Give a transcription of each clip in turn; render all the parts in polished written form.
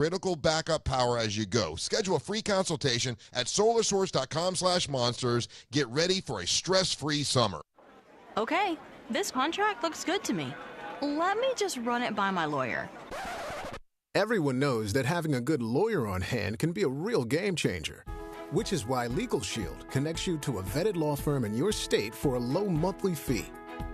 critical backup power as you go. Schedule a free consultation at solarsource.com/monsters. Get ready for a stress-free summer. Okay, this contract looks good to me. Let me just run it by my lawyer. Everyone knows that having a good lawyer on hand can be a real game changer, which is why Legal Shield connects you to a vetted law firm in your state for a low monthly fee.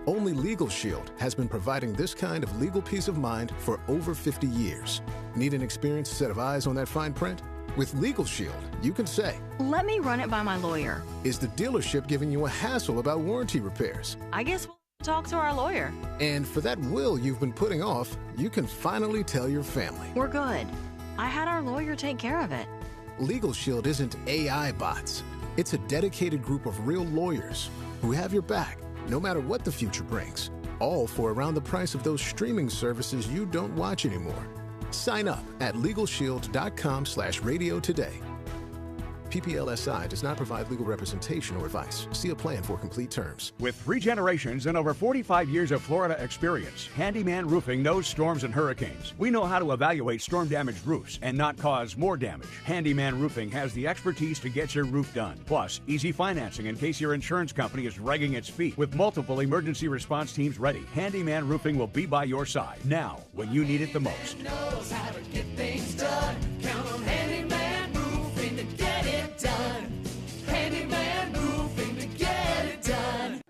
Only Legal Shield has been providing this kind of legal peace of mind for over 50 years. Need an experienced set of eyes on that fine print? With Legal Shield, you can say, let me run it by my lawyer. Is the dealership giving you a hassle about warranty repairs? I guess we'll talk to our lawyer. And for that will you've been putting off, you can finally tell your family. We're good. I had our lawyer take care of it. Legal Shield isn't AI bots. It's a dedicated group of real lawyers who have your back, no matter what the future brings. All for around the price of those streaming services you don't watch anymore. Sign up at LegalShield.com/radio today. PPLSI does not provide legal representation or advice. See a plan for complete terms. With 3 generations and over 45 years of Florida experience, Handyman Roofing knows storms and hurricanes. We know how to evaluate storm-damaged roofs and not cause more damage. Handyman Roofing has the expertise to get your roof done. Plus, easy financing in case your insurance company is dragging its feet. With multiple emergency response teams ready, Handyman Roofing will be by your side now when you need it the most. Knows how to get things done. Count on Handyman Roofing to get it done. Handyman Roofing to get it done.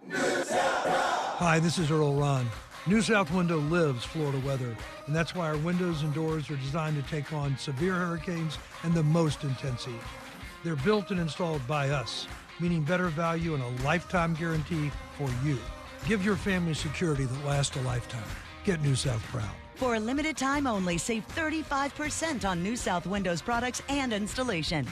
Hi, this is Earl Ron. New South Window lives Florida weather, and that's why our windows and doors are designed to take on severe hurricanes and the most intense heat. They're built and installed by us, meaning better value and a lifetime guarantee for you. Give your family security that lasts a lifetime. Get New South proud. For a limited time only, save 35% on New South Windows products and installation.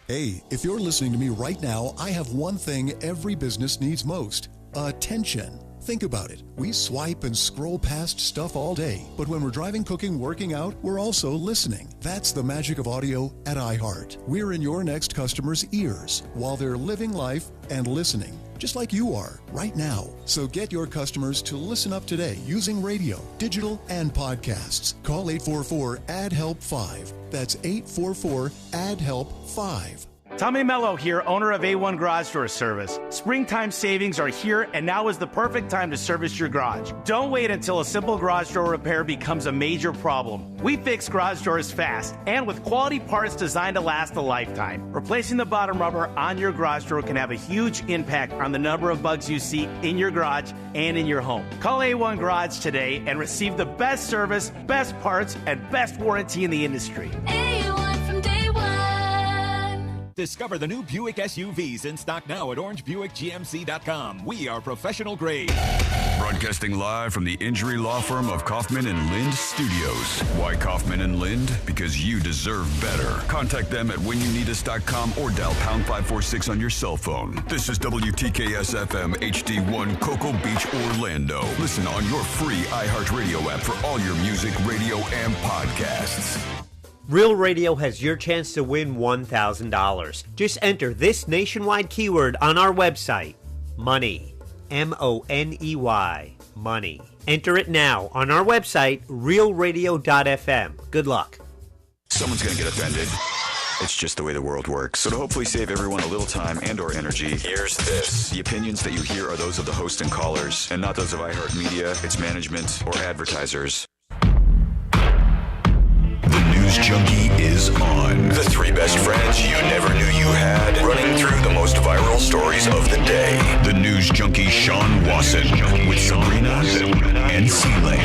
Hey, if you're listening to me right now, I have one thing every business needs most: attention. Think about it. We swipe and scroll past stuff all day, but when we're driving, cooking, working out, we're also listening. That's the magic of audio at iHeart. We're in your next customer's ears while they're living life and listening, just like you are right now. So get your customers to listen up today using radio, digital, and podcasts. Call 844-ADD-HELP-5. That's 844-ADD-HELP-5. Tommy Mello here, owner of A1 Garage Door Service. Springtime savings are here, and now is the perfect time to service your garage. Don't wait until a simple garage door repair becomes a major problem. We fix garage doors fast and with quality parts designed to last a lifetime. Replacing the bottom rubber on your garage door can have a huge impact on the number of bugs you see in your garage and in your home. Call A1 Garage today and receive the best service, best parts, and best warranty in the industry. A1 from day one. Discover the new Buick SUVs in stock now at orangebuickgmc.com. We are professional grade. Broadcasting live from the injury law firm of Kaufman and Lind Studios. Why Kaufman and Lind? Because you deserve better. Contact them at whenyouneedus.com or dial pound 546 on your cell phone. This is WTKS-FM HD1 Cocoa Beach, Orlando. Listen on your free iHeartRadio app for all your music, radio, and podcasts. Real Radio has your chance to win $1,000. Just enter this nationwide keyword on our website, money, M-O-N-E-Y, money. Enter it now on our website, realradio.fm. Good luck. Someone's going to get offended. It's just the way the world works. So to hopefully save everyone a little time and or energy, here's this. The opinions that you hear are those of the host and callers, and not those of iHeartMedia, its management, or advertisers. News Junkie is on. The 3 best friends you never knew you had, running through the most viral stories of the day. The News Junkie Sean Wasson with Sabrina and C-Lane.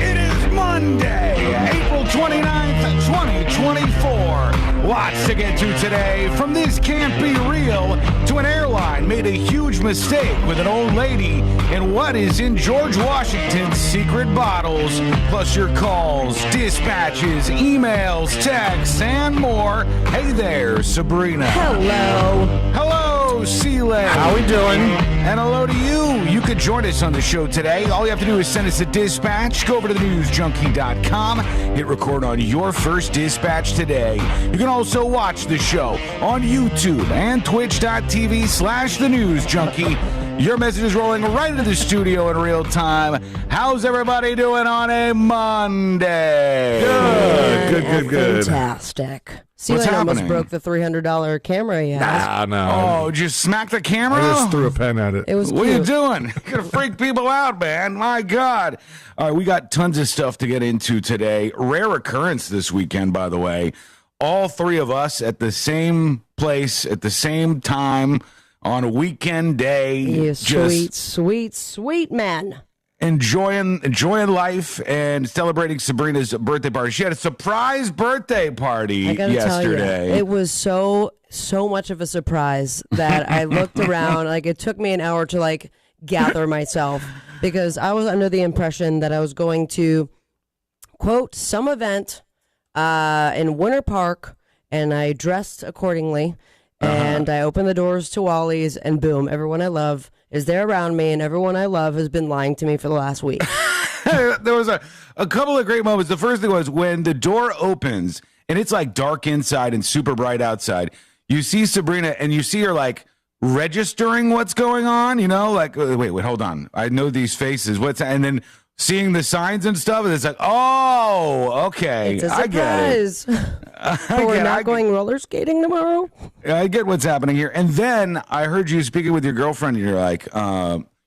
It is Monday, April 29th, 2024. Lots to get to today. From this can't be real to an airline made a huge mistake with an old lady and what is in George Washington's secret bottles, plus your calls, dispatches, emails, texts, and more. Hey there, Sabrina. Hello. Hello, C-Lane. How we doing? And hello to you. You could join us on the show today. All you have to do is send us a dispatch. Go over to thenewsjunkie.com. Hit record on your first dispatch today. You can also watch the show on YouTube and twitch.tv/thenewsjunkie. Your message is rolling right into the studio in real time. How's everybody doing on a Monday? Good. Fantastic. See, I almost broke the $300 camera he has. No. Oh, just smack the camera? I just threw a pen at it. It was What cute. are you doing? You're going to freak people out, man. My God. All right, we got tons of stuff to get into today. Rare occurrence this weekend, by the way. All three of us at the same place at the same time on a weekend day. You sweet man. Enjoying life and celebrating Sabrina's birthday party. She had a surprise birthday party I gotta yesterday. tell you, it was so much of a surprise that I looked around. Like, it took me an hour to gather myself because I was under the impression that I was going to, quote, some event in Winter Park, and I dressed accordingly. And I opened the doors to Wally's, and boom, everyone I love is there around me, and everyone I love has been lying to me for the last week. There was a couple of great moments. The first thing was when the door opens, and it's dark inside and super bright outside. You see Sabrina, and you see her registering what's going on, wait, hold on. I know these faces. And then seeing the signs and stuff, and it's oh, okay. It's a surprise. But we're not going roller skating tomorrow? I get what's happening here. And then I heard you speaking with your girlfriend, and you're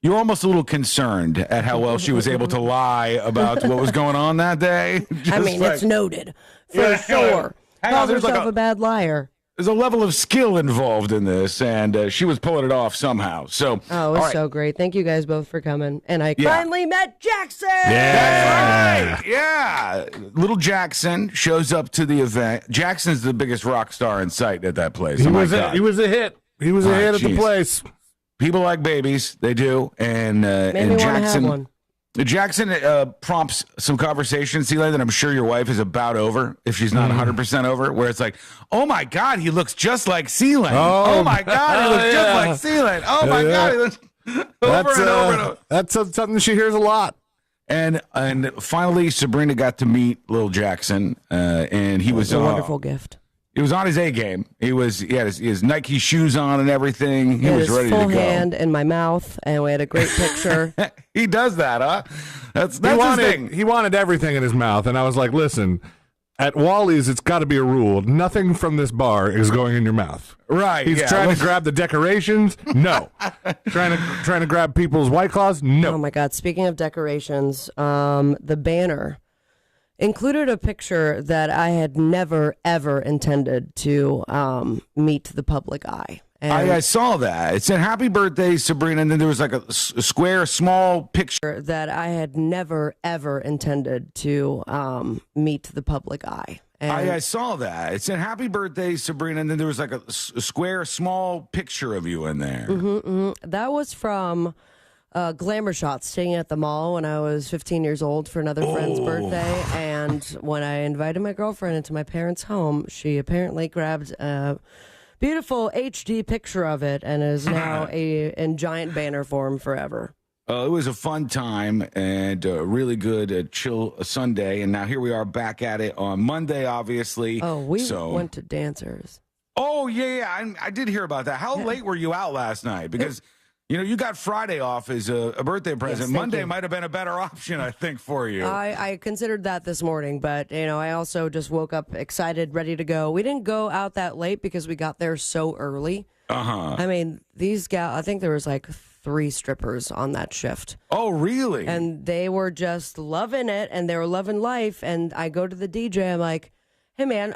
you're almost a little concerned at how well she was able to lie about what was going on that day. It's noted for sure. Calls herself a bad liar. There's a level of skill involved in this, and she was pulling it off somehow. So, it was so great. Thank you guys both for coming. And I finally met Jackson. Yeah. That's right. Yeah. Little Jackson shows up to the event. Jackson's the biggest rock star in sight at that place. He was a hit. He was a hit at the place. People like babies. They do. And Jackson. Have one. Jackson prompts some conversation, Celia, that I'm sure your wife is about over, if she's not 100% over, where it's oh my God, he looks just like Celia. Oh my God, he looks just like Celia. Oh my God, he looks over. That's something she hears a lot. And finally, Sabrina got to meet little Jackson, and he was a wonderful gift. He was on his A game. He had his Nike shoes on and everything. He was ready to go. Full hand in my mouth, and we had a great picture. He does that, huh? That's his thing. He wanted everything in his mouth, and I was like, listen, at Wally's, it's got to be a rule. Nothing from this bar is going in your mouth. Right. He's trying to grab the decorations. No. trying to grab people's White Claws. No. Oh my God! Speaking of decorations, the banner included a picture that I had never, ever intended to meet the public eye. And I saw that. It said, "Happy birthday, Sabrina," and then there was a square, small picture. That I had never, ever intended to meet the public eye. And I saw that. It said, "Happy birthday, Sabrina," and then there was a square, small picture of you in there. That was from Glamour Shots, staying at the mall when I was 15 years old for another friend's birthday. And when I invited my girlfriend into my parents' home, she apparently grabbed a beautiful HD picture of it and is now in giant banner form forever. It was a fun time and really good, chill Sunday. And now here we are back at it on Monday, obviously. Oh, we went to dancers. Oh, yeah. I did hear about that. How late were you out last night? Because you got Friday off as a birthday present. Yes, Monday might have been a better option, I think, for you. I considered that this morning, but, I also just woke up excited, ready to go. We didn't go out that late because we got there so early. I mean, these gals, I think there was 3 strippers on that shift. Oh, really? And they were just loving it, and they were loving life. And I go to the DJ, I'm like, hey, man,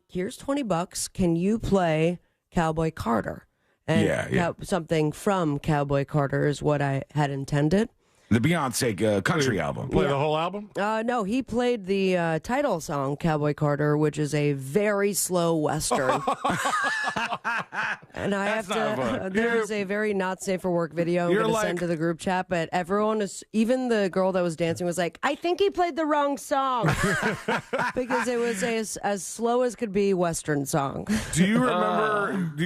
here's $20. Can you play Cowboy Carter? And something from Cowboy Carter is what I had intended. The Beyonce country album. Play the whole album? No, he played the title song, Cowboy Carter, which is a very slow Western. And I have to, there's a very not safe for work video I'm going to send to the group chat, but everyone is, even the girl that was dancing was like, I think he played the wrong song. Because it was as slow as could be Western song. Do you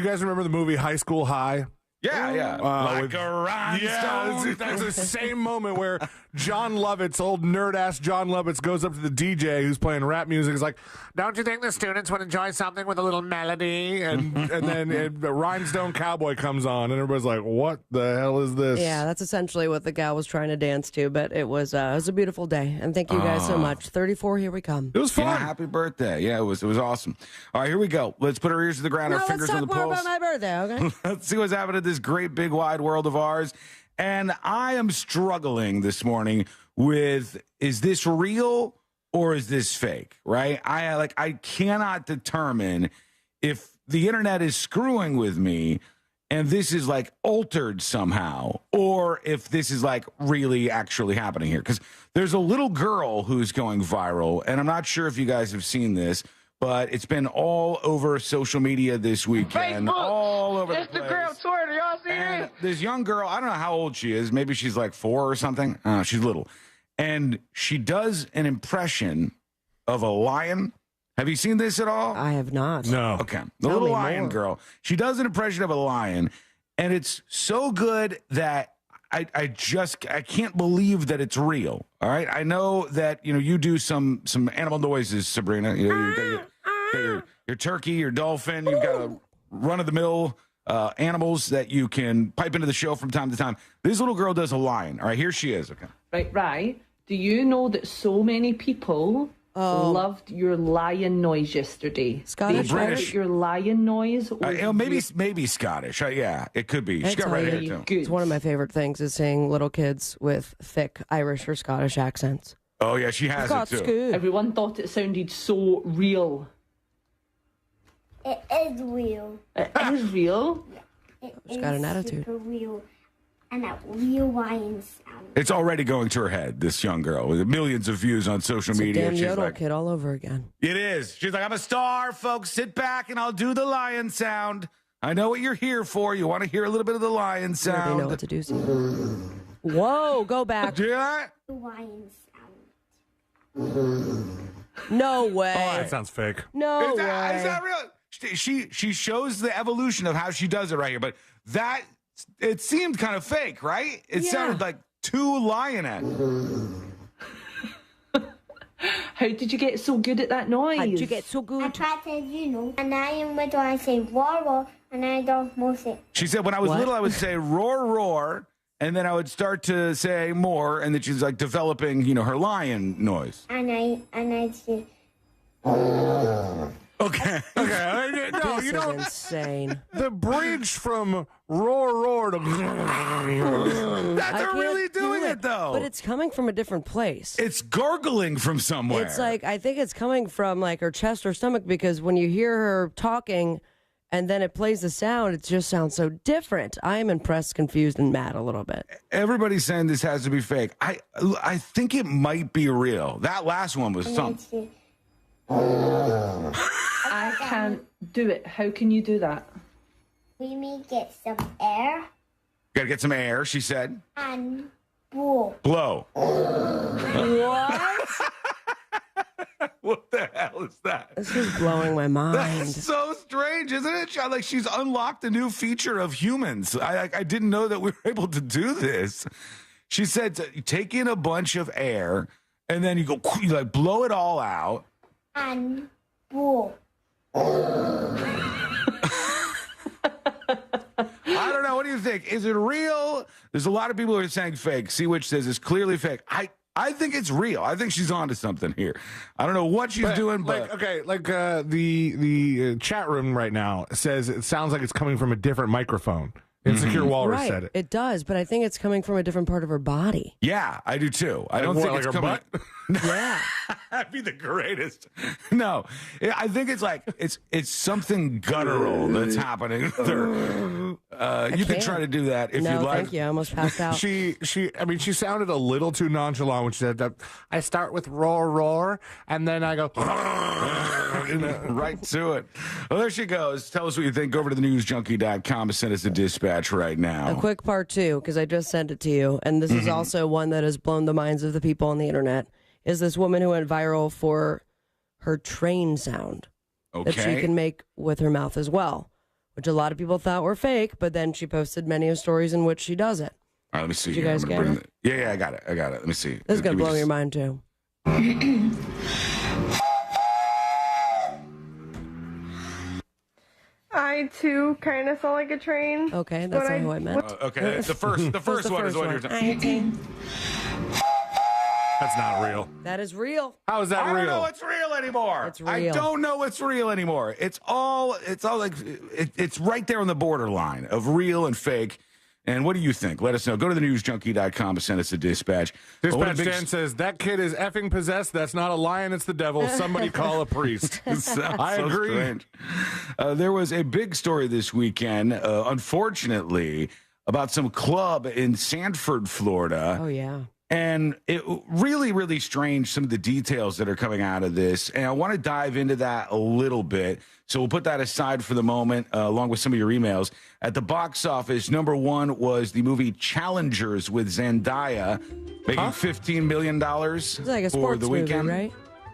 guys remember the movie High School High? Yeah. Like a rhinestone. Yeah, that's the same moment where John Lovitz, old nerd-ass John Lovitz, goes up to the DJ who's playing rap music. He's like, don't you think the students would enjoy something with a little melody? And then the Rhinestone Cowboy comes on, and everybody's like, what the hell is this? Yeah, that's essentially what the gal was trying to dance to, but it was a beautiful day. And thank you guys so much. 34, here we come. It was fun. Yeah, happy birthday. Yeah, it was awesome. All right, here we go. Let's put our ears to the ground, our fingers on the Let's talk more pulse. about my birthday, okay? Let's see what's happening in this great, big, wide world of ours. And I am struggling this morning with, is this real or is this fake, right? I cannot determine if the internet is screwing with me and this is like altered somehow, or if this is like really actually happening here. Because there's a little girl who's going viral, and I'm not sure if you guys have seen this, but it's been all over social media this weekend. Facebook, all over the Instagram, place. Twitter, y'all see And this? this young girl, I don't know how old she is. Maybe she's like 4 or something. She's little. And she does an impression of a lion. Have you seen this at all? I have not. No. Okay. The Tell little me lion more. girl. She does an impression of a lion, and it's so good that I can't believe that it's real. All right. I know that, you do some animal noises, Sabrina. You got your turkey, your dolphin. You've got a run-of-the-mill animals that you can pipe into the show from time to time. This little girl does a lion. All right, here she is. Okay. Right. Do you know that so many people loved your lion noise yesterday? Scottish, They British. thought your lion noise was Maybe Scottish. Yeah, it could be. She's got tell red you, hair too. good. It's one of my favorite things is seeing little kids with thick Irish or Scottish accents. Oh yeah, she has it too. good. Everyone thought it sounded so real. It is real. It is real. She's got an attitude. Super real. And a real lion sound. It's already going to her head, this young girl, with millions of views on social It's a media. damn She's yodel like, kid all over again. it is. She's like, I'm a star, folks. Sit back and I'll do the lion sound. I know what you're here for. You want to hear a little bit of the lion You already sound. know what to do. Whoa, go back. Yeah. The lion sound. No way. That sounds fake. No Is way. that real? She shows the evolution of how she does it right here, but it seemed kind of fake, right? It sounded like two lionettes. How did you get so good at that noise? How did you get so I good? practice, and I am when I say roar, roar, and I don't most it. She said, when I was What? little, I would say roar, roar, and then I would start to say more, and then she's like developing, her lion noise. And I say, Okay. Okay. No, This is insane. the bridge from roar to That's I her really can't do doing it, though. But it's coming from a different place. It's gargling from somewhere. It's like, I think it's coming from like her chest or stomach, because when you hear her talking and then it plays the sound, it just sounds so different. I am impressed, confused, and mad a little bit. Everybody's saying this has to be fake. I think it might be real. That last one was and I something. say, I can't do it. How can you do that? we may get some air Gotta get some air, she said. and blow. Blow. What? What the hell is that? This is blowing my mind. That's so strange, isn't it? Like she's unlocked a new feature of humans. I didn't know that we were able to do this. She said to take in a bunch of air and then you like blow it all out. And blow. I don't know. What do you think? Is it real? There's a lot of people who are saying fake. Sea-Witch says it's clearly fake. I think it's real. I think she's onto something here. I don't know what she's doing, but the chat room right now says it sounds like it's coming from a different microphone. Insecure Walrus Right, said it. it does, but I think it's coming from a different part of her body. yeah, I do too. I don't What, think like it's her coming. butt? Yeah. That'd be the greatest. No, I think it's like it's something guttural that's happening there. You can try to do that if no, you'd like. thank you. I almost passed out. She she sounded a little too nonchalant when she said that. I start with roar, and then I go right to it. Well, there she goes. Tell us what you think. Go over to thenewsjunkie.com and send us a dispatch right now. A quick part two, because I just sent it to you, and this is also one that has blown the minds of the people on the internet, is this woman who went viral for her train sound that she Okay. can make with her mouth as well. which a lot of people thought were fake, but then she posted many stories in which she does it. All right, let me see. Did you here. guys I'm gonna get bring Yeah, I got it. Let me see. This is going to blow your mind, too. I, too, kind of sound like a train. Okay, that's not who I meant. Okay, the first one is what you're talking. That's not real. That is real. How is that I real? don't know what's real anymore. It's real. I don't know what's real anymore. It's all like it's right there on the borderline of real and fake. And what do you think? Let us know. Go to thenewsjunkie.com and send us a dispatch. Dispatch Dan says, that kid is effing possessed. That's not a lion, it's the devil. Somebody call a priest. I agree. Strange. There was a big story this weekend, unfortunately, about some club in Sanford, Florida. Oh, yeah. And it really, really strange, some of the details that are coming out of this. And I want to dive into that a little bit. So we'll put that aside for the moment, along with some of your emails. At the box office, number one was the movie Challengers with Zendaya, making $15 million It's like a for sports the weekend. movie, right?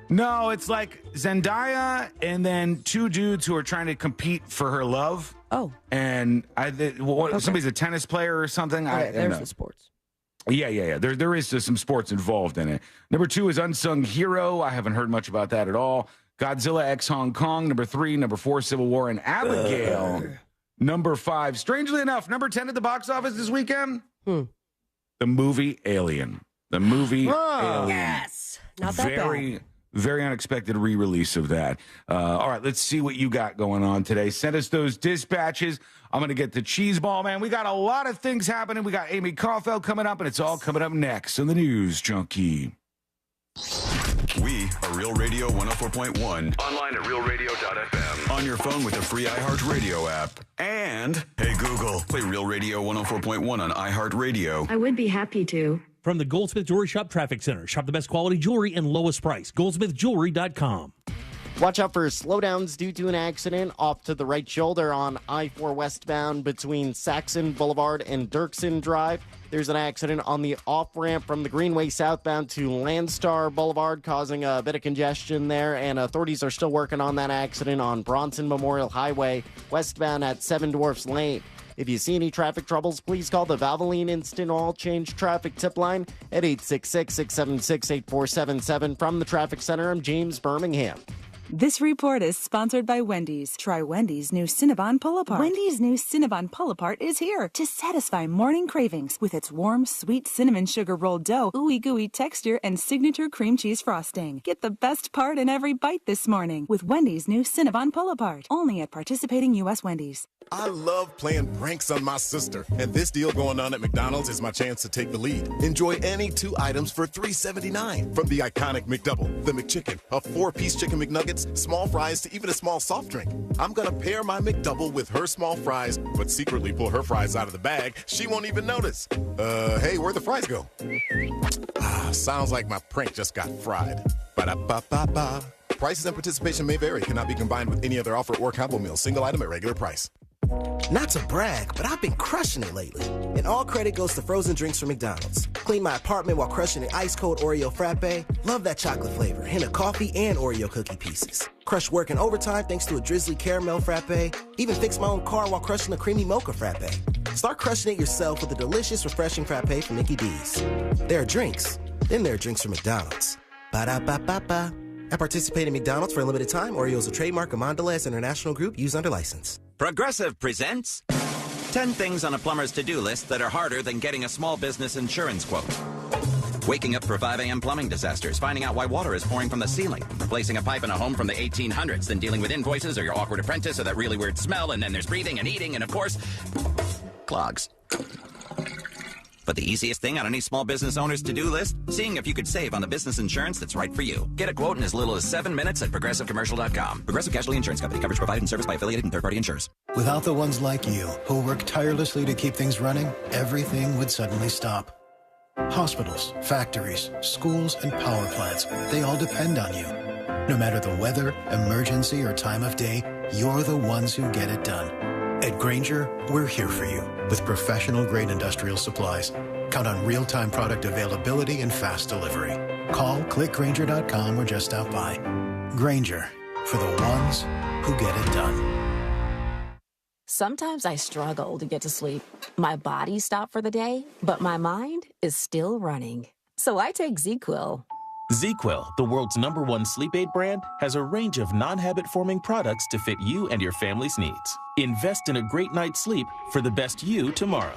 No, it's like Zendaya and then two dudes who are trying to compete for her love. Oh. And somebody's a tennis player or something. I don't There's know. the sports. Yeah. There is some sports involved in it. Number two is Unsung Hero. I haven't heard much about that at all. Godzilla X Hong Kong. Number three. Number four, Civil War and Abigail. Number five, strangely enough, number 10 at the box office this weekend. The movie Alien. The movie Alien. Yes. Not that bad. Very unexpected re-release of that. All right, let's see what you got going on today. Send us those dispatches. I'm going to get the Cheeseball, man. We got a lot of things happening. We got Amy Caulfield coming up, and it's all coming up next on the News Junkie. We are Real Radio 104.1. Online at realradio.fm. On your phone with the free iHeartRadio app. And, hey Google, play Real Radio 104.1 on iHeartRadio. I would be happy to. From the Goldsmith Jewelry Shop Traffic Center. Shop the best quality jewelry and lowest price. GoldsmithJewelry.com. Watch out for slowdowns due to an accident off to the right shoulder on I-4 westbound between Saxon Boulevard and Dirksen Drive. There's an accident on the off-ramp from the Greenway southbound to Landstar Boulevard, causing a bit of congestion there, and authorities are still working on that accident on Bronson Memorial Highway westbound at Seven Dwarfs Lane. If you see any traffic troubles, please call the Valvoline Instant Oil Change Traffic Tip Line at 866-676-8477. From the Traffic Center, I'm James Birmingham. This report is sponsored by Wendy's. Try Wendy's new Cinnabon Pull-Apart. Wendy's new Cinnabon Pull-Apart is here to satisfy morning cravings with its warm, sweet cinnamon sugar rolled dough, ooey-gooey texture, and signature cream cheese frosting. Get the best part in every bite this morning with Wendy's new Cinnabon Pull-Apart. Only at participating U.S. Wendy's. I love playing pranks on my sister, and this deal going on at McDonald's is my chance to take the lead. Enjoy any 2 items for $3.79. From the iconic McDouble, the McChicken, a 4-piece chicken McNuggets, small fries, to even a small soft drink. I'm gonna pair my McDouble with her small fries, but secretly pull her fries out of the bag. She won't even notice. Hey, where'd the fries go? Sounds like my prank just got fried. Ba-da-ba-ba-ba. Prices and participation may vary. Cannot be combined with any other offer or combo meal. Single item at regular price. Not to brag, but I've been crushing it lately. And all credit goes to frozen drinks from McDonald's. Clean my apartment while crushing an ice-cold Oreo frappe. Love that chocolate flavor. Hint of coffee and Oreo cookie pieces. Crush work in overtime thanks to a drizzly caramel frappe. Even fix my own car while crushing a creamy mocha frappe. Start crushing it yourself with a delicious, refreshing frappe from Mickey D's. There are drinks. Then there are drinks from McDonald's. Ba-da-ba-ba-ba. At participating McDonald's for a limited time, Oreo is a trademark of Mondelez International Group used under license. Progressive presents 10 things on a plumber's to-do list that are harder than getting a small business insurance quote. Waking up for 5 a.m. plumbing disasters, finding out why water is pouring from the ceiling, replacing a pipe in a home from the 1800s, then dealing with invoices or your awkward apprentice or that really weird smell, and then there's breathing and eating and, of course, clogs. But the easiest thing on any small business owner's to-do list? Seeing if you could save on the business insurance that's right for you. Get a quote in as little as 7 minutes at ProgressiveCommercial.com. Progressive Casualty Insurance Company. Coverage provided and serviced by affiliated and third-party insurers. Without the ones like you, who work tirelessly to keep things running, everything would suddenly stop. Hospitals, factories, schools, and power plants, they all depend on you. No matter the weather, emergency, or time of day, you're the ones who get it done. At Grainger, we're here for you with professional-grade industrial supplies. Count on real-time product availability and fast delivery. Call, click Grainger.com, or just stop by. Grainger, for the ones who get it done. Sometimes I struggle to get to sleep. My body stopped for the day, but my mind is still running. So I take ZQuil. ZQuil, the world's #1 sleep aid brand, has a range of non-habit-forming products to fit you and your family's needs. Invest in a great night's sleep for the best you tomorrow.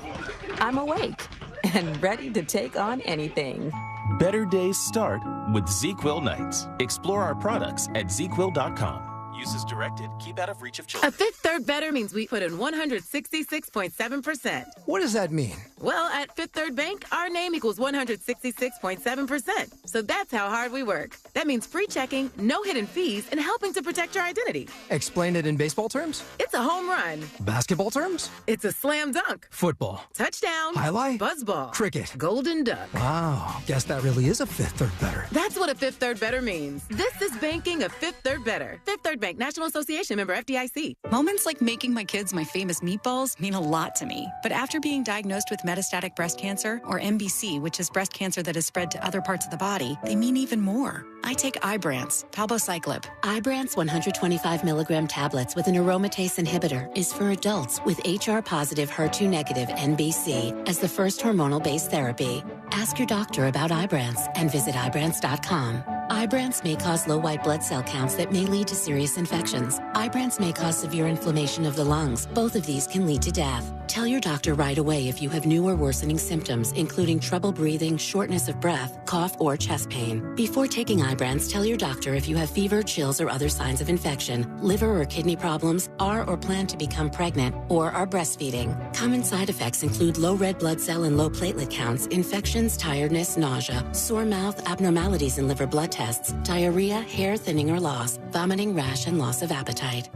I'm awake and ready to take on anything. Better days start with ZQuil nights. Explore our products at ZQuil.com. Use as directed. Keep out of reach of A children. Fifth Third Better means we put in 166.7%. What does that mean? Well, at Fifth Third Bank, our name equals 166.7%. So that's how hard we work. That means free checking, no hidden fees, and helping to protect your identity. Explain it in baseball terms? It's a home run. Basketball terms? It's a slam dunk. Football. Touchdown. Highlight? Buzzball. Cricket. Golden duck. Wow. Guess that really is a Fifth Third Better. That's what a Fifth Third Better means. This is banking a Fifth Third Better. Fifth Third Bank, National Association member FDIC. Moments like making my kids my famous meatballs mean a lot to me. But after being diagnosed with metastatic breast cancer, or MBC, which is breast cancer that has spread to other parts of the body, they mean even more. I take Ibrance, palbociclib. Ibrance 125 milligram tablets with an aromatase inhibitor is for adults with HR-positive, HER2-negative NBC as the first hormonal-based therapy. Ask your doctor about Ibrance and visit Ibrance.com. Ibrance may cause low white blood cell counts that may lead to serious infections. Ibrance may cause severe inflammation of the lungs. Both of these can lead to death. Tell your doctor right away if you have new or worsening symptoms, including trouble breathing, shortness of breath, cough, or chest pain. Before taking Ibrance, tell your doctor if you have fever, chills, or other signs of infection, liver or kidney problems, are or plan to become pregnant, or are breastfeeding. Common side effects include low red blood cell and low platelet counts, infections, tiredness, nausea, sore mouth, abnormalities in liver blood tests, diarrhea, hair thinning or loss, vomiting, rash, and loss of appetite.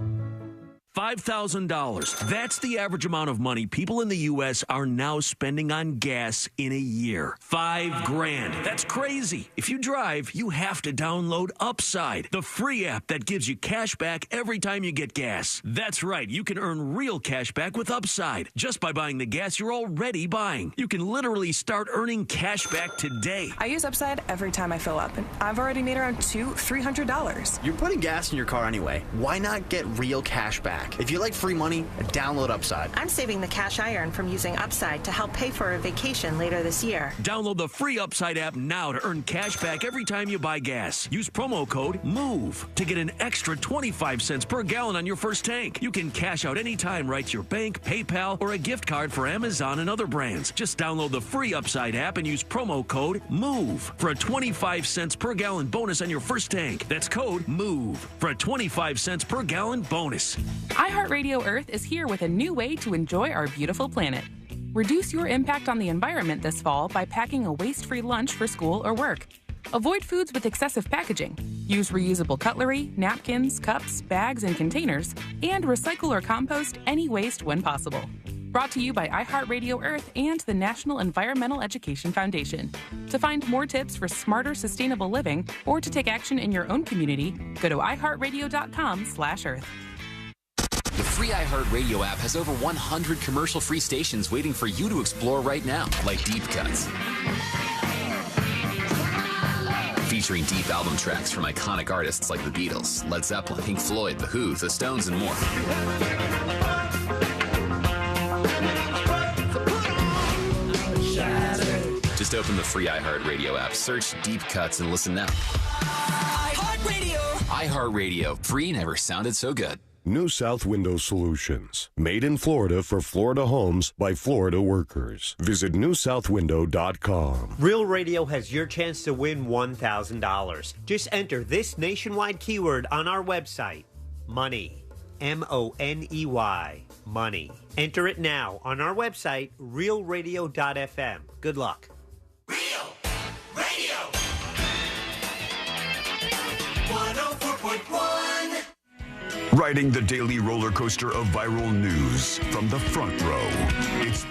$5,000. That's the average amount of money people in the U.S. are now spending on gas in a year. $5,000. That's crazy. If you drive, you have to download Upside, the free app that gives you cash back every time you get gas. That's right. You can earn real cash back with Upside just by buying the gas you're already buying. You can literally start earning cash back today. I use Upside every time I fill up, and I've already made around $200-$300. You're putting gas in your car anyway. Why not get real cash back? If you like free money, download Upside. I'm saving the cash I earn from using Upside to help pay for a vacation later this year. Download the free Upside app now to earn cash back every time you buy gas. Use promo code MOVE to get an extra 25 cents per gallon on your first tank. You can cash out anytime right to your bank, PayPal, or a gift card for Amazon and other brands. Just download the free Upside app and use promo code MOVE for a 25 cents per gallon bonus on your first tank. That's code MOVE for a 25 cents per gallon bonus. iHeartRadio Earth is here with a new way to enjoy our beautiful planet. Reduce your impact on the environment this fall by packing a waste-free lunch for school or work. Avoid foods with excessive packaging. Use reusable cutlery, napkins, cups, bags, and containers, and recycle or compost any waste when possible. Brought to you by iHeartRadio Earth and the National Environmental Education Foundation. To find more tips for smarter, sustainable living, or to take action in your own community, go to iHeartRadio.com/Earth. The free iHeartRadio app has over 100 commercial-free stations waiting for you to explore right now, like Deep Cuts. Featuring deep album tracks from iconic artists like the Beatles, Led Zeppelin, Pink Floyd, The Who, The Stones, and more. Just open the free iHeartRadio app, search Deep Cuts, and listen now. iHeartRadio. iHeartRadio. Free never sounded so good. New South Window Solutions. Made in Florida for Florida homes by Florida workers. Visit newsouthwindow.com. Real Radio has your chance to win $1,000. Just enter this nationwide keyword on our website. Money. M-O-N-E-Y. Money. Enter it now on our website, realradio.fm. Good luck. Radio. 104.1. Riding the daily roller coaster of viral news from the front row. It's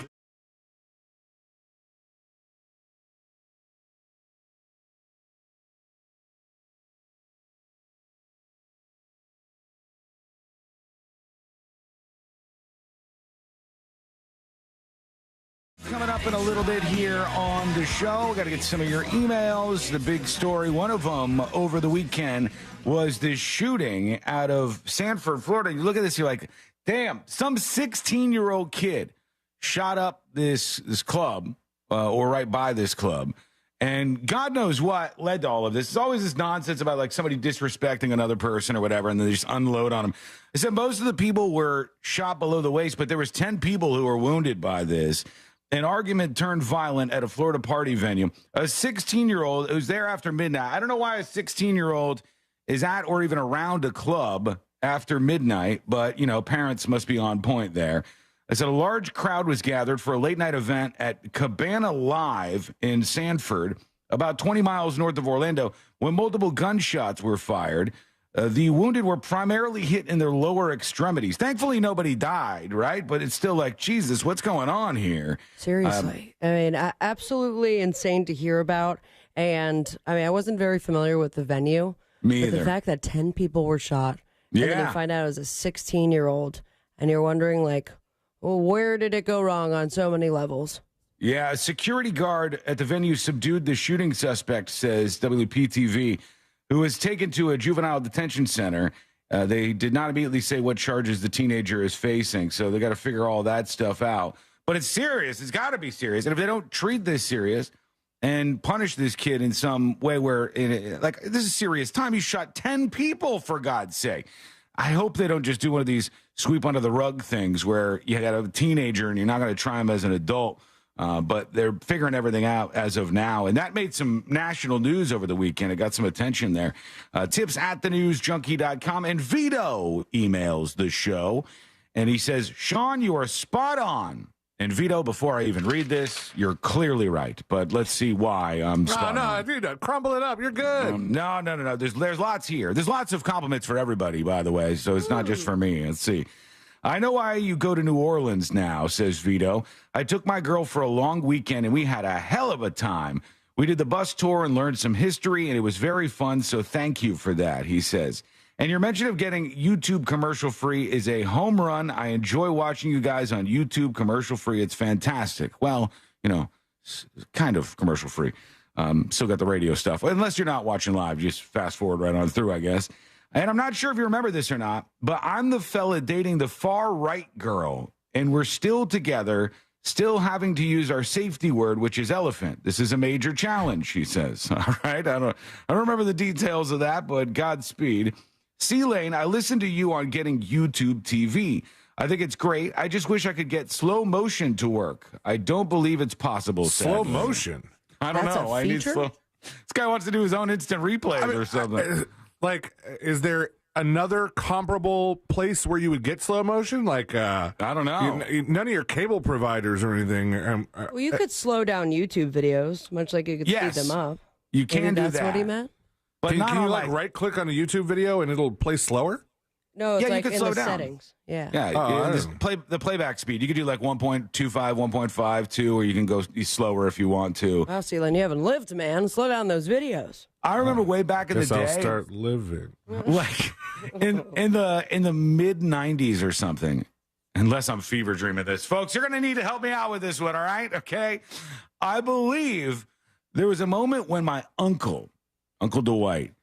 Coming up in a little bit here on the show, we got to get some of your emails. The big story, one of them over the weekend, was this shooting out of Sanford, Florida. You look at this, you're like, Damn, some 16-year-old kid shot up this club or right by this club. And God knows what led to all of this. There's always this nonsense about like somebody disrespecting another person or whatever, and then they just unload on them. I said most of the people were shot below the waist, but there was 10 people who were wounded by this. An argument turned violent at a Florida party venue. A 16-year-old who's there after midnight. I don't know why a 16-year-old is at or even around a club after midnight, but, you know, parents must be on point there. I said a large crowd was gathered for a late-night event at Cabana Live in Sanford, about 20 miles north of Orlando, when multiple gunshots were fired. The wounded were primarily hit in their lower extremities. Thankfully, nobody died, right? But it's still like, Jesus, what's going on here? Seriously. I mean, absolutely insane to hear about. And, I mean, I wasn't very familiar with the venue. Me but either. the fact that 10 people were shot, and then Yeah. you find out it was a 16-year-old, and you're wondering, like, well, where did it go wrong on so many levels? Yeah, a security guard at the venue subdued the shooting suspect, says WPTV, who was taken to a juvenile detention center. They did not immediately say what charges the teenager is facing, so they got to figure all that stuff out. But it's serious. It's got to be serious. And if they don't treat this serious and punish this kid in some way where, like, this is serious time. You shot 10 people, for God's sake. I hope they don't just do one of these sweep under the rug things where you got a teenager and you're not going to try him as an adult. But they're figuring everything out as of now. And that made some national news over the weekend. It got some attention there. Tips at thenewsjunkie.com. And Vito emails the show. And he says, Sean, you are spot on. And Vito, before I even read this, you're clearly right. But let's see why I'm spot on. Dude, crumble it up. You're good. No. There's lots here. There's lots of compliments for everybody, by the way. So it's not just for me. Let's see. I know why you go to New Orleans now, says Vito. I took my girl for a long weekend, and we had a hell of a time. We did the bus tour and learned some history, and it was very fun, so thank you for that, he says. And your mention of getting YouTube commercial-free is a home run. I enjoy watching you guys on YouTube commercial-free. It's fantastic. Well, you know, kind of commercial-free. Still got the radio stuff. Unless you're not watching live, just fast forward right on through, I guess. And I'm not sure if you remember this or not, but I'm the fella dating the far-right girl, and we're still together, still having to use our safety word, which is elephant. This is a major challenge, she says. All right? I don't remember the details of that, but Godspeed. C-Lane, I listened to you on getting YouTube TV. I think it's great. I just wish I could get slow motion to work. I don't believe it's possible. Slow motion? I don't know. I need slow. This guy wants to do his own instant replays or something. Like, is there another comparable place where you would get slow motion? Like, I don't know. None of your cable providers or anything. Well, you could slow down YouTube videos, much like you could speed them up. You can Maybe do that's that. what he meant? But can you like right-click on a YouTube video and it'll play slower? No, it's Yeah, you like could in slow the down. settings. Yeah. Yeah, the playback speed. You could do like 1.25, 1.52, or you can go slower if you want to. Wow, Celine, you haven't lived, man. Slow down those videos. I remember way back in the day. I'll start living. Like in the mid 90s or something. Unless I'm fever dreaming this. Folks, you're going to need to help me out with this one, all right? Okay? I believe there was a moment when my Uncle Dwight,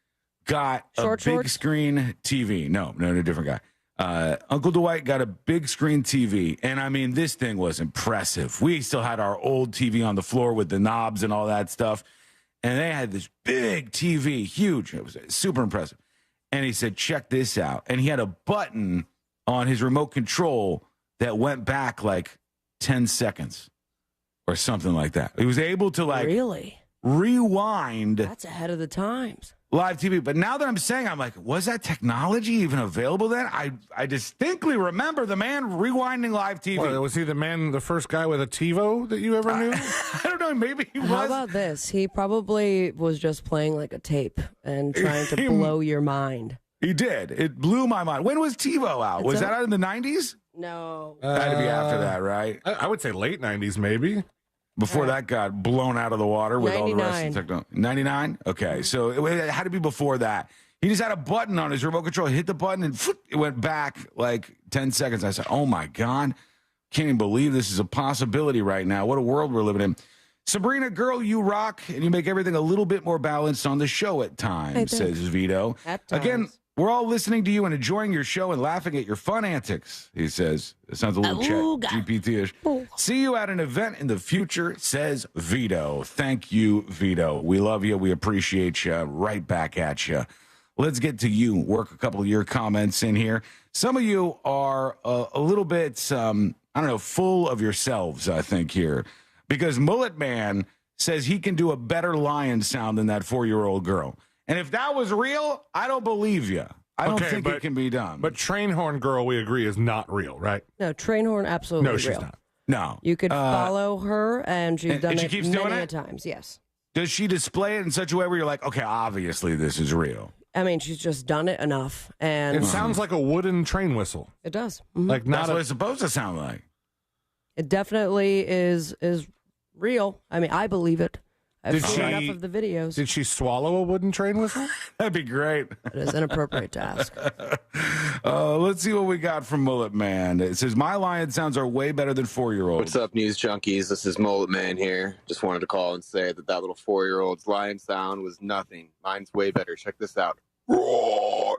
got a big screen TV. No, different guy. Uncle Dwight got a big screen TV, and I mean, this thing was impressive. We still had our old TV on the floor with the knobs and all that stuff, and they had this big TV, huge. It was super impressive. And he said, check this out. And he had a button on his remote control that went back like 10 seconds or something like that. He was able to rewind. That's ahead of the times. Live TV. But now that I'm saying, I'm like, was that technology even available then? I distinctly remember the man rewinding live TV. Well, was he the first guy with a TiVo that you ever knew? I don't know. Maybe he was. How about this? He probably was just playing like a tape and trying to blow your mind. He did. It blew my mind. When was TiVo out? Was that out in the 90s? No. Had to be after that, right? I would say late 90s, maybe. Before that got blown out of the water with all the rest of the technology. 99? Okay, so it had to be before that. He just had a button on his remote control. He hit the button and it went back like 10 seconds. I said, oh my God, can't even believe this is a possibility right now. What a world we're living in. Sabrina, girl, you rock, and you make everything a little bit more balanced on the show at times, says Vito. At times. Again, We're all listening to you and enjoying your show and laughing at your fun antics, he says. It sounds a little chat GPT-ish. See you at an event in the future, says Vito. Thank you, Vito. We love you. We appreciate you. Right back at you. Let's get to you. Work a couple of your comments in here. Some of you are a little bit, full of yourselves, I think, here. Because Mullet Man says he can do a better lion sound than that 4-year-old girl. And if that was real, I don't believe you. I don't think it can be done. But Train Horn Girl, we agree, is not real, right? No, Train Horn, absolutely real. No, she's not. No. You could follow her, and she's done she it keeps many doing a it? times, yes. Does she display it in such a way where you're like, okay, obviously this is real? I mean, she's just done it enough. And it sounds like a wooden train whistle. It does. Like That's what it's supposed to sound like. It definitely is real. I mean, I believe it. I've seen enough of the videos. Did she swallow a wooden train whistle? That'd be great. It is inappropriate to ask. Let's see what we got from Mullet Man. It says, my lion sounds are way better than 4-year-olds. What's up, news junkies? This is Mullet Man here. Just wanted to call and say that little 4-year-old's lion sound was nothing. Mine's way better. Check this out. Roar!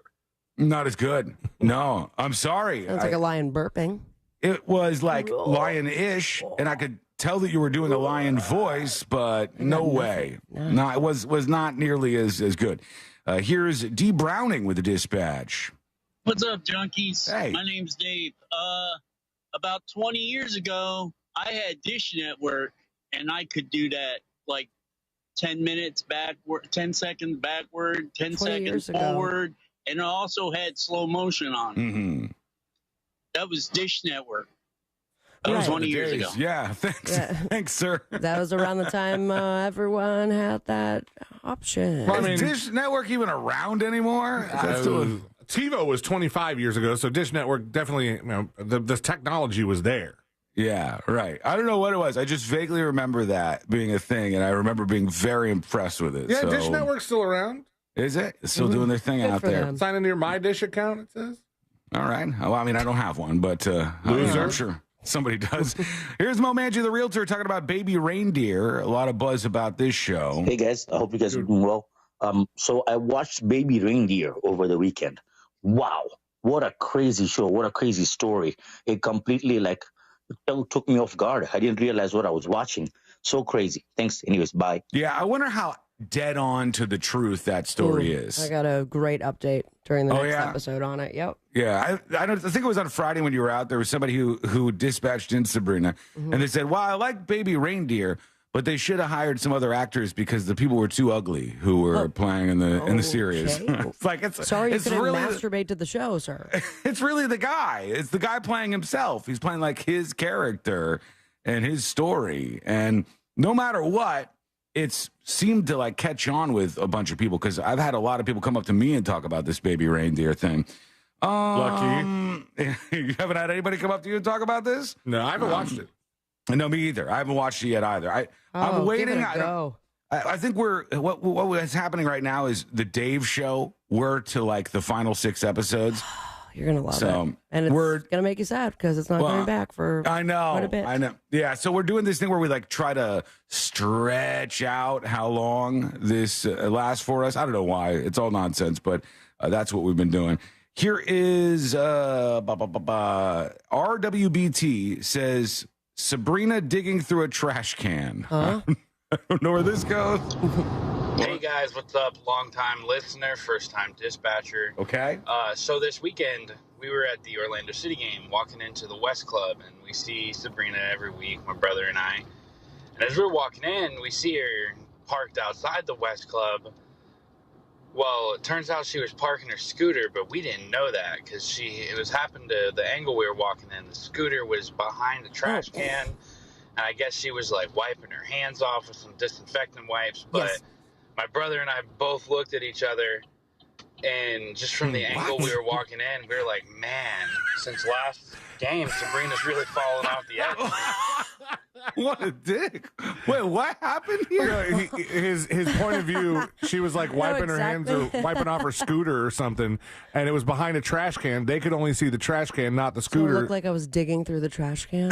Not as good. No, I'm sorry. Sounds like a lion burping. It was like lion-ish, and I could tell that you were doing a lion voice, but no way. No, it was not nearly as good. Here's D. Browning with the dispatch. What's up, junkies? Hey. My name's Dave. About 20 years ago, I had Dish Network, and I could do that like 10 minutes backward, 10 seconds backward, 10 seconds forward, and it also had slow motion on it. Mm-hmm. That was Dish Network. That was 20 years ago. Yeah, thanks. Yeah. Thanks, sir. That was around the time everyone had that option. Well, is Dish Network even around anymore? TiVo was 25 years ago, so Dish Network definitely, the technology was there. Yeah, right. I don't know what it was. I just vaguely remember that being a thing, and I remember being very impressed with it. Yeah, so. Dish Network's still around. Is it? It's still doing their thing out there. Sign into your My Dish account, it says. All right. Well, I mean, I don't have one, but I'm sure somebody does. Here's Mo Manji, the realtor, talking about Baby Reindeer. A lot of buzz about this show. Hey, guys. I hope you guys are doing well. So I watched Baby Reindeer over the weekend. Wow. What a crazy show. What a crazy story. It completely, took me off guard. I didn't realize what I was watching. So crazy. Thanks. Anyways, bye. Yeah, I wonder how dead on to the truth that story is. I got a great update during the next episode on it. Yep. Yeah, I think it was on Friday when you were out. There was somebody who dispatched in Sabrina, and they said, "Well, I like Baby Reindeer, but they should have hired some other actors because the people were too ugly who were playing in the series." It's like sorry, it's you couldn't really masturbate to the show, sir. It's really the guy. It's the guy playing himself. He's playing like his character and his story, and no matter what, it's seemed to catch on with a bunch of people because I've had a lot of people come up to me and talk about this Baby Reindeer thing. Lucky. You haven't had anybody come up to you and talk about this? No, I haven't watched it. No, me either. I haven't watched it yet either. I'm waiting. Give it a go. I think what is happening right now is the Dave show. We're to the final 6 episodes. You're going to love it. And it's going to make you sad because it's not coming back for quite a bit. I know. Yeah, so we're doing this thing where we try to stretch out how long this lasts for us. I don't know why. It's all nonsense, but that's what we've been doing. Here is RWBT says, Sabrina digging through a trash can. Huh? I don't know where this goes. Hey guys, what's up? Long-time listener, first-time dispatcher. Okay. So this weekend, we were at the Orlando City game, walking into the West Club, and we see Sabrina every week, my brother and I. And as we're walking in, we see her parked outside the West Club. Well, it turns out she was parking her scooter, but we didn't know that because it was happened to the angle we were walking in. The scooter was behind the trash can, and I guess she was wiping her hands off with some disinfectant wipes, but. Yes. My brother and I both looked at each other, and just from the angle we were walking in, we were like, man, since last game, Sabrina's really fallen off the edge. What a dick. Wait, what happened here? His point of view, she was wiping her hands or wiping off her scooter or something, and it was behind a trash can. They could only see the trash can, not the scooter. So it looked like I was digging through the trash can.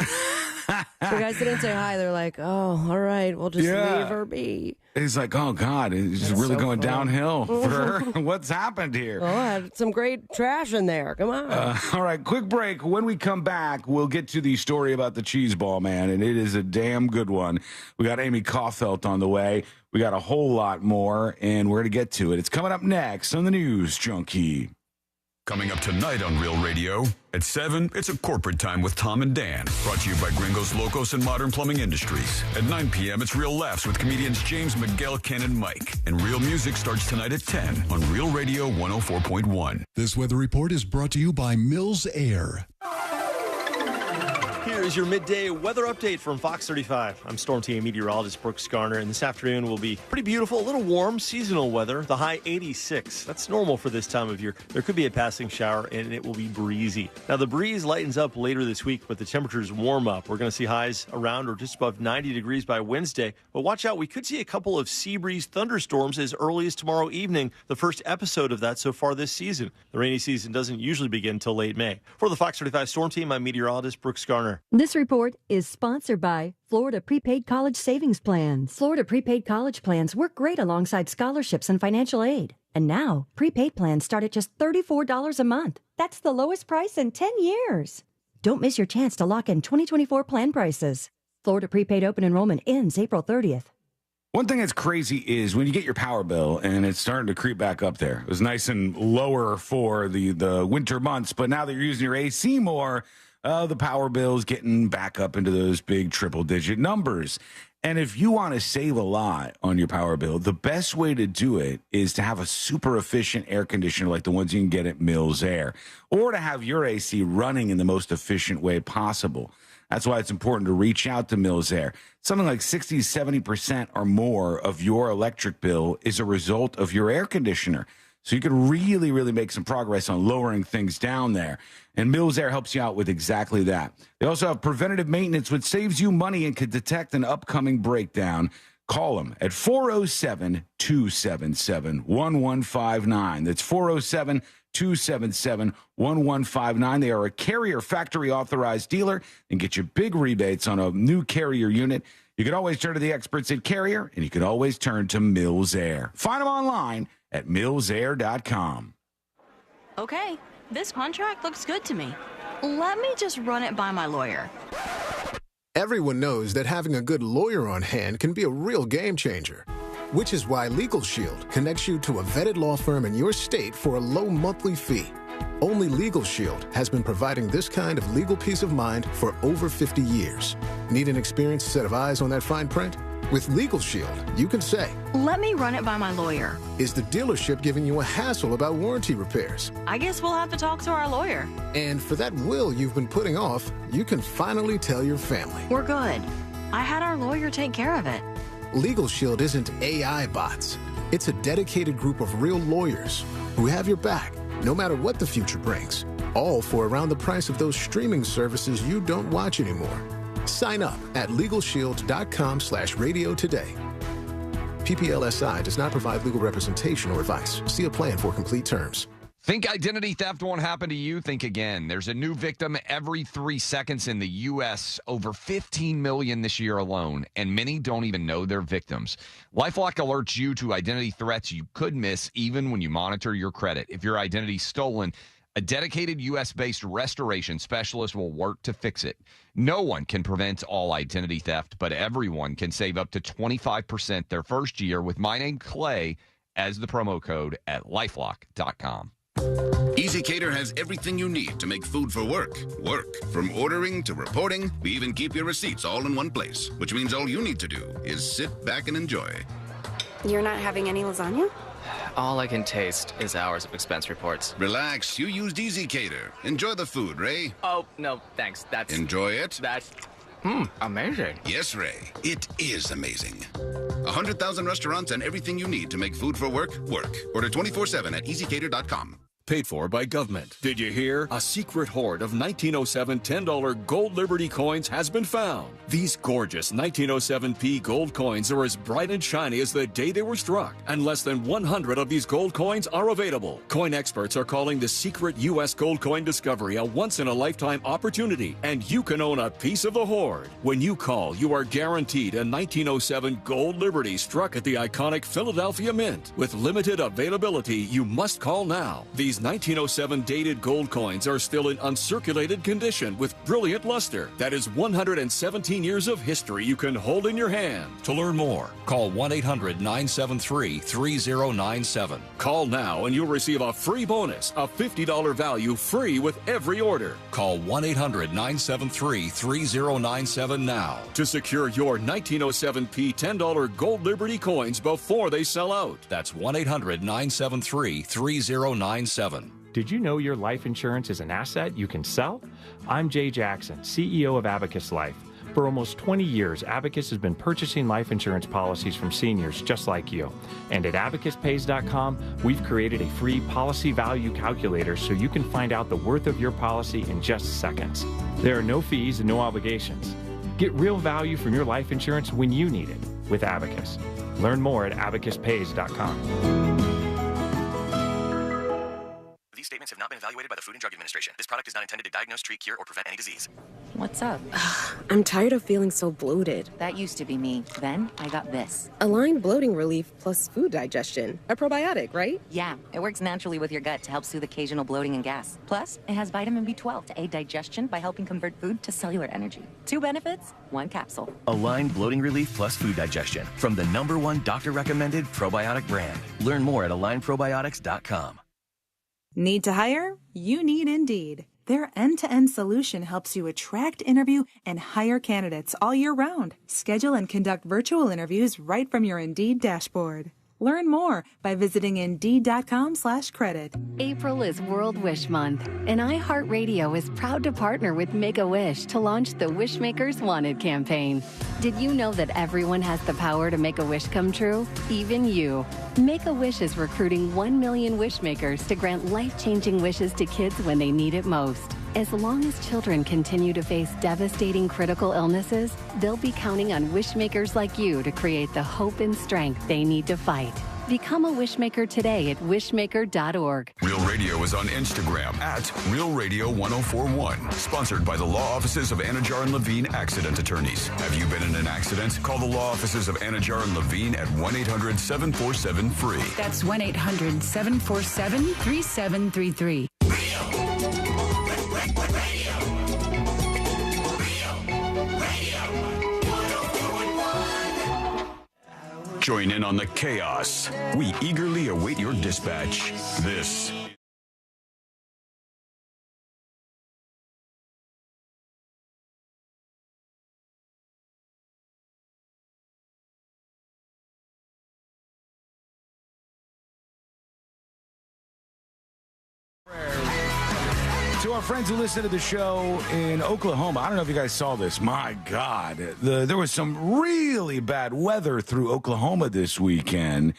The guys didn't say hi. They're like, oh, all right, we'll just leave her be. He's like, oh, God, it's just really going downhill for her. What's happened here? Oh, I had some great trash in there. Come on. All right, quick break. When we come back, we'll get to the story about the Cheeseball, man, and it is a damn good one. We got Amy Kaufelt on the way. We got a whole lot more, and we're going to get to it. It's coming up next on the News Junkie. Coming up tonight on Real Radio at 7, it's a corporate time with Tom and Dan. Brought to you by Gringos Locos and Modern Plumbing Industries. At 9 p.m., it's Real Laughs with comedians James, Miguel, Ken, and Mike. And Real Music starts tonight at 10 on Real Radio 104.1. This weather report is brought to you by Mills Air. Here is your midday weather update from Fox 35. I'm Storm Team meteorologist Brooks Garner, and this afternoon will be pretty beautiful, a little warm, seasonal weather. The high 86. That's normal for this time of year. There could be a passing shower, and it will be breezy. Now, the breeze lightens up later this week, but the temperatures warm up. We're going to see highs around or just above 90 degrees by Wednesday. But watch out, we could see a couple of sea breeze thunderstorms as early as tomorrow evening, the first episode of that so far this season. The rainy season doesn't usually begin until late May. For the Fox 35 Storm Team, I'm meteorologist Brooks Garner. This report is sponsored by Florida Prepaid College Savings Plans. Florida Prepaid College Plans work great alongside scholarships and financial aid. And now, prepaid plans start at just $34 a month. That's the lowest price in 10 years. Don't miss your chance to lock in 2024 plan prices. Florida Prepaid Open Enrollment ends April 30th. One thing that's crazy is when you get your power bill and it's starting to creep back up there. It was nice and lower for the winter months, but now that you're using your AC more, the power bill's getting back up into those big triple-digit numbers. And if you want to save a lot on your power bill, the best way to do it is to have a super efficient air conditioner like the ones you can get at Mills Air, or to have your AC running in the most efficient way possible. That's why it's important to reach out to Mills Air. Something like 60, 70% or more of your electric bill is a result of your air conditioner. So you can really, really make some progress on lowering things down there. And Mills Air helps you out with exactly that. They also have preventative maintenance, which saves you money and can detect an upcoming breakdown. Call them at 407-277-1159. That's 407-277-1159. They are a Carrier factory authorized dealer and get you big rebates on a new Carrier unit. You can always turn to the experts at Carrier, and you can always turn to Mills Air. Find them online at millsair.com. Okay, this contract looks good to me. Let me just run it by my lawyer. Everyone knows that having a good lawyer on hand can be a real game changer, which is why Legal Shield connects you to a vetted law firm in your state for a low monthly fee. Only Legal Shield has been providing this kind of legal peace of mind for over 50 years. Need an experienced set of eyes on that fine print? With Legal Shield, you can say, let me run it by my lawyer. Is the dealership giving you a hassle about warranty repairs? I guess we'll have to talk to our lawyer. And for that will you've been putting off, you can finally tell your family. We're good. I had our lawyer take care of it. Legal Shield isn't AI bots. It's a dedicated group of real lawyers who have your back, no matter what the future brings. All for around the price of those streaming services you don't watch anymore. Sign up at LegalShield.com/radio today. PPLSI does not provide legal representation or advice. See a plan for complete terms. Think identity theft won't happen to you? Think again. There's a new victim every 3 seconds in the U.S., over 15 million this year alone, and many don't even know they're victims. LifeLock alerts you to identity threats you could miss even when you monitor your credit. If your identity's stolen, a dedicated U.S.-based restoration specialist will work to fix it. No one can prevent all identity theft, but everyone can save up to 25% their first year with my name, Clay, as the promo code at LifeLock.com. EasyCater has everything you need to make food for work. From ordering to reporting, we even keep your receipts all in one place, which means all you need to do is sit back and enjoy. You're not having any lasagna? All I can taste is hours of expense reports. Relax, you used EasyCater. Enjoy the food, Ray. Oh, no, thanks. Enjoy it? Amazing. Yes, Ray, it is amazing. 100,000 restaurants and everything you need to make food for work. Order 24/7 at EasyCater.com. paid for by government. Did you hear? A secret hoard of 1907 $10 gold Liberty coins has been found. These gorgeous 1907p gold coins are as bright and shiny as the day they were struck, and less than 100 of these gold coins are available. Coin experts are calling the secret U.S. gold coin discovery a once-in-a-lifetime opportunity, and you can own a piece of the hoard. When you call, you are guaranteed a 1907 gold Liberty struck at the iconic Philadelphia Mint. With limited availability, you must call now. These 1907 dated gold coins are still in uncirculated condition with brilliant luster. That is 117 years of history you can hold in your hand. To learn more, call 1-800-973-3097. Call now and you'll receive a free bonus, a $50 value free with every order. Call 1-800-973-3097 now to secure your 1907p $10 gold Liberty coins before they sell out. That's 1-800-973-3097. Did you know your life insurance is an asset you can sell? I'm Jay Jackson, CEO of Abacus Life. For almost 20 years, Abacus has been purchasing life insurance policies from seniors just like you. And at abacuspays.com, we've created a free policy value calculator so you can find out the worth of your policy in just seconds. There are no fees and no obligations. Get real value from your life insurance when you need it with Abacus. Learn more at abacuspays.com. These statements have not been evaluated by the Food and Drug Administration. This product is not intended to diagnose, treat, cure, or prevent any disease. What's up? I'm tired of feeling so bloated. That used to be me. Then I got this. Align bloating relief plus food digestion. A probiotic, right? Yeah, it works naturally with your gut to help soothe occasional bloating and gas. Plus, it has vitamin B12 to aid digestion by helping convert food to cellular energy. 2 benefits, 1 capsule. Align bloating relief plus food digestion from the #1 doctor-recommended probiotic brand. Learn more at alignprobiotics.com. Need to hire? You need Indeed. Their end-to-end solution helps you attract, interview, and hire candidates all year round. Schedule and conduct virtual interviews right from your Indeed dashboard. Learn more by visiting Indeed.com/credit. April is World Wish Month, and iHeartRadio is proud to partner with Make-A-Wish to launch the Wishmakers Wanted campaign. Did you know that everyone has the power to make a wish come true? Even you. Make-A-Wish is recruiting 1 million wishmakers to grant life-changing wishes to kids when they need it most. As long as children continue to face devastating critical illnesses, they'll be counting on wishmakers like you to create the hope and strength they need to fight. Become a wishmaker today at wishmaker.org. Real Radio is on Instagram at Real Radio 1041. Sponsored by the law offices of Anajar and Levine Accident Attorneys. Have you been in an accident? Call the law offices of Anajar and Levine at 1-800-747-FREE. That's 1-800-747-3733. Join in on the chaos. We eagerly await your dispatch. This To our friends who listen to the show in Oklahoma, I don't know if you guys saw this. My God, there was some really bad weather through Oklahoma this weekend.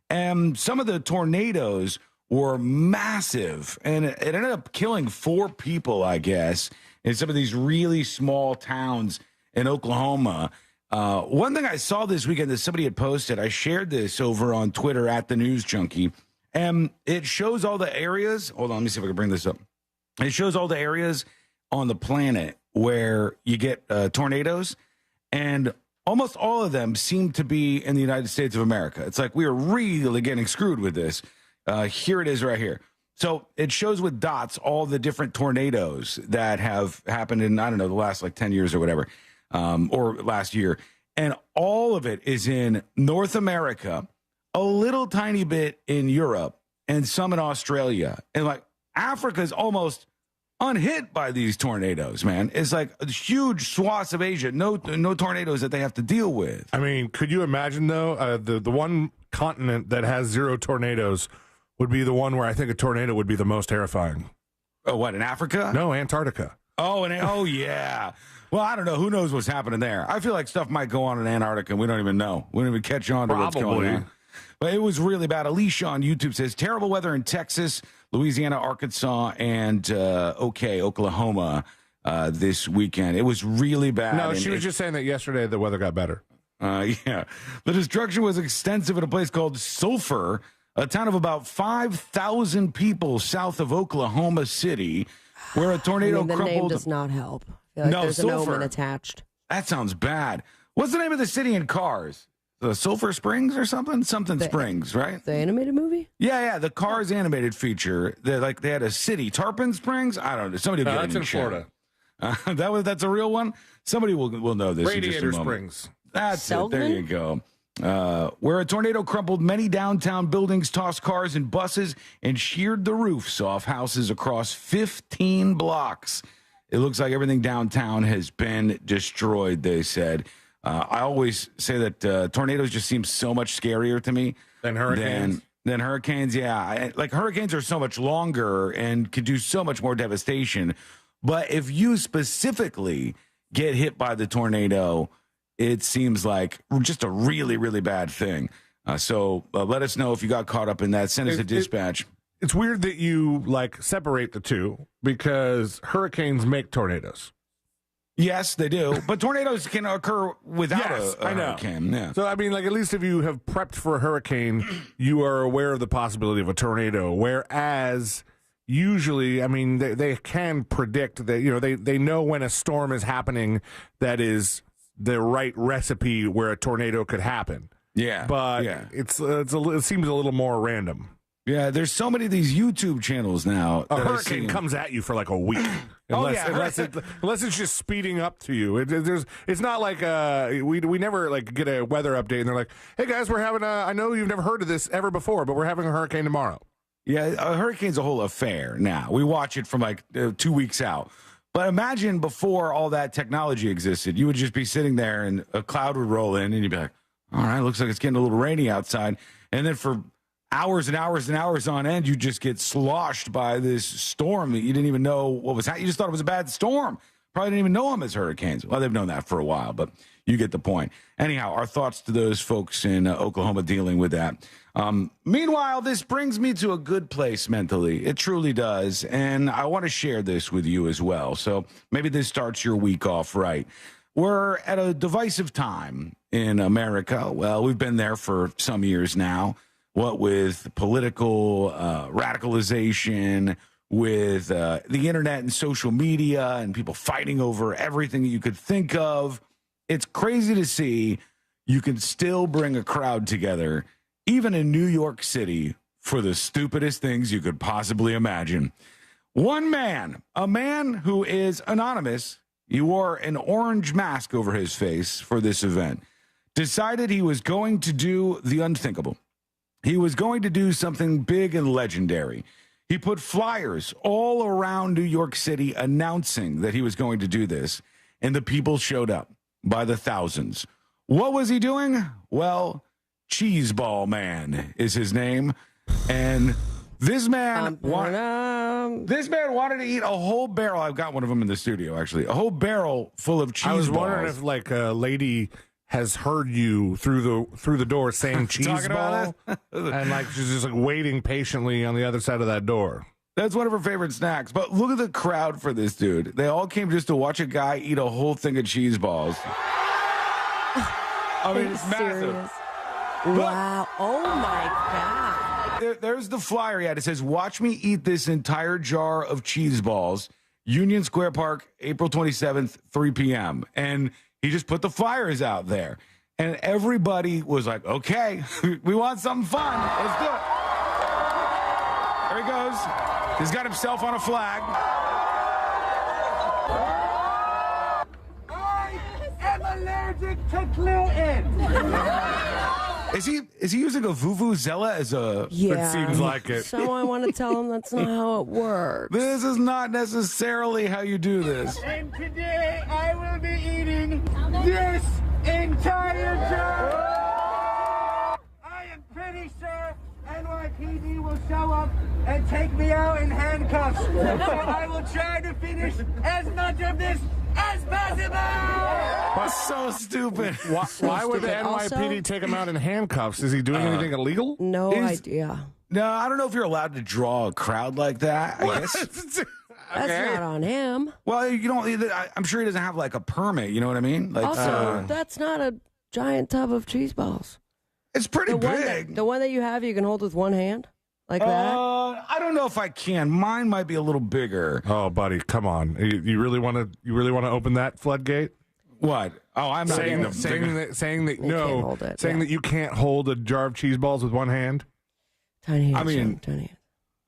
And some of the tornadoes were massive. And it ended up killing 4 people, I guess, in some of these really small towns in Oklahoma. One thing I saw this weekend that somebody had posted, I shared this over on Twitter at The News Junkie. And it shows all the areas. Hold on, let me see if I can bring this up. It shows all the areas on the planet where you get tornadoes, and almost all of them seem to be in the United States of America. It's like we are really getting screwed with this. Here it is right here. So it shows with dots all the different tornadoes that have happened in, I don't know, the last like 10 years or whatever, or last year. And all of it is in North America, a little tiny bit in Europe, and some in Australia. And like Africa is almost unhit by these tornadoes, man. It's like huge swaths of Asia, no tornadoes that they have to deal with. I mean, could you imagine, though, the one continent that has 0 tornadoes would be the one where I think a tornado would be the most terrifying. Oh, what, in Africa? No, Antarctica. Oh, yeah. Well, I don't know. Who knows what's happening there? I feel like stuff might go on in Antarctica, and we don't even know. We don't even catch on to what's going on. But it was really bad. Alicia on YouTube says, terrible weather in Texas. Louisiana, Arkansas, and Oklahoma this weekend. It was really bad. No, she was just saying that yesterday the weather got better. Yeah. The destruction was extensive at a place called Sulphur, a town of about 5,000 people south of Oklahoma City, where a tornado the crumpled. name does not help. I feel like there's an omen attached. That sounds bad. What's the name of the city in Cars? Sulphur Springs or something? Springs, right? The animated movie? Yeah. The Cars animated feature. They had a city, Tarpon Springs. I don't know. Somebody will get that's in Florida. Florida. That's a real one. Somebody will know this. Radiator in just a Springs. That's Selden? it. There you go. Where a tornado crumpled many downtown buildings, tossed cars and buses, and sheared the roofs off houses across 15 blocks. It looks like everything downtown has been destroyed, they said. I always say that tornadoes just seem so much scarier to me than hurricanes. Than hurricanes, yeah. Like hurricanes are so much longer and can do so much more devastation. But if you specifically get hit by the tornado, it seems like just a really, really bad thing. So let us know if you got caught up in that. Send us a dispatch. It's weird that you separate the two because hurricanes make tornadoes. Yes, they do. But tornadoes can occur without a hurricane. Yeah. So, I mean, at least if you have prepped for a hurricane, you are aware of the possibility of a tornado. Whereas usually, I mean, they can predict that, they know when a storm is happening that is the right recipe where a tornado could happen. Yeah. But it seems a little more random. Yeah, there's so many of these YouTube channels now. A hurricane comes at you for like a week. Unless it's just speeding up to you. It's not like we never get a weather update and they're like, hey guys, we're having I know you've never heard of this ever before, but we're having a hurricane tomorrow. Yeah, a hurricane's a whole affair now. We watch it from 2 weeks out. But imagine before all that technology existed, you would just be sitting there and a cloud would roll in and you'd be like, all right, looks like it's getting a little rainy outside. And then for hours and hours and hours on end, you just get sloshed by this storm that you didn't even know what was happening. You just thought it was a bad storm. Probably didn't even know them as hurricanes. Well, they've known that for a while, but you get the point. Anyhow, our thoughts to those folks in Oklahoma dealing with that. Meanwhile, this brings me to a good place mentally. It truly does. And I want to share this with you as well. So maybe this starts your week off right. We're at a divisive time in America. Well, we've been there for some years now. What with political radicalization, with the internet and social media and people fighting over everything that you could think of. It's crazy to see you can still bring a crowd together, even in New York City, for the stupidest things you could possibly imagine. One man, a man who is anonymous, he wore an orange mask over his face for this event, decided he was going to do the unthinkable. He was going to do something big and legendary. He put flyers all around New York City announcing that he was going to do this, and the people showed up by the thousands. What was he doing? Well, Cheeseball Man is his name, and this man wanted to eat a whole barrel. I've got one of them in the studio, actually. A whole barrel full of cheese balls. I was wondering if a lady has heard you through the door saying Cheeseball, and she's just waiting patiently on the other side of that door. That's one of her favorite snacks. But look at the crowd for this dude. They all came just to watch a guy eat a whole thing of cheese balls. I mean, it's massive. Wow. Oh, my God. There's the flyer he had. It says, watch me eat this entire jar of cheese balls. Union Square Park, April 27th, 3 p.m. And he just put the flyers out there. And everybody was like, okay, we want something fun. Let's do it. There he goes. He's got himself on a flag. I am allergic to gluten. Is he using a vuvuzela as a... Yeah. It seems like it. So I want to tell him that's not how it works. This is not necessarily how you do this. And today I will be eating this entire jar. I am pretty sure NYPD will show up and take me out in handcuffs. So I will try to finish as much of this as possible. That's so stupid. Why would the NYPD take him out in handcuffs? Is he doing anything illegal? No idea. No, I don't know if you're allowed to draw a crowd like that. I guess That's not on him. Well, you don't. I'm sure he doesn't have like a permit. You know what I mean? Like, Also, that's not a giant tub of cheese balls. It's pretty big. The one that you have, you can hold with one hand, like that. I don't know if I can. Mine might be a little bigger. Oh, buddy, come on! You really want to? You really want to open that floodgate? What? Oh, I'm not saying that you can't hold a jar of cheese balls with one hand. Tiny hands. I mean, tiny hands.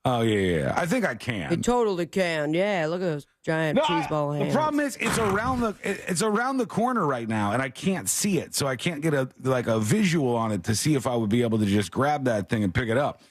Oh yeah. I think I can. You totally can. Yeah, look at those giant cheese ball hands. The problem is it's around the corner right now, and I can't see it, so I can't get a visual on it to see if I would be able to just grab that thing and pick it up.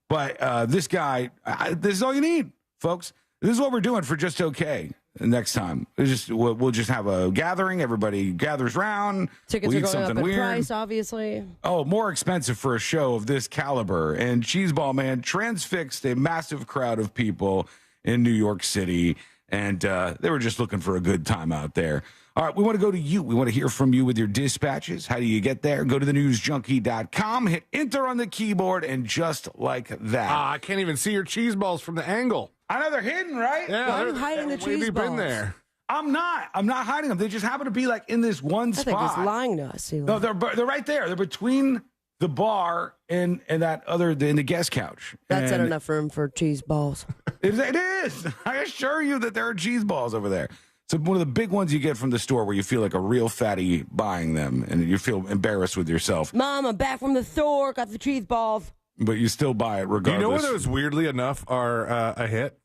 But this guy, this is all you need, folks. This is what we're doing for Just Okay. Next time, we'll just have a gathering. Everybody gathers round. Tickets we'll are eat going something up in weird. price, obviously. Oh, more expensive for a show of this caliber. And Cheeseball Man transfixed a massive crowd of people in New York City, and they were just looking for a good time out there. All right, we want to go to you. We want to hear from you with your dispatches. How do you get there? Go to thenewsjunkie.com, hit enter on the keyboard, and just like that. I can't even see your cheese balls from the angle. I know they're hidden, right? Yeah, Why are you hiding the cheese balls? Been there. I'm not hiding them. They just happen to be like in this one spot. I think he's lying to us. No, they're right there. They're between the bar and that other in the guest couch. That's not enough room for cheese balls. It is. I assure you that there are cheese balls over there. So one of the big ones you get from the store where you feel like a real fatty buying them and you feel embarrassed with yourself. Mom, I'm back from the store. Got the cheese balls. But you still buy it regardless. You know what those weirdly enough are a hit?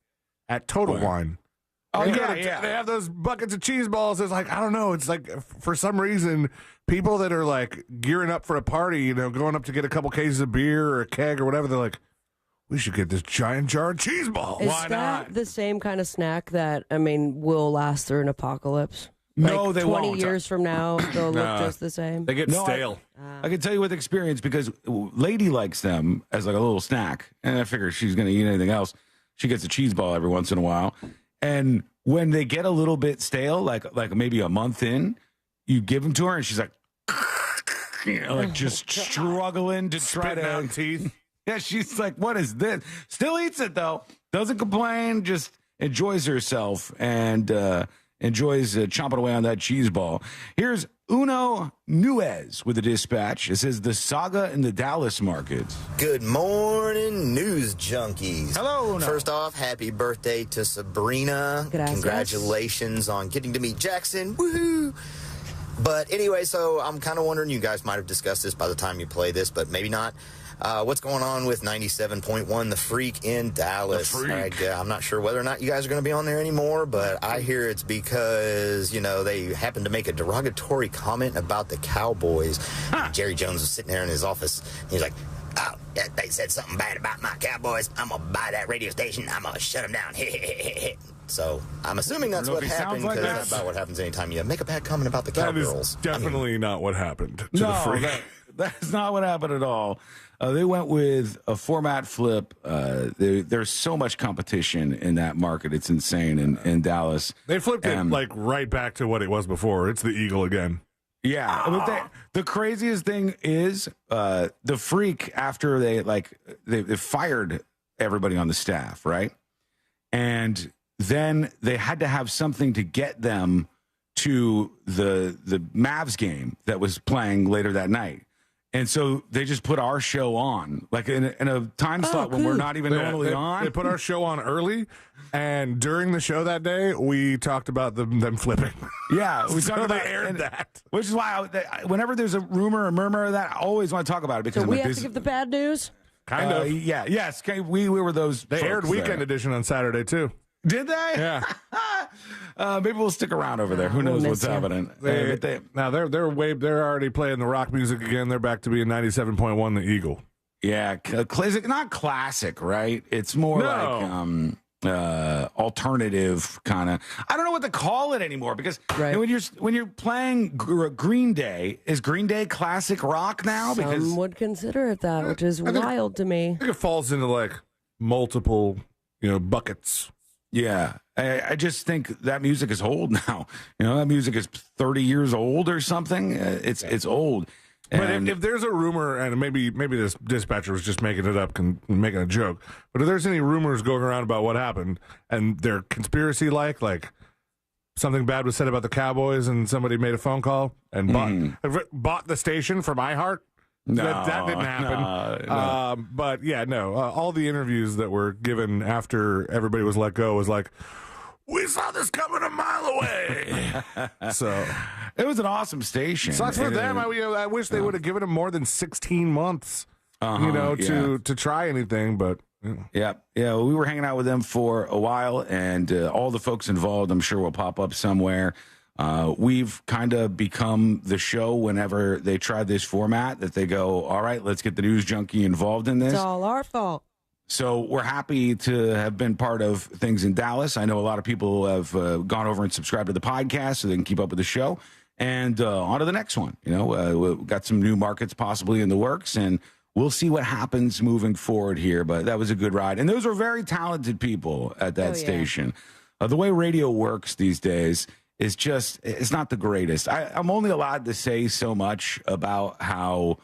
At Total Wine. Oh, they they have those buckets of cheese balls. It's like, I don't know. It's like, for some reason, people that are like gearing up for a party, going up to get a couple cases of beer or a keg or whatever, they're like, we should get this giant jar of cheese balls. Is that the same kind of snack that, will last through an apocalypse? No, like they 20 won't. years from now, they'll look just the same. They get stale. I can tell you with experience because Lady likes them as like a little snack. And I figure she's going to eat anything else. She gets a cheese ball every once in a while. And when they get a little bit stale, like maybe a month in, you give them to her and she's like, just struggling to try to out teeth. Yeah, she's like, what is this? Still eats it though. Doesn't complain, just enjoys herself and enjoys chomping away on that cheese ball. Here's Uno Nuez with a dispatch. It says the saga in the Dallas market. Good morning, news junkies. Hello, Uno. First off, happy birthday to Sabrina. Gracias. Congratulations on getting to meet Jackson. Woohoo! But anyway, so I'm kind of wondering, you guys might have discussed this by the time you play this, but maybe not. What's going on with 97.1 The Freak in Dallas? The Freak. All right, I'm not sure whether or not you guys are going to be on there anymore, but I hear it's because, they happened to make a derogatory comment about the Cowboys. Jerry Jones was sitting there in his office. And he's like, oh, they said something bad about my Cowboys. I'm going to buy that radio station. I'm going to shut them down. So I'm assuming that's what happened, because that's about what happens anytime you make a bad comment about the Cowgirls. That is definitely not what happened to the Freak. That's not what happened at all. They went with a format flip. There's so much competition in that market. It's insane in Dallas. They flipped it right back to what it was before. It's the Eagle again. Yeah. But the craziest thing is the Freak, after they fired everybody on the staff, right? And then they had to have something to get them to the Mavs game that was playing later that night. And so they just put our show on, like in a time slot when we're not even normally on. They put our show on early, and during the show that day, we talked about them flipping. Yeah, we so talked about they aired that. Which is why whenever there's a rumor or murmur of that, I always want to talk about it. Because so we have to give the bad news? Kind of. Yeah, yes. We were those. They aired Weekend Edition on Saturday, too. Did they? Yeah. Maybe we'll stick around over there. Who knows what's happening? They're already playing the rock music again. They're back to being 97.1 The Eagle. Yeah, classic, not classic, right? It's more like alternative kind of. I don't know what to call it anymore because when you're playing Green Day, is Green Day classic rock now? Because some would consider it that, which is wild to me. I think it falls into like multiple, buckets. Yeah, I just think that music is old now. That music is 30 years old or something. It's old. But if there's a rumor, and maybe this dispatcher was just making it up, making a joke, but if there's any rumors going around about what happened, and they're conspiracy-like something bad was said about the Cowboys, and somebody made a phone call and bought the station from iHeart, no, that didn't happen. No. But yeah, no, all the interviews that were given after everybody was let go was like, we saw this coming a mile away. So it was an awesome station. Sucks for them. I wish they would have given him more than 16 months, to try anything. But yeah, we were hanging out with them for a while, and all the folks involved, I'm sure, will pop up somewhere. We've kind of become the show whenever they try this format that they go, all right, let's get the news junkie involved in this. It's all our fault. So we're happy to have been part of things in Dallas. I know a lot of people have gone over and subscribed to the podcast so they can keep up with the show. And on to the next one. We've got some new markets possibly in the works, and we'll see what happens moving forward here. But that was a good ride. And those were very talented people at that station. The way radio works these days is it's not the greatest. I'm only allowed to say so much about how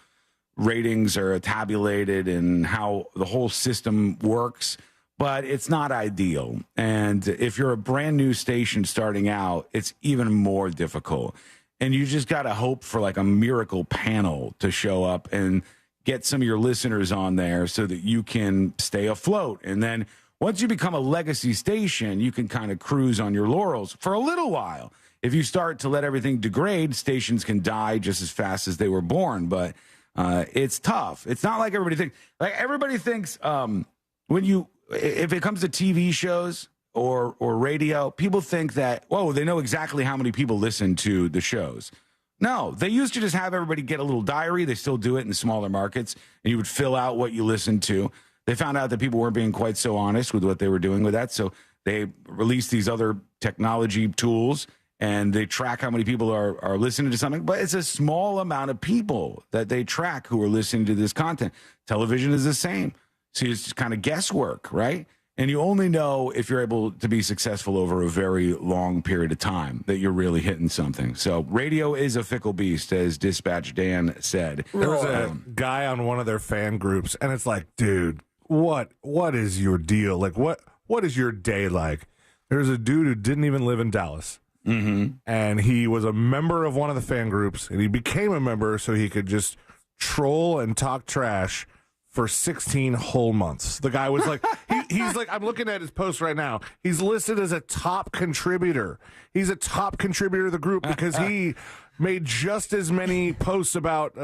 ratings are tabulated and how the whole system works, but it's not ideal. And if you're a brand new station starting out, it's even more difficult. And you just got to hope for like a miracle panel to show up and get some of your listeners on there so that you can stay afloat. And then once you become a legacy station, you can kind of cruise on your laurels for a little while. If you start to let everything degrade, stations can die just as fast as they were born. But it's tough. It's not like everybody thinks. Like everybody thinks if it comes to TV shows or radio, people think that, they know exactly how many people listen to the shows. No, they used to just have everybody get a little diary. They still do it in smaller markets, and you would fill out what you listened to. They found out that people weren't being quite so honest with what they were doing with that, so they released these other technology tools, and they track how many people are listening to something. But it's a small amount of people that they track who are listening to this content. Television is the same. So it's just kind of guesswork, right? And you only know if you're able to be successful over a very long period of time that you're really hitting something. So radio is a fickle beast, as Dispatch Dan said. There was a guy on one of their fan groups, and it's like, dude, what is your deal? Like, what is your day like? There's a dude who didn't even live in Dallas. Mm-hmm. And he was a member of one of the fan groups, and he became a member so he could just troll and talk trash for 16 whole months. The guy was like, he's like, I'm looking at his post right now. He's listed as a top contributor. He's a top contributor to the group because he made just as many posts about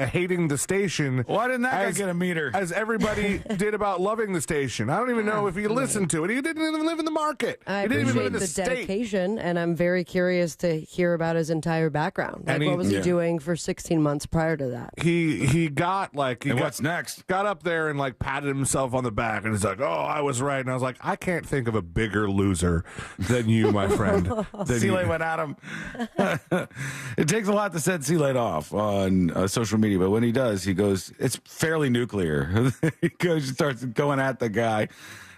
hating the station. Why didn't that guy get a meter? As everybody did about loving the station. I don't even know if he listened to it. He didn't even live in the market. I he didn't even live in appreciate the the state. dedication, and I'm very curious to hear about his entire background. Like, what was he doing for 16 months prior to that? He got what's next? Got up there and like patted himself on the back, and he's like, "Oh, I was right." And I was like, "I can't think of a bigger loser than you, my friend." C-Late went at him. It takes a lot to set C-Late off on social media, but when he does, he goes, it's fairly nuclear. He starts going at the guy.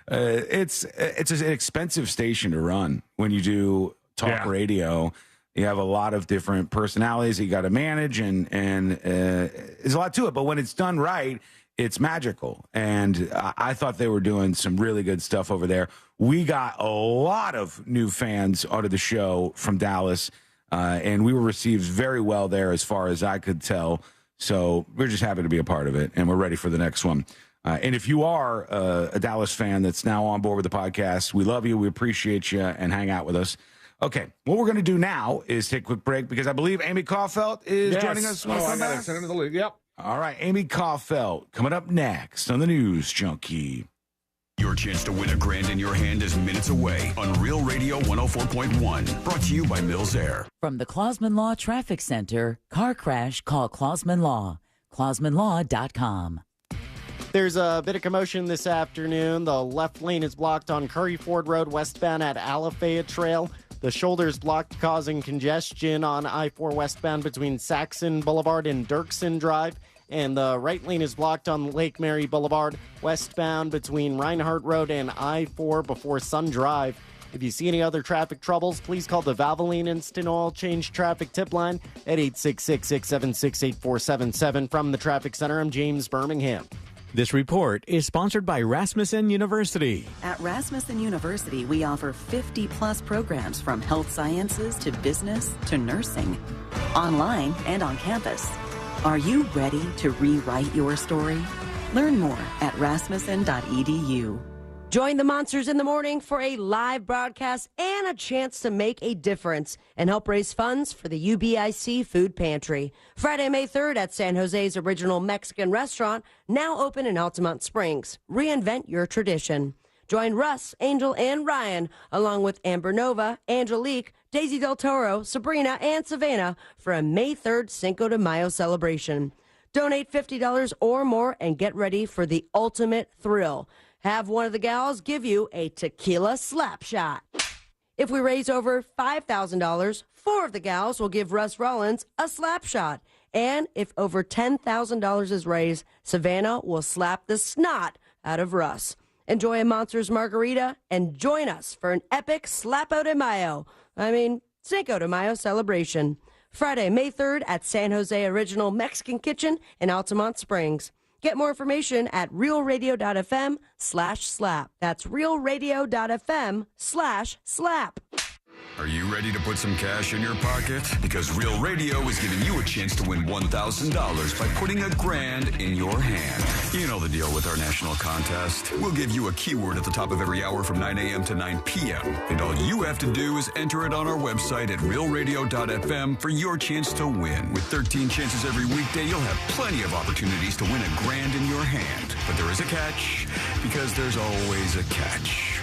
It's an expensive station to run when you do talk radio. You have a lot of different personalities that you got to manage, and there's a lot to it. But when it's done right, it's magical. And I thought they were doing some really good stuff over there. We got a lot of new fans onto the show from Dallas. And we were received very well there as far as I could tell. So we're just happy to be a part of it, and we're ready for the next one. And if you are a Dallas fan that's now on board with the podcast, we love you, we appreciate you, and hang out with us. Okay, what we're going to do now is take a quick break because I believe Amy Caulfield is joining us. Yep. All right, Amy Caulfield coming up next on the News Junkie. Your chance to win $1,000 in your hand is minutes away on Real Radio 104.1. Brought to you by Mills Air. From the Clausman Law Traffic Center, car crash, call Clausman Law. ClausmanLaw.com. There's a bit of commotion this afternoon. The left lane is blocked on Curry Ford Road westbound at Alafaya Trail. The shoulder is blocked, causing congestion on I-4 westbound between Saxon Boulevard and Dirksen Drive. And the right lane is blocked on Lake Mary Boulevard, westbound between Reinhardt Road and I-4 before Sun Drive. If you see any other traffic troubles, please call the Valvoline Instant Oil Change Traffic Tip Line at 866-676-8477. From the Traffic Center, I'm James Birmingham. This report is sponsored by Rasmussen University. At Rasmussen University, we offer 50-plus programs from health sciences to business to nursing, online and on campus. Are you ready to rewrite your story? Learn more at rasmussen.edu. Join the Monsters in the Morning for a live broadcast and a chance to make a difference and help raise funds for the UBIC Food Pantry. Friday, May 3rd at San Jose's original Mexican restaurant, now open in Altamont Springs. Reinvent your tradition. Join Russ, Angel, and Ryan, along with Amber Nova, Angelique, Daisy Del Toro, Sabrina, and Savannah for a May 3rd Cinco de Mayo celebration. Donate $50 or more and get ready for the ultimate thrill. Have one of the gals give you a tequila slap shot. If we raise over $5,000, 4 of the gals will give Russ Rollins a slap shot. And if over $10,000 is raised, Savannah will slap the snot out of Russ. Enjoy a Monsters Margarita and join us for an epic Cinco de Mayo celebration. Friday, May 3rd at San Jose Original Mexican Kitchen in Altamont Springs. Get more information at realradio.fm/slap. That's realradio.fm/slap. Are you ready to put some cash in your pocket? Because Real Radio is giving you a chance to win $1,000 by putting $1,000 in your hand. You know the deal with our national contest. We'll give you a keyword at the top of every hour from 9 a.m. to 9 p.m. And all you have to do is enter it on our website at realradio.fm for your chance to win. With 13 chances every weekday, you'll have plenty of opportunities to win $1,000 in your hand. But there is a catch, because there's always a catch.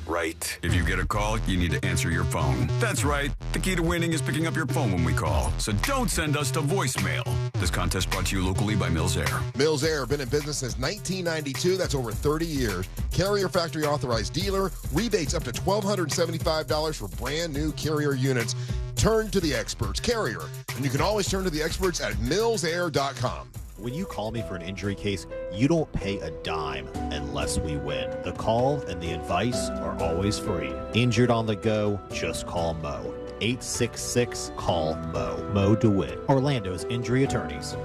Right. If you get a call, you need to answer your phone. That's right. The key to winning is picking up your phone when we call. So don't send us to voicemail. This contest brought to you locally by Mills Air. Mills Air, been in business since 1992. That's over 30 years. Carrier factory authorized dealer. Rebates up to $1,275 for brand new Carrier units. Turn to the experts. Carrier. And you can always turn to the experts at millsair.com. When you call me for an injury case, you don't pay a dime unless we win. The call and the advice are always free. Injured on the go, just call Mo. 866-CALL-MO. Mo DeWitt, Orlando's injury attorneys.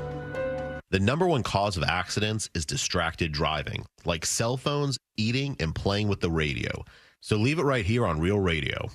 The number one cause of accidents is distracted driving, like cell phones, eating, and playing with the radio. So leave it right here on Real Radio.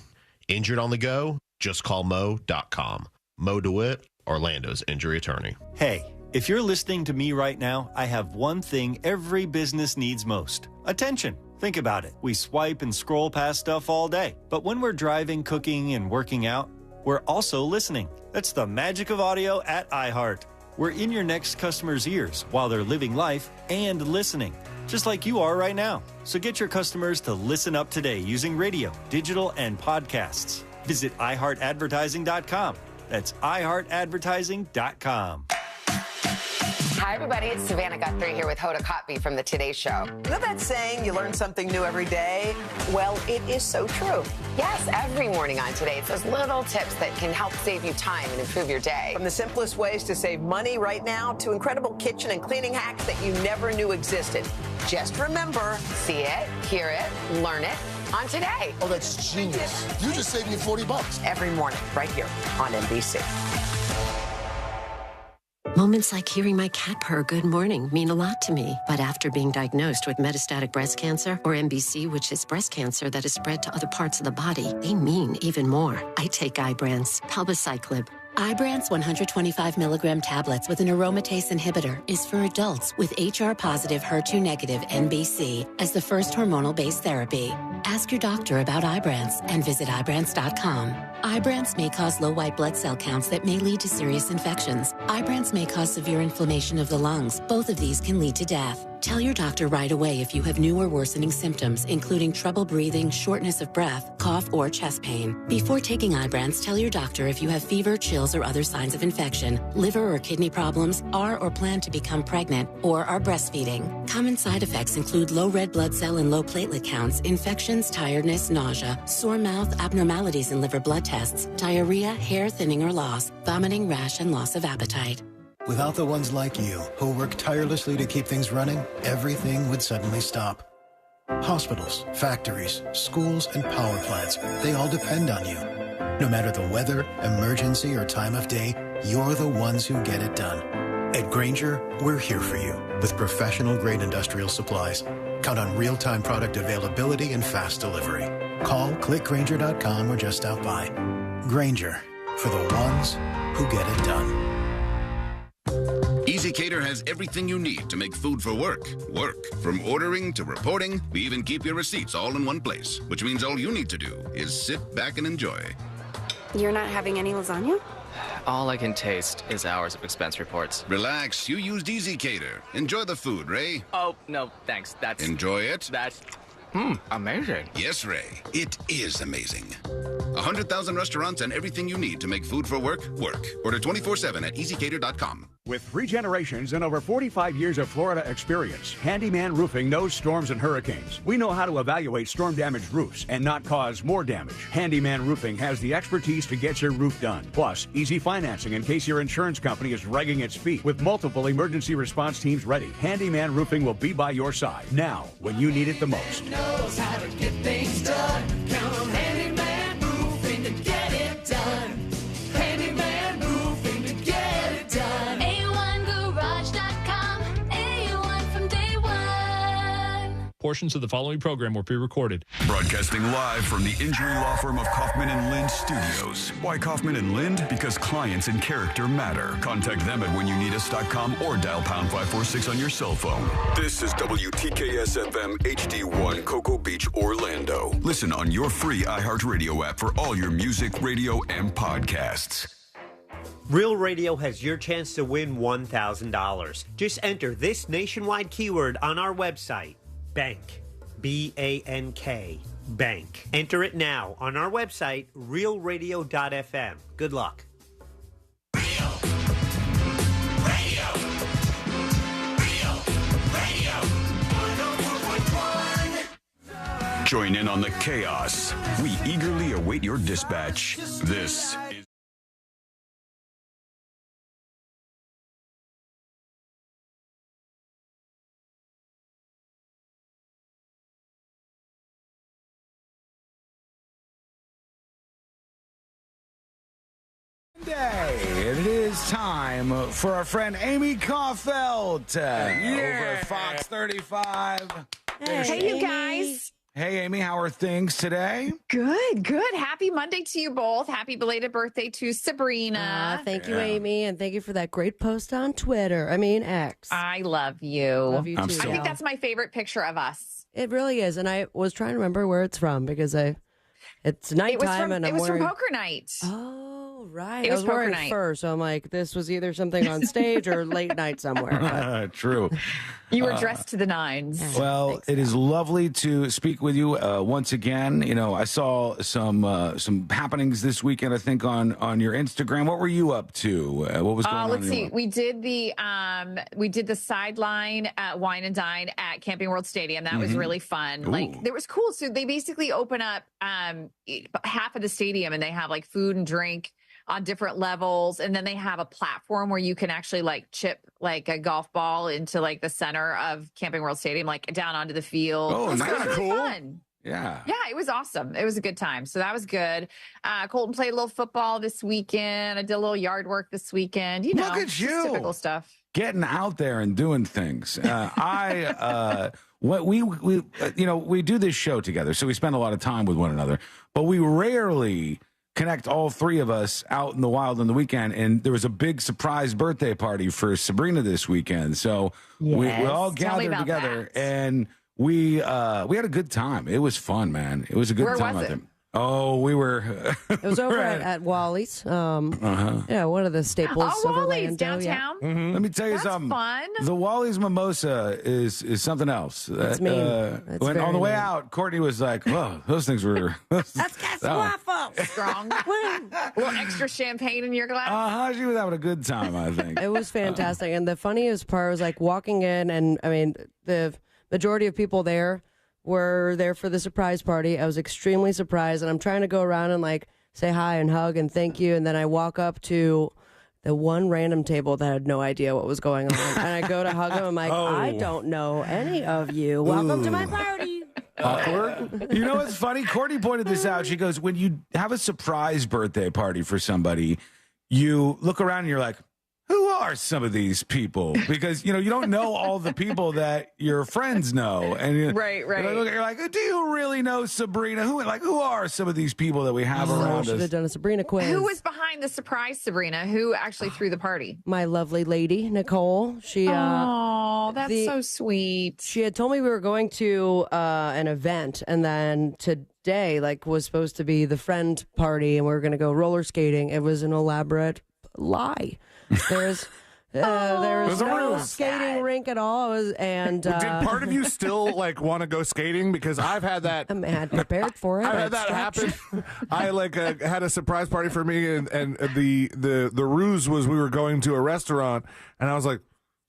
Injured on the go? Just call Mo.com. Mo DeWitt, Orlando's injury attorney. Hey. If you're listening to me right now, I have one thing every business needs most: attention. Think about it. We swipe and scroll past stuff all day. But when we're driving, cooking, and working out, we're also listening. That's the magic of audio at iHeart. We're in your next customer's ears while they're living life and listening, just like you are right now. So get your customers to listen up today using radio, digital, and podcasts. Visit iHeartAdvertising.com. That's iHeartAdvertising.com. Hi, everybody. It's Savannah Guthrie here with Hoda Kotb from the Today Show. You know that saying, you learn something new every day? Well, it is so true. Yes, every morning on Today, it's those little tips that can help save you time and improve your day. From the simplest ways to save money right now to incredible kitchen and cleaning hacks that you never knew existed. Just remember, see it, hear it, learn it on Today. Oh, that's genius. You just saved me $40. Every morning, right here on NBC. Moments like hearing my cat purr good morning mean a lot to me. But after being diagnosed with metastatic breast cancer, or MBC, which is breast cancer that is spread to other parts of the body, they mean even more. I take Ibrance, palbociclib. Ibrance 125 milligram tablets with an aromatase inhibitor is for adults with HR-positive, HER2-negative MBC as the first hormonal-based therapy. Ask your doctor about Ibrance and visit Ibrance.com. Ibrance may cause low white blood cell counts that may lead to serious infections. Ibrance may cause severe inflammation of the lungs. Both of these can lead to death. Tell your doctor right away if you have new or worsening symptoms, including trouble breathing, shortness of breath, cough, or chest pain. Before taking Ibrance, tell your doctor if you have fever, chills, or other signs of infection, liver or kidney problems, are or plan to become pregnant, or are breastfeeding. Common side effects include low red blood cell and low platelet counts, infections, tiredness, nausea, sore mouth, abnormalities in liver blood tests, diarrhea, hair thinning or loss, vomiting, rash, and loss of appetite. Without the ones like you, who work tirelessly to keep things running, everything would suddenly stop. Hospitals, factories, schools, and power plants, they all depend on you. No matter the weather, emergency, or time of day, you're the ones who get it done. At Grainger, we're here for you with professional-grade industrial supplies. Count on real-time product availability and fast delivery. Call, clickgrainger.com, or just stop by. Grainger, for the ones who get it done. EasyCater has everything you need to make food for work. From ordering to reporting, we even keep your receipts all in one place, which means all you need to do is sit back and enjoy. You're not having any lasagna? All I can taste is hours of expense reports. Relax, you used EasyCater. Enjoy the food, Ray. Oh, no, thanks. Enjoy it? That's amazing. Yes, Ray, it is amazing. 100,000 restaurants and everything you need to make food for work. Order 24/7 at easycater.com. With 3 generations and over 45 years of Florida experience, Handyman Roofing knows storms and hurricanes. We know how to evaluate storm-damaged roofs and not cause more damage. Handyman Roofing has the expertise to get your roof done. Plus, easy financing in case your insurance company is dragging its feet. With multiple emergency response teams ready, Handyman Roofing will be by your side now when you need it the most. Knows how to get things done. Count on Handyman Roofing to get it done. Handyman Roofing to get it done. A1Garage.com. A1 from day one. Portions of the following program were pre-recorded. Broadcasting live from the injury law firm of Kaufman and Lind Studios. Why Kaufman and Lind? Because clients and character matter. Contact them at whenyounneedus.com or dial pound 546 on your cell phone. This is WTKS-FM HD1 Cocoa Beach, Orlando. Listen on your free iHeartRadio app for all your music, radio, and podcasts. Real Radio has your chance to win $1,000. Just enter this nationwide keyword on our website, bank, B-A-N-K, bank. Enter it now on our website, realradio.fm. Good luck. Join in on the chaos. We eagerly await your dispatch. This is And it is time for our friend Amy Caulfield over at Fox 35. Hey, you guys. Hey, Amy, how are things today? Good. Happy Monday to you both. Happy belated birthday to Sabrina. Thank you, Amy, and thank you for that great post on Twitter. X. I love you. Love you too. I think that's my favorite picture of us. It really is, and I was trying to remember where it's from because it's nighttime and I'm It was wearing... from Poker Night. Oh, right. It was Poker wearing Night. fur, So I'm like, this was either something on stage or late night somewhere. True. You were dressed to the nines. Well, it is lovely to speak with you once again. You know, I saw some happenings this weekend, I think, on your Instagram. What were you up to? What was going on? Let's see. We did the sideline wine and dine at Camping World Stadium. That was really fun. Ooh. Like, it was cool. So they basically open up half of the stadium and they have like food and drink on different levels, and then they have a platform where you can actually like chip like a golf ball into like the center of Camping World Stadium, like down onto the field. Oh, It was that's really cool. fun. Yeah. Yeah, it was awesome. It was a good time. So that was good. Colton played a little football this weekend. I did a little yard work this weekend. You know, Look at just you. typical stuff. Getting out there and doing things. We do this show together, so we spend a lot of time with one another, but we rarely connect all three of us out in the wild on the weekend. And there was a big surprise birthday party for Sabrina this weekend. So we all gathered together and we had a good time. It was fun, man. It was a good time out there. Oh, we were. It was over at Wally's. Yeah, one of the staples of Wally's Orlando. downtown. Yeah. Mm-hmm. Let me tell you something. Fun. The Wally's mimosa is something else. It's mean. It's When very on the way mean. out, Courtney was like, "Whoa, those things were." Let's get waffle. Strong. A little extra champagne in your glass. She was having a good time, I think. It was fantastic. And the funniest part was like walking in, and I mean, the majority of people there were there for the surprise party. I was extremely surprised, and I'm trying to go around and like say hi and hug and thank you. And then I walk up to the one random table that had no idea what was going on. And I go to hug him. I'm like, I don't know any of you. Welcome to my party. Awkward. You know what's funny? Courtney pointed this out. She goes, when you have a surprise birthday party for somebody, you look around and you're like, who are some of these people? Because, you don't know all the people that your friends know. And right. You're like, do you really know Sabrina? Who are some of these people that we have around should us? have done a Sabrina quiz. Who was behind the surprise, Sabrina? Who actually threw the party? My lovely lady, Nicole. She. Oh, that's so sweet. She had told me we were going to an event, and then today, was supposed to be the friend party, and we were going to go roller skating. It was an elaborate lie. There's no skating rink at all. Did part of you still want to go skating? Because I've had that. I had prepared for it. I had that happen. I had a surprise party for me, and the ruse was we were going to a restaurant, and I was like,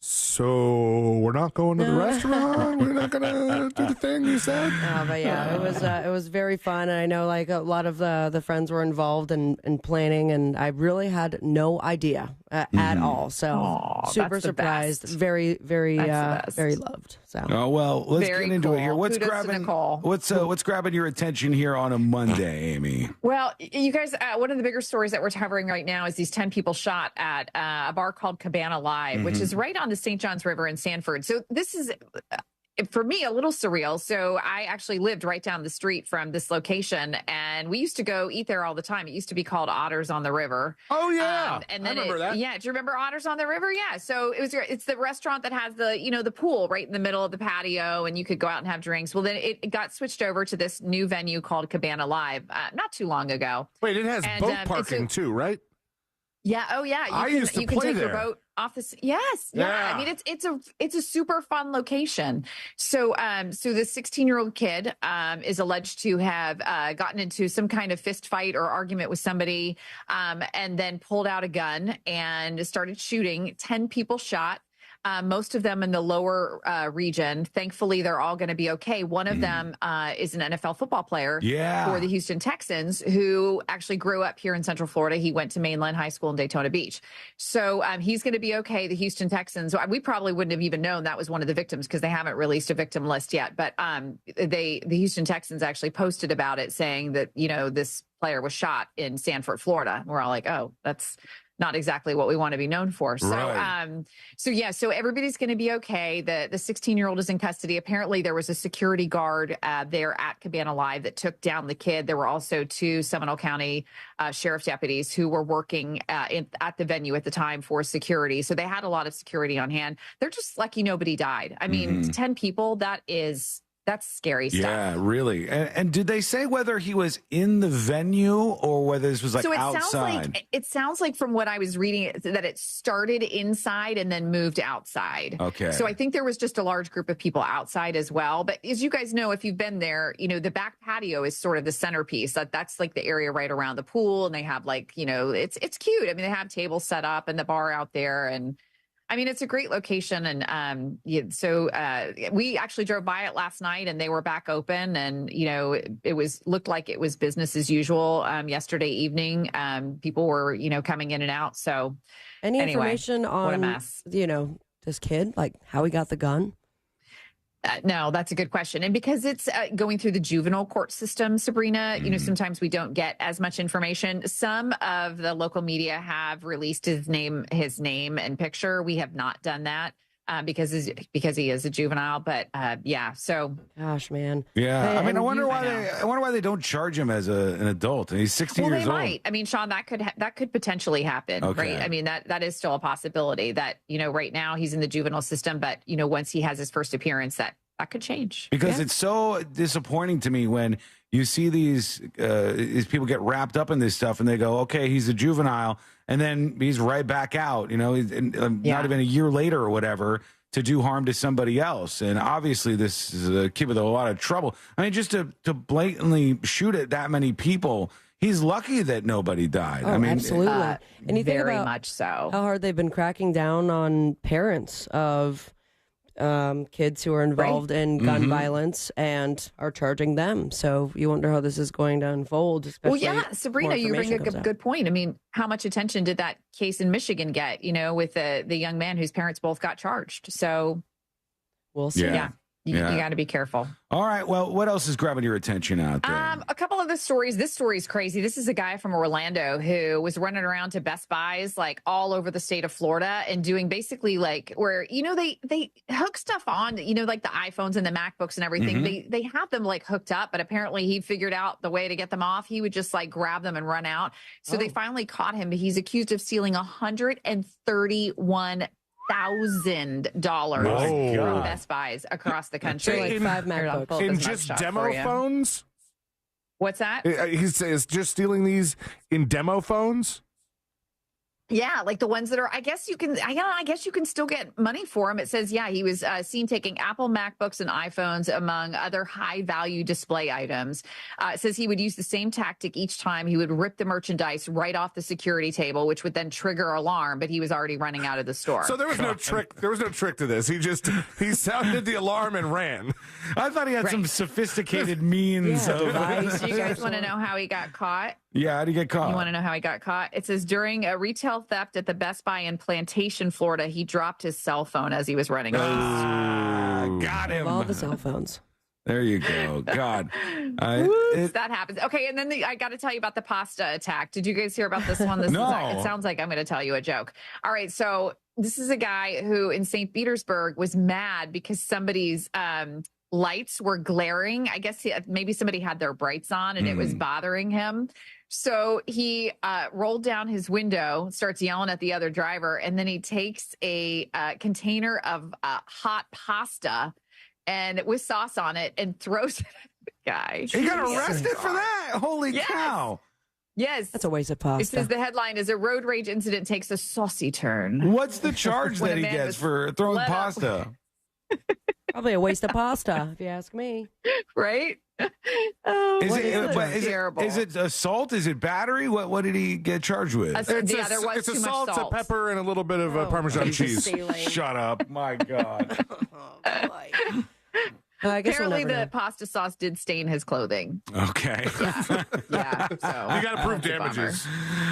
so we're not going to the restaurant. We're not gonna do the thing you said. But yeah, it was very fun, and I know a lot of the friends were involved in planning, and I really had no idea at all. So super surprised, very very very loved. So let's very get into cool. it here. What's Kudos to Nicole. what's grabbing your attention here on a Monday, Amy? Well, you guys, one of the bigger stories that we're covering right now is these 10 people shot at a bar called Cabana Live, which is right on the St. Johns River in Sanford. So this is, for me, a little surreal. So I actually lived right down the street from this location, and we used to go eat there all the time. It used to be called Otters on the River. Oh yeah, and then I remember that. Yeah, do you remember Otters on the River? Yeah. So it's the restaurant that has the pool right in the middle of the patio, and you could go out and have drinks. Well, then it got switched over to this new venue called Cabana Live not too long ago. Wait, it has boat parking too, right? Yeah. Oh, yeah. I used to you can play take there. your boat off the. Yes. Yeah. I mean, it's a super fun location. So so the 16-year-old kid is alleged to have gotten into some kind of fist fight or argument with somebody, and then pulled out a gun and started shooting. 10 people shot. Most of them in the lower region. Thankfully, they're all going to be okay. One of them is an NFL football player for the Houston Texans who actually grew up here in Central Florida. He went to Mainland High School in Daytona Beach. So he's going to be okay. The Houston Texans, we probably wouldn't have even known that was one of the victims because they haven't released a victim list yet. But the Houston Texans actually posted about it saying that, this player was shot in Sanford, Florida. We're all like, oh, that's not exactly what we want to be known for. So, so everybody's going to be okay. The 16-year-old is in custody. Apparently there was a security guard there at Cabana Live that took down the kid. There were also 2 Seminole County sheriff's deputies who were working at the venue at the time for security. So they had a lot of security on hand. They're just lucky nobody died. I mean, 10 people, that's scary stuff. Yeah, really. And did they say whether he was in the venue or whether this was outside? It sounds like from what I was reading that it started inside and then moved outside. Okay. So I think there was just a large group of people outside as well. But as you guys know, if you've been there, the back patio is sort of the centerpiece. That's like the area right around the pool. And they have it's cute. I mean, they have tables set up and the bar out there, and I mean, it's a great location. And so we actually drove by it last night and they were back open, and, it looked like it was business as usual yesterday evening. People were, coming in and out. So any information on, what a mess. This kid, how he got the gun? No, that's a good question. And because it's going through the juvenile court system, Sabrina, sometimes we don't get as much information. Some of the local media have released his name and picture. We have not done that because he is a juvenile. But so gosh, man. Yeah, I wonder why they don't charge him as an adult. And he's 16 years old. Well, they might. I mean, Sean, that could potentially happen, right? I mean, that is still a possibility. That right now he's in the juvenile system, but once he has his first appearance, that could change. Because it's so disappointing to me when you see these people get wrapped up in this stuff and they go, okay, he's a juvenile, and then he's right back out, not even a year later or whatever, to do harm to somebody else. And obviously this is a kid with a lot of trouble. I mean, just to blatantly shoot at that many people, he's lucky that nobody died. Oh, absolutely. And you think very about much so how hard they've been cracking down on parents of kids who are involved in gun violence and are charging them. So you wonder how this is going to unfold. Especially Sabrina, you bring a good point. I mean, how much attention did that case in Michigan get, with the young man whose parents both got charged? So we'll see. Yeah. You got to be careful. All right. Well, what else is grabbing your attention out there? A couple of the stories. This story is crazy. This is a guy from Orlando who was running around to Best Buys like all over the state of Florida and doing basically like where, they hook stuff on, like the iPhones and the MacBooks and everything. They have them like hooked up, but apparently he figured out the way to get them off. He would just like grab them and run out. So they finally caught him. He's accused of stealing $131,000 from Best Buys across the country. Like 5 MacBooks. In just demo phones? What's that? He says just stealing these in demo phones? Yeah, like the ones that are, I guess you can still get money for them. It says, he was seen taking Apple MacBooks and iPhones among other high value display items. It says he would use the same tactic each time. He would rip the merchandise right off the security table, which would then trigger alarm, but he was already running out of the store. So there was no trick. There was no trick to this. He sounded the alarm and ran. I thought he had some sophisticated means of. Do you guys want to know how he got caught? Yeah, how did he get caught? You want to know how he got caught? It says during a retail theft at the Best Buy in Plantation, Florida, he dropped his cell phone as he was running. Got him. All the cell phones. There you go. God. That happens. Okay, and then I got to tell you about the pasta attack. Did you guys hear about this one? It sounds like I'm going to tell you a joke. All right, so this is a guy who in St. Petersburg was mad because somebody's lights were glaring. I guess maybe somebody had their brights on and it was bothering him. So he rolled down his window, starts yelling at the other driver, and then he takes a container of hot pasta and with sauce on it and throws it at the guy. He got arrested for that? Holy cow. Yes. That's a waste of pasta. It says the headline is a road rage incident takes a saucy turn. What's the charge that he gets for throwing pasta? Probably a waste of pasta, if you ask me. Right? Is it assault? Is it battery? What did he get charged with? It's assault, a pepper, and a little bit of Parmesan cheese. Shut up. My God. Apparently the pasta sauce did stain his clothing. Okay. Yeah. So you got to prove damages.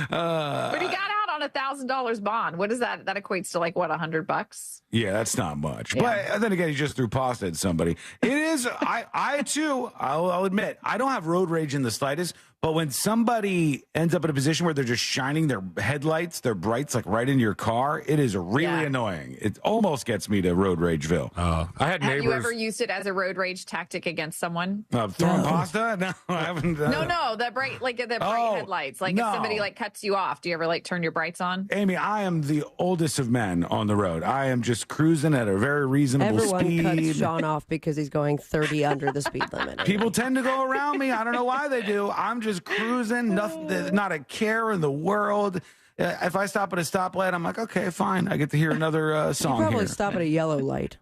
But he got out on $1,000 bond. What is that? That equates to like what, $100? Yeah, that's not much. Yeah. But then again, he just threw pasta at somebody. It is. I too. I'll admit, I don't have road rage in the slightest. But when somebody ends up in a position where they're just shining their headlights, their brights, like right into your car, it is really annoying. It almost gets me to road rageville. I had neighbors. Have you ever used it as a road rage tactic against someone? Throwing pasta? No, I haven't. No, the bright headlights. Like if somebody like cuts you off, do you ever like turn your brights on? Amy, I am the oldest of men on the road. I am just cruising at a very reasonable speed. Everyone cuts Sean off because he's going 30 under the speed limit. People tend to go around me. I don't know why they do. I'm just cruising, not a care in the world. If I stop at a stoplight, I'm like, okay, fine. I get to hear another song. You probably here. stop at a yellow light.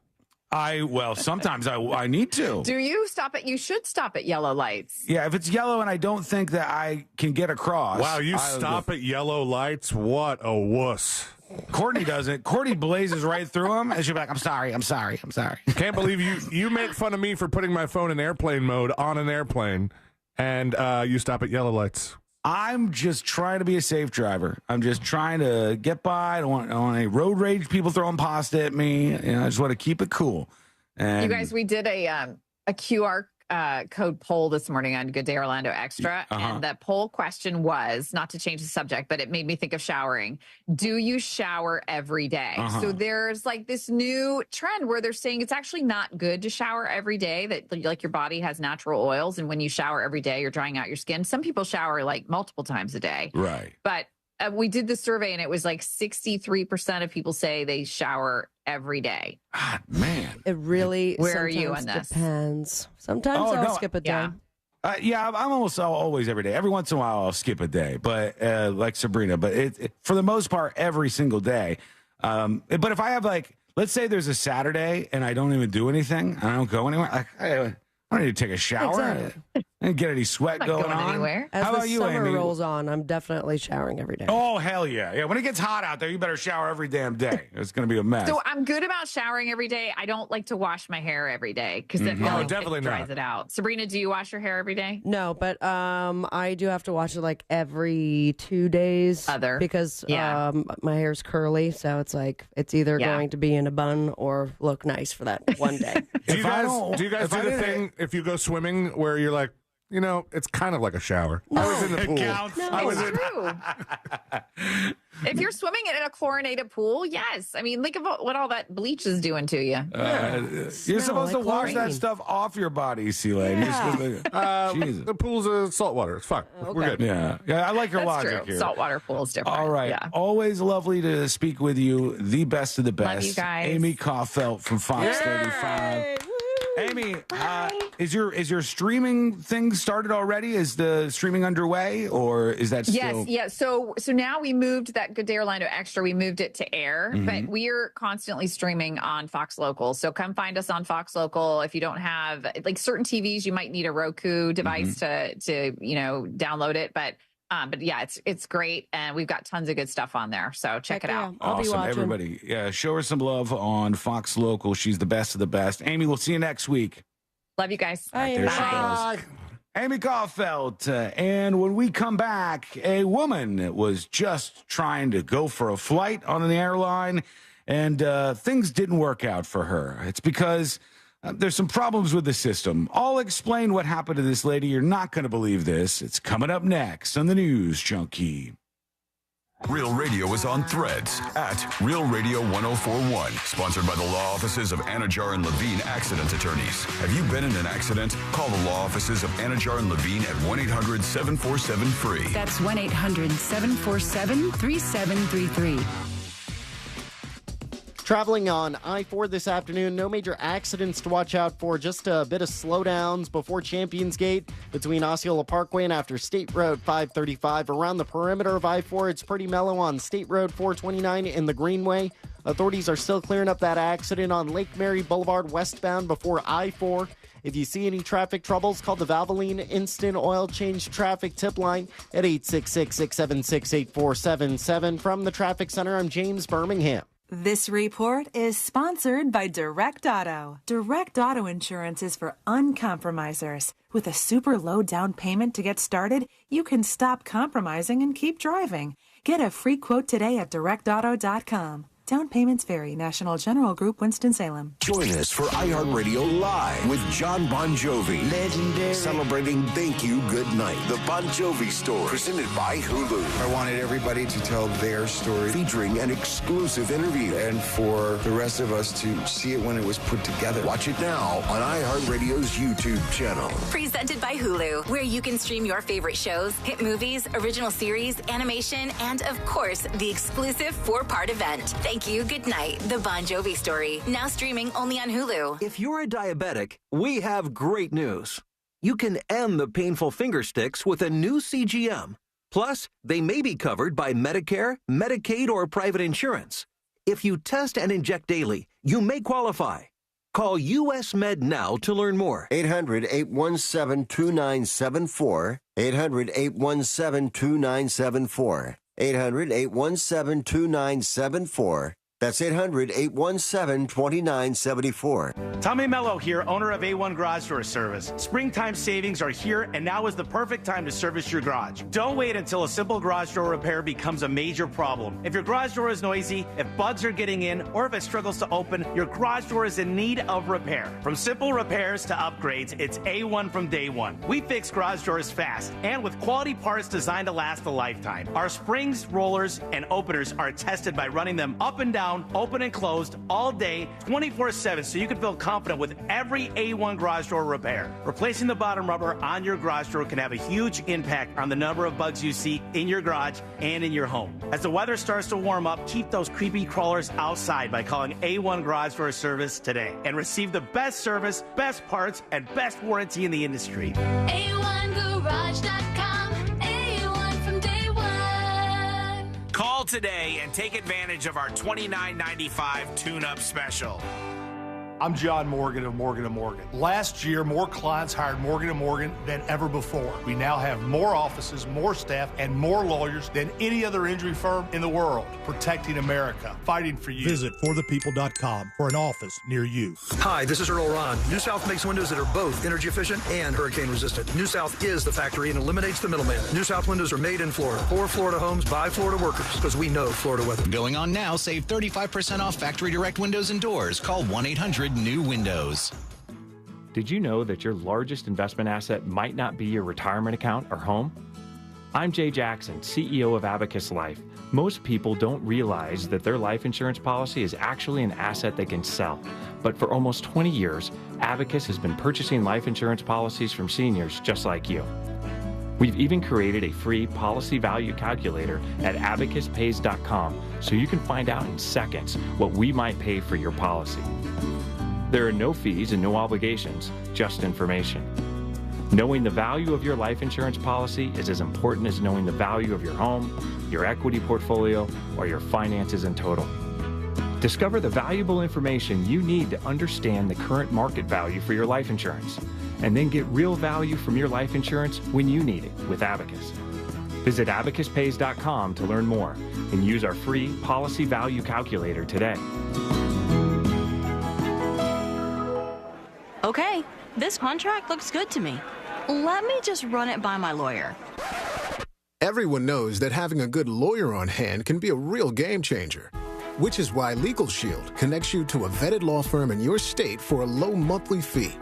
Sometimes I need to. Do you stop at? You should stop at yellow lights. Yeah, if it's yellow and I don't think that I can get across. Wow, you stop at yellow lights? What a wuss. Courtney doesn't. Courtney blazes right through them, and she'll be like, I'm sorry. Can't believe you make fun of me for putting my phone in airplane mode on an airplane, and you stop at yellow lights. I'm just trying to be a safe driver. I'm just trying to get by. I don't want any road rage people throwing pasta at me. I just want to keep it cool. And you guys, we did a QR code poll this morning on Good Day Orlando Extra. And the poll question was, not to change the subject, but it made me think of showering. Do you shower every day? So there's like this new trend where they're saying it's actually not good to shower every day, that like your body has natural oils. And when you shower every day, you're drying out your skin. Some people shower like multiple times a day. Right. But we did the survey and it was like 63% of people say they shower every day. God, man. It really Where are you on this? Depends. Sometimes I'll skip a day. I'm almost always every day. Every once in a while I'll skip a day, but like Sabrina, but it for the most part every single day. But if I have let's say there's a Saturday and I don't even do anything, I don't go anywhere. I don't need to take a shower. Exactly. Didn't get any sweat I'm not going on. anywhere. As How the about you, summer Amy? rolls on, I'm definitely showering every day. Oh, hell yeah. Yeah, when it gets hot out there, you better shower every damn day. It's going to be a mess. So I'm good about showering every day. I don't like to wash my hair every day because it definitely dries not. it out. Sabrina, do you wash your hair every day? No, but I do have to wash it like every 2 days. Because my hair's curly, so it's like it's either going to be in a bun or look nice for that one day. Do you guys do the thing if you go swimming where you're like, you know, it's kind of like a shower? I was in the pool. True. If you're swimming in a chlorinated pool, yes. I mean, think of what all that bleach is doing to you. You're supposed to wash that stuff off your body, C-Lane. The pool's salt water. It's fine. We're good. Yeah, I like your That's logic true. here. Saltwater pool is different. All right. Yeah. Always lovely to speak with you. The best of the best. Love you guys. Amy Kaufelt from Fox 35. Amy, is your streaming thing started already? Is the streaming underway, or is that still? Yes. So now we moved that Good Day Orlando Extra. We moved it to air, but we're constantly streaming on Fox Local. So come find us on Fox Local. If you don't have like certain TVs, you might need a Roku device to download it. But yeah, it's great, and we've got tons of good stuff on there. So check it out. Awesome, everybody. Yeah, show her some love on Fox Local. She's the best of the best. Amy, we'll see you next week. Love you guys. Right, there she goes. Amy Kaufelt. And when we come back, a woman was just trying to go for a flight on an airline, and things didn't work out for her. It's because there's some problems with the system. I'll explain what happened to this lady. You're not going to believe this. It's coming up next on the News Junkie. Real Radio is on Threads at Real Radio 1041. Sponsored by the law offices of Anajar and Levine Accident Attorneys. Have you been in an accident? Call the law offices of Anajar and Levine at 1-800-747-FREE. That's 1-800-747-3733. Traveling on I-4 this afternoon, no major accidents to watch out for, just a bit of slowdowns before Champions Gate between Osceola Parkway and after State Road 535. Around the perimeter of I-4, it's pretty mellow on State Road 429 in the Greenway. Authorities are still clearing up that accident on Lake Mary Boulevard westbound before I-4. If you see any traffic troubles, call the Valvoline Instant Oil Change Traffic Tip Line at 866-676-8477. From the Traffic Center, I'm James Birmingham. This report is sponsored by Direct Auto. Direct Auto Insurance is for uncompromisers. With a super low down payment to get started, you can stop compromising and keep driving. Get a free quote today at directauto.com. Down payments vary. National General Group, Winston-Salem. Join us for iHeartRadio Live with John Bon Jovi. Legendary. Celebrating Thank You, Good Night. The Bon Jovi Story. Presented by Hulu. I wanted everybody to tell their story. Featuring an exclusive interview. And for the rest of us to see it when it was put together. Watch it now on iHeartRadio's YouTube channel. Presented by Hulu, where you can stream your favorite shows, hit movies, original series, animation, and of course, the exclusive 4-part event. Thank You, Good Night, The Bon Jovi Story. Now streaming only on Hulu. If you're a diabetic, we have great news. You can end the painful finger sticks with a new CGM. Plus, they may be covered by Medicare, Medicaid, or private insurance. If you test and inject daily, you may qualify. Call US Med now to learn more. 800-817-2974. 800-817-2974. 800-817-2974. That's 800-817-2974. Tommy Mello here, owner of A1 Garage Door Service. Springtime savings are here, and now is the perfect time to service your garage. Don't wait until a simple garage door repair becomes a major problem. If your garage door is noisy, if bugs are getting in, or if it struggles to open, your garage door is in need of repair. From simple repairs to upgrades, it's A1 from day one. We fix garage doors fast and with quality parts designed to last a lifetime. Our springs, rollers, and openers are tested by running them up and down, open and closed all day, 24/7, so you can feel confident with every A1 garage door repair. Replacing the bottom rubber on your garage door can have a huge impact on the number of bugs you see in your garage and in your home. As the weather starts to warm up, keep those creepy crawlers outside by calling A1 Garage Door Service today and receive the best service, best parts, and best warranty in the industry. A1Garage.com. A1 from day one. Call today and take advantage of our $29.95 tune-up special. I'm John Morgan of Morgan & Morgan. Last year, more clients hired Morgan & Morgan than ever before. We now have more offices, more staff, and more lawyers than any other injury firm in the world, protecting America, fighting for you. Visit forthepeople.com for an office near you. Hi, this is Earl Ron. New South makes windows that are both energy efficient and hurricane resistant. New South is the factory and eliminates the middleman. New South windows are made in Florida, for Florida homes, by Florida workers, because we know Florida weather. Going on now, save 35% off factory direct windows and doors. Call 1-800-NEW-WINDOWS. Did you know that your largest investment asset might not be your retirement account or home? I'm Jay Jackson, CEO of Abacus Life. Most people don't realize that their life insurance policy is actually an asset they can sell. But for almost 20 years, Abacus has been purchasing life insurance policies from seniors just like you. We've even created a free policy value calculator at abacuspays.com so you can find out in seconds what we might pay for your policy. There are no fees and no obligations, just information. Knowing the value of your life insurance policy is as important as knowing the value of your home, your equity portfolio, or your finances in total. Discover the valuable information you need to understand the current market value for your life insurance, and then get real value from your life insurance when you need it with Abacus. Visit abacuspays.com to learn more and use our free policy value calculator today. Okay, this contract looks good to me. Let me just run it by my lawyer. Everyone knows that having a good lawyer on hand can be a real game changer, which is why Legal Shield connects you to a vetted law firm in your state for a low monthly fee.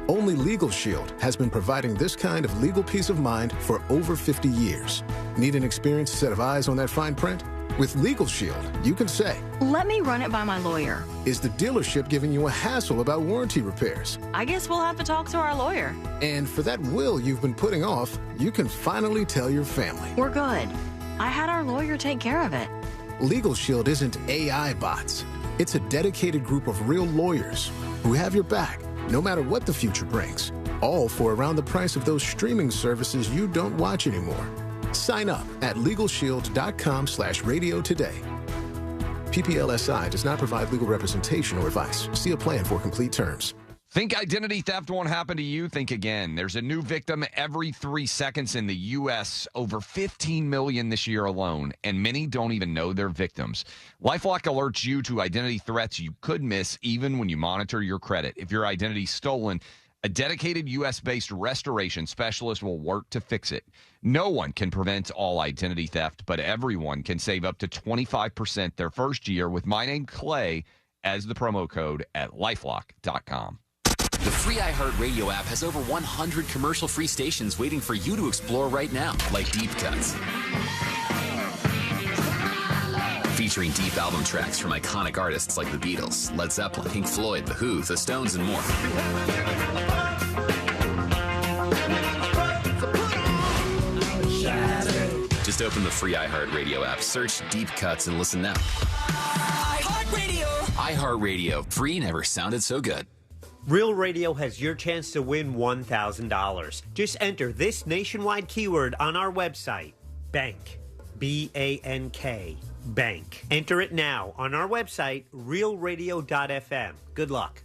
Only Legal Shield has been providing this kind of legal peace of mind for over 50 years. Need an experienced set of eyes on that fine print? With Legal Shield, you can say, let me run it by my lawyer. Is the dealership giving you a hassle about warranty repairs? I guess we'll have to talk to our lawyer. And for that will you've been putting off, you can finally tell your family. We're good. I had our lawyer take care of it. Legal Shield isn't AI bots. It's a dedicated group of real lawyers who have your back, no matter what the future brings. All for around the price of those streaming services you don't watch anymore. Sign up at LegalShield.com/radio today. PPLSI does not provide legal representation or advice. See a plan for complete terms. Think identity theft won't happen to you? Think again. There's a new victim every 3 seconds in the U.S., over 15 million this year alone, and many don't even know they're victims. LifeLock alerts you to identity threats you could miss even when you monitor your credit. If your identity's stolen, a dedicated U.S.-based restoration specialist will work to fix it. No one can prevent all identity theft, but everyone can save up to 25% their first year with my name, Clay, as the promo code at LifeLock.com. The free iHeartRadio app has over 100 commercial-free stations waiting for you to explore right now, like Deep Cuts. Featuring deep album tracks from iconic artists like the Beatles, Led Zeppelin, Pink Floyd, The Who, The Stones, and more. Just open the free iHeartRadio app, search Deep Cuts, and listen now. iHeartRadio. iHeartRadio. Free never sounded so good. Real Radio has your chance to win $1,000. Just enter this nationwide keyword on our website, bank. B-A-N-K. Bank. Enter it now on our website, realradio.fm. Good luck.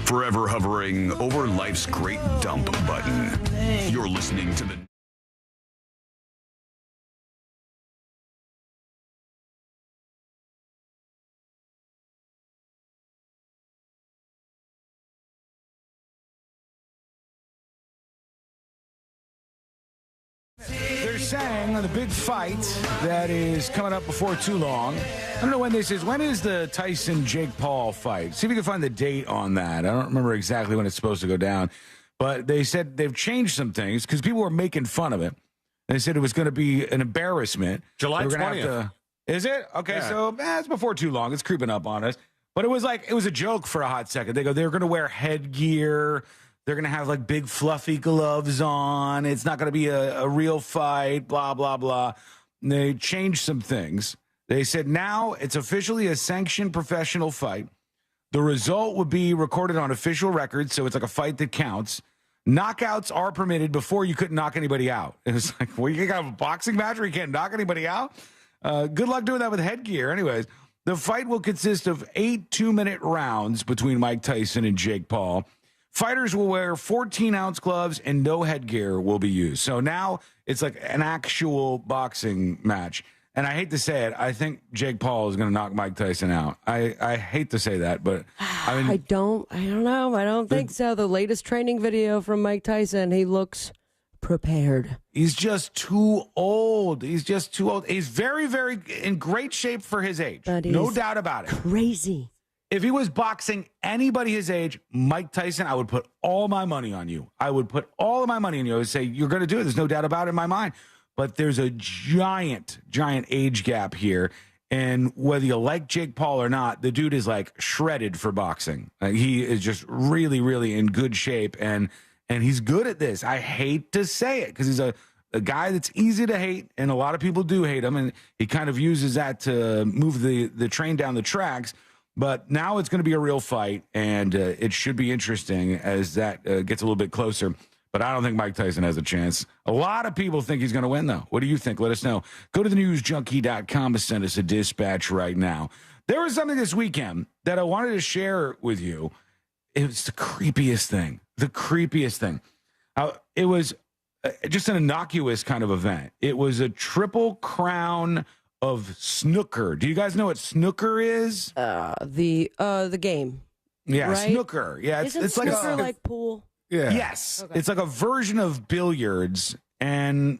Forever hovering over life's great dump button. You're listening to the They're saying on the big fight that is coming up before too long. I don't know when this is. When is the Tyson-Jake Paul fight? See if we can find the date on that. I don't remember exactly when it's supposed to go down. But they said they've changed some things because people were making fun of it. They said it was going to be an embarrassment. July 20th. Is it? Okay, Yeah. so it's before too long. It's creeping up on us. But it was a joke for a hot second. They were going to wear headgear. They're going to have like big fluffy gloves on. It's not going to be a real fight, blah, blah, blah. And they changed some things. They said now it's officially a sanctioned professional fight. The result would be recorded on official records, so it's like a fight that counts. Knockouts are permitted. Before, you couldn't knock anybody out. It was like, well, you got a boxing match where you can't knock anybody out? Good luck doing that with headgear. Anyways, the fight will consist of 8 2-minute rounds between Mike Tyson and Jake Paul. Fighters will wear 14-ounce gloves and no headgear will be used. So now it's like an actual boxing match. And I hate to say it, I think Jake Paul is going to knock Mike Tyson out. I hate to say that, but I mean, I don't know. I don't think so. The latest training video from Mike Tyson, he looks prepared. He's just too old. He's very, very in great shape for his age. No doubt about it. Crazy. If he was boxing anybody his age, Mike Tyson, I would put all my money on you. I would put all of my money on you. I would say, you're going to do it. There's no doubt about it in my mind. But there's a giant age gap here. And whether you like Jake Paul or not, the dude is like shredded for boxing. He is just really, really in good shape. And he's good at this. I hate to say it because he's a guy that's easy to hate. And a lot of people do hate him. And he kind of uses that to move the train down the tracks. But now it's going to be a real fight. And it should be interesting as that gets a little bit closer. But I don't think Mike Tyson has a chance. A lot of people think he's going to win, though. What do you think? Let us know. Go to thenewsjunkie.com to send us a dispatch right now. There was something this weekend that I wanted to share with you. It was the creepiest thing. It was just an innocuous kind of event. It was a triple crown of snooker. Do you guys know what snooker is? The game. Yeah, right? snooker. Yeah, it's like snooker like pool. Yeah. Yes. Okay. It's like a version of billiards, and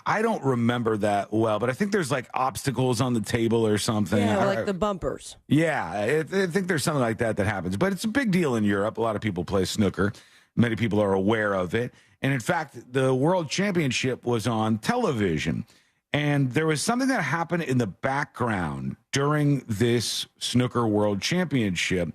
I don't remember that well, but I think there's like obstacles on the table or something. Yeah, like the bumpers. Yeah, I think there's something like that happens, but it's a big deal in Europe. A lot of people play snooker. Many people are aware of it. And in fact, the World Championship was on television, and there was something that happened in the background during this snooker World Championship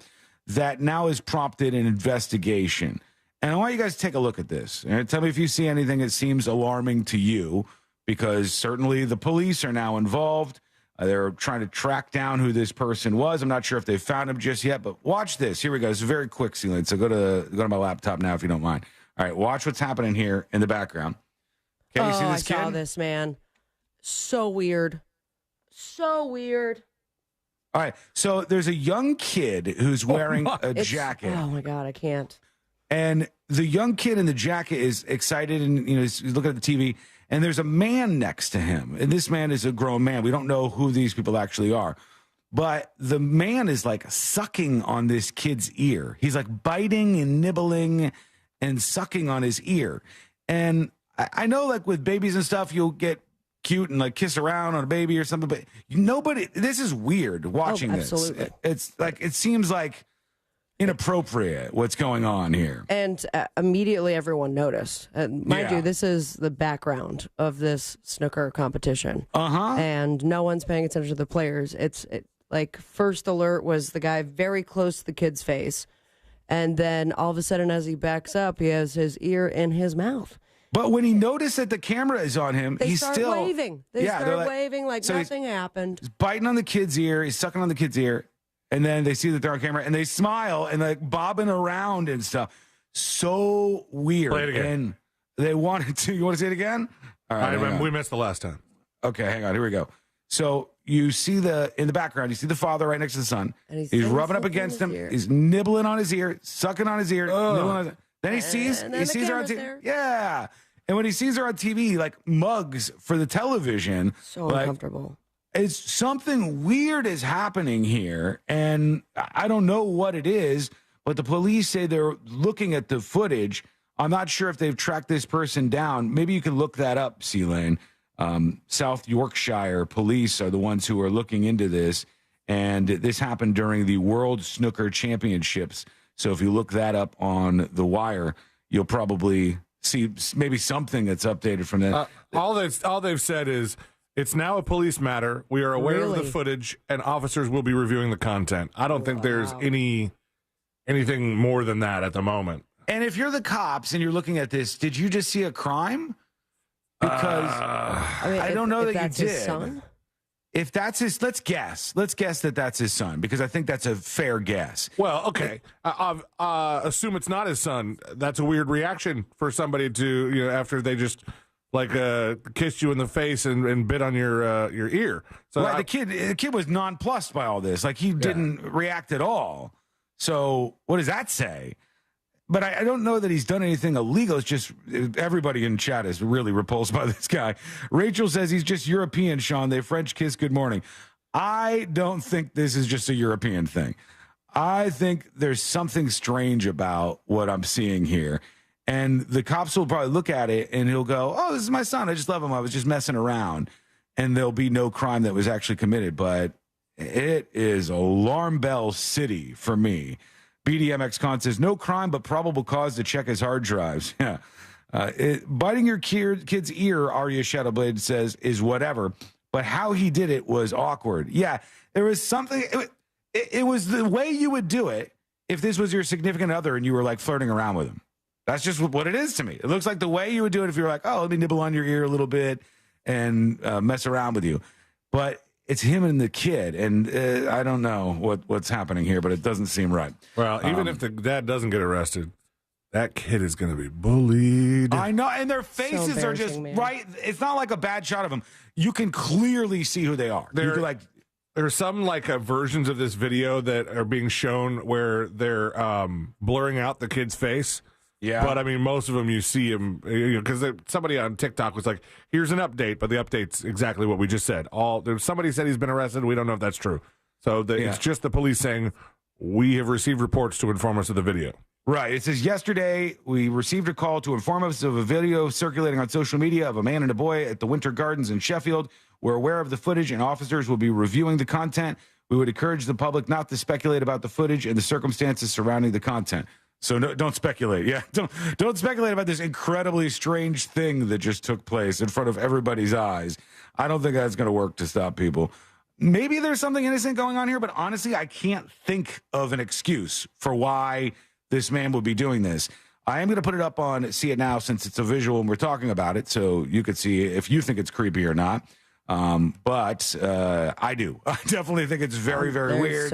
that now has prompted an investigation. And I want you guys to take a look at this and tell me if you see anything that seems alarming to you, because certainly the police are now involved. They're trying to track down who this person was. I'm not sure if they found him just yet, but watch this. Here we go. It's very quick, Celine. So go to my laptop now if you don't mind. All right, watch what's happening here in the background. Okay, you see this kid? I saw this, man. So weird. So weird. All right, so there's a young kid who's wearing a jacket. Oh, my God, I can't. And the young kid in the jacket is excited, and he's looking at the TV, and there's a man next to him. And this man is a grown man. We don't know who these people actually are. But the man is like sucking on this kid's ear. He's like biting and nibbling and sucking on his ear. And I know, like with babies and stuff, you'll get cute and like kiss around on a baby or something, but nobody, this is weird watching this. Absolutely. It's like, it seems like inappropriate what's going on here. And immediately everyone noticed. And mind Yeah. you, this is the background of this snooker competition. Uh-huh. And no one's paying attention to the players. Like first alert was the guy very close to the kid's face. And then all of a sudden, as he backs up, he has his ear in his mouth. But when he noticed that the camera is on him, They he's start still waving. They Yeah, they're start like- waving like so nothing happened. He's biting on the kid's ear. He's sucking on the kid's ear. And then they see that they're on camera and they smile and like bobbing around and stuff. So weird. Play it again. And they wanted to. You want to see it again? All right. hang on. We missed the last time. Okay, hang on. Here we go. So you see in the background, you see the father right next to the son. And he's rubbing up sucking against his him. ear. He's nibbling on his ear, sucking on his ear. nibbling on his- Then he sees And then he the sees her on camera's TV. there. Yeah. And when he sees her on TV, he like mugs for the television. So like, uncomfortable. It's something weird is happening here, and I don't know what it is, but the police say they're looking at the footage. I'm not sure if they've tracked this person down. Maybe you can look that up, C-Lane. South Yorkshire police are the ones who are looking into this, and this happened during the World Snooker Championships. So if you look that up on The Wire, you'll probably see maybe something that's updated from that. All they've said is, it's now a police matter. We are aware of the Really? footage, and officers will be reviewing the content. I don't think there's anything more than that at the moment. And if you're the cops and you're looking at this, did you just see a crime? Because I don't know if that that's you his did. son? if that's his, let's guess that that's his son, because I think that's a fair guess. Well, okay. Assume it's not his son. That's a weird reaction for somebody to, after they just kissed you in the face and bit on your ear. So right, the kid was nonplussed by all this. Like, he didn't react at all. So what does that say? But I don't know that he's done anything illegal. It's just everybody in chat is really repulsed by this guy. Rachel says he's just European, Sean. They French kiss good morning. I don't think this is just a European thing. I think there's something strange about what I'm seeing here. And the cops will probably look at it and he'll go, oh, this is my son. I just love him. I was just messing around. And there'll be no crime that was actually committed. But it is alarm bell city for me. BDMX Con says, no crime, but probable cause to check his hard drives. Yeah. Biting your kid's ear, Arya Shadowblade says, is whatever. But how he did it was awkward. Yeah, there was something. It was the way you would do it if this was your significant other and you were like flirting around with him. That's just what it is to me. It looks like the way you would do it if you were like, oh, let me nibble on your ear a little bit and mess around with you. But it's him and the kid, and I don't know what's happening here, but it doesn't seem right. Well, even if the dad doesn't get arrested, that kid is going to be bullied. I know, and their faces are just right. It's not like a bad shot of them. You can clearly see who they are. There are some versions of this video that are being shown where they're blurring out the kid's face. Yeah. But, I mean, most of them you see him, because somebody on TikTok was like, here's an update, but the update's exactly what we just said. Somebody said he's been arrested. We don't know if that's true. So it's just the police saying, we have received reports to inform us of the video. Right. It says, yesterday, we received a call to inform us of a video circulating on social media of a man and a boy at the Winter Gardens in Sheffield. We're aware of the footage, and officers will be reviewing the content. We would encourage the public not to speculate about the footage and the circumstances surrounding the content. So don't speculate. Yeah, don't speculate about this incredibly strange thing that just took place in front of everybody's eyes. I don't think that's going to work to stop people. Maybe there's something innocent going on here, but honestly, I can't think of an excuse for why this man would be doing this. I am going to put it up on See It Now since it's a visual and we're talking about it, so you could see if you think it's creepy or not. But I do. I definitely think it's very, very weird.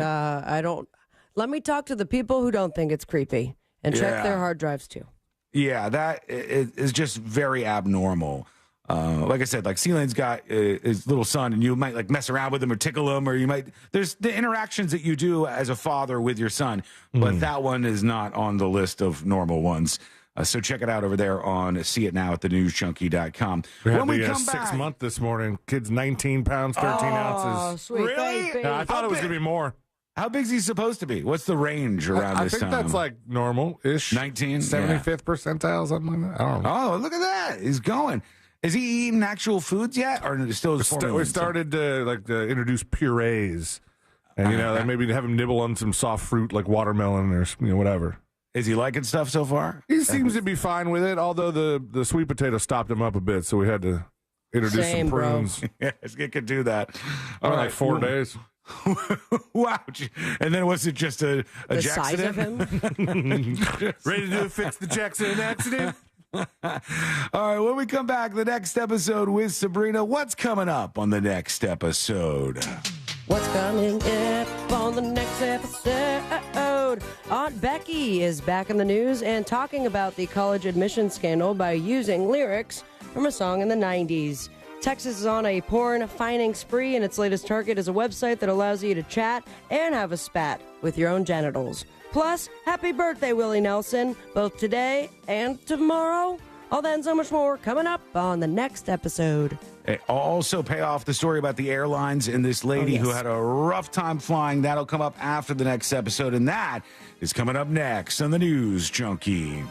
Let me talk to the people who don't think it's creepy and check their hard drives too. Yeah, that is just very abnormal. Like I said, like C-Lane's got his little son, and you might mess around with him or tickle him, or there's the interactions that you do as a father with your son, but that one is not on the list of normal ones. So check it out over there on See It Now at thenewsjunkie.com. When we come back, 6th month this morning. Kid's 19 pounds, 13 ounces. Sweet. Really? Yeah, I thought it was going to be more. How big is he supposed to be? What's the range around this time? I think that's like normal-ish. 19? 75th percentile, something like that. I don't know. Oh, look at that. He's going. Is he eating actual foods yet? Or still his formula? We started to introduce purees. And, maybe have him nibble on some soft fruit like watermelon or whatever. Is he liking stuff so far? He seems to be fine with it, although the sweet potato stopped him up a bit, so we had to introduce some prunes. Yes, it could do that. All right, 4 days. Wow. And then was it just a the Jackson? Size of him? Ready to fix the Jackson accident? All right, when we come back, the next episode with Sabrina, what's coming up on the next episode? What's coming up on the next episode? Aunt Becky is back in the news and talking about the college admission scandal by using lyrics from a song in the 90s. Texas is on a porn fining spree, and its latest target is a website that allows you to chat and have a spat with your own genitals. Plus, happy birthday, Willie Nelson, both today and tomorrow. All that and so much more coming up on the next episode. I'll also pay off the story about the airlines and this lady who had a rough time flying. That'll come up after the next episode, and that is coming up next on the News Junkie.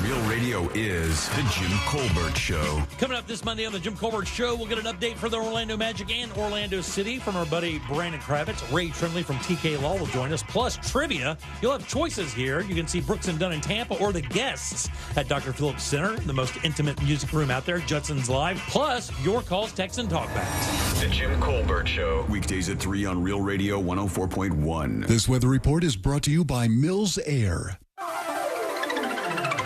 Real Radio is the Jim Colbert Show. Coming up this Monday on the Jim Colbert Show, we'll get an update for the Orlando Magic and Orlando City from our buddy Brandon Kravitz. Ray Trimley from TK Law will join us. Plus trivia. You'll have choices here. You can see Brooks and Dunn in Tampa or the guests at Dr. Phillips Center, the most intimate music room out there. Judson's Live. Plus your calls, texts, and talkbacks. The Jim Colbert Show. Weekdays at 3 on Real Radio 104.1. This weather report is brought to you by Mills Air.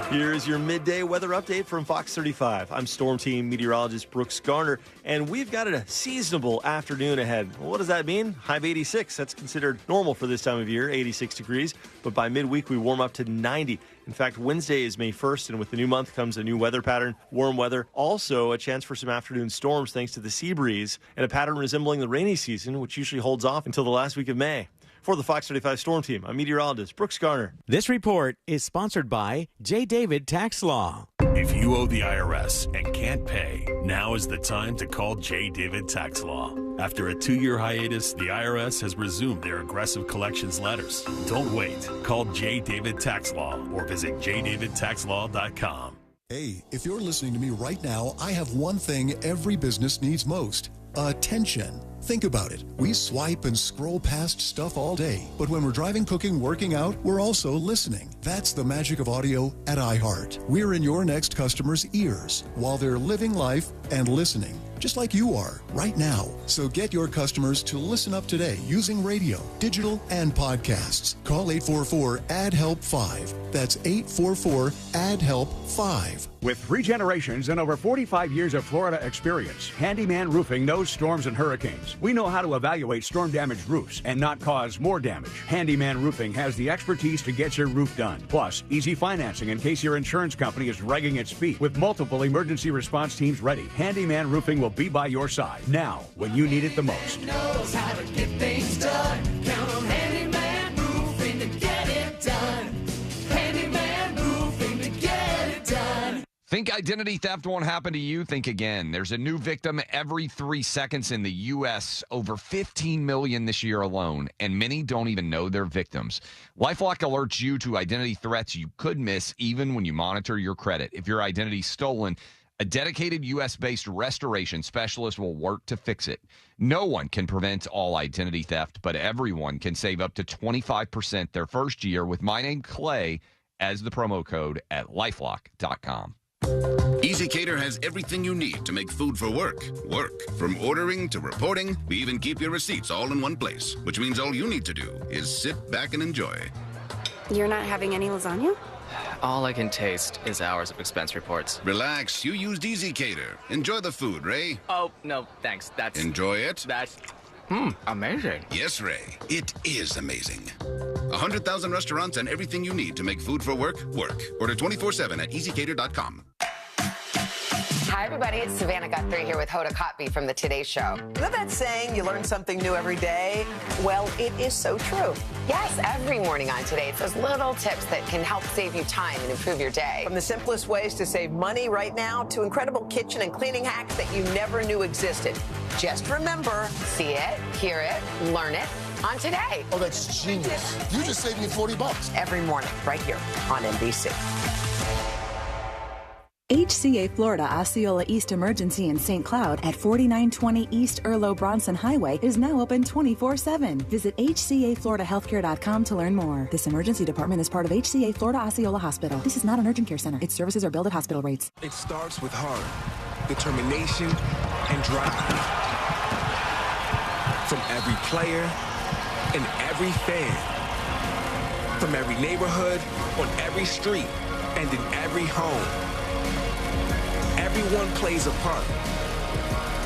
Here's your midday weather update from Fox 35. I'm Storm Team meteorologist Brooks Garner, and we've got a seasonable afternoon ahead. What does that mean? High of 86. That's considered normal for this time of year, 86 degrees. But by midweek, we warm up to 90. In fact, Wednesday is May 1st, and with the new month comes a new weather pattern, warm weather. Also, a chance for some afternoon storms thanks to the sea breeze, and a pattern resembling the rainy season, which usually holds off until the last week of May. For the Fox 35 Storm Team, I'm meteorologist Brooks Garner. This report is sponsored by J. David Tax Law. If you owe the IRS and can't pay, now is the time to call J. David Tax Law. After a 2-year hiatus, the IRS has resumed their aggressive collections letters. Don't wait. Call J. David Tax Law or visit jdavidtaxlaw.com. Hey, if you're listening to me right now, I have one thing every business needs most: attention. Think about it. We swipe and scroll past stuff all day, but when we're driving, cooking, working out, we're also listening. That's the magic of audio at iHeart. We're in your next customer's ears while they're living life and listening, just like you are right now. So get your customers to listen up today using radio, digital, and podcasts. Call 844-ADD-HELP-5. That's 844-ADD-HELP-5. With 3 generations and over 45 years of Florida experience, Handyman Roofing knows storms and hurricanes. We know how to evaluate storm-damaged roofs and not cause more damage. Handyman Roofing has the expertise to get your roof done. Plus, easy financing in case your insurance company is dragging its feet. With multiple emergency response teams ready, Handyman Roofing will be by your side now when you need it the most. Knows how to get things done. Count on Handyman Roofing to get it done. Handyman Roofing to get it done. Think identity theft won't happen to you? Think again. There's a new victim every 3 seconds in the U.S., over 15 million this year alone, and many don't even know they're victims. LifeLock alerts you to identity threats you could miss even when you monitor your credit. If your identity's stolen, a dedicated U.S.-based restoration specialist will work to fix it. No one can prevent all identity theft, but everyone can save up to 25% their first year with my name, Clay, as the promo code at LifeLock.com. EasyCater has everything you need to make food for work. From ordering to reporting, we even keep your receipts all in one place, which means all you need to do is sit back and enjoy. You're not having any lasagna? All I can taste is hours of expense reports. Relax, you used EasyCater. Enjoy the food, Ray. Oh, no, thanks. That's... Enjoy it? That's... amazing. Yes, Ray. It is amazing. 100,000 restaurants and everything you need to make food for work. Order 24/7 at EasyCater.com. Hi, everybody. It's Savannah Guthrie here with Hoda Kotb from the Today Show. You know that saying, you learn something new every day? Well, it is so true. Yes, every morning on Today, it's those little tips that can help save you time and improve your day. From the simplest ways to save money right now to incredible kitchen and cleaning hacks that you never knew existed. Just remember, see it, hear it, learn it on Today. Oh, that's genius. You just saved me $40. Every morning, right here on NBC. HCA Florida Osceola East Emergency in St. Cloud at 4920 East Erlo Bronson Highway is now open 24/7. Visit HCAFloridaHealthcare.com to learn more. This emergency department is part of HCA Florida Osceola Hospital. This is not an urgent care center. Its services are billed at hospital rates. It starts with heart, determination, and drive. From every player and every fan. From every neighborhood, on every street, and in every home. Everyone plays a part.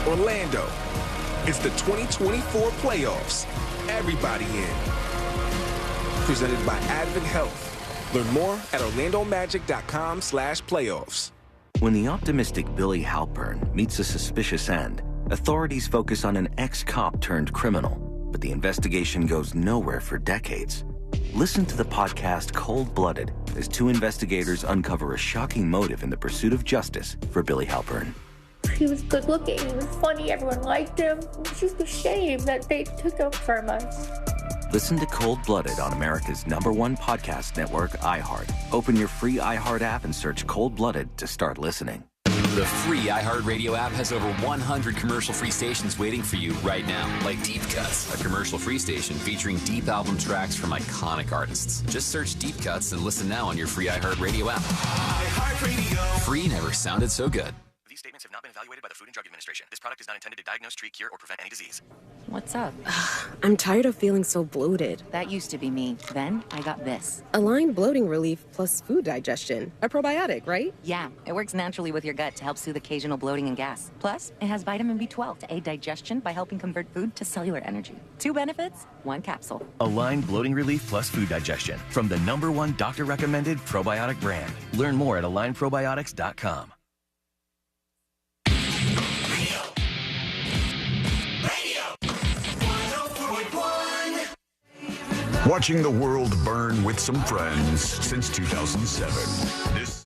Orlando, it's the 2024 playoffs. Everybody in. Presented by Advent Health. Learn more at orlandomagic.com/playoffs. When the optimistic Billy Halpern meets a suspicious end, authorities focus on an ex-cop turned criminal, but the investigation goes nowhere for decades. Listen to the podcast Cold-Blooded as 2 investigators uncover a shocking motive in the pursuit of justice for Billy Halpern. He was good looking, he was funny, everyone liked him. It's just a shame that they took him from us. Listen to Cold-Blooded on America's #1 podcast network, iHeart. Open your free iHeart app and search Cold-Blooded to start listening. The free iHeartRadio app has over 100 commercial-free stations waiting for you right now, like Deep Cuts, a commercial-free station featuring deep album tracks from iconic artists. Just search Deep Cuts and listen now on your free iHeartRadio app. iHeartRadio. Free never sounded so good. These statements have not been evaluated by the Food and Drug Administration. This product is not intended to diagnose, treat, cure, or prevent any disease. What's up? I'm tired of feeling so bloated. That used to be me. Then I got this. Align bloating relief plus food digestion. A probiotic, right? Yeah, it works naturally with your gut to help soothe occasional bloating and gas. Plus, it has vitamin B12 to aid digestion by helping convert food to cellular energy. 2 benefits, 1 capsule. Align bloating relief plus food digestion from the #1 doctor-recommended probiotic brand. Learn more at alignprobiotics.com. Watching the world burn with some friends since 2007. This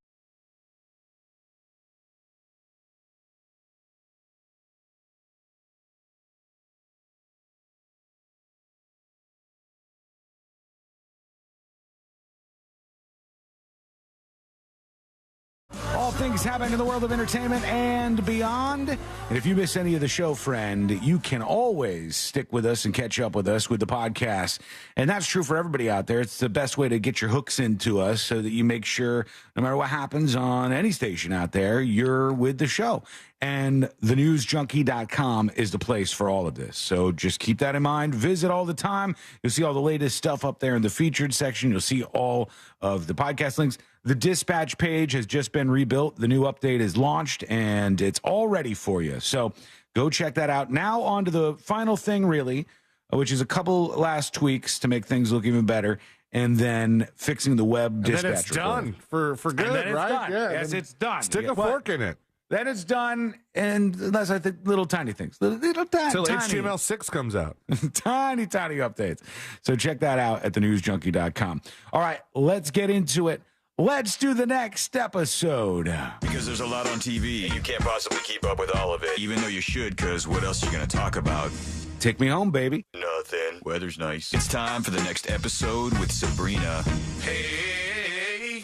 All things happening in the world of entertainment and beyond. And if you miss any of the show, friend, you can always stick with us and catch up with us with the podcast. And that's true for everybody out there. It's the best way to get your hooks into us so that you make sure no matter what happens on any station out there, you're with the show. And thenewsjunkie.com is the place for all of this. So just keep that in mind. Visit all the time. You'll see all the latest stuff up there in the featured section. You'll see all of the podcast links. The dispatch page has just been rebuilt. The new update is launched, and it's all ready for you. So go check that out. Now on to the final thing, really, which is a couple last tweaks to make things look even better, and then fixing the web dispatch. And then it's done for good, right? Done. Yeah. Yes, it's done. Stick a fork in it. Then it's done, and unless I think little tiny things. Little Till tiny. HTML6 comes out. tiny updates. So check that out at thenewsjunkie.com. All right, let's get into it. Let's do the next episode. Because there's a lot on TV. You can't possibly keep up with all of it, even though you should, because what else are you going to talk about? Take me home, baby. Nothing. Weather's nice. It's time for the next episode with Sabrina. Hey,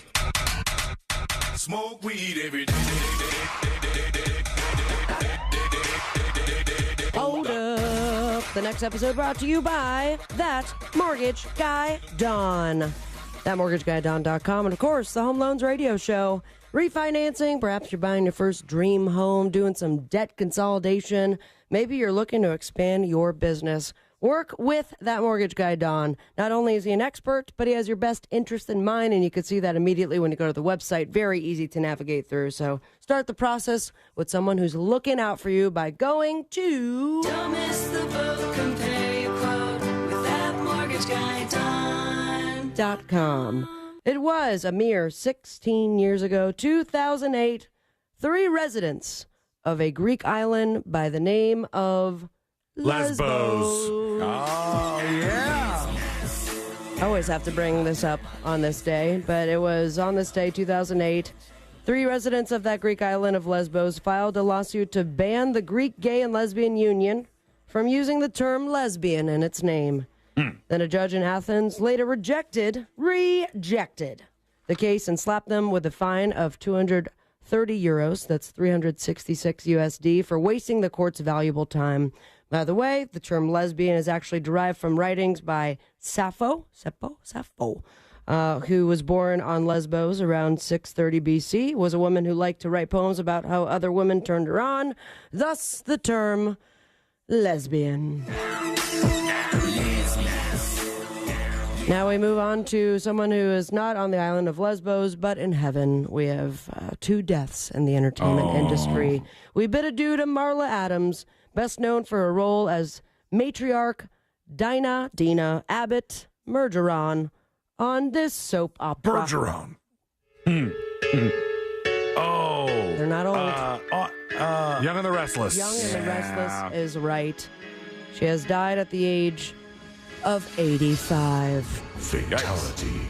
smoke weed every day. Hold up. The next episode brought to you by That Mortgage Guy Don. ThatMortgageGuyDon.com, and of course, the Home Loans Radio Show. Refinancing, perhaps you're buying your first dream home, doing some debt consolidation. Maybe you're looking to expand your business. Work with That Mortgage Guy Don. Not only is he an expert, but he has your best interest in mind, and you can see that immediately when you go to the website. Very easy to navigate through. So start the process with someone who's looking out for you by going to... Don't miss the boat, compare your quote with That Mortgage Guy Don. It was a mere 16 years ago, 2008, 3 residents of a Greek island by the name of Lesbos. Oh, yeah. I always have to bring this up on this day, but it was on this day, 2008, 3 residents of that Greek island of Lesbos filed a lawsuit to ban the Greek Gay and Lesbian Union from using the term lesbian in its name. Then a judge in Athens later rejected the case and slapped them with a fine of 230 euros, that's 366 USD, for wasting the court's valuable time. By the way, the term lesbian is actually derived from writings by Sappho, who was born on Lesbos around 630 BC, was a woman who liked to write poems about how other women turned her on, thus the term lesbian. Now we move on to someone who is not on the island of Lesbos, but in heaven. We have 2 deaths in the entertainment industry. We bid adieu to Marla Adams, best known for her role as matriarch Dina Abbott Mergeron on this soap opera. Bergeron. Oh. They're not old. Young and the Restless. Young and the Restless is right. She has died at the age of 85. Fatality.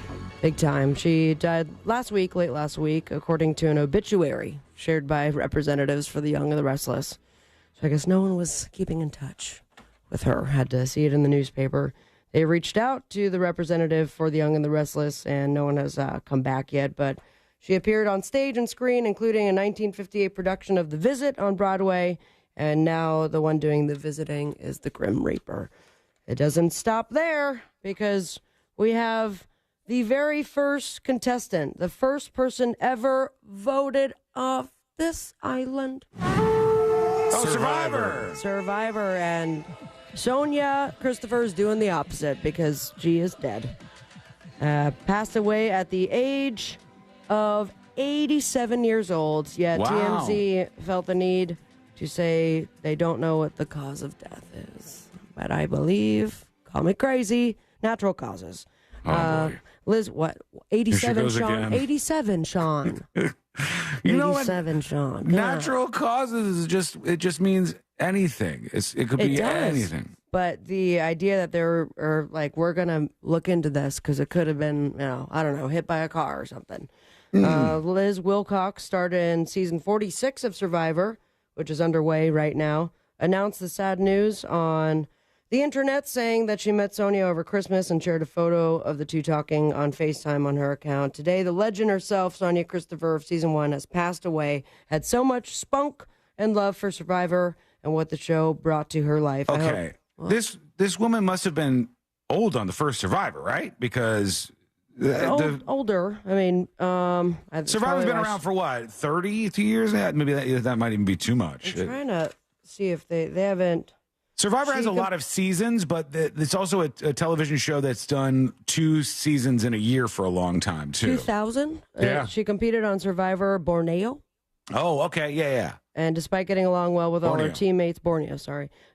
Big time. She died late last week, according to an obituary shared by representatives for the Young and the Restless. So I guess no one was keeping in touch with her. Had to see it in the newspaper. They reached out to the representative for the Young and the Restless, and no one has come back yet. But she appeared on stage and screen, including a 1958 production of The Visit on Broadway, and now the one doing the visiting is The Grim Reaper. It doesn't stop there, because we have the very first contestant, the first person ever voted off this island? Survivor. Survivor, and Sonia Christopher is doing the opposite because she is dead. Passed away at the age of 87 years old, yet Wow. TMZ felt the need to say they don't know what the cause of death is. But I believe, call me crazy, natural causes. Boy. Liz, what? 87, goes Sean? again. 87, Sean. You know what? 87, Sean. Natural causes is just means anything. It could be It does. anything. But the idea that they're like, we're going to look into this because it could have been, I don't know, hit by a car or something. Liz Wilcox starred in season 46 of Survivor, which is underway right now, announced the sad news on the internet, saying that she met Sonia over Christmas and shared a photo of the two talking on FaceTime on her account. Today, the legend herself, Sonia Christopher of season 1, has passed away, had so much spunk and love for Survivor and what the show brought to her life. Okay. This woman must have been old on the first Survivor, right? Because older. I mean, Survivor's been around for what, 32 years? Maybe that might even be too much. I'm trying to see if they haven't. Survivor has a lot of seasons, but it's also a television show that's done 2 seasons in a year for a long time, too. 2000? Yeah. She competed on Survivor Borneo. Oh, okay. Yeah. And despite getting along well with all her teammates,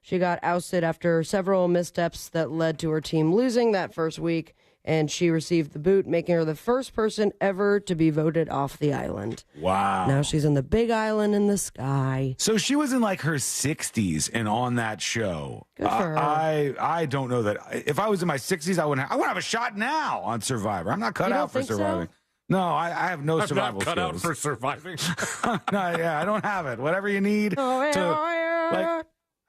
she got ousted after several missteps that led to her team losing that first week, and she received the boot, making her the first person ever to be voted off the island. Wow. Now she's in the big island in the sky. So she was in like her 60s and on that show. Good for her. I don't know that. If I was in my 60s, I would have a shot now on Survivor. I'm not cut You don't out for think so? surviving. No, I have no survival cut skills. out for surviving. No, yeah, I don't have it. Whatever you need like,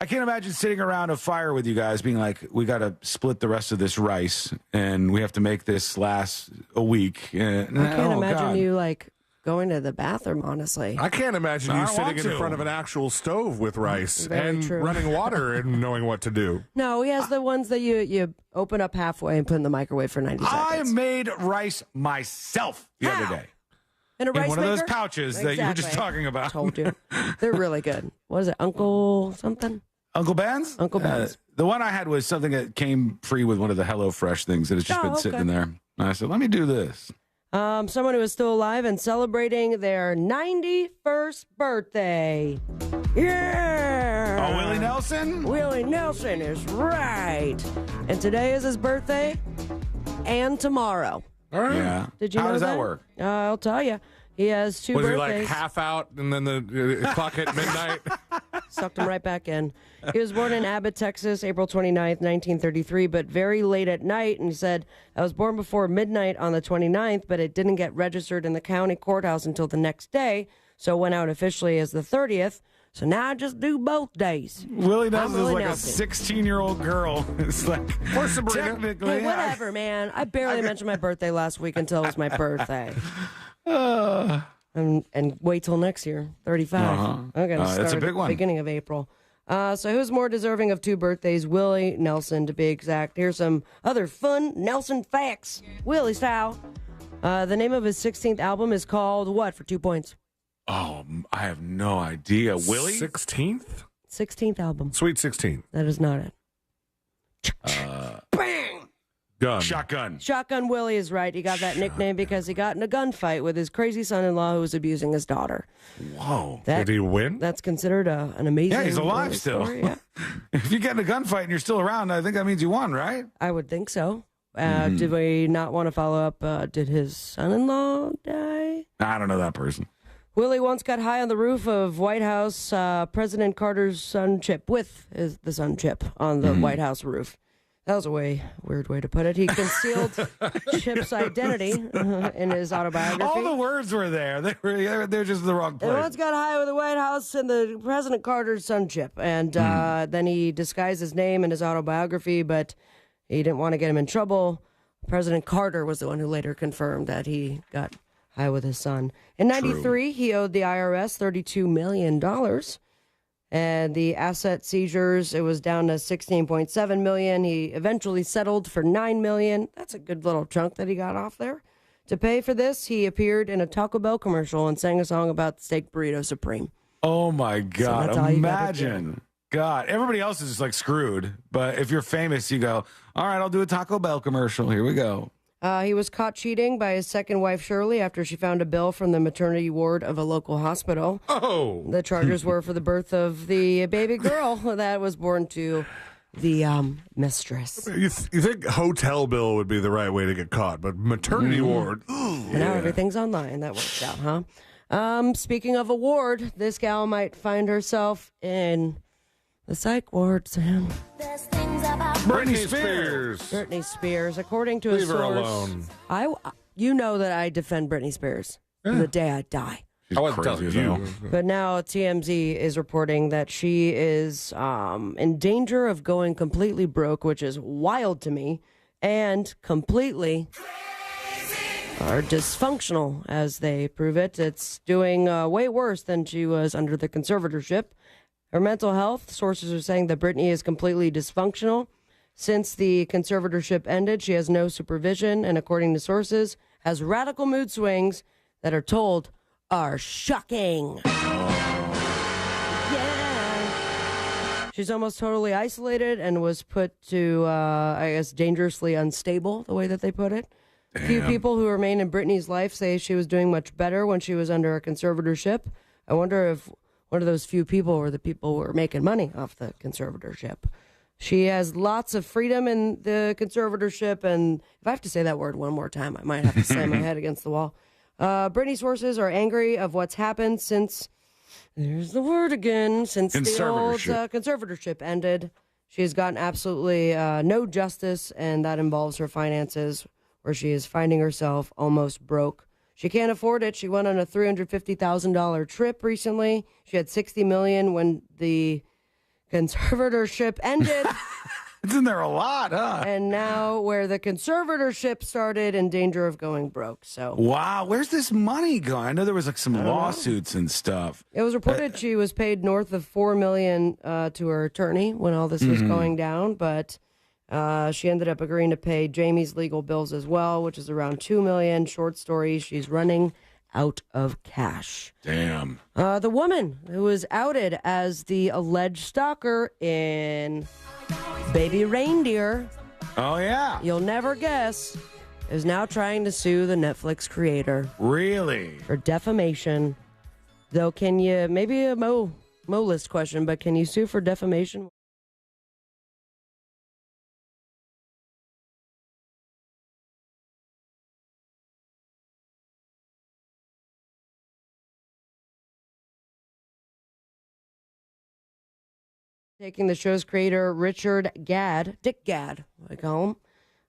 I can't imagine sitting around a fire with you guys being like, we got to split the rest of this rice and we have to make this last a week. I can't imagine you like going to the bathroom, honestly. I can't imagine I you don't sitting want in to. front of an actual stove with rice Very and true. running water and knowing what to do. No, he has the ones that you open up halfway and put in the microwave for 90 seconds. I made rice myself the other day. In a rice one of those maker? pouches that you were just talking about. Told you. They're really good. What is it, Uncle something? Uncle Ben's? Uncle Ben's. The one I had was something that came free with one of the HelloFresh things that has just been sitting in there. And I said, let me do this. Someone who is still alive and celebrating their 91st birthday. Yeah! Oh, Willie Nelson? Willie Nelson is right. And today is his birthday and tomorrow. Yeah. Did you How know does that work? I'll tell you. He has 2 Was he birthdays. like half out and then the clock hit midnight? Sucked him right back in. He was born in Abbott, Texas, April 29th, 1933, but very late at night. And he said, I was born before midnight on the 29th, but it didn't get registered in the county courthouse until the next day. So it went out officially as the 30th. So now I just do both days. Willie Nelson is like Nelson. a 16-year-old girl. It's like, technically. Hey, whatever, man. I barely mentioned my birthday last week until it was my birthday. And wait till next year, 35. I'm going to start that's a at big the one. beginning of April. So who's more deserving of 2 birthdays? Willie Nelson, to be exact. Here's some other fun Nelson facts. Willie style. The name of his 16th album is called what for 2 points? Oh, I have no idea. Willie? 16th? 16th album. Sweet 16. That is not it. Bang! Gun. Shotgun. Shotgun Willie is right. He got that nickname because he got in a gunfight with his crazy son-in-law who was abusing his daughter. Whoa. Did he win? That's considered an amazing Yeah, he's alive still. story, yeah. If you get in a gunfight and you're still around, I think that means you won, right? I would think so. Did we not want to follow up? Did his son-in-law die? I don't know that person. Willie once got high on the roof of White House President Carter's sun chip with the sun chip on the White House roof. That was a weird way to put it. He concealed Chip's identity in his autobiography. All the words were there. They're just in the wrong He place. once got high with the White House and the President Carter's sun chip. And then he disguised his name in his autobiography, but he didn't want to get him in trouble. President Carter was the one who later confirmed that he got high with his son. In 93, he owed the IRS $32 million. And the asset seizures, it was down to $16.7 million. He eventually settled for $9 million. That's a good little chunk that he got off there. To pay for this, he appeared in a Taco Bell commercial and sang a song about the steak burrito supreme. Oh, my God. that's all you gotta Imagine. God, everybody else is just like screwed. But if you're famous, you go, all right, I'll do a Taco Bell commercial. Here we go. He was caught cheating by his second wife, Shirley, after she found a bill from the maternity ward of a local hospital. Oh. The charges were for the birth of the baby girl that was born to the mistress. You think hotel bill would be the right way to get caught, but maternity ward. And now everything's online. That works out, huh? Speaking of a ward, this gal might find herself in the psych ward, Sam. Britney Spears. Britney Spears, according to a Leave source. her alone. You know that I defend Britney Spears to the day I die. I wasn't telling you. But now TMZ is reporting that she is in danger of going completely broke, which is wild to me, and completely are dysfunctional, as they prove it. It's doing way worse than she was under the conservatorship. Her mental health, sources are saying that Britney is completely dysfunctional. Since the conservatorship ended, she has no supervision, and according to sources, has radical mood swings that are told are shocking. Yeah. She's almost totally isolated and was put to, dangerously unstable, the way that they put it. Damn. Few people who remain in Britney's life say she was doing much better when she was under a conservatorship. I wonder if one of those few people were the people who were making money off the conservatorship. She has lots of freedom in the conservatorship, and if I have to say that word one more time, I might have to slam my head against the wall. Britney sources are angry of what's happened since, there's the word again, since the old conservatorship ended. She's gotten absolutely no justice, and that involves her finances, where she is finding herself almost broke. She can't afford it. She went on a $350,000 trip recently. She had $60 million when the conservatorship ended. Isn't there a lot, huh? And now where the conservatorship started, in danger of going broke. So wow, where's this money going? I know there was like some lawsuits and stuff. It was reported she was paid north of $4 million to her attorney when all this was going down, but she ended up agreeing to pay Jamie's legal bills as well, which is around $2 million. Short story, she's running out of cash. Damn. The woman who was outed as the alleged stalker in Baby Reindeer. Oh, yeah. You'll never guess. Is now trying to sue the Netflix creator. Really? For defamation. Though, can you, maybe a Mo list question, but can you sue for defamation? Taking the show's creator, Dick Gadd, I call him,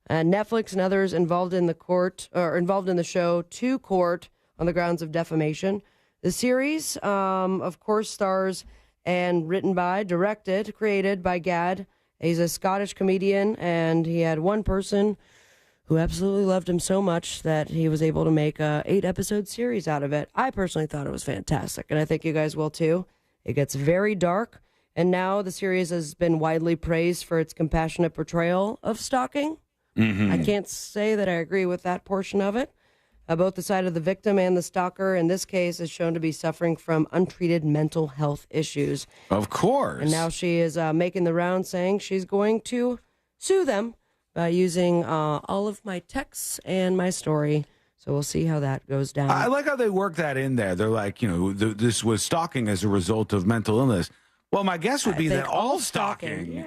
and Netflix and others involved in the show to court on the grounds of defamation. The series, of course, stars and written by, directed, created by Gadd. He's a Scottish comedian, and he had one person who absolutely loved him so much that he was able to make a 8-episode series out of it. I personally thought it was fantastic, and I think you guys will too. It gets very dark. And now the series has been widely praised for its compassionate portrayal of stalking. I can't say that I agree with that portion of it. Both the side of the victim and the stalker, in this case, is shown to be suffering from untreated mental health issues. Of course. And now she is making the round saying she's going to sue them by using all of my texts and my story. So we'll see how that goes down. I like how they work that in there. They're like, this was stalking as a result of mental illness. Well, my guess would be that all stalking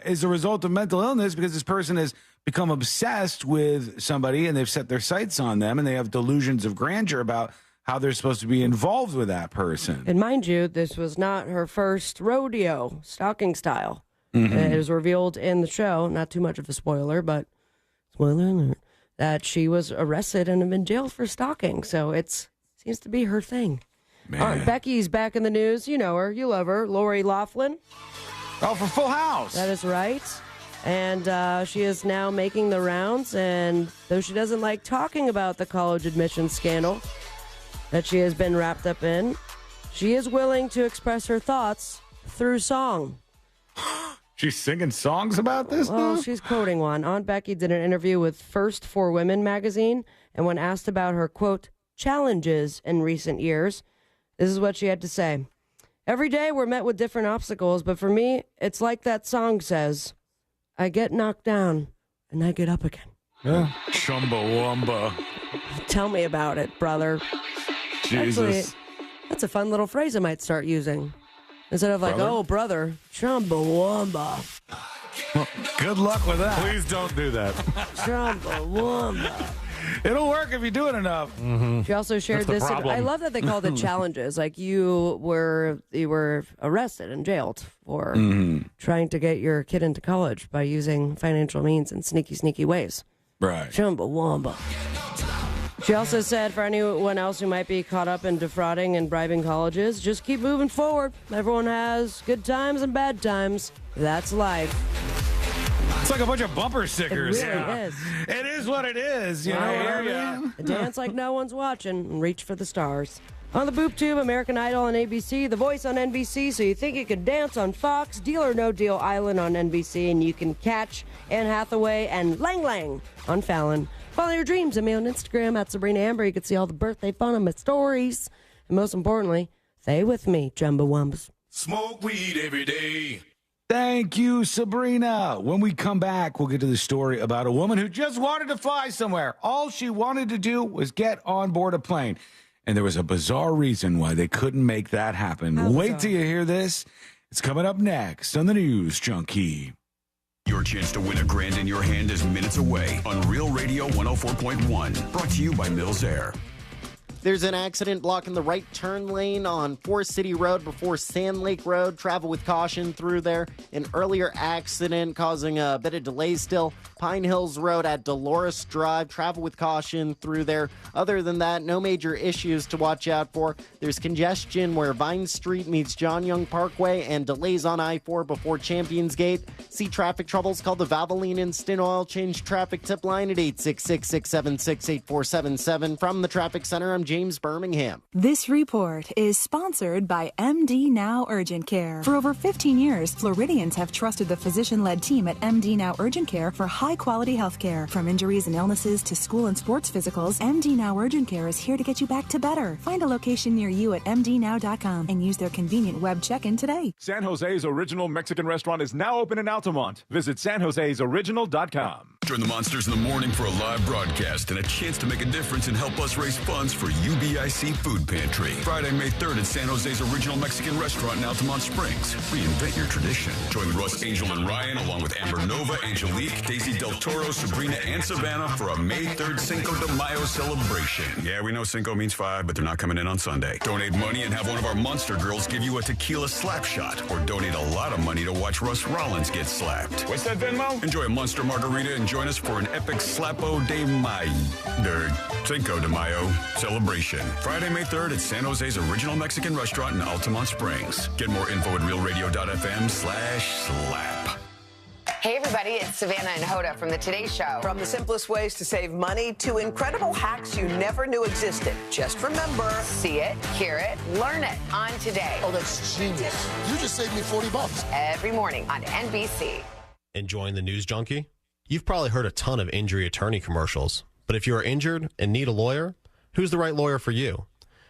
is a result of mental illness, because this person has become obsessed with somebody and they've set their sights on them and they have delusions of grandeur about how they're supposed to be involved with that person. And mind you, this was not her first rodeo, stalking style. It was revealed in the show, not too much of a spoiler, but spoiler alert, that she was arrested and been jailed for stalking. So it seems to be her thing. Becky's back in the news. You know her. You love her. Lori Loughlin. Oh, for Full House. That is right. And she is now making the rounds. And though she doesn't like talking about the college admissions scandal that she has been wrapped up in, she is willing to express her thoughts through song. She's singing songs about this? Well, now? she's quoting one. Aunt Becky did an interview with First for Women magazine, And when asked about her, quote, challenges in recent years, this is what she had to say. Every day we're met with different obstacles, but for me, it's like that song says, I get knocked down and I get up again. Yeah. Chumbawamba. Tell me about it, brother. Jesus. Actually, that's a fun little phrase I might start using. Instead of like, oh, brother, Chumbawamba. Well, good luck with that. Please don't do that. Chumbawamba. It'll work if you do it enough. Mm-hmm. She also shared That's the this. problem. I love that they called it challenges. Like you were arrested and jailed for trying to get your kid into college by using financial means in sneaky ways. Right. Chumbawamba. She also said for anyone else who might be caught up in defrauding and bribing colleges, just keep moving forward. Everyone has good times and bad times. That's life. It's like a bunch of bumper stickers. It really is. It is what it is. You know what I mean? Dance like no one's watching and reach for the stars. On the Boop Tube, American Idol on ABC, The Voice on NBC, so you think you could dance on Fox, Deal or No Deal Island on NBC, and you can catch Anne Hathaway and Lang Lang on Fallon. Follow your dreams and me on Instagram at Sabrina Amber. You can see all the birthday fun on my stories. And most importantly, stay with me, Chumbawambas. Smoke weed every day. Thank you, Sabrina. When we come back, we'll get to the story about a woman who just wanted to fly somewhere. All she wanted to do was get on board a plane. And there was a bizarre reason why they couldn't make that happen. Wait till you hear this. It's coming up next on the News Junkie. Your chance to win $1,000 in your hand is minutes away on Real Radio 104.1. Brought to you by Milf Manor. There's an accident blocking the right turn lane on Forest City Road before Sand Lake Road. Travel with caution through there. An earlier accident causing a bit of delay still. Pine Hills Road at Dolores Drive. Travel with caution through there. Other than that, no major issues to watch out for. There's congestion where Vine Street meets John Young Parkway and delays on I-4 before Champions Gate. See traffic troubles? Call the Valvoline Instant Oil Change Traffic Tip Line at 866-676-8477. From the Traffic Center, I'm James Birmingham. This report is sponsored by MD Now Urgent Care. For over 15 years, Floridians have trusted the physician-led team at MD Now Urgent Care for high-quality health care. From injuries and illnesses to school and sports physicals, MD Now Urgent Care is here to get you back to better. Find a location near you at mdnow.com and use their convenient web check-in today. San Jose's original Mexican restaurant is now open in Altamont. Visit sanjosesoriginal.com. Join the Monsters in the morning for a live broadcast and a chance to make a difference and help us raise funds for UBIC Food Pantry. Friday, May 3rd at San Jose's original Mexican restaurant in Altamont Springs. Reinvent your tradition. Join Russ, Angel, and Ryan along with Amber Nova, Angelique, Daisy Del Toro, Sabrina, and Savannah for a May 3rd Cinco de Mayo celebration. Yeah, we know Cinco means 5, but they're not coming in on Sunday. Donate money and have one of our Monster Girls give you a tequila slap shot, or donate a lot of money to watch Russ Rollins get slapped. What's that, Venmo? Enjoy a Monster Margarita and join us for an epic Slapo de Mayo, Cinco de Mayo celebration. Friday, May 3rd at San Jose's original Mexican restaurant in Altamont Springs. Get more info at realradio.fm/slap. Hey everybody, it's Savannah and Hoda from the Today Show. From the simplest ways to save money to incredible hacks you never knew existed. Just remember, See it, hear it, learn it on Today. Oh, that's genius. You just saved me $40. Every morning on NBC. Enjoying the News Junkie? You've probably heard a ton of injury attorney commercials, but if you are injured and need a lawyer, who's the right lawyer for you?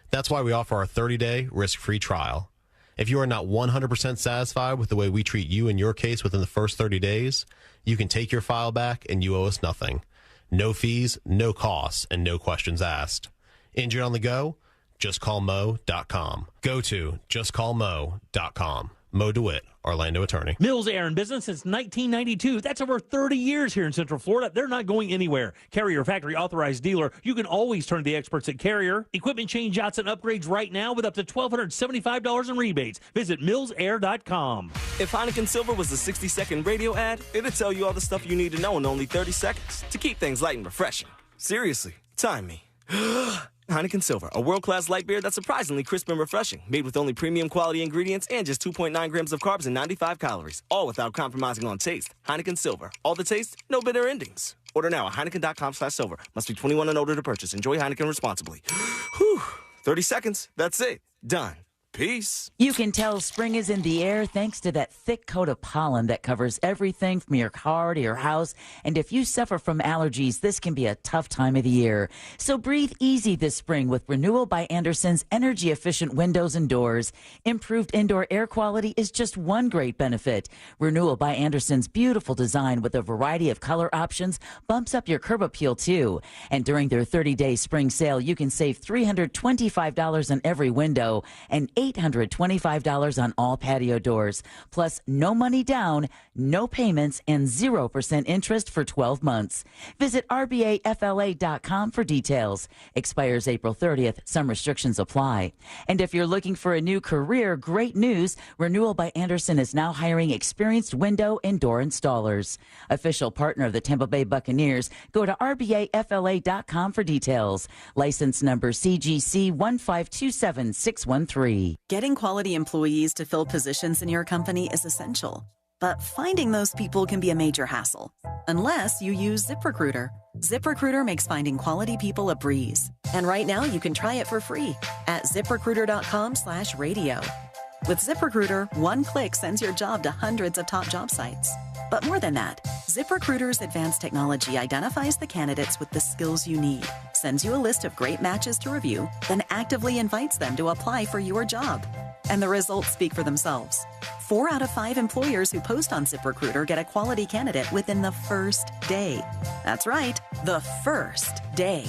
That's why we offer our 30-day risk-free trial. If you are not 100% satisfied with the way we treat you and your case within the first 30 days, you can take your file back and you owe us nothing. No fees, no costs, and no questions asked. Injured on the go? JustCallMo.com. Go to JustCallMo.com. Mo DeWitt, Orlando attorney. Mills Air in business since 1992. That's over 30 years here in Central Florida. They're not going anywhere. Carrier factory authorized dealer. You can always turn to the experts at Carrier. Equipment changeouts and upgrades right now with up to $1,275 in rebates. Visit millsair.com. If Heineken Silver was a 60-second radio ad, it'd tell you all the stuff you need to know in only 30 seconds to keep things light and refreshing. Seriously, time me. Heineken Silver, a world-class light beer that's surprisingly crisp and refreshing, made with only premium quality ingredients and just 2.9 grams of carbs and 95 calories, all without compromising on taste. Heineken Silver, all the taste, no bitter endings. Order now at Heineken.com/silver. Must be 21 and older to purchase. Enjoy Heineken responsibly. Whew, 30 seconds, that's it. Done. Peace. You can tell spring is in the air thanks to that thick coat of pollen that covers everything from your car to your house. And if you suffer from allergies, this can be a tough time of the year. So breathe easy this spring with Renewal by Andersen's energy-efficient windows and doors. Improved indoor air quality is just one great benefit. Renewal by Andersen's beautiful design with a variety of color options bumps up your curb appeal too. And during their 30-day spring sale, you can save $325 on every window and $825 on all patio doors. Plus, no money down, no payments, and 0% interest for 12 months. Visit rbafla.com for details. Expires April 30th. Some restrictions apply. And if you're looking for a new career, great news. Renewal by Andersen is now hiring experienced window and door installers. Official partner of the Tampa Bay Buccaneers. Go to rbafla.com for details. License number CGC 1527613. Getting quality employees to fill positions in your company is essential, but finding those people can be a major hassle, unless you use ZipRecruiter. ZipRecruiter makes finding quality people a breeze. And right now you can try it for free at ziprecruiter.com/radio. With ZipRecruiter, one click sends your job to hundreds of top job sites. But more than that, ZipRecruiter's advanced technology identifies the candidates with the skills you need, sends you a list of great matches to review, then actively invites them to apply for your job. And the results speak for themselves. 4 out of 5 employers who post on ZipRecruiter get a quality candidate within the first day. That's right, the first day.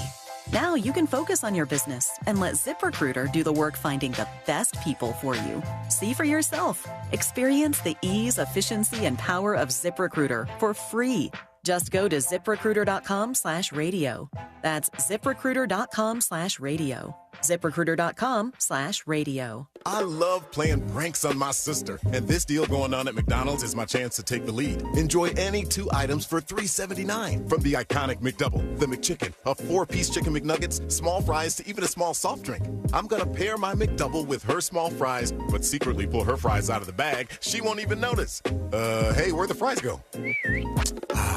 Now you can focus on your business and let ZipRecruiter do the work finding the best people for you. See for yourself. Experience the ease, efficiency, and power of ZipRecruiter for free. Just go to ziprecruiter.com/radio. That's ziprecruiter.com/radio. ZipRecruiter.com/radio. I love playing pranks on my sister, and this deal going on at McDonald's is my chance to take the lead. Enjoy any 2 items for $3.79. From the iconic McDouble, the McChicken, a 4-piece chicken McNuggets, small fries, to even a small soft drink. I'm gonna pair my McDouble with her small fries, but secretly pull her fries out of the bag. She won't even notice. Hey, where'd the fries go?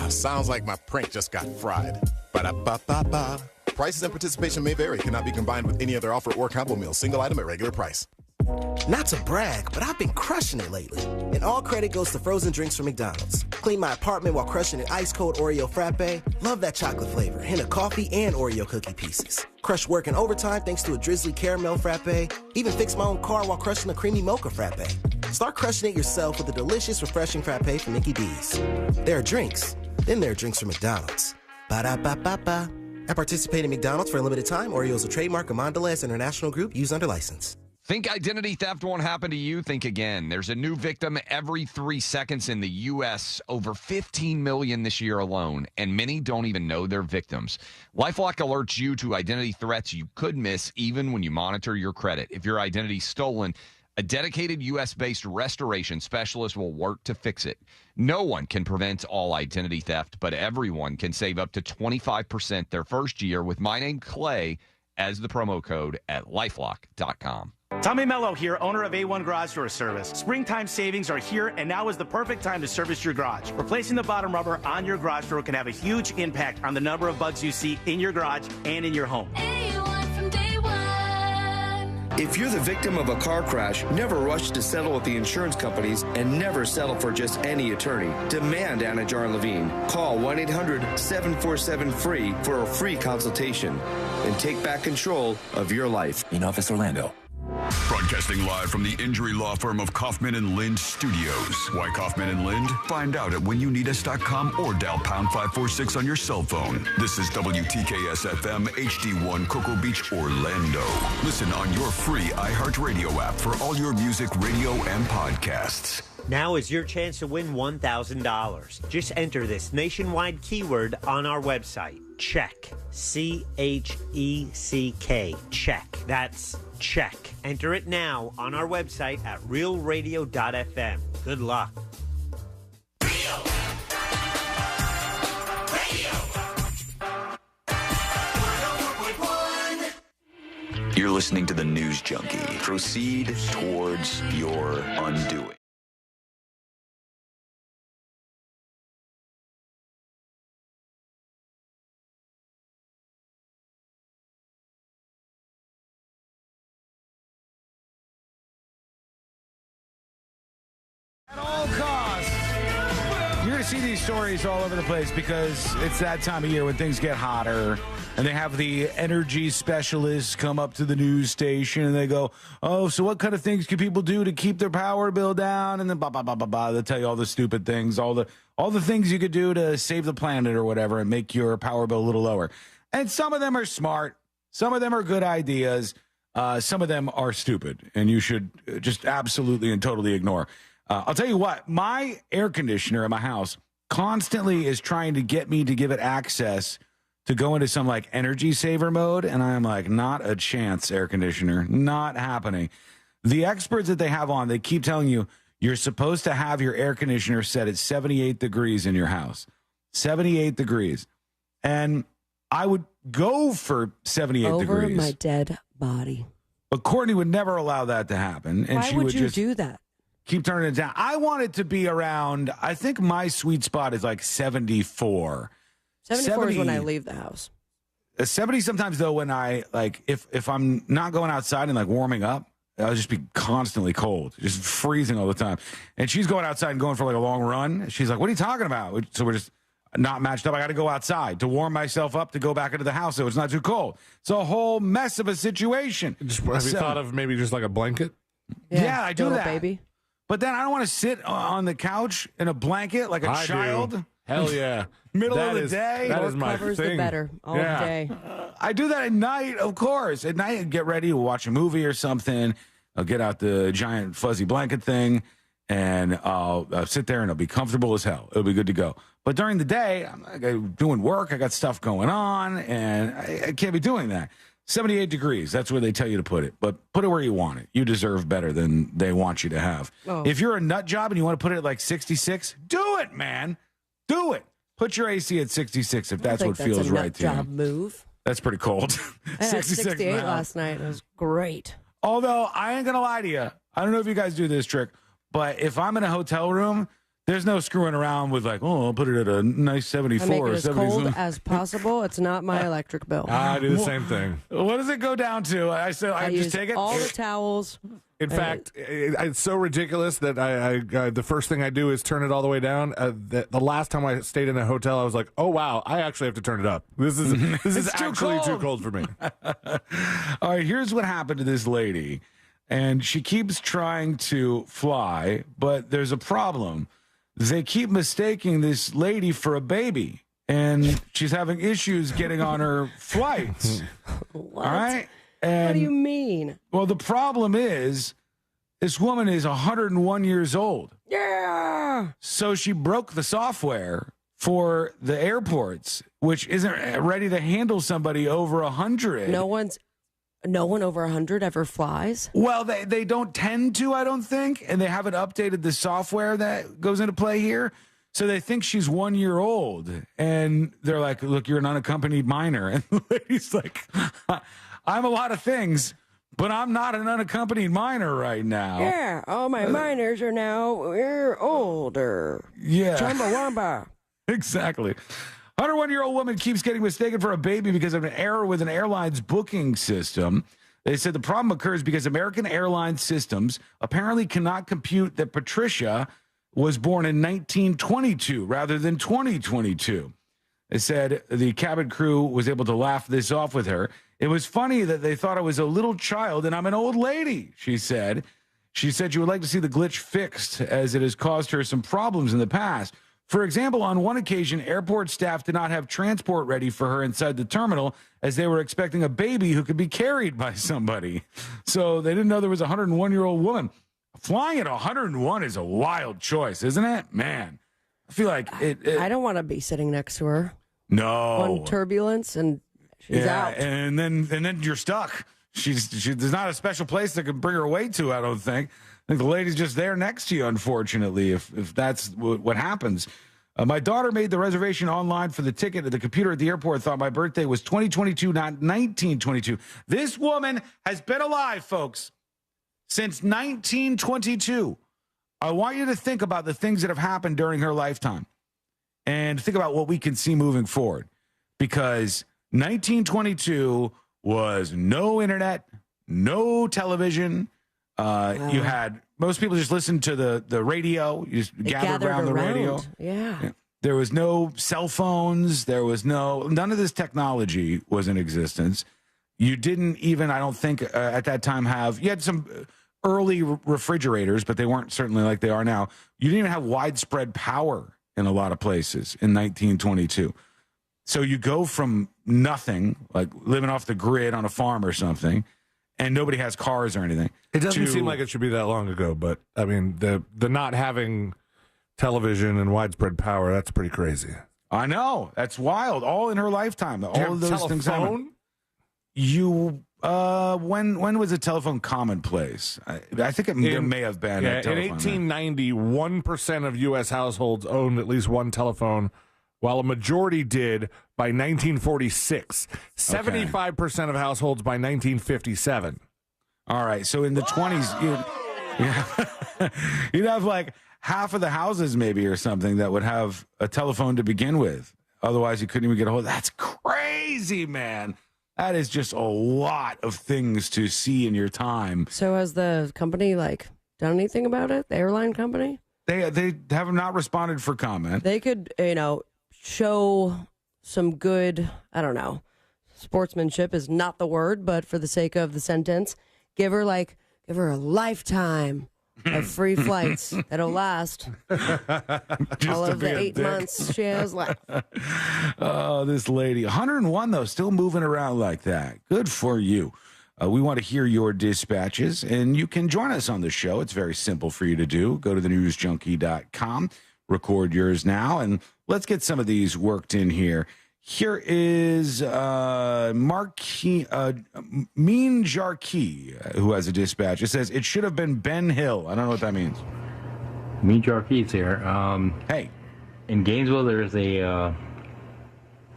Sounds like my prank just got fried. Ba-da-ba-ba-ba. Prices and participation may vary. Cannot be combined with any other offer or combo meal. Single item at regular price. Not to brag, but I've been crushing it lately. And all credit goes to frozen drinks from McDonald's. Clean my apartment while crushing an ice-cold Oreo frappe. Love that chocolate flavor. Hint of coffee and Oreo cookie pieces. Crush work in overtime thanks to a drizzly caramel frappe. Even fix my own car while crushing a creamy mocha frappe. Start crushing it yourself with a delicious, refreshing frappe from Mickey D's. There are drinks. Then there are drinks from McDonald's. Ba-da-ba-ba-ba. At participating McDonald's for a limited time, Oreo is a trademark of Mondelez International Group used under license. Think identity theft won't happen to you? Think again. There's a new victim every 3 seconds in the U.S., over 15 million this year alone, and many don't even know they're victims. LifeLock alerts you to identity threats you could miss even when you monitor your credit. If your identity's stolen, a dedicated U.S.-based restoration specialist will work to fix it. No one can prevent all identity theft, but everyone can save up to 25% their first year with my name, Clay, as the promo code at LifeLock.com. Tommy Mello here, owner of A1 Garage Door Service. Springtime savings are here, and now is the perfect time to service your garage. Replacing the bottom rubber on your garage door can have a huge impact on the number of bugs you see in your garage and in your home. A1 from day one. If you're the victim of a car crash, never rush to settle with the insurance companies and never settle for just any attorney. Demand Anna Jar Levine. Call 1-800-747-FREE for a free consultation and take back control of your life. In Office, Orlando. Broadcasting live from the injury law firm of Kaufman and Lind Studios. Why Kaufman and Lind? Find out at whenyouneedus.com or dial pound 546 on your cell phone. This is WTKS-FM HD1 Cocoa Beach, Orlando. Listen on your free iHeartRadio app for all your music, radio, and podcasts. Now is your chance to win $1,000. Just enter this nationwide keyword on our website. Check. C-H-E-C-K. Check. That's check. Enter it now on our website at realradio.fm. Good luck. You're listening to the News Junkie. Proceed towards your undoing. all costs. You're going to see these stories all over the place because it's that time of year when things get hotter and they have the energy specialists come up to the news station and they go, oh, so what kind of things can people do to keep their power bill down? And then blah, blah, blah, blah, blah. They'll tell you all the stupid things, all the things you could do to save the planet or whatever and make your power bill a little lower. And some of them are smart. Some of them are good ideas. Some of them are stupid and you should just absolutely and totally ignore. I'll tell you what, my air conditioner in my house constantly is trying to get me to give it access to go into some like energy saver mode. And I'm like, not a chance, air conditioner, not happening. The experts that they have on, they keep telling you, you're supposed to have your air conditioner set at 78 degrees in your house, 78 degrees. And I would go for 78 Over degrees. my dead body. But Courtney would never allow that to happen. And Why she would you just do that? keep turning it down. I want it to be around, I think my sweet spot is like 74. 74 is when I leave the house. 70 sometimes, though, when I, like, if I'm not going outside and, like, warming up, I'll just be constantly cold, just freezing all the time. And she's going outside and going for, like, a long run. She's like, what are you talking about? So we're just not matched up. I got to go outside to warm myself up to go back into the house so it's not too cold. It's a whole mess of a situation. Have you thought of maybe just like a blanket? Yeah, I do little that. baby. But then I don't want to sit on the couch in a blanket like a I child. do. Hell yeah. Middle That of the is- day. that More is my covers, the thing. better all day. I do that at night, of course. At night, get ready to watch a movie or something. I'll get out the giant fuzzy blanket thing, and I'll sit there, and it'll be comfortable as hell. It'll be good to go. But during the day, I'm doing work. I got stuff going on, and I can't be doing that. 78 degrees, that's where they tell you to put it. But put it where you want it. You deserve better than they want you to have. Oh. If you're a nut job and you want to put it at like 66, do it, man. Do it. Put your AC at 66 if that's what feels right to you. Job move. That's pretty cold. I had 68 now. last night. It was great. Although, I ain't going to lie to you. I don't know if you guys do this trick, but if I'm in a hotel room, there's no screwing around with like, oh, I'll put it at a nice 74 I make it or as 70. cold as possible. It's not my electric bill. I do the same thing. What does it go down to? I just use take it. all the towels. In fact, it's so ridiculous that I the first thing I do is turn it all the way down. The last time I stayed in a hotel, I was like, "Oh wow, I actually have to turn it up. This is actually too cold for me." All right, here's what happened to this lady, and she keeps trying to fly, but there's a problem. They keep mistaking this lady for a baby, and she's having issues getting on her flights. What? All right. And, What do you mean? Well, the problem is this woman is 101 years old. Yeah. So she broke the software for the airports, which isn't ready to handle somebody over 100. No one over 100 ever flies. Well, they don't tend to, I don't think, and they haven't updated the software that goes into play here. So they think she's 1 year old, and they're like, look, you're an unaccompanied minor. And the lady's like, I'm a lot of things, but I'm not an unaccompanied minor right now. Yeah, all my minors are now older. Yeah. Chumbawamba. Exactly. 101-year-old woman keeps getting mistaken for a baby because of an error with an airline's booking system. They said the problem occurs because American Airlines systems apparently cannot compute that Patricia was born in 1922 rather than 2022. They said the cabin crew was able to laugh this off with her. It was funny that they thought I was a little child and I'm an old lady, she said. She said she would like to see the glitch fixed as it has caused her some problems in the past. For example, on one occasion, airport staff did not have transport ready for her inside the terminal as they were expecting a baby who could be carried by somebody. So they didn't know there was a 101-year-old woman. Flying at 101 is a wild choice, isn't it? Man, I feel like I don't want to be sitting next to her. No. On turbulence and she's out. And then you're stuck. There's not a special place that can bring her away to, I don't think. I think the lady's just there next to you, unfortunately, if that's what happens. My daughter made the reservation online for the ticket at the computer at the airport, thought my birthday was 2022, not 1922. This woman has been alive, folks, since 1922. I want you to think about the things that have happened during her lifetime and think about what we can see moving forward, because 1922 was no internet, no television. You had Most people just listened to the radio. You just gathered around the radio. Yeah. There was no cell phones. There was none of this technology was in existence. You didn't even, I don't think, at that time you had some early refrigerators, but they weren't certainly like they are now. You didn't even have widespread power in a lot of places in 1922. So you go from nothing, like living off the grid on a farm or something, and nobody has cars or anything. It doesn't seem like it should be that long ago, but I mean, the not having television and widespread power, that's pretty crazy. I know. That's wild. All in her lifetime. All of those things happened. When was a telephone commonplace? I think there may have been a telephone. In 1890, 1% of U.S. households owned at least one telephone, while a majority did by 1946. 75% of households by 1957. All right. So in the 20s, you'd have like half of the houses maybe or something that would have a telephone to begin with. Otherwise, you couldn't even get a hold. That's crazy, man. That is just a lot of things to see in your time. So has the company done anything about it? The airline company? They have not responded for comment. They could, show some good, I don't know, sportsmanship is not the word, but for the sake of the sentence, give her a lifetime of free flights that'll last all of the 8 months she has left. Oh, this lady. 101, though, still moving around like that. Good for you. We want to hear your dispatches, and you can join us on the show. It's very simple for you to do. Go to thenewsjunkie.com, record yours now, and let's get some of these worked in here. Here is Mean Jarkey, who has a dispatch. It says, it should have been Ben Hill. I don't know what that means. Mean Jarkey's here. Hey. In Gainesville, there's a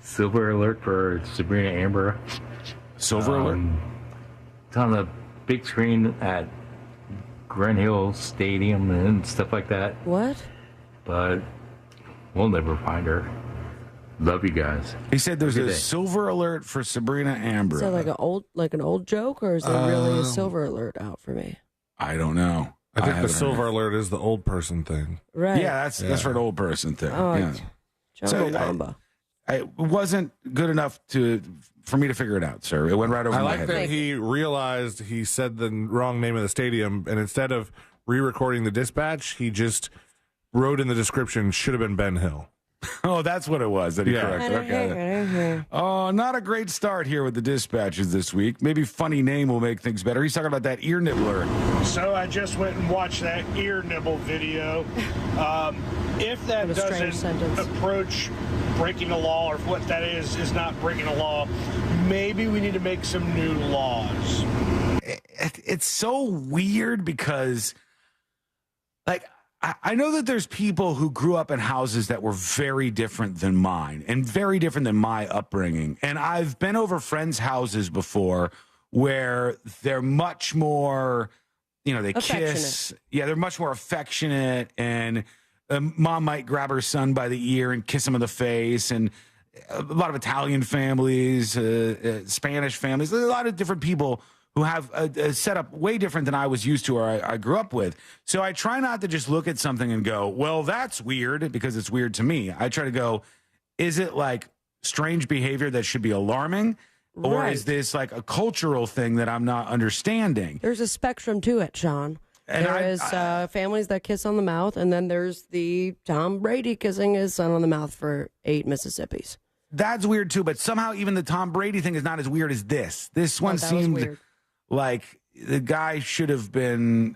silver alert for Sabrina Amber. Silver alert? It's on the big screen at Grand Hill Stadium and stuff like that. What? But we'll never find her. Love you guys. He said there's a silver alert for Sabrina Amber. Is that like an old joke, or is there really a silver alert out for me? I don't know. I think the silver alert is the old person thing. Right. Yeah, that's for an old person thing. Oh, yeah. It wasn't good enough for me to figure it out, sir. It went right over my head. I like that he realized he said the wrong name of the stadium, and instead of re-recording the dispatch, he just wrote in the description, should have been Ben Hill. Oh, that's what it was that he corrected. Okay. Oh, not a great start here with the dispatches this week. Maybe funny name will make things better. He's talking about that ear nibbler. So I just went and watched that ear nibble video. If that doesn't approach breaking a law, or if what that is not breaking a law, maybe we need to make some new laws. It's so weird because, I know that there's people who grew up in houses that were very different than mine and very different than my upbringing. And I've been over friends' houses before where they're much more, they kiss. Yeah, they're much more affectionate. And mom might grab her son by the ear and kiss him in the face. And a lot of Italian families, Spanish families, a lot of different people who have a setup way different than I was used to or I grew up with. So I try not to just look at something and go, well, that's weird, because it's weird to me. I try to go, is it like strange behavior that should be alarming? Or is this like a cultural thing that I'm not understanding? There's a spectrum to it, Sean. And there is families that kiss on the mouth, and then there's the Tom Brady kissing his son on the mouth for 8 Mississippis. That's weird too, but somehow even the Tom Brady thing is not as weird as this. This one seemed like the guy should have been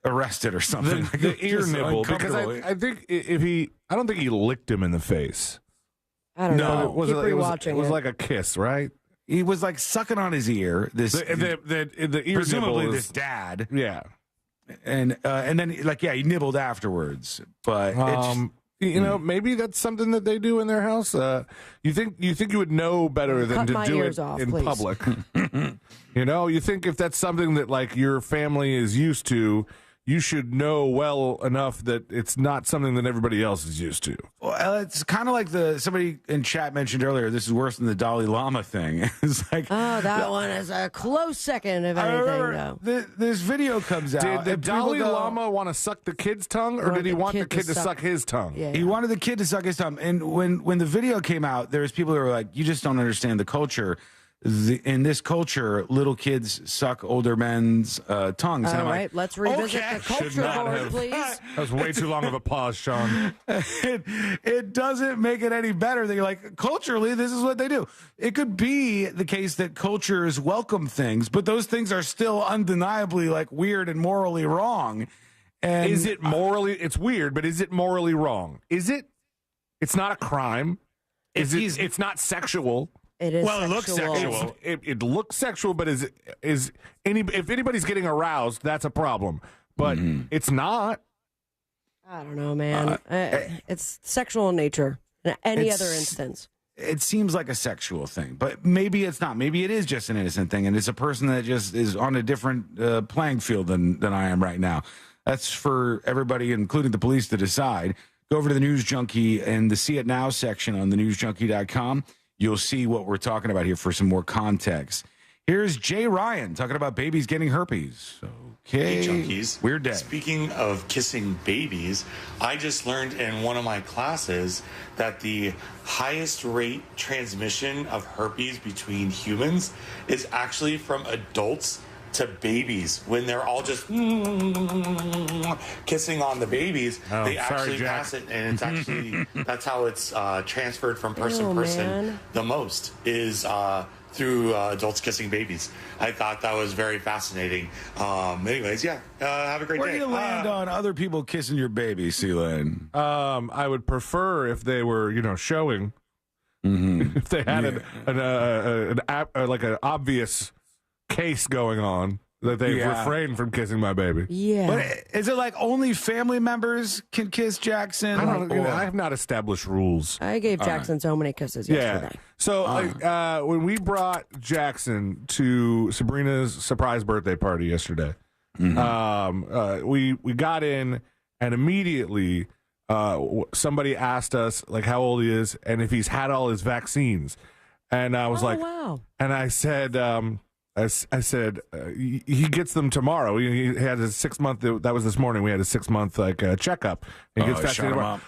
arrested or something. The ear nibble, because I think I don't think he licked him in the face. I don't know. It was like a kiss, right? He was like sucking on his ear. The ear presumably nibble this dad. Yeah, and then he nibbled afterwards. But maybe that's something that they do in their house. You think you would know better than to do it in public. You think if that's something that your family is used to, you should know well enough that it's not something that everybody else is used to. Well, it's kind of like somebody in chat mentioned earlier, this is worse than the Dalai Lama thing. It's like, oh, that one is a close second, if anything, though. This video comes out. Did the Dalai Lama want to suck the kid's tongue, or did he want the kid to suck his tongue? Yeah. He wanted the kid to suck his tongue. And when the video came out, there was people who were like, you just don't understand the culture. In this culture, little kids suck older men's tongues. All and I'm right, like, let's revisit okay. the culture board, please. That was way too long of a pause, Sean. It doesn't make it any better that you're like, culturally, this is what they do. It could be the case that cultures welcome things, but those things are still undeniably like weird and morally wrong. And is it morally? It's weird, but is it morally wrong? Is it? It's not a crime. It's not sexual. It is. Well, it looks sexual. It looks sexual, but if anybody's getting aroused, that's a problem. But it's not. I don't know, man. It's sexual in nature. In any other instance. It seems like a sexual thing, but maybe it's not. Maybe it is just an innocent thing, and it's a person that just is on a different playing field than I am right now. That's for everybody, including the police, to decide. Go over to the News Junkie and the See It Now section on thenewsjunkie.com. You'll see what we're talking about here for some more context. Here's Jay Ryan talking about babies getting herpes. Okay. Hey, junkies. Weird day. Speaking of kissing babies, I just learned in one of my classes that the highest rate transmission of herpes between humans is actually from adults to babies. When they're all just kissing on the babies, they actually pass it, and it's actually that's how it's transferred from person to person the most is through adults kissing babies. I thought that was very fascinating. Anyways, have a great day. Where do you land on other people kissing your baby, C-Lane? I would prefer if they were, showing. If they had an obvious case going on that they refrain from kissing my baby. Yeah. But is it like only family members can kiss Jackson? I don't know. I have not established rules. I gave Jackson so many kisses yesterday. So when we brought Jackson to Sabrina's surprise birthday party yesterday, we got in and immediately somebody asked us like how old he is and if he's had all his vaccines. And I was wow. And I said, I said he gets them tomorrow. He had his 6 month. That was this morning. We had a 6 month checkup. He gets vaccinated tomorrow.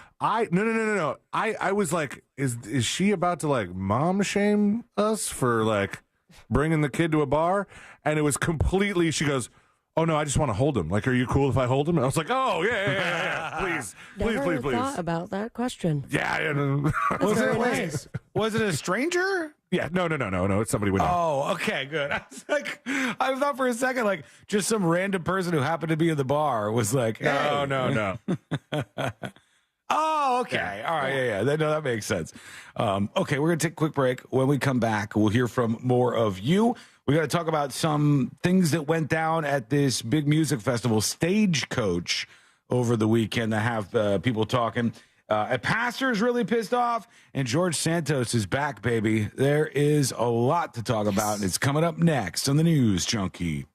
No. I was like, is she about to like mom shame us for like bringing the kid to a bar? And it was completely. She goes, oh no, I just want to hold him. Like, are you cool if I hold him? And I was like, oh yeah. Please. Never thought about that question. Yeah. Was it a stranger? Yeah, no. It's somebody we know. Oh, okay, good. I thought for a second, like, just some random person who happened to be in the bar was like, hey. No. Oh, okay. All right, yeah. That makes sense. Okay, we're going to take a quick break. When we come back, we'll hear from more of you. We got to talk about some things that went down at this big music festival, Stagecoach, over the weekend that have people talking. A pastor is really pissed off, and George Santos is back, baby. There is a lot to talk about, and it's coming up next on the News Junkie.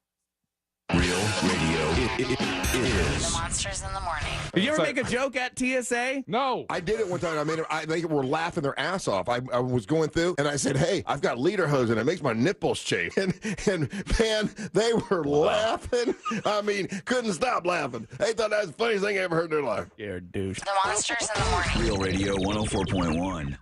Real radio. It is. The Monsters in the Morning. Did you ever make a joke at TSA? No. I did it one time. They were laughing their ass off. I was going through, and I said, hey, I've got lederhosen, and it makes my nipples shake. And man, they were laughing. I mean, couldn't stop laughing. They thought that was the funniest thing they ever heard in their life. You're a douche. The Monsters in the Morning. Real Radio 104.1.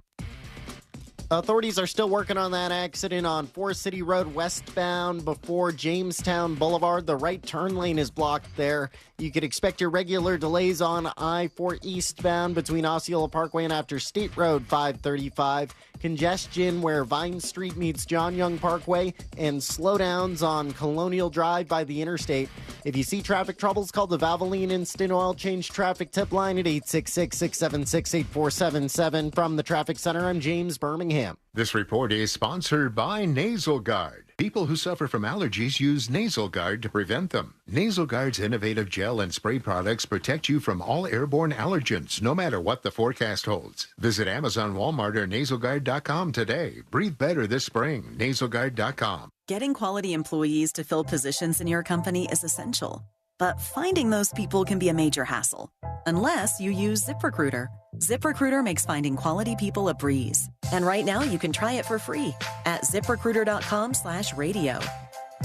Authorities are still working on that accident on Forest City Road westbound before Jamestown Boulevard. The right turn lane is blocked there. You could expect your regular delays on I-4 eastbound between Osceola Parkway and after State Road 535. Congestion where Vine Street meets John Young Parkway, and slowdowns on Colonial Drive by the interstate. If you see traffic troubles, call the Valvoline Instant Oil Change Traffic Tip Line at 866-676-8477. From the Traffic Center, I'm James Birmingham. This report is sponsored by Nasal Guard. People who suffer from allergies use Nasal Guard to prevent them. Nasal Guard's innovative gel and spray products protect you from all airborne allergens, no matter what the forecast holds. Visit Amazon, Walmart, or NasalGuard.com today. Breathe better this spring. NasalGuard.com. Getting quality employees to fill positions in your company is essential. But finding those people can be a major hassle, unless you use ZipRecruiter. ZipRecruiter makes finding quality people a breeze. And right now you can try it for free at ZipRecruiter.com/radio.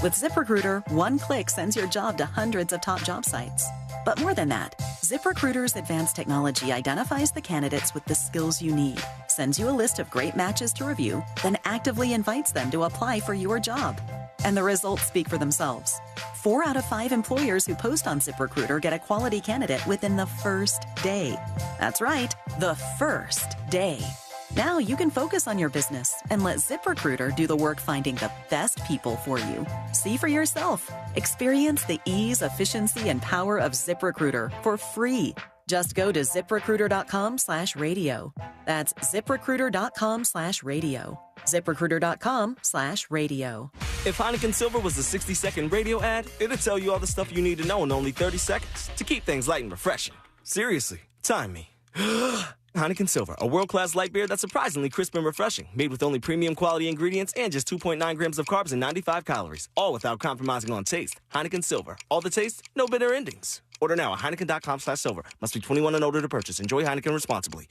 With ZipRecruiter, one click sends your job to hundreds of top job sites. But more than that, ZipRecruiter's advanced technology identifies the candidates with the skills you need, sends you a list of great matches to review, then actively invites them to apply for your job. And the results speak for themselves. 4 out of 5 employers who post on ZipRecruiter get a quality candidate within the first day. That's right, the first day. Now you can focus on your business and let ZipRecruiter do the work finding the best people for you. See for yourself. Experience the ease, efficiency, and power of ZipRecruiter for free. Just go to ZipRecruiter.com/radio. That's ZipRecruiter.com/radio. ZipRecruiter.com/radio. If Heineken Silver was a 60-second radio ad, it'd tell you all the stuff you need to know in only 30 seconds to keep things light and refreshing. Seriously, time me. Heineken Silver, a world-class light beer that's surprisingly crisp and refreshing, made with only premium quality ingredients and just 2.9 grams of carbs and 95 calories, all without compromising on taste. Heineken Silver, all the taste, no bitter endings. Order now at Heineken.com/silver. Must be 21 and older to purchase. Enjoy Heineken responsibly.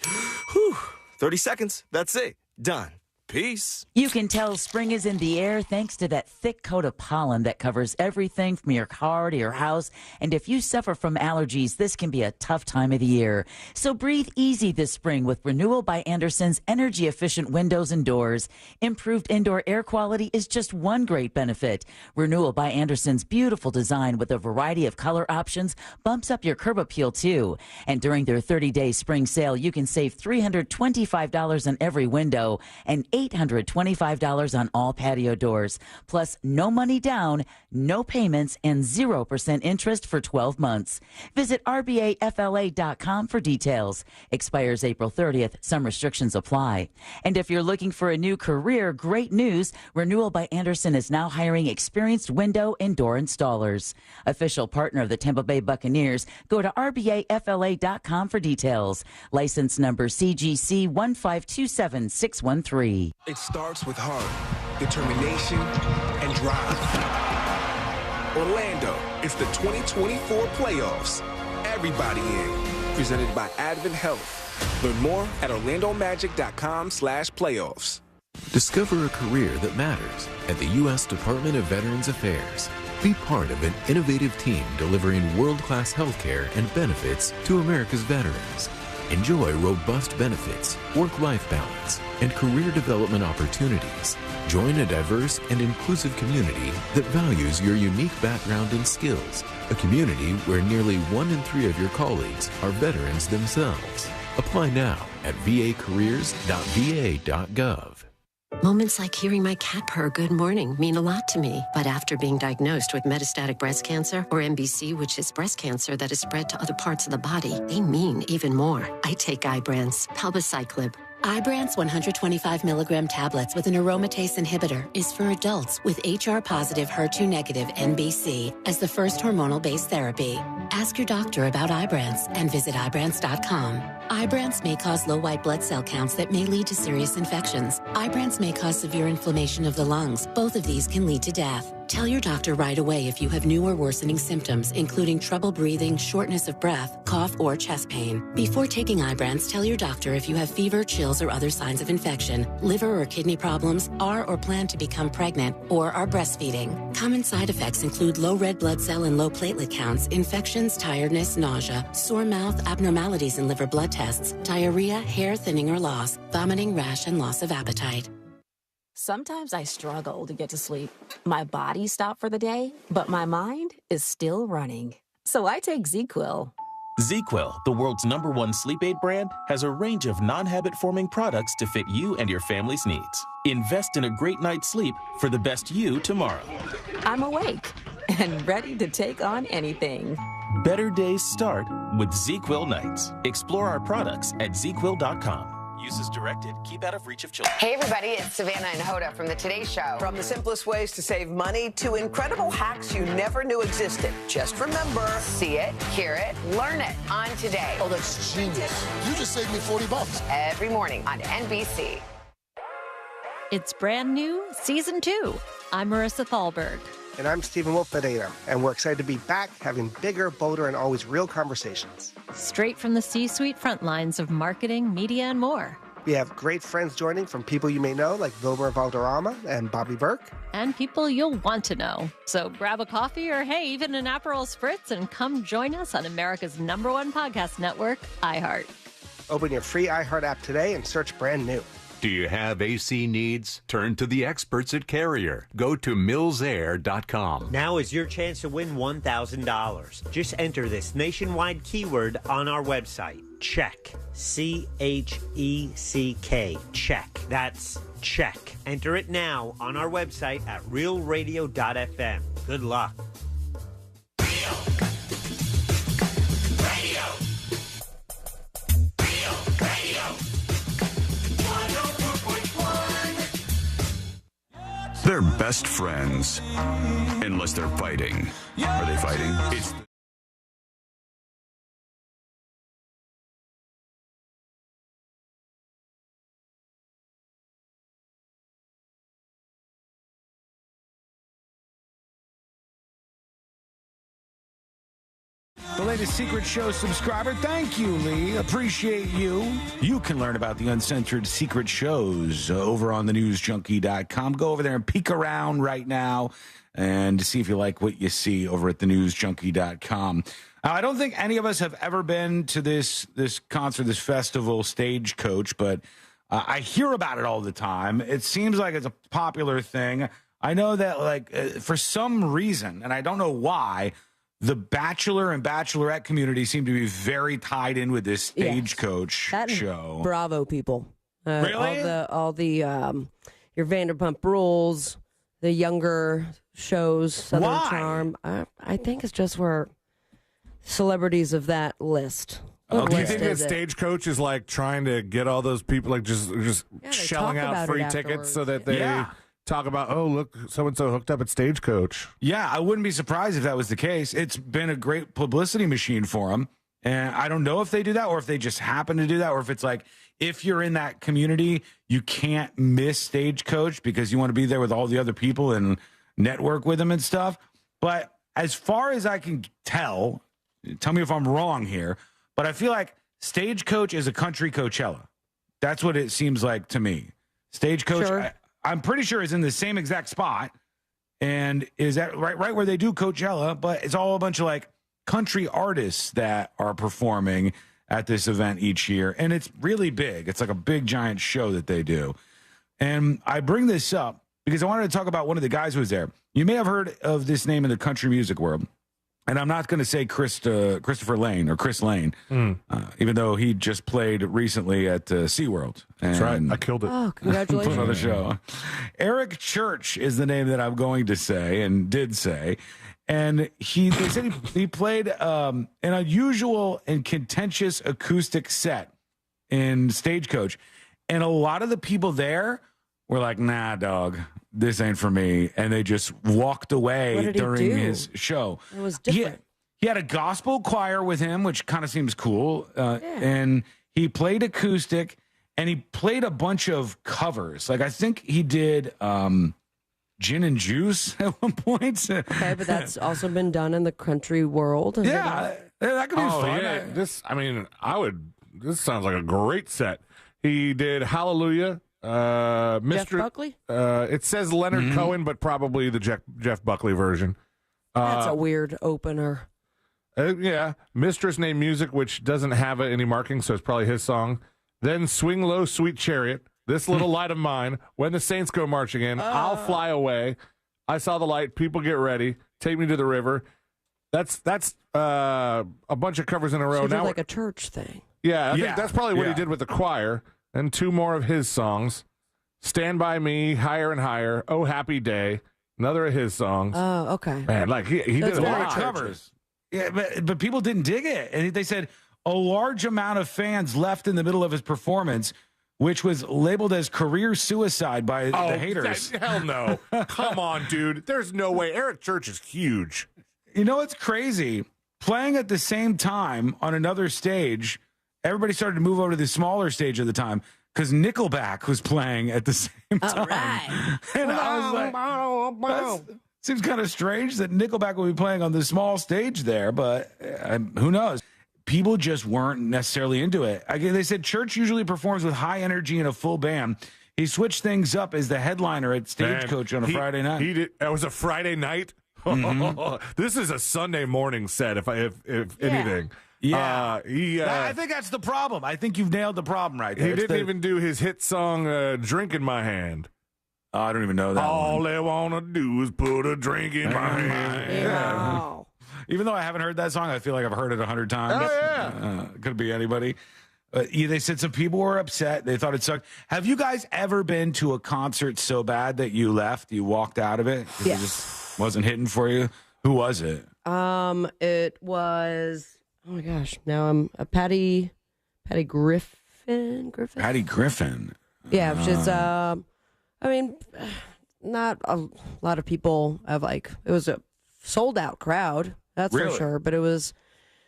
Whew, 30 seconds, that's it. Done. Peace. You can tell spring is in the air thanks to that thick coat of pollen that covers everything from your car to your house. And if you suffer from allergies, this can be a tough time of the year. So breathe easy this spring with Renewal by Andersen's energy-efficient windows and doors. Improved indoor air quality is just one great benefit. Renewal by Andersen's beautiful design with a variety of color options bumps up your curb appeal too. And during their 30-day spring sale, you can save $325 on every window and $825 on all patio doors, plus no money down, no payments, and 0% interest for 12 months. Visit rbafla.com for details. Expires April 30th. Some restrictions apply. And if you're looking for a new career, great news. Renewal by Andersen is now hiring experienced window and door installers. Official partner of the Tampa Bay Buccaneers. Go to rbafla.com for details. License number CGC 1527613. It starts with heart, determination, and drive. Orlando, it's the 2024 playoffs. Everybody in. Presented by Advent Health. Learn more at orlandomagic.com/playoffs. Discover a career that matters at the U.S. Department of Veterans Affairs. Be part of an innovative team delivering world-class health care and benefits to America's veterans. Enjoy robust benefits, work-life balance, and career development opportunities. Join a diverse and inclusive community that values your unique background and skills. A community where nearly 1 in 3 of your colleagues are veterans themselves. Apply now at vacareers.va.gov. Moments like hearing my cat purr good morning mean a lot to me. But after being diagnosed with metastatic breast cancer, or MBC, which is breast cancer that is spread to other parts of the body, they mean even more. I take Ibrance, palbociclib. Ibrance 125 milligram tablets with an aromatase inhibitor is for adults with HR-positive, HER2-negative MBC as the first hormonal-based therapy. Ask your doctor about Ibrance and visit Ibrance.com. Ibrance may cause low white blood cell counts that may lead to serious infections. Ibrance may cause severe inflammation of the lungs. Both of these can lead to death. Tell your doctor right away if you have new or worsening symptoms, including trouble breathing, shortness of breath, cough, or chest pain. Before taking Ibrance, tell your doctor if you have fever, chills, or other signs of infection, liver or kidney problems, are or plan to become pregnant, or are breastfeeding. Common side effects include low red blood cell and low platelet counts, infections, tiredness, nausea, sore mouth, abnormalities in liver blood tests, diarrhea, hair thinning or loss, vomiting, rash, and loss of appetite. Sometimes I struggle to get to sleep. My body stopped for the day, but my mind is still running. So I take ZzzQuil. ZzzQuil, the world's #1 sleep aid brand, has a range of non-habit-forming products to fit you and your family's needs. Invest in a great night's sleep for the best you tomorrow. I'm awake and ready to take on anything. Better days start with ZzzQuil nights. Explore our products at ZzzQuil.com. Use as directed. Keep out of reach of children. Hey, everybody, it's Savannah and Hoda from The Today Show. From the simplest ways to save money to incredible hacks you never knew existed. Just remember, see it, hear it, learn it on Today. Oh, that's genius. You just saved me $40. Every morning on NBC. It's brand new, Season 2. I'm Marissa Thalberg. And I'm Stephen Wolf at 8am, and we're excited to be back having bigger, bolder, and always real conversations. Straight from the C-suite front lines of marketing, media, and more. We have great friends joining from people you may know, like Wilmer Valderrama and Bobby Burke. And people you'll want to know. So grab a coffee or, hey, even an Aperol Spritz and come join us on America's #1 podcast network, iHeart. Open your free iHeart app today and search brand new. Do you have AC needs? Turn to the experts at Carrier. Go to millsair.com. Now is your chance to win $1,000. Just enter this nationwide keyword on our website. Check. CHECK. Check. That's check. Enter it now on our website at realradio.fm. Good luck. They're best friends, unless they're fighting. Are they fighting? It's the latest Secret Show subscriber. Thank you, Lee. Appreciate you. You can learn about the uncensored secret shows over on thenewsjunkie.com. Go over there and peek around right now and see if you like what you see over at thenewsjunkie.com. I don't think any of us have ever been to this concert, this festival, Stagecoach, but I hear about it all the time. It seems like it's a popular thing. I know that, for some reason, and I don't know why, the Bachelor and Bachelorette community seem to be very tied in with this Stagecoach show. Bravo people. Really? All the your Vanderpump Rules, the younger shows, Southern Why? Charm. I think it's just where celebrities of that list. Do you think that Stagecoach is like trying to get all those people like just shelling out free tickets so that they talk about, oh, look, so-and-so hooked up at Stagecoach? Yeah, I wouldn't be surprised if that was the case. It's been a great publicity machine for them. And I don't know if they do that or if they just happen to do that or if it's like, if you're in that community, you can't miss Stagecoach because you want to be there with all the other people and network with them and stuff. But as far as I can tell me if I'm wrong here, but I feel like Stagecoach is a country Coachella. That's what it seems like to me. Stagecoach, Sure. I'm pretty sure is in the same exact spot and is that right where they do Coachella, but it's all a bunch of like country artists that are performing at this event each year. And it's really big. It's like a big giant show that they do. And I bring this up because I wanted to talk about one of the guys who was there. You may have heard of this name in the country music world. And I'm not going to say Christopher Lane or Chris Lane, even though he just played recently at SeaWorld. That's right. I killed it. Oh, congratulations. Put on the show. Eric Church is the name that I'm going to say and did say. And they said he played an unusual and contentious acoustic set in Stagecoach. And a lot of the people there were like, nah, dog, this ain't for me. And they just walked away during his show. It was different. He had a gospel choir with him, which kind of seems cool. And he played acoustic and he played a bunch of covers. Like I think he did Gin and Juice at one point. Okay, but that's also been done in the country world. Yeah, that could be fun. Yeah. This sounds like a great set. He did Hallelujah. Jeff Buckley? It says Leonard Cohen, but probably the Jeff Buckley version. That's a weird opener. Yeah. Mistress Named Music, which doesn't have any marking, so it's probably his song. Then Swing Low, Sweet Chariot. This Little Light of Mine. When the Saints Go Marching In. I'll Fly Away. I Saw the Light. People Get Ready. Take Me to the River. That's a bunch of covers in a row. So now like a church thing. Yeah, I think that's probably what he did with the choir. And two more of his songs. Stand By Me, Higher and Higher, Oh Happy Day, another of his songs. Oh, okay. Man, like he did a lot of covers. Yeah, but people didn't dig it. And they said a large amount of fans left in the middle of his performance, which was labeled as career suicide by the haters. Hell no. Come on, dude. There's no way. Eric Church is huge. You know what's crazy? Playing at the same time on another stage, everybody started to move over to the smaller stage at the time because Nickelback was playing at the same time. All right. And I was like, Seems kind of strange that Nickelback will be playing on the small stage there, but who knows? People just weren't necessarily into it. Again, they said Church usually performs with high energy and a full band. He switched things up as the headliner at Stagecoach on a Friday night. It was a Friday night. This is a Sunday morning set, if anything. Yeah. I think that's the problem. I think you've nailed the problem right there. He didn't even do his hit song, Drink in My Hand. Oh, I don't even know that All one. they want to do is put a drink in my hand. Wow. Even though I haven't heard that song, I feel like I've heard it 100 times. Oh, yeah. Could be anybody. They said some people were upset. They thought it sucked. Have you guys ever been to a concert so bad that you left, you walked out of it? Yes. It just wasn't hitting for you? Who was it? It was, oh my gosh, now I'm a Patty Griffin. Patty Griffin. Yeah, which is, I mean, not a lot of people have it was a sold out crowd, that's Really? for sure, but it was,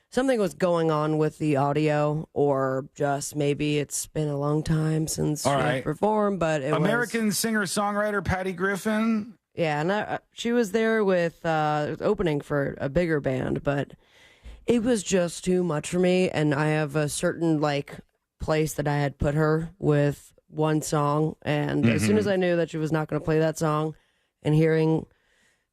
something was going on with the audio, or just maybe it's been a long time since All we right. performed, but it American singer-songwriter Patty Griffin. Yeah, and she was there with opening for a bigger band, but it was just too much for me. And I have a certain place that I had put her with one song, and as soon as I knew that she was not going to play that song, and hearing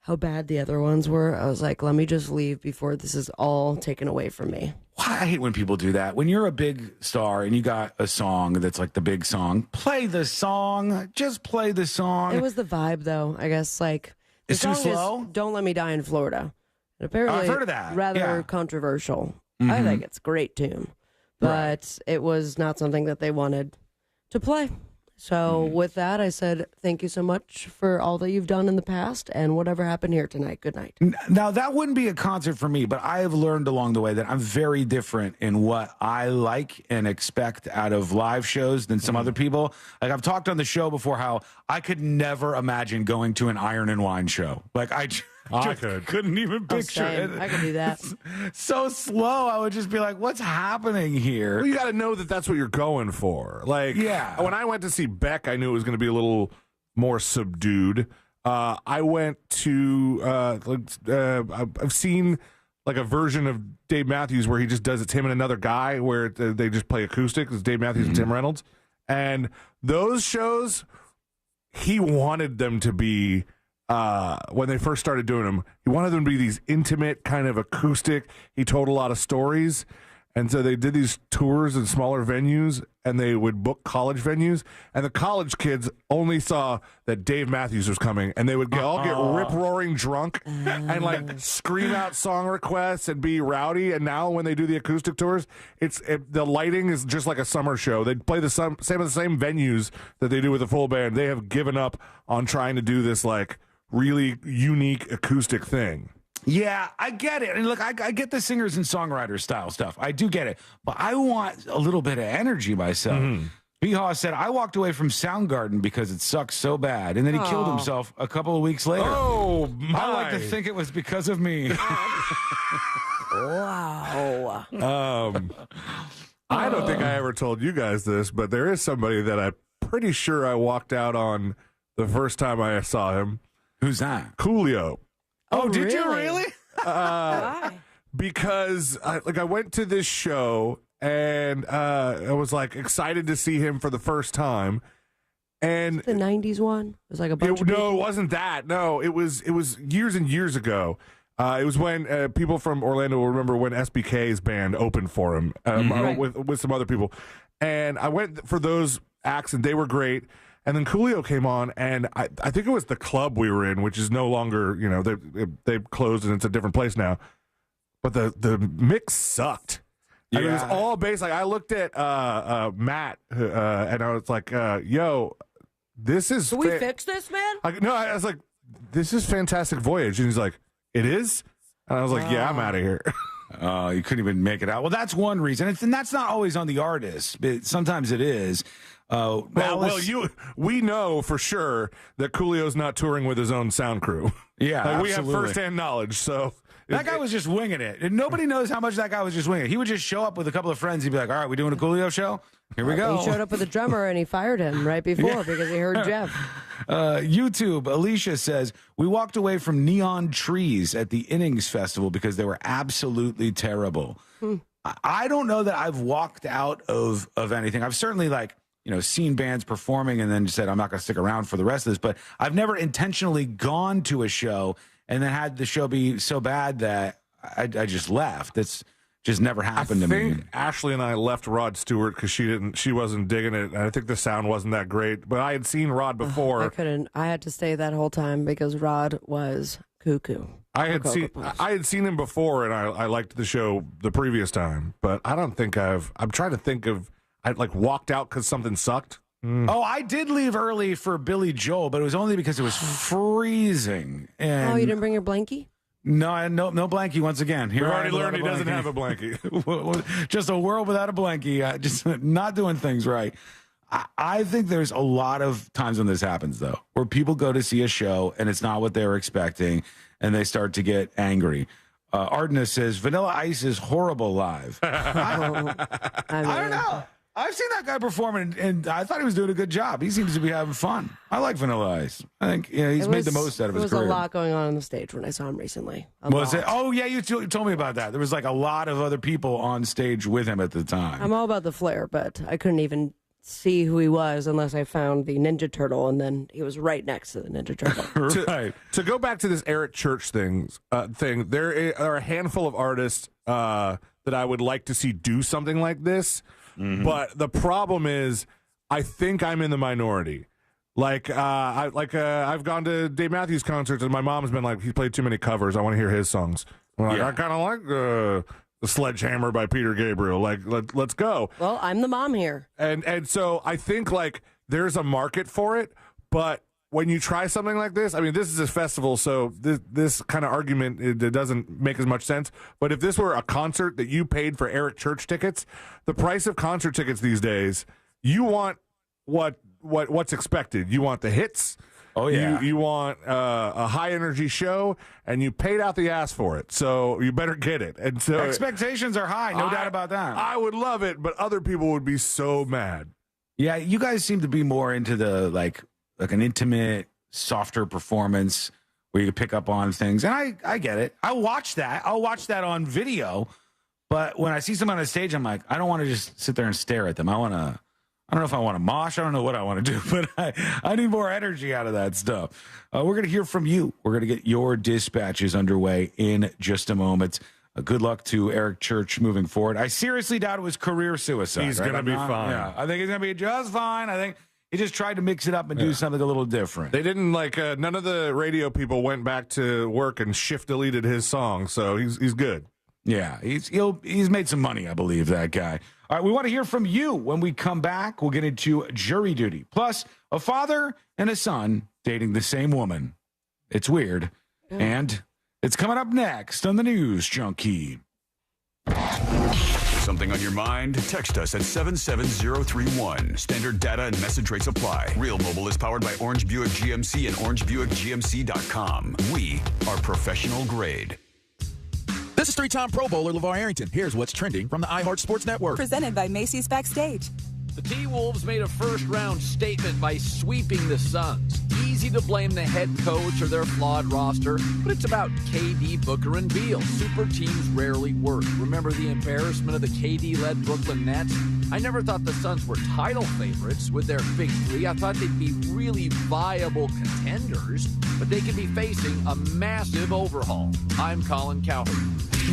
how bad the other ones were, I was like, let me just leave before this is all taken away from me. I hate when people do that. When you're a big star and you got a song that's like the big song, play the song. Just play the song. It was the vibe, though. I guess the It's too song is slow? "Don't Let Me Die in Florida." And apparently, I've heard of that. Rather Yeah. controversial. I think it's a great tune, but it was not something that they wanted to play. So with that, I said, thank you so much for all that you've done in the past, and whatever happened here tonight. Good night. Now, that wouldn't be a concert for me, but I have learned along the way that I'm very different in what I like and expect out of live shows than some other people. Like, I've talked on the show before how I could never imagine going to an Iron and Wine show. Like, I couldn't even picture it. I could do that. So slow, I would just be like, what's happening here? Well, you got to know that that's what you're going for. When I went to see Beck, I knew it was going to be a little more subdued. I went to, I've seen a version of Dave Matthews where he just does it's him and another guy where they just play acoustic. It's Dave Matthews and Tim Reynolds. And those shows, he wanted them to be, when they first started doing them, he wanted them to be these intimate kind of acoustic. He told a lot of stories. And so they did these tours in smaller venues, and they would book college venues. And the college kids only saw that Dave Matthews was coming, and they would all get rip-roaring drunk and scream out song requests and be rowdy. And now when they do the acoustic tours, the lighting is just like a summer show. They play the same venues that they do with the full band. They have given up on trying to do this really unique acoustic thing. Yeah, I get it. And look, I get the singers and songwriters style stuff. I do get it. But I want a little bit of energy myself. Behaw said, I walked away from Soundgarden because it sucks so bad. And then he killed himself a couple of weeks later. Oh, my. I like to think it was because of me. Wow. I don't think I ever told you guys this, but there is somebody that I'm pretty sure I walked out on the first time I saw him. Who's that? Coolio. Oh, did you really? Why? Because I went to this show and I was excited to see him for the first time. And The 90s one? It was a bunch of people? it wasn't that. No, it was years and years ago. It was when people from Orlando will remember when SBK's band opened for him with some other people. And I went for those acts, and they were great. And then Coolio came on, and I think it was the club we were in, which is no longer, they've closed and it's a different place now. But the mix sucked. Yeah. I mean, it was all bass. I looked at Matt, and I was like, yo, this is... Can we fix this, man? I was like, this is Fantastic Voyage. And he's like, it is? And I was like, yeah, I'm out of here. You couldn't even make it out. Well, that's one reason. And that's not always on the artist. But sometimes it is. We know for sure that Coolio's not touring with his own sound crew. Yeah, we have absolutely. firsthand knowledge, so That guy was just winging it. And nobody knows how much that guy was just winging it. He would just show up with a couple of friends. He'd be like, all right, we doing a Coolio show? Here we go. He showed up with a drummer and he fired him right before because he heard Jeff. YouTube, Alicia says, we walked away from neon trees at the Innings Festival because they were absolutely terrible. I don't know that I've walked out of anything. I've certainly seen bands performing and then said, I'm not going to stick around for the rest of this. But I've never intentionally gone to a show and then had the show be so bad that I just left. It's just never happened to me. I think Ashley and I left Rod Stewart because she wasn't digging it. And I think the sound wasn't that great. But I had seen Rod before. I couldn't. I had to stay that whole time because Rod was cuckoo. I had seen him before, and I liked the show the previous time. But I don't think I'm trying to think of. I walked out because something sucked. Oh, I did leave early for Billy Joel, but it was only because it was freezing. And you didn't bring your blankie? No blankie once again. We've already learned he doesn't have a blankie. Just a world without a blankie. Just not doing things right. I think there's a lot of times when this happens, though, where people go to see a show and it's not what they were expecting, and they start to get angry. Ardenna says, Vanilla Ice is horrible live. I don't know. I've seen that guy perform, and I thought he was doing a good job. He seems to be having fun. I like Vanilla Ice. I think he's made the most out of his career. There was a lot going on the stage when I saw him recently. Was it? Oh, yeah, you told me about that. There was a lot of other people on stage with him at the time. I'm all about the flair, but I couldn't even see who he was unless I found the Ninja Turtle, and then he was right next to the Ninja Turtle. Right. To go back to this Eric Church thing, there are a handful of artists that I would like to see do something like this. Mm-hmm. But the problem is, I think I'm in the minority. I've gone to Dave Matthews concerts, and my mom's been like, he played too many covers. I want to hear his songs. I kind of like the Sledgehammer by Peter Gabriel. Let's go. Well, I'm the mom here, and so I think there's a market for it, but when you try something like this, I mean, this is a festival, so this kind of argument, it doesn't make as much sense. But if this were a concert that you paid for Eric Church tickets, the price of concert tickets these days, you want what's expected. You want the hits. Oh, yeah. You want a high-energy show, and you paid out the ass for it, so you better get it. And so expectations are high, no doubt about that. I would love it, but other people would be so mad. Yeah, you guys seem to be more into the, like an intimate, softer performance where you can pick up on things. And I get it. I'll watch that on video. But when I see someone on stage, I'm like, I don't want to just sit there and stare at them. I don't know if I want to mosh. I don't know what I want to do, but I need more energy out of that stuff. We're going to hear from you. We're going to get your dispatches underway in just a moment. Good luck to Eric Church moving forward. I seriously doubt it was career suicide. He's going to be fine. Yeah, I think he's going to be just fine. I think he just tried to mix it up and do something a little different. They didn't none of the radio people went back to work and shift deleted his song, so he's good. Yeah, he's made some money, I believe, that guy. All right, we want to hear from you. When we come back, we'll get into jury duty. Plus, a father and a son dating the same woman. It's weird. Yeah. And it's coming up next on the News Junkie. Something on your mind? Text us at 77031. Standard data and message rates apply. Real Mobile is powered by Orange Buick GMC and OrangeBuickGMC.com. We are professional grade. This is three-time Pro Bowler LeVar Arrington. Here's what's trending from the iHeart Sports Network. Presented by Macy's Backstage. The T-Wolves made a first-round statement by sweeping the Suns. Easy to blame the head coach or their flawed roster, but it's about KD, Booker, and Beal. Super teams rarely work. Remember the embarrassment of the KD-led Brooklyn Nets? I never thought the Suns were title favorites with their big three. I thought they'd be really viable contenders, but they could be facing a massive overhaul. I'm Colin Cowherd.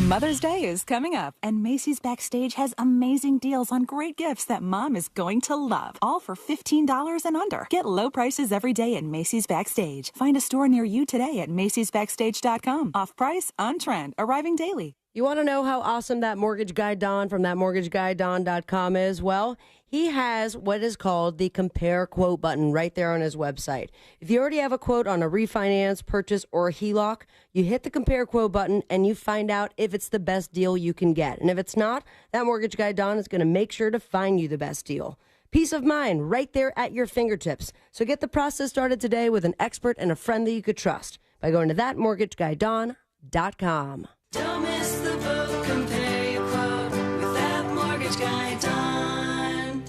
Mother's Day is coming up, and Macy's Backstage has amazing deals on great gifts that Mom is going to love. All for $15 and under. Get low prices every day at Macy's Backstage. Find a store near you today at Macy'sBackstage.com. Off price, on trend, arriving daily. You want to know how awesome that mortgage guy Don from thatmortgageguyDon.com is? Well, he has what is called the compare quote button right there on his website. If you already have a quote on a refinance, purchase, or a HELOC, you hit the compare quote button and you find out if it's the best deal you can get. And if it's not, that mortgage guy Don is going to make sure to find you the best deal. Peace of mind right there at your fingertips. So get the process started today with an expert and a friend that you could trust by going to thatmortgageguyDon.com. Don't miss the boat. Compare your quote with thatmortgageguy.com.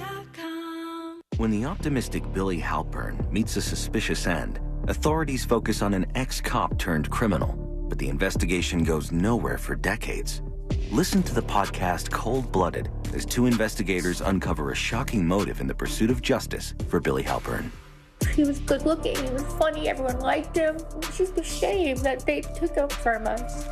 When the optimistic Billy Halpern meets a suspicious end, authorities focus on an ex-cop turned criminal, but the investigation goes nowhere for decades. Listen to the podcast Cold-Blooded as two investigators uncover a shocking motive in the pursuit of justice for Billy Halpern. He was good looking, he was funny, everyone liked him. It's just a shame that they took him from us.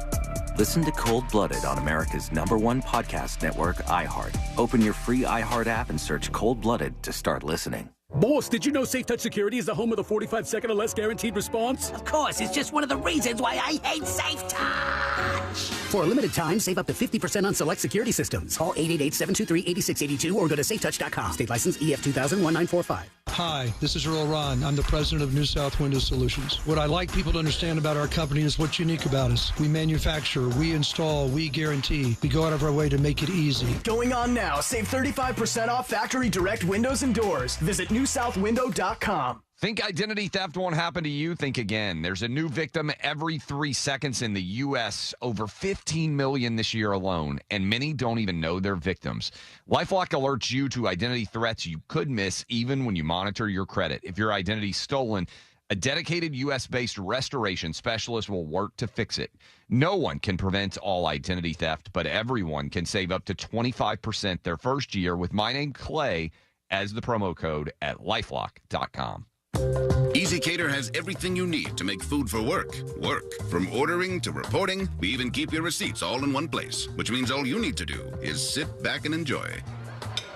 Listen to Cold-Blooded on America's #1 podcast network, iHeart. Open your free iHeart app and search Cold-Blooded to start listening. Boss, did you know Safe Touch Security is the home of the 45-second or less guaranteed response? Of course, it's just one of the reasons why I hate Safe Touch. For a limited time, save up to 50% on select security systems. Call 888-723-8682 or go to safetouch.com. State license EF 2000-1945. Hi, this is Earl Ron. I'm the president of New South Window Solutions. What I like people to understand about our company is what's unique about us. We manufacture, we install, we guarantee. We go out of our way to make it easy. Going on now. Save 35% off factory direct windows and doors. Visit newsouthwindow.com. Think identity theft won't happen to you? Think again. There's a new victim every 3 seconds in the U.S., over 15 million this year alone, and many don't even know they're victims. LifeLock alerts you to identity threats you could miss even when you monitor your credit. If your identity's stolen, a dedicated U.S.-based restoration specialist will work to fix it. No one can prevent all identity theft, but everyone can save up to 25% their first year with my name, Clay, as the promo code at LifeLock.com. EasyCater has everything you need to make food for work. From ordering to reporting, we even keep your receipts all in one place, which means all you need to do is sit back and enjoy.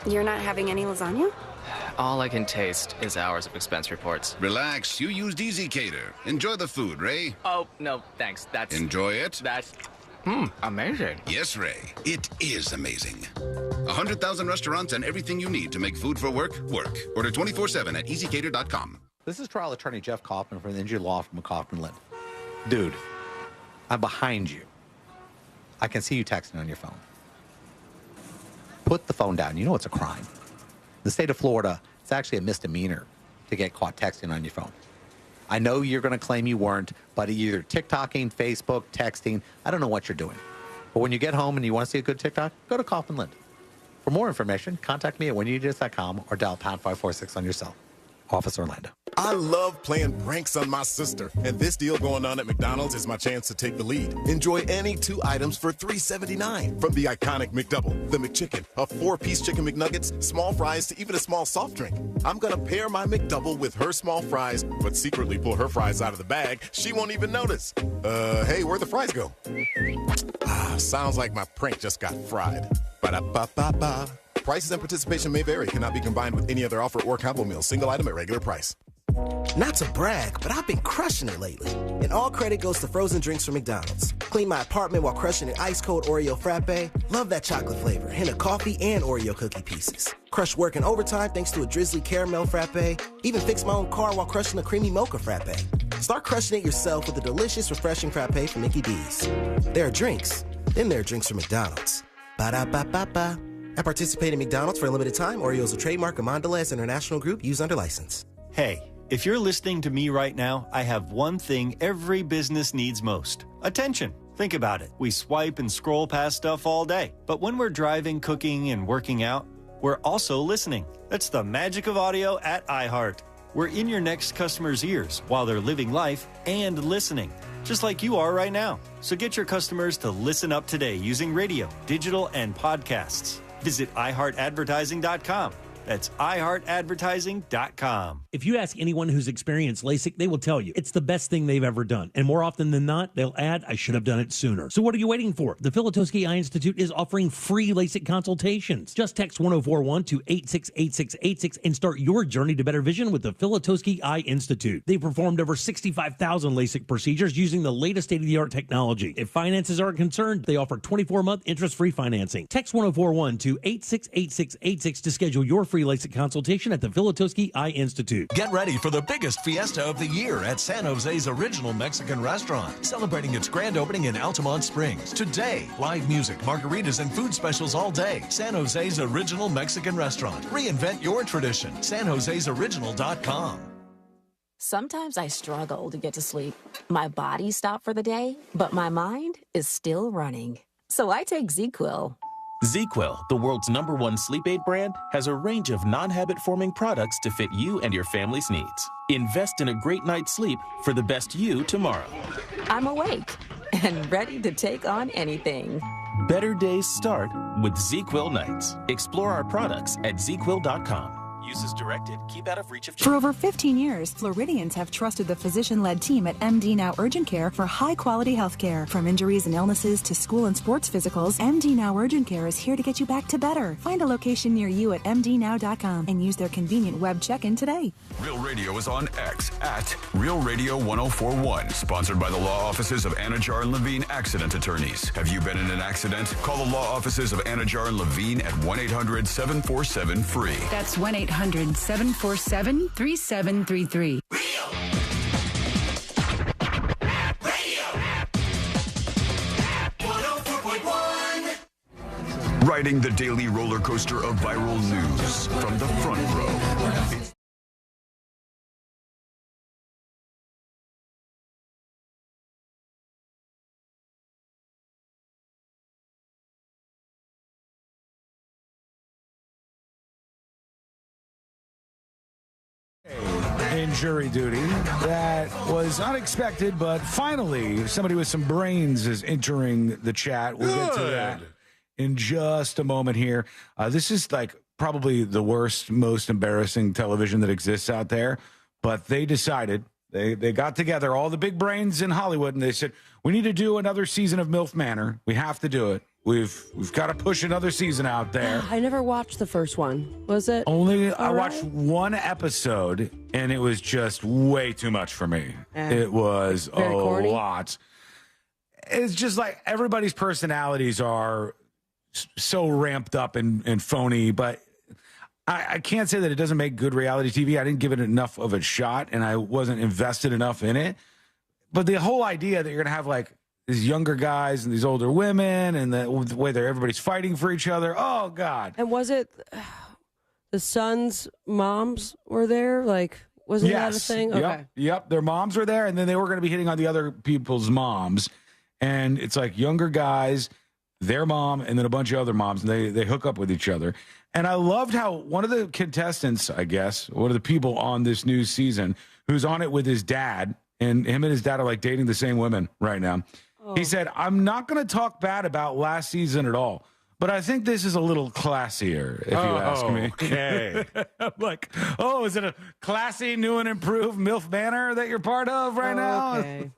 You're not having any lasagna? All I can taste is hours of expense reports. Relax, you used EasyCater. Enjoy the food, Ray. Oh, no, thanks. Enjoy it? Amazing. Yes, Ray, it is amazing. 100,000 restaurants and everything you need to make food for work. Order 24/7 at EasyCater.com. This is trial attorney Jeff Kaufman from the Injury Law Firm of Kaufman Lind. Dude, I'm behind you. I can see you texting on your phone. Put the phone down. You know it's a crime. In the state of Florida, it's actually a misdemeanor to get caught texting on your phone. I know you're going to claim you weren't, but either TikToking, Facebook, texting, I don't know what you're doing. But when you get home and you want to see a good TikTok, go to Kaufman Lind. For more information, contact me at whenyoudothis.com or dial pound 546 on your cell. Office Orlando. I love playing pranks on my sister, and this deal going on at McDonald's is my chance to take the lead. Enjoy any 2 items for $3.79. From the iconic McDouble, the McChicken, a 4-piece chicken McNuggets, small fries, to even a small soft drink. I'm gonna pair my McDouble with her small fries, but secretly pull her fries out of the bag. She won't even notice. Hey, where'd the fries go? Sounds like my prank just got fried. Ba-da-ba-ba-ba. Prices and participation may vary. Cannot be combined with any other offer or combo meal. Single item at regular price. Not to brag, but I've been crushing it lately. And all credit goes to frozen drinks from McDonald's. Clean my apartment while crushing an ice-cold Oreo frappe. Love that chocolate flavor. Hint of coffee and Oreo cookie pieces. Crush work in overtime thanks to a drizzly caramel frappe. Even fix my own car while crushing a creamy mocha frappe. Start crushing it yourself with a delicious, refreshing frappe from Mickey D's. There are drinks. Then there are drinks from McDonald's. Ba-da-ba-ba-ba. At participating McDonald's for a limited time, Oreo is a trademark of Mondelez International Group used under license. Hey, if you're listening to me right now, I have one thing every business needs most: attention. Think about it. We swipe and scroll past stuff all day. But when we're driving, cooking, and working out, we're also listening. That's the magic of audio at iHeart. We're in your next customer's ears while they're living life and listening, just like you are right now. So get your customers to listen up today using radio, digital, and podcasts. Visit iHeartAdvertising.com. That's iHeartAdvertising.com. If you ask anyone who's experienced LASIK, they will tell you it's the best thing they've ever done. And more often than not, they'll add, I should have done it sooner. So what are you waiting for? The Filatowski Eye Institute is offering free LASIK consultations. Just text 1041 to 868686 and start your journey to better vision with the Filatowski Eye Institute. They've performed over 65,000 LASIK procedures using the latest state-of-the-art technology. If finances aren't concerned, they offer 24-month interest-free financing. Text 1041 to 868686 to schedule your free LASIK consultation at the Filatowski Eye Institute. Get ready for the biggest fiesta of the year at San Jose's original Mexican restaurant, celebrating its grand opening in Altamont Springs. Today, live music, margaritas, and food specials all day. San Jose's original Mexican restaurant. Reinvent your tradition. SanJose'sOriginal.com. Sometimes I struggle to get to sleep. My body stopped for the day, but my mind is still running. So I take ZQuil. ZQuil, the world's #1 sleep aid brand, has a range of non-habit-forming products to fit you and your family's needs. Invest in a great night's sleep for the best you tomorrow. I'm awake and ready to take on anything. Better days start with ZQuil nights. Explore our products at ZQuil.com. Use as directed. Keep out of reach of For over 15 years, Floridians have trusted the physician-led team at MD Now Urgent Care for high-quality health care. From injuries and illnesses to school and sports physicals, MD Now Urgent Care is here to get you back to better. Find a location near you at mdnow.com and use their convenient web check-in today. Real Radio is on X at Real Radio 1041. Sponsored by the law offices of Anajar and Levine Accident Attorneys. Have you been in an accident? Call the law offices of Anajar and Levine at 1-800-747-FREE. That's 1-800-747-3733. Riding the daily roller coaster of viral news from the front row. In jury duty. That was unexpected, but finally, somebody with some brains is entering the chat. We'll get to that in just a moment here. This is like probably the worst, most embarrassing television that exists out there, but they decided, they got together, all the big brains in Hollywood, and they said, we need to do another season of Milf Manor. We have to do it. We've got to push another season out there. I never watched the first one. Was it? I watched one episode, and it was just way too much for me. It was a lot. It's just like everybody's personalities are so ramped up and phony, but I can't say that it doesn't make good reality TV. I didn't give it enough of a shot, and I wasn't invested enough in it. But the whole idea that you're going to have like these younger guys and these older women, and the way that everybody's fighting for each other. Oh, God. And was it the sons' moms were there? Like, wasn't that a thing? Okay. Yep. Their moms were there, and then they were going to be hitting on the other people's moms. And it's like younger guys, their mom, and then a bunch of other moms, and they hook up with each other. And I loved how one of the contestants, I guess, one of the people on this new season, who's on it with his dad, and him and his dad are like dating the same women right now. He said, I'm not going to talk bad about last season at all, but I think this is a little classier, if you ask me. Okay. I'm like, oh, is it a classy, new and improved Milf Manor that you're part of right now? Okay.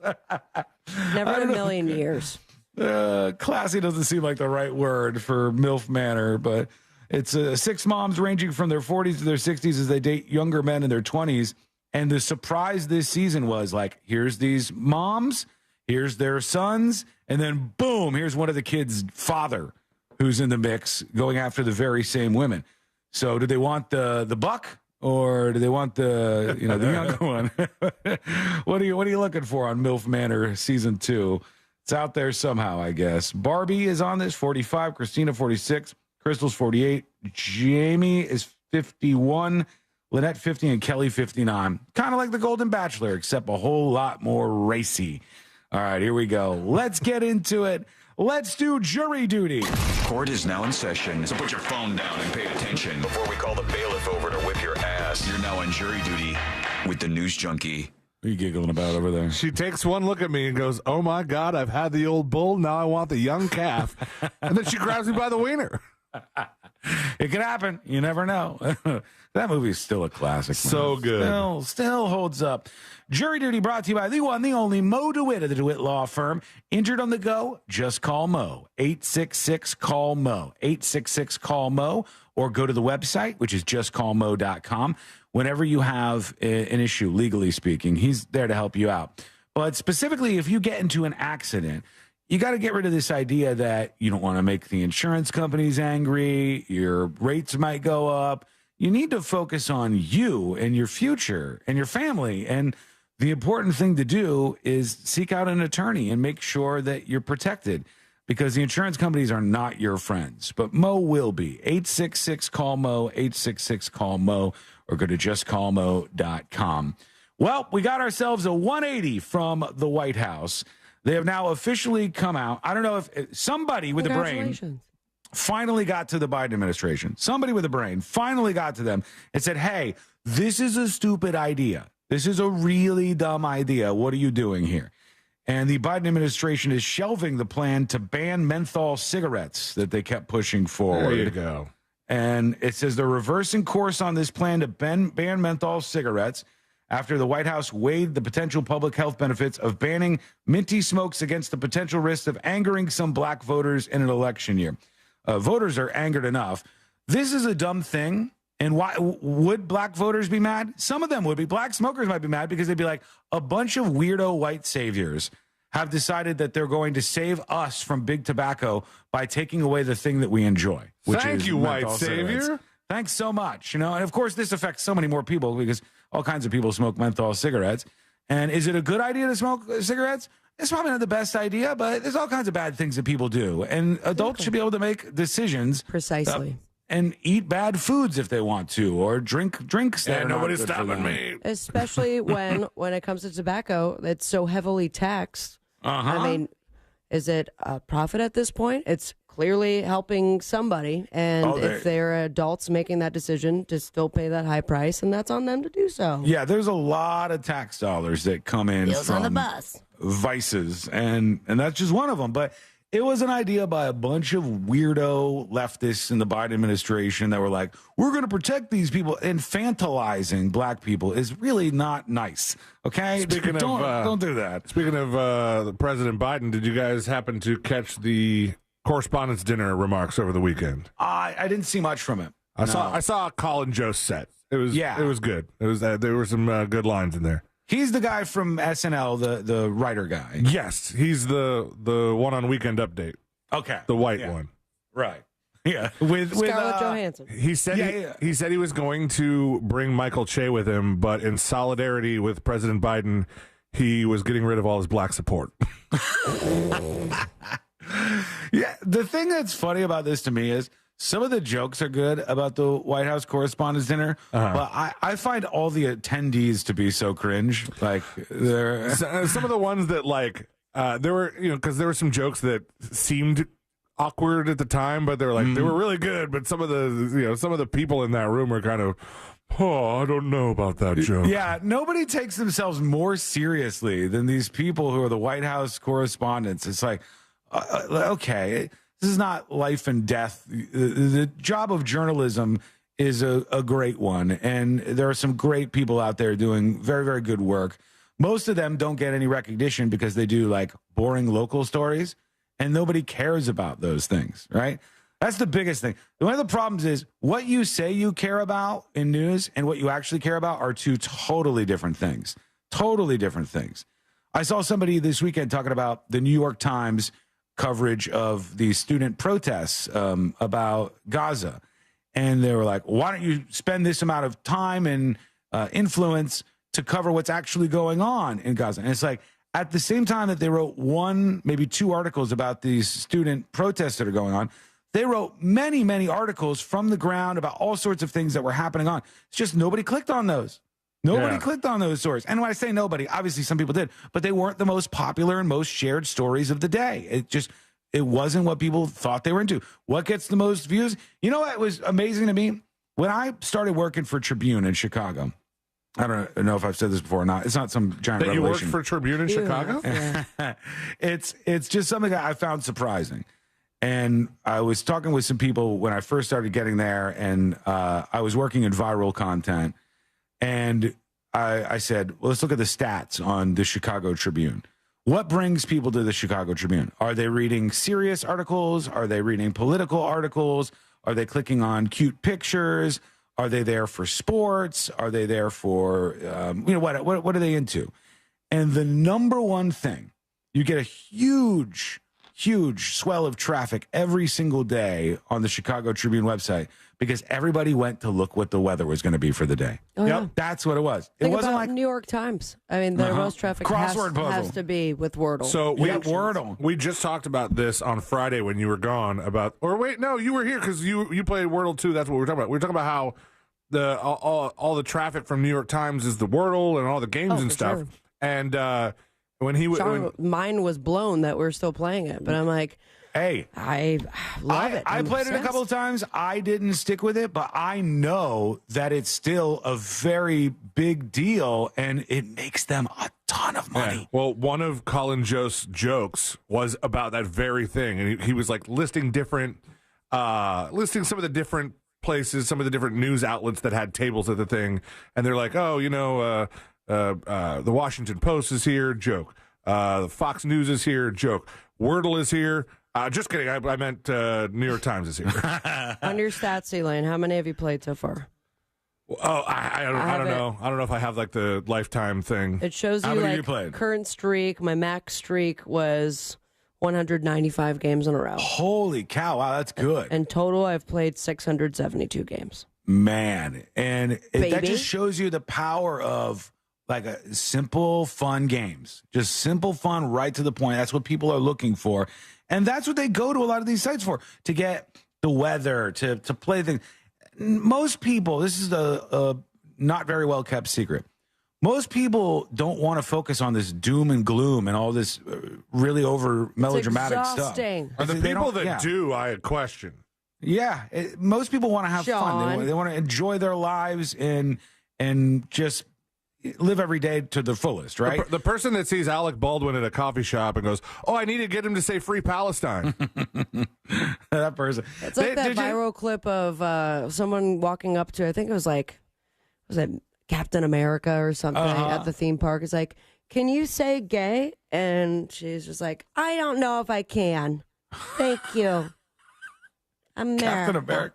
Never in a million years. Classy doesn't seem like the right word for Milf Manor, but it's 6 moms ranging from their 40s to their 60s as they date younger men in their 20s. And the surprise this season was like, here's these moms, here's their sons, and then boom, here's one of the kids' father who's in the mix going after the very same women. So do they want the buck, or do they want the the younger one? What are you looking for on Milf Manor season 2? It's out there somehow, I guess. Barbie is on this, 45, Christina 46, Crystal's 48, Jamie is 51, Lynette 50, and Kelly 59. Kind of like the Golden Bachelor, except a whole lot more racy. All right, here we go. Let's get into it. Let's do jury duty. Court is now in session, so put your phone down and pay attention before we call the bailiff over to whip your ass. You're now on jury duty with the news junkie. What are you giggling about over there? She takes one look at me and goes, oh, my God, I've had the old bull. Now I want the young calf. And then she grabs me by the wiener. It could happen. You never know. That movie is still a classic. So good. Still holds up. Jury duty brought to you by the one, the only Mo DeWitt of the DeWitt Law Firm. Injured on the go? Just call Mo. 866-CALL-MO. 866-CALL-MO. Or go to the website, which is justcallmo.com. Whenever you have an issue, legally speaking, he's there to help you out. But specifically, if you get into an accident, you got to get rid of this idea that you don't want to make the insurance companies angry. Your rates might go up. You need to focus on you and your future and your family. And the important thing to do is seek out an attorney and make sure that you're protected, because the insurance companies are not your friends. But Mo will be. 866-CALL-MO, 866-CALL-MO, or go to justcallmo.com. Well, we got ourselves a 180 from the White House. They have now officially come out. I don't know if somebody with a brain finally got to the Biden administration. Somebody with a brain finally got to them and said, hey, this is a stupid idea. This is a really dumb idea. What are you doing here? And the Biden administration is shelving the plan to ban menthol cigarettes that they kept pushing forward. There you go. And it says they're reversing course on this plan to ban menthol cigarettes after the White House weighed the potential public health benefits of banning minty smokes against the potential risk of angering some black voters in an election year. Voters are angered enough. This is a dumb thing. And why would black voters be mad? Some of them would be. Black smokers might be mad because they'd be like, a bunch of weirdo white saviors have decided that they're going to save us from big tobacco by taking away the thing that we enjoy. Which Thank is you, white menthol savior. cigarettes. Thanks so much. And of course, this affects so many more people because all kinds of people smoke menthol cigarettes. And is it a good idea to smoke cigarettes? It's probably not the best idea, but there's all kinds of bad things that people do. And adults should be able to make decisions. Precisely. And eat bad foods if they want to, or drink drinks. That are nobody's not good for stopping them. me. Especially when it comes to tobacco, it's so heavily taxed. I mean, is it a profit at this point? It's clearly helping somebody. And if they're adults making that decision to still pay that high price, and that's on them to do so. Yeah, there's a lot of tax dollars that come in Deals from on the bus. vices, and that's just one of them. But it was an idea by a bunch of weirdo leftists in the Biden administration that were like, we're going to protect these people. Infantilizing black people is really not nice. Okay? Don't do that. Speaking of President Biden, did you guys happen to catch the Correspondents' Dinner remarks over the weekend? I didn't see much from it. I saw Colin Jost set. It was good. It was there were some good lines in there. He's the guy from SNL, the writer guy. Yes, he's the one on Weekend Update. Okay, the white one. Right. Yeah, with Scarlett Johansson. He said he said he was going to bring Michael Che with him, but in solidarity with President Biden, he was getting rid of all his black support. Yeah, the thing that's funny about this to me is some of the jokes are good about the White House Correspondents' Dinner, but I find all the attendees to be so cringe. Like, some of the ones that there were, because there were some jokes that seemed awkward at the time, but they were like they were really good. But some of the people in that room were kind of, I don't know about that joke. Yeah, nobody takes themselves more seriously than these people who are the White House correspondents. It's like, okay, this is not life and death. The job of journalism is a great one, and there are some great people out there doing very, very good work. Most of them don't get any recognition because they do like boring local stories, and nobody cares about those things, right? That's the biggest thing. One of the problems is what you say you care about in news and what you actually care about are two totally different things. Totally different things. I saw somebody this weekend talking about the New York Times coverage of the student protests about Gaza. And they were like, why don't you spend this amount of time and influence to cover what's actually going on in Gaza? And it's like, at the same time that they wrote one, maybe two articles about these student protests that are going on, they wrote many, many articles from the ground about all sorts of things that were happening on. It's just nobody clicked on those. Nobody clicked on those stories. And when I say nobody, obviously some people did, but they weren't the most popular and most shared stories of the day. It wasn't what people thought they were into. What gets the most views? You know what was amazing to me? When I started working for Tribune in Chicago, I don't know if I've said this before or not. It's not some giant that revelation. You worked for Tribune in Chicago? Yeah. It's just something that I found surprising. And I was talking with some people when I first started getting there, and I was working in viral content. And I said, well, let's look at the stats on the Chicago Tribune. What brings people to the Chicago Tribune? Are they reading serious articles? Are they reading political articles? Are they clicking on cute pictures? Are they there for sports? Are they there for, what are they into? And the number one thing, you get a huge swell of traffic every single day on the Chicago Tribune website because everybody went to look what the weather was going to be for the day. Yeah. That's what it was. Think it wasn't about like New York Times. I mean, their most traffic has to be with Wordle. So we just talked about this on Friday when you were gone you were here because you played Wordle too. That's what we were talking about. We were talking about how all the traffic from New York Times is the Wordle and all the games and stuff. Sure. And when he mine was blown that we're still playing it, but I'm like, hey, I love it. I played it a couple of times. I didn't stick with it, but I know that it's still a very big deal, and it makes them a ton of money. Yeah. Well, one of Colin Jost's jokes was about that very thing, and he was like listing some of the different places, some of the different news outlets that had tables at the thing, and they're like, oh, the Washington Post is here, joke. The Fox News is here, joke. Wordle is here. Just kidding. I meant New York Times is here. On your stats, Elaine, how many have you played so far? Oh, I don't know. I don't know if I have like the lifetime thing. It shows you like current streak. My max streak was 195 games in a row. Holy cow! Wow, that's good. And total, I've played 672 games. Man, and that just shows you the power of like a simple, fun games. Just simple, fun, right to the point. That's what people are looking for. And that's what they go to a lot of these sites for, to get the weather, to play things. Most people, this is a not very well kept secret. Most people don't want to focus on this doom and gloom and all this really over melodramatic stuff. Are the people that do, I question. Yeah, most people want to have fun. They want to enjoy their lives and just live every day to the fullest, right? The person that sees Alec Baldwin at a coffee shop and goes, "Oh, I need to get him to say Free Palestine." That person. It's like that viral clip of someone walking up to, I think it was it Captain America or something at the theme park. It's like, "Can you say gay?" And she's just like, "I don't know if I can. Thank you." Captain America.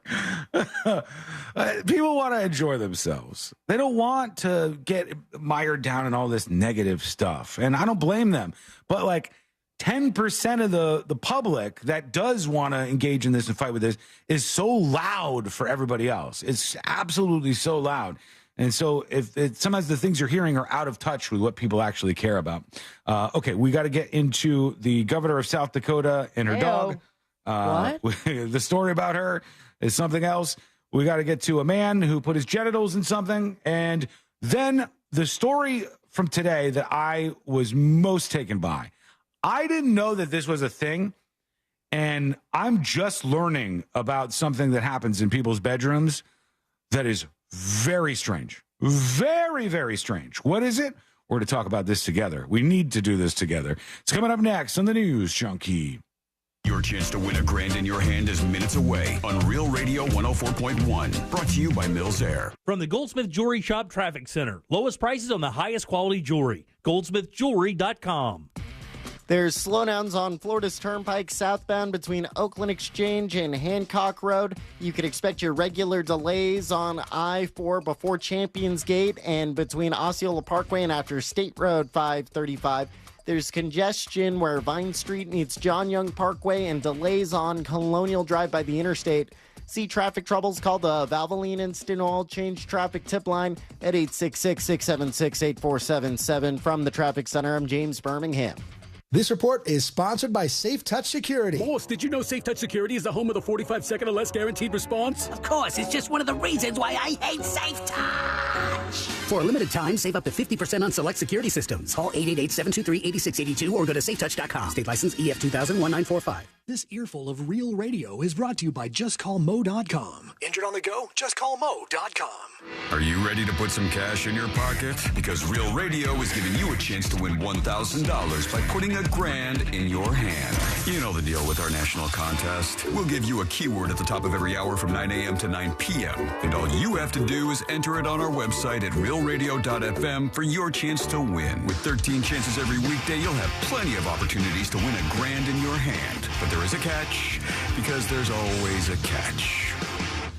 People want to enjoy themselves. They don't want to get mired down in all this negative stuff. And I don't blame them. But like 10% of the public that does want to engage in this and fight with this is so loud for everybody else. It's absolutely so loud. And so if sometimes the things you're hearing are out of touch with what people actually care about. Okay, we got to get into the governor of South Dakota and her dog. What? The story about her is something else. We got to get to a man who put his genitals in something. And then the story from today that I was most taken by. I didn't know that this was a thing. And I'm just learning about something that happens in people's bedrooms that is very strange. Very, very strange. What is it? We're going to talk about this together. We need to do this together. It's coming up next on the News Junkie. Your chance to win $1,000 in your hand is minutes away on Real Radio 104.1. Brought to you by Milf Manor. From the Goldsmith Jewelry Shop Traffic Center. Lowest prices on the highest quality jewelry. GoldsmithJewelry.com. There's slowdowns on Florida's Turnpike southbound between Oakland Exchange and Hancock Road. You could expect your regular delays on I-4 before Champions Gate and between Osceola Parkway and after State Road 535. There's congestion where Vine Street meets John Young Parkway and delays on Colonial Drive by the interstate. See traffic troubles, call the Valvoline Instant Oil Change Traffic Tip Line at 866-676-8477. From the Traffic Center, I'm James Birmingham. This report is sponsored by Safe Touch Security. Boss, did you know Safe Touch Security is the home of the 45-second or less guaranteed response? Of course, it's just one of the reasons why I hate Safe Touch. For a limited time, save up to 50% on select security systems. Call 888-723-8682 or go to safetouch.com. State license EF 2000-1945. This earful of Real Radio is brought to you by JustCallMo.com. Injured on the go? JustCallMo.com. Are you ready to put some cash in your pocket? Because Real Radio is giving you a chance to win $1,000 by putting $1,000 in your hand. You know the deal with our national contest. We'll give you a keyword at the top of every hour from 9 a.m. to 9 p.m. And all you have to do is enter it on our website at realradio.fm for your chance to win. With 13 chances every weekday, you'll have plenty of opportunities to win $1,000 in your hand. But there is a catch, because there's always a catch.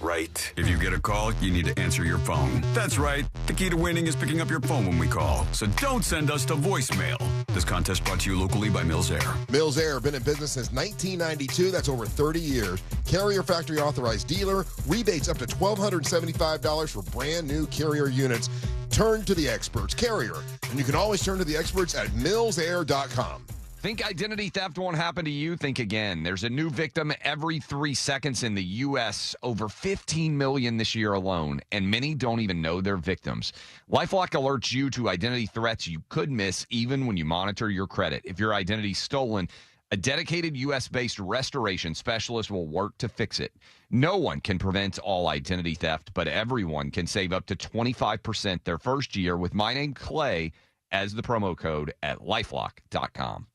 Right. If you get a call, you need to answer your phone. That's right. The key to winning is picking up your phone when we call. So don't send us to voicemail. This contest brought to you locally by Milf Manor. Milf Manor, been in business since 1992. That's over 30 years. Carrier factory authorized dealer. Rebates up to $1,275 for brand new Carrier units. Turn to the experts. Carrier. And you can always turn to the experts at milfmanor.com. Think identity theft won't happen to you? Think again. There's a new victim every 3 seconds in the U.S., over 15 million this year alone, and many don't even know they're victims. LifeLock alerts you to identity threats you could miss even when you monitor your credit. If your identity's stolen, a dedicated U.S.-based restoration specialist will work to fix it. No one can prevent all identity theft, but everyone can save up to 25% their first year with my name, Clay, as the promo code at LifeLock.com.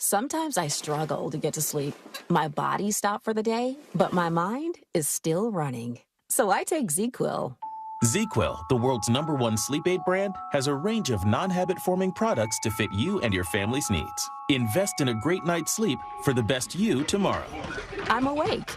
Sometimes I struggle to get to sleep. My body stopped for the day, but my mind is still running. So I take ZzzQuil. ZzzQuil, the world's #1 sleep aid brand, has a range of non-habit-forming products to fit you and your family's needs. Invest in a great night's sleep for the best you tomorrow. I'm awake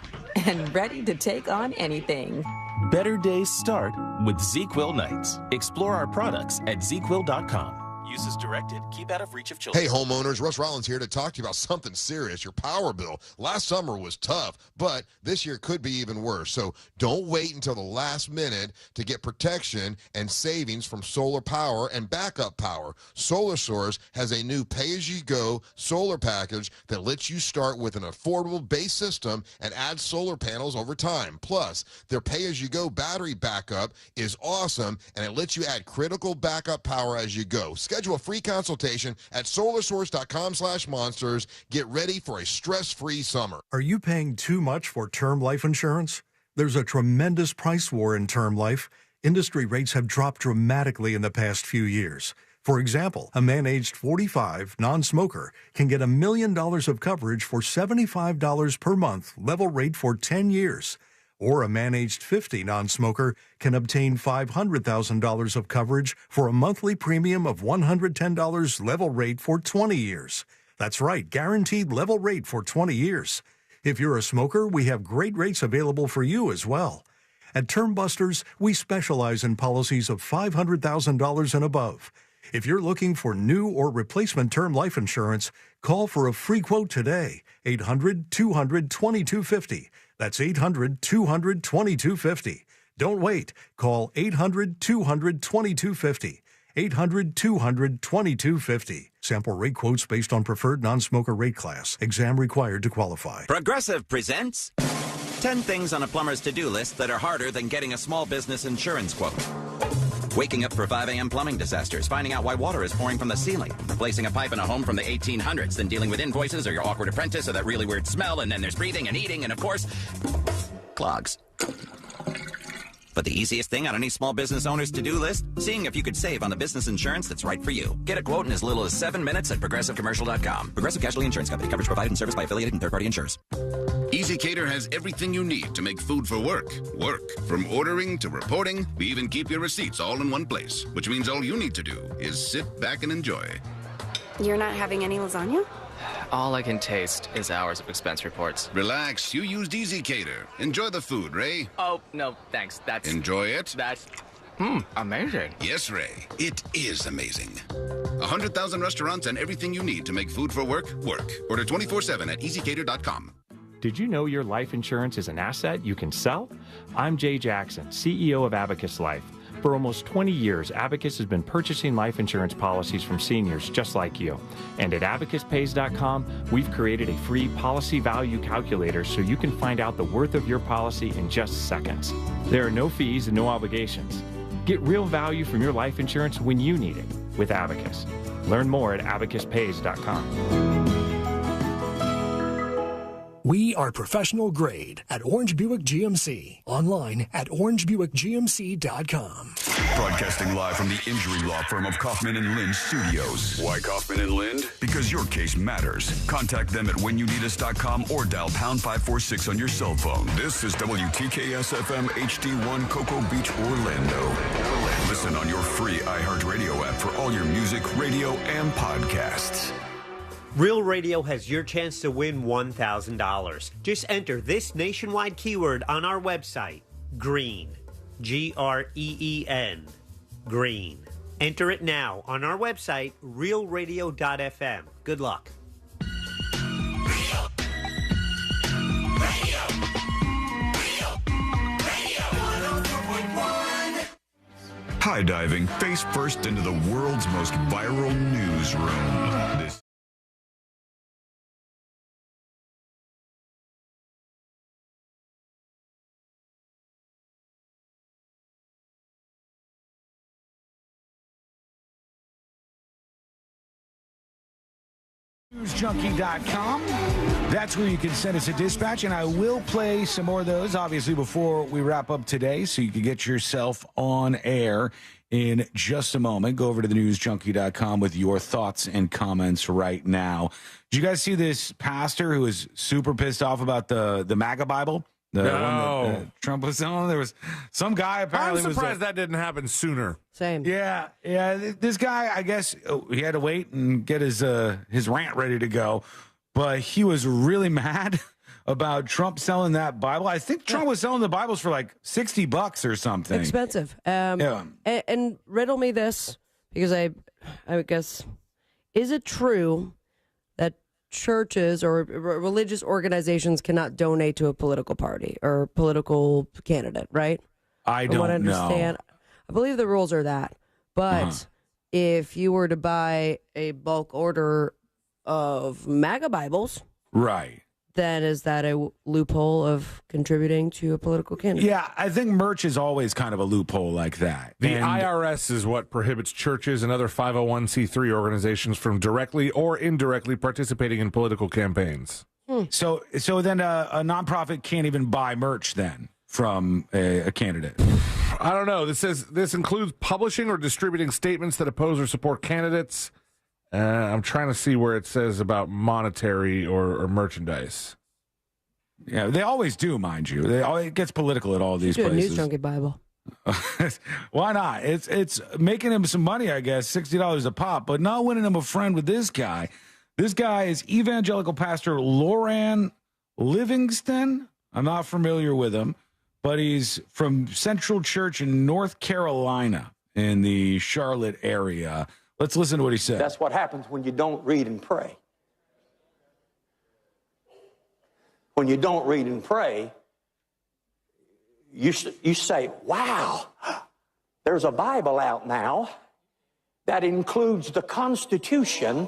and ready to take on anything. Better days start with ZzzQuil nights. Explore our products at ZzzQuil.com. Use as directed. Keep out of reach of children. Hey, homeowners, Russ Rollins here to talk to you about something serious. Your power bill. Last summer was tough, but this year could be even worse. So don't wait until the last minute to get protection and savings from solar power and backup power. Solar Source has a new pay-as-you-go solar package that lets you start with an affordable base system and add solar panels over time. Plus, their pay-as-you-go battery backup is awesome, and it lets you add critical backup power as you go. Schedule a free consultation at solarsource.com/monsters. Get ready for a stress-free summer. Are you paying too much for term life insurance? There's a tremendous price war in term life. Industry rates have dropped dramatically in the past few years. For example, a man aged 45, non-smoker, can get $1 million of coverage for $75 per month, level rate for 10 years. Or a man aged 50, non-smoker, can obtain $500,000 of coverage for a monthly premium of $110 level rate for 20 years. That's right, guaranteed level rate for 20 years. If you're a smoker, we have great rates available for you as well. At Term Busters, we specialize in policies of $500,000 and above. If you're looking for new or replacement term life insurance, call for a free quote today. 800-200-2250. That's 800-200-2250. Don't wait. Call 800-200-2250. 800-200-2250. Sample rate quotes based on preferred non-smoker rate class. Exam required to qualify. Progressive presents 10 things on a plumber's to-do list that are harder than getting a small business insurance quote. Waking up for 5 a.m. plumbing disasters, finding out why water is pouring from the ceiling, replacing a pipe in a home from the 1800s, then dealing with invoices or your awkward apprentice or that really weird smell, and then there's breathing and eating and, of course, clogs. But the easiest thing on any small business owner's to-do list? Seeing if you could save on the business insurance that's right for you. Get a quote in as little as 7 minutes at ProgressiveCommercial.com. Progressive Casualty Insurance Company. Coverage provided and serviced by affiliated and third-party insurers. EasyCater has everything you need to make food for work. From ordering to reporting, we even keep your receipts all in one place, which means all you need to do is sit back and enjoy. You're not having any lasagna? All I can taste is hours of expense reports. Relax, you used EasyCater. Enjoy the food, Ray. Oh, no, thanks. Enjoy it? Amazing. Yes, Ray, it is amazing. 100,000 restaurants and everything you need to make food for work. Order 24/7 at EasyCater.com. Did you know your life insurance is an asset you can sell? I'm Jay Jackson, CEO of Abacus Life. For almost 20 years, Abacus has been purchasing life insurance policies from seniors just like you. And at abacuspays.com, we've created a free policy value calculator so you can find out the worth of your policy in just seconds. There are no fees and no obligations. Get real value from your life insurance when you need it with Abacus. Learn more at abacuspays.com. We are professional grade at Orange Buick GMC. Online at orangebuickgmc.com. Broadcasting live from the injury law firm of Kaufman and Lind Studios. Why Kaufman and Lind? Because your case matters. Contact them at whenyouneedus.com or dial #546 on your cell phone. This is WTKS FM HD1 Cocoa Beach, Orlando. Listen on your free iHeartRadio app for all your music, radio, and podcasts. Real Radio has your chance to win $1,000. Just enter this nationwide keyword on our website, GREEN. GREEN. Green. Enter it now on our website, realradio.fm. Good luck. High diving face first into the world's most viral newsroom. Newsjunkie.com. That's where you can send us a dispatch, and I will play some more of those, obviously, before we wrap up today, so you can get yourself on air in just a moment. Go over to the newsjunkie.com with your thoughts and comments right now. Did you guys see this pastor who was super pissed off about the Maga Bible? The one that Trump was selling? There was some guy apparently. I'm surprised that didn't happen sooner. Same. Yeah. This guy, I guess he had to wait and get his rant ready to go, but he was really mad about Trump selling that Bible. I think Trump was selling the Bibles for like $60 or something. Expensive. And riddle me this, because I guess, is it true that churches or religious organizations cannot donate to a political party or political candidate, right? I don't know. I believe the rules are that. But if you were to buy a bulk order of Maga Bibles, right, then is that a loophole of contributing to a political candidate? Yeah, I think merch is always kind of a loophole like that. The IRS is what prohibits churches and other 501c3 organizations from directly or indirectly participating in political campaigns. So then a nonprofit can't even buy merch then from a candidate. I don't know. This says this includes publishing or distributing statements that oppose or support candidates. I'm trying to see where it says about monetary or merchandise. Yeah, they always do, mind you. It gets political at all these places. Do a News Junkie Bible. Why not? It's making him some money, I guess, $60 a pop, but not winning him a friend with this guy. This guy is evangelical pastor Loran Livingston. I'm not familiar with him, but he's from Central Church in North Carolina in the Charlotte area. Let's listen to what he said. That's what happens when you don't read and pray. When you don't read and pray, you say, wow, there's a Bible out now that includes the Constitution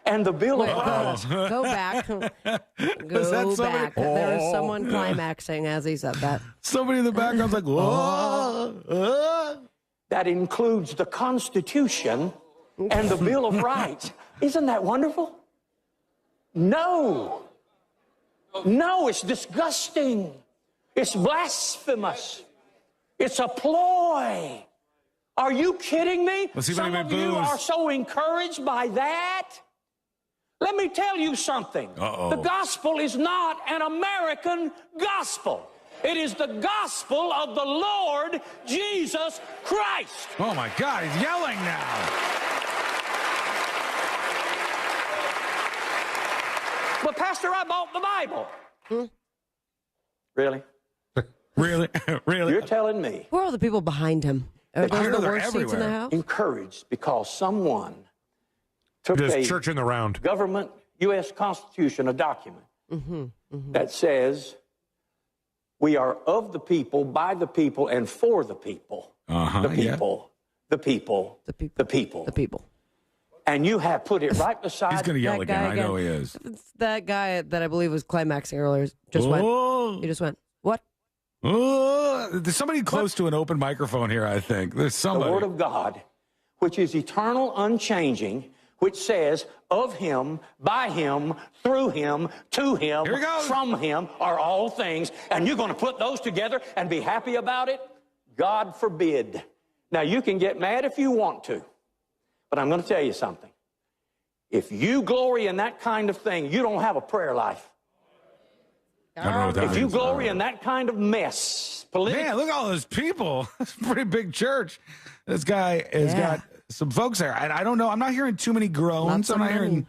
and the Bill of Rights. Go back. Go back. There was someone climaxing as he said that. Somebody in the background's like, whoa. That includes the Constitution and the Bill of Rights. Isn't that wonderful? No, it's disgusting. It's blasphemous. It's a ploy. Are you kidding me? Some of you are so encouraged by that. Let me tell you something. The gospel is not an American gospel. It is the gospel of the Lord Jesus Christ. Oh, my God, he's yelling now. But, Pastor, I bought the Bible. Really? Really? You're telling me. Who are all the people behind him? Are those the worst seats in the house? Encouraged because someone took There's church in the round. Government, U.S. Constitution, a document that says we are of the people, by the people, and for the people. The people. The people. The people. The people. The people. And you have put it right beside. He's going to yell again. I know he is. That guy that I believe was climaxing earlier just went. He just went, what? There's somebody close to an open microphone here, I think. There's somebody. The Word of God, which is eternal, unchanging, which says, of him, by him, through him, to him, from him are all things. And you're going to put those together and be happy about it? God forbid. Now, you can get mad if you want to, but I'm going to tell you something. If you glory in that kind of thing, you don't have a prayer life. I don't know what that if you glory in that kind of mess, man, look at all those people. It's a pretty big church. This guy has got some folks there. And I don't know. I'm not hearing too many groans. I'm not hearing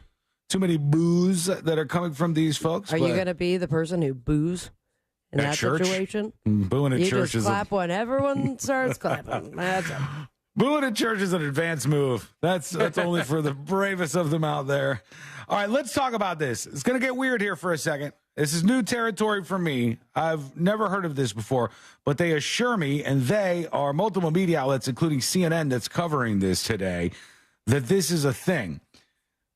too many boos that are coming from these folks. Are you going to be the person who boos in that situation? Booing at church You just clap when everyone starts clapping. That's it. Booing at church is an advanced move. That's only for the bravest of them out there. All right, let's talk about this. It's going to get weird here for a second. This is new territory for me. I've never heard of this before, but they assure me, and they are multiple media outlets, including CNN, that's covering this today, that this is a thing.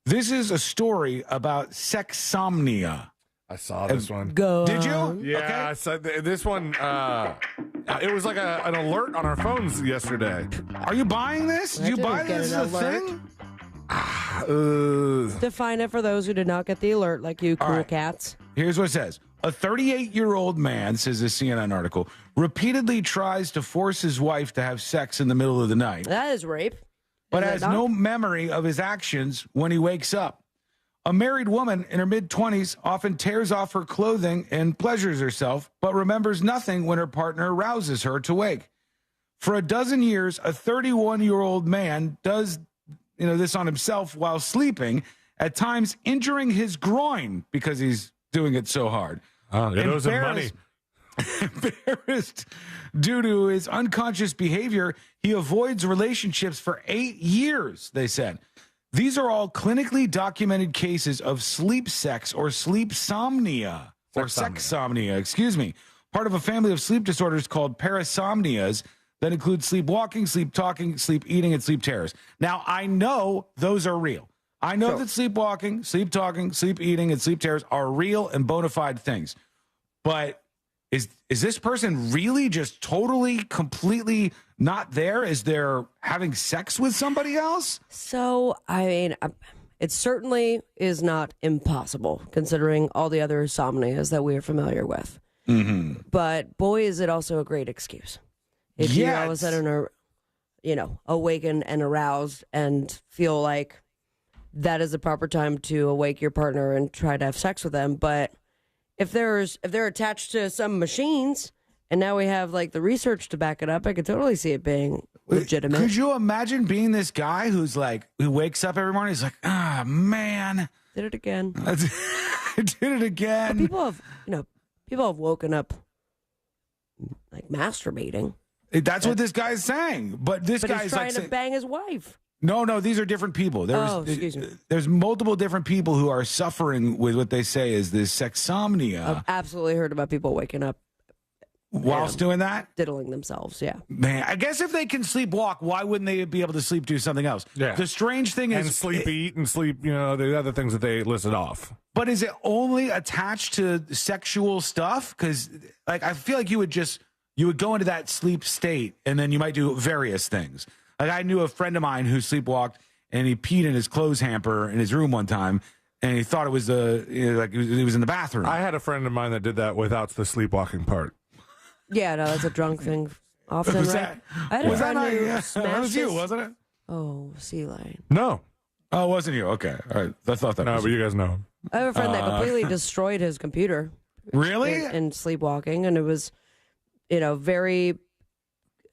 This is a story about Sexomnia. I saw this one. Did you? Yeah, okay. I saw this one. It was like an alert on our phones yesterday. Are you buying this? Did you buy this as a thing? Define it for those who did not get the alert, like you cool cats. Here's what it says. A 38-year-old man, says this CNN article, repeatedly tries to force his wife to have sex in the middle of the night. That is rape. But has no memory of his actions when he wakes up. A married woman in her mid-20s often tears off her clothing and pleasures herself, but remembers nothing when her partner rouses her to wake. For a dozen years, a 31-year-old man does this on himself while sleeping, at times injuring his groin because he's doing it so hard. Oh, it owes him money. Embarrassed due to his unconscious behavior, he avoids relationships for 8 years, they said. These are all clinically documented cases of sleep sex or sleepsomnia, or sexomnia, excuse me, part of a family of sleep disorders called parasomnias that include sleepwalking, sleep talking, sleep eating, and sleep terrors. Now, I know those are real. I know that sleepwalking, sleep talking, sleep eating, and sleep terrors are real and bona fide things. But is this person really just totally, completely not there? Is there having sex with somebody else? So, I mean, it certainly is not impossible, considering all the other insomnias that we are familiar with. Mm-hmm. But boy, is it also a great excuse. If you all of a sudden are, awakened and aroused and feel like that is the proper time to awake your partner and try to have sex with them. But if they're attached to some machines and now we have like the research to back it up, I could totally see it being legitimate. Could you imagine being this guy who wakes up every morning? He's like, man, did it again. I did it again. But people have woken up like masturbating. That's what this guy's saying. But he's guy's trying to bang his wife. No, these are different people. Excuse me. There's multiple different people who are suffering with what they say is this sexomnia. I've absolutely heard about people waking up whilst doing that? Diddling themselves, yeah. Man, I guess if they can sleepwalk, why wouldn't they be able to sleep do something else? Yeah. The strange thing is... And sleep, eat, and sleep, the other things that they listed off. But is it only attached to sexual stuff? Because, I feel like you would go into that sleep state, and then you might do various things. Like, I knew a friend of mine who sleepwalked, and he peed in his clothes hamper in his room one time, and he thought it was he was in the bathroom. I had a friend of mine that did that without the sleepwalking part. Yeah, no, that's a drunk thing often, right? I had a friend who smashed that was you, wasn't it? Oh, sea lion. No. Oh, it wasn't you. Okay. All right. I thought that was but you guys know. I have a friend that completely destroyed his computer. Really? In sleepwalking, and it was, very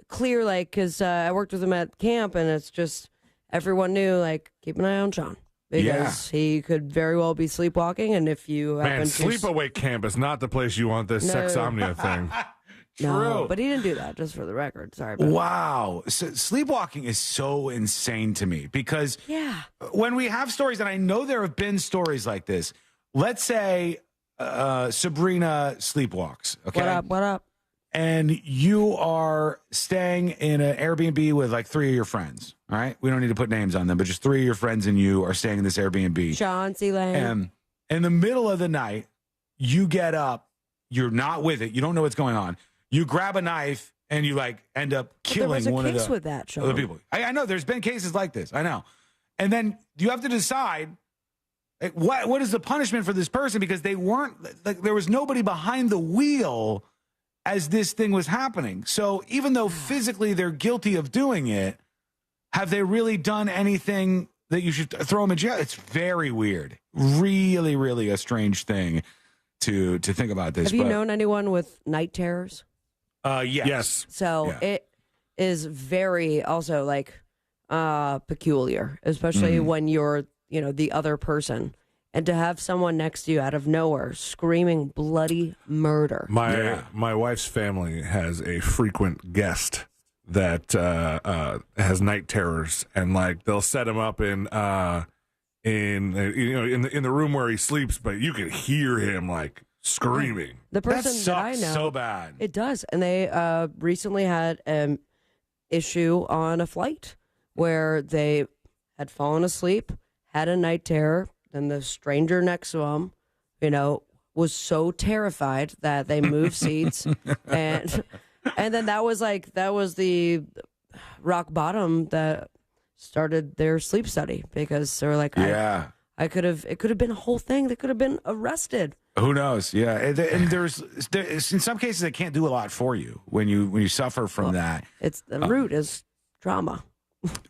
clear, because I worked with him at camp, and it's just everyone knew, keep an eye on Sean because he could very well be sleepwalking, and if you happen sleepaway camp is not the place you want this sexomnia thing. No, but he didn't do that, just for the record. Sorry about Wow. So sleepwalking is so insane to me because when we have stories, and I know there have been stories like this, let's say Sabrina sleepwalks. Okay. What up? And you are staying in an Airbnb with 3 of your friends. All right. We don't need to put names on them, but just 3 of your friends and you are staying in this Airbnb. Sean, C-Lane. And in the middle of the night, you get up. You're not with it. You don't know what's going on. You grab a knife and you end up killing one of the with that, Sean. other people. I know there's been cases like this. I know. And then you have to decide what is the punishment for this person because they weren't there was nobody behind the wheel as this thing was happening. So even though physically they're guilty of doing it, have they really done anything that you should throw them in jail? It's very weird. Really, really a strange thing to think about this. Have you known anyone with night terrors? Yes. So it is very also peculiar, especially when you're, the other person. And to have someone next to you out of nowhere screaming bloody murder. My wife's family has a frequent guest that has night terrors, and they'll set him up in the room where he sleeps, but you can hear him screaming. The person that I know, so bad. It does, and they recently had an issue on a flight where they had fallen asleep, had a night terror. And the stranger next to him, was so terrified that they moved seats, and then that was the rock bottom that started their sleep study because they were like, it could have been a whole thing. They could have been arrested. Who knows? Yeah, and there's in some cases they can't do a lot for you when you suffer from that. It's the root is trauma.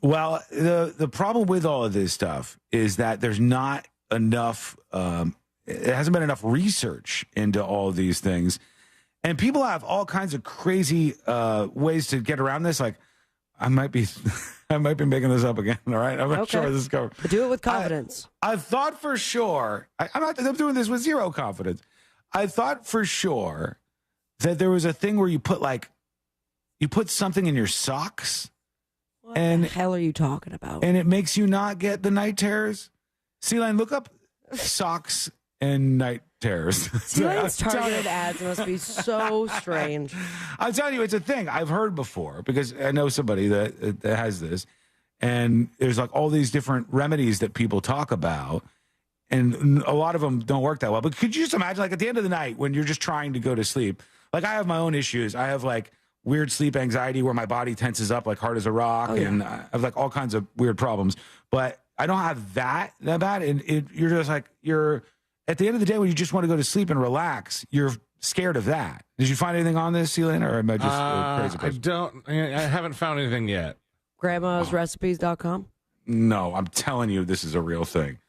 Well, the problem with all of this stuff is that there's not enough. It hasn't been enough research into all of these things, and people have all kinds of crazy ways to get around this. Like, I might be making this up again. All right, I'm not sure this is going. Do it with confidence. I thought for sure. I'm doing this with zero confidence. I thought for sure that there was a thing where you put something in your socks. What the hell are you talking about? And it makes you not get the night terrors. C-Line, look up socks and night terrors. C-Line's targeted ads must be so strange. I'm telling you, it's a thing I've heard before because I know somebody that has this. And there's like all these different remedies that people talk about. And a lot of them don't work that well. But could you just imagine, like, at the end of the night when you're just trying to go to sleep? Like, I have my own issues. I have, like, weird sleep anxiety where my body tenses up like hard as a rock. And I have, like, all kinds of weird problems. But I don't have that bad. And you're just, like, at the end of the day when you just want to go to sleep and relax, you're scared of that. Did you find anything on this, Celine, or am I just a crazy person? I haven't found anything yet. Grandma'sRecipes.com? No, I'm telling you, this is a real thing.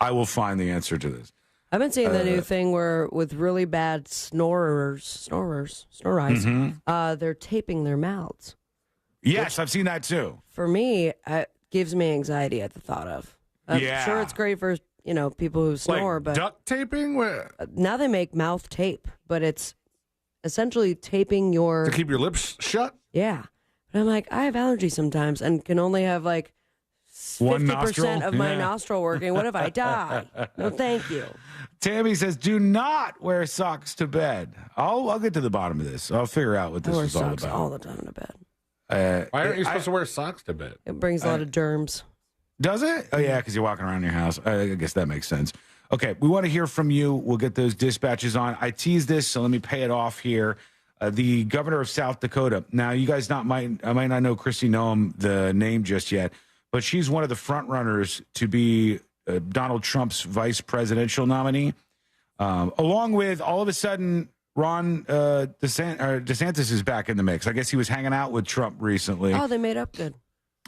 I will find the answer to this. I've been seeing the new thing where with really bad snorize, they're taping their mouths. Yes, I've seen that too. For me, it gives me anxiety at the thought of. I'm sure it's great for people who snore, but duct taping. Now they make mouth tape, but it's essentially taping to keep your lips shut. Yeah, but I'm like, I have allergies sometimes and can only have like 50% of my nostril working. What if I die? No, thank you. Tammy says, do not wear socks to bed. I'll get to the bottom of this. I'll figure out what this is all about. All the time to bed. Why aren't you supposed to wear socks to bed? It brings a lot of germs. Does it? Oh, yeah, because you're walking around your house. I guess that makes sense. Okay, we want to hear from you. We'll get those dispatches on. I teased this, so let me pay it off here. The governor of South Dakota. Now, you guys might not know Kristi Noem, the name just yet, but she's one of the front runners to be Donald Trump's vice presidential nominee. Along with, all of a sudden, Ron DeSantis is back in the mix. I guess he was hanging out with Trump recently. Oh, they made up good.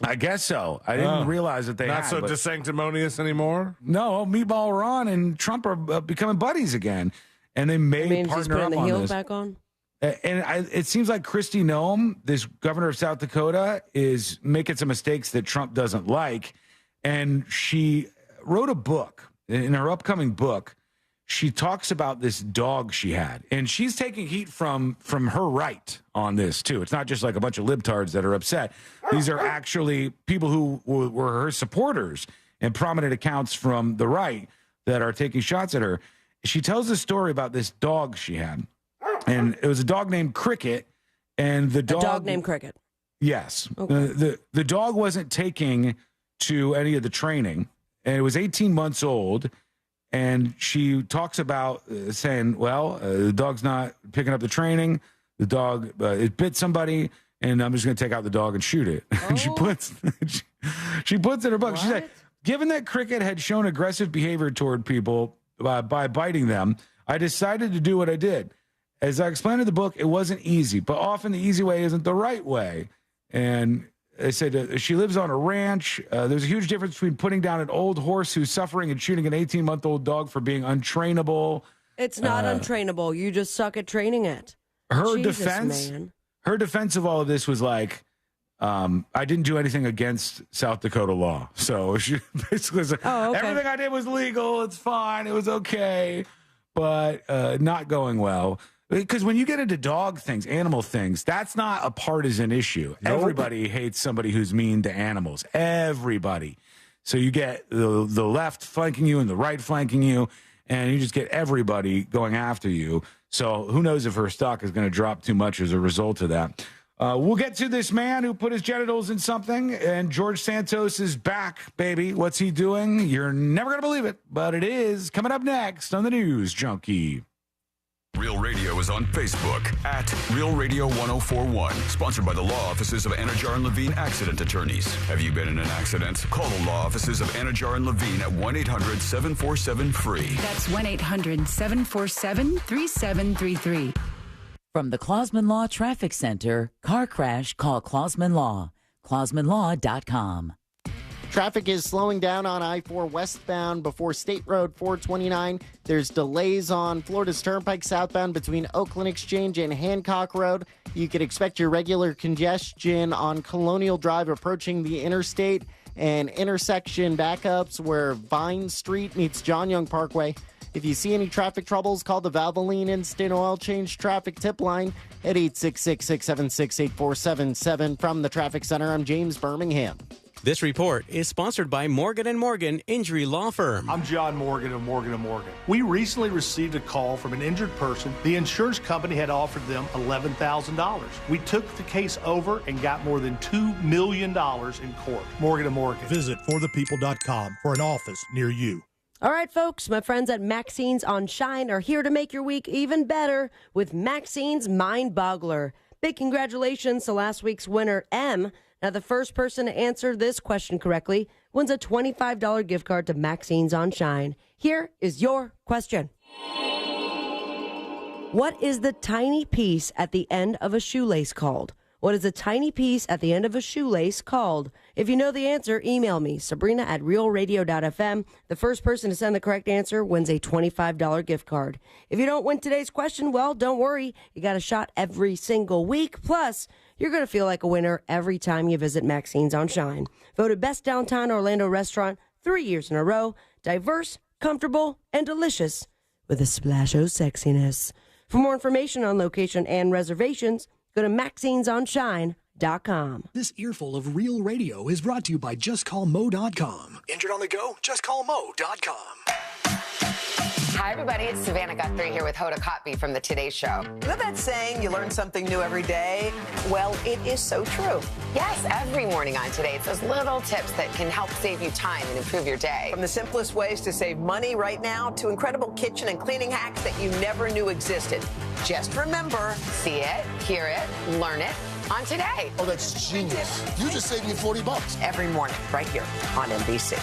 I guess so. I didn't realize that they not so DeSanctimonious anymore. No, Meatball Ron and Trump are becoming buddies again, and they may partner up on this. He's putting the heels back on. And it seems like Kristi Noem, this governor of South Dakota, is making some mistakes that Trump doesn't like, and she wrote a book. In her upcoming book, she talks about this dog she had, and she's taking heat from her right on this too. It's not just like a bunch of libtards that are upset. These are actually people who were her supporters and prominent accounts from the right that are taking shots at her. She tells a story about this dog she had, and it was a dog named Cricket, and the dog... A dog named Cricket. Yes. Okay. The dog wasn't taking to any of the training, and it was 18 months old. And she talks about saying, well, the dog's not picking up the training. The dog, it bit somebody, and I'm just going to take out the dog and shoot it. Oh. And she puts in her book, she said, given that Cricket had shown aggressive behavior toward people by biting them, I decided to do what I did. As I explained in the book, it wasn't easy, but often the easy way isn't the right way. And I said she lives on a ranch. There's a huge difference between putting down an old horse who's suffering and shooting an 18-month-old dog for being untrainable. It's not untrainable. You just suck at training it. Her defense of all of this was like, I didn't do anything against South Dakota law. So she basically said, everything I did was legal. It's fine. It was okay, but not going well. Because when you get into dog things, animal things, that's not a partisan issue. Nope. Everybody hates somebody who's mean to animals. Everybody. So you get the left flanking you and the right flanking you, and you just get everybody going after you. So who knows if her stock is going to drop too much as a result of that. We'll get to this man who put his genitals in something, and George Santos is back, baby. What's he doing? You're never going to believe it, but it is coming up next on the News Junkie. Real Radio is on Facebook at Real Radio 1041. Sponsored by the law offices of Anajar and Levine Accident Attorneys. Have you been in an accident? Call the law offices of Anajar and Levine at 1-800-747-FREE. That's 1-800-747-3733. From the Clausman Law Traffic Center, car crash, call Clausman Law. ClausmanLaw.com. Traffic is slowing down on I-4 westbound before State Road 429. There's delays on Florida's Turnpike southbound between Oakland Exchange and Hancock Road. You could expect your regular congestion on Colonial Drive approaching the interstate and intersection backups where Vine Street meets John Young Parkway. If you see any traffic troubles, call the Valvoline Instant Oil Change Traffic Tip Line at 866-676-8477. From the Traffic Center, I'm James Birmingham. This report is sponsored by Morgan & Morgan Injury Law Firm. I'm John Morgan of Morgan & Morgan. We recently received a call from an injured person. The insurance company had offered them $11,000. We took the case over and got more than $2 million in court. Morgan & Morgan. Visit forthepeople.com for an office near you. All right, folks, my friends at Maxine's on Shine are here to make your week even better with Maxine's Mind Boggler. Big congratulations to last week's winner, M. Now, the first person to answer this question correctly wins a $25 gift card to Maxine's on Shine. Here is your question. What is the tiny piece at the end of a shoelace called? What is the tiny piece at the end of a shoelace called? If you know the answer, email me, Sabrina@realradio.fm. The first person to send the correct answer wins a $25 gift card. If you don't win today's question, well, don't worry. You got a shot every single week. Plus, you're going to feel like a winner every time you visit Maxine's on Shine. Voted Best Downtown Orlando Restaurant 3 years in a row. Diverse, comfortable, and delicious with a splash of sexiness. For more information on location and reservations, go to Maxine'sOnShine.com. This earful of Real Radio is brought to you by JustCallMo.com. Injured on the go? JustCallMo.com. Hi, everybody. It's Savannah Guthrie here with Hoda Kotb from the Today Show. You know that saying, you learn something new every day? Well, it is so true. Yes, every morning on Today, it's those little tips that can help save you time and improve your day. From the simplest ways to save money right now to incredible kitchen and cleaning hacks that you never knew existed. Just remember, see it, hear it, learn it on Today. Oh, that's genius. You just saved me $40. Every morning, right here on NBC.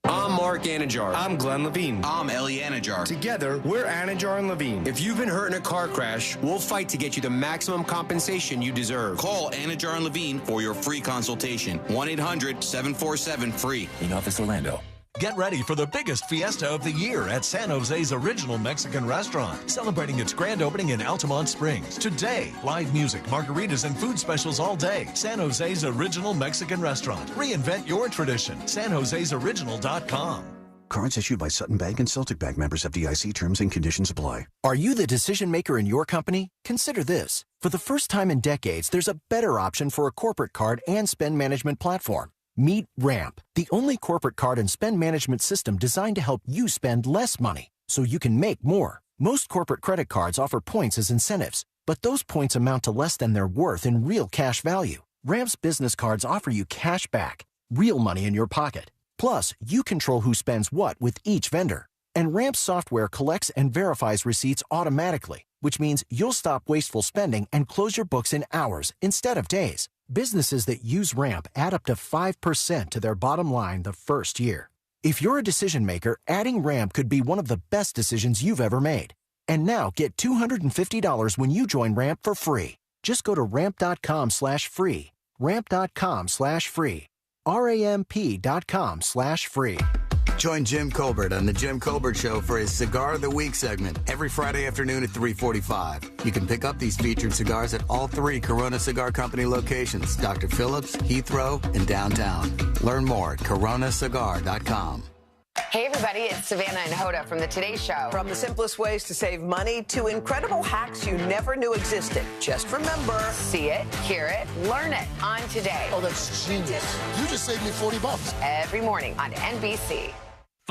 I'm Mark Anajar. I'm Glenn Levine. I'm Ellie Anajar. Together, we're Anajar and Levine. If you've been hurt in a car crash, we'll fight to get you the maximum compensation you deserve. Call Anajar and Levine for your free consultation. 1-800-747-FREE. In Office Orlando. Get ready for the biggest fiesta of the year at San Jose's original Mexican restaurant, celebrating its grand opening in Altamont Springs. Today, live music, margaritas, and food specials all day. San Jose's original Mexican restaurant. Reinvent your tradition. SanJosesOriginal.com. Cards issued by Sutton Bank and Celtic Bank, members FDIC. Terms and conditions apply. Are you the decision maker in your company? Consider this. For the first time in decades, there's a better option for a corporate card and spend management platform. Meet Ramp, the only corporate card and spend management system designed to help you spend less money so you can make more. Most corporate credit cards offer points as incentives, but those points amount to less than their worth in real cash value. Ramp's business cards offer you cash back, real money in your pocket. Plus, you control who spends what with each vendor. And Ramp's software collects and verifies receipts automatically, which means you'll stop wasteful spending and close your books in hours instead of days. Businesses that use Ramp add up to 5% to their bottom line the first year. If you're a decision maker, adding Ramp could be one of the best decisions you've ever made. And now get $250 when you join Ramp for free. Just go to ramp.com/free. Ramp.com/free. RAMP.com/free. Join Jim Colbert on The Jim Colbert Show for his Cigar of the Week segment every Friday afternoon at 3:45. You can pick up these featured cigars at all 3 Corona Cigar Company locations, Dr. Phillips, Heathrow, and downtown. Learn more at coronacigar.com. Hey, everybody, it's Savannah and Hoda from the Today Show. From the simplest ways to save money to incredible hacks you never knew existed. Just remember, see it, hear it, learn it on Today. Oh, that's genius. You just saved me $40. Every morning on NBC.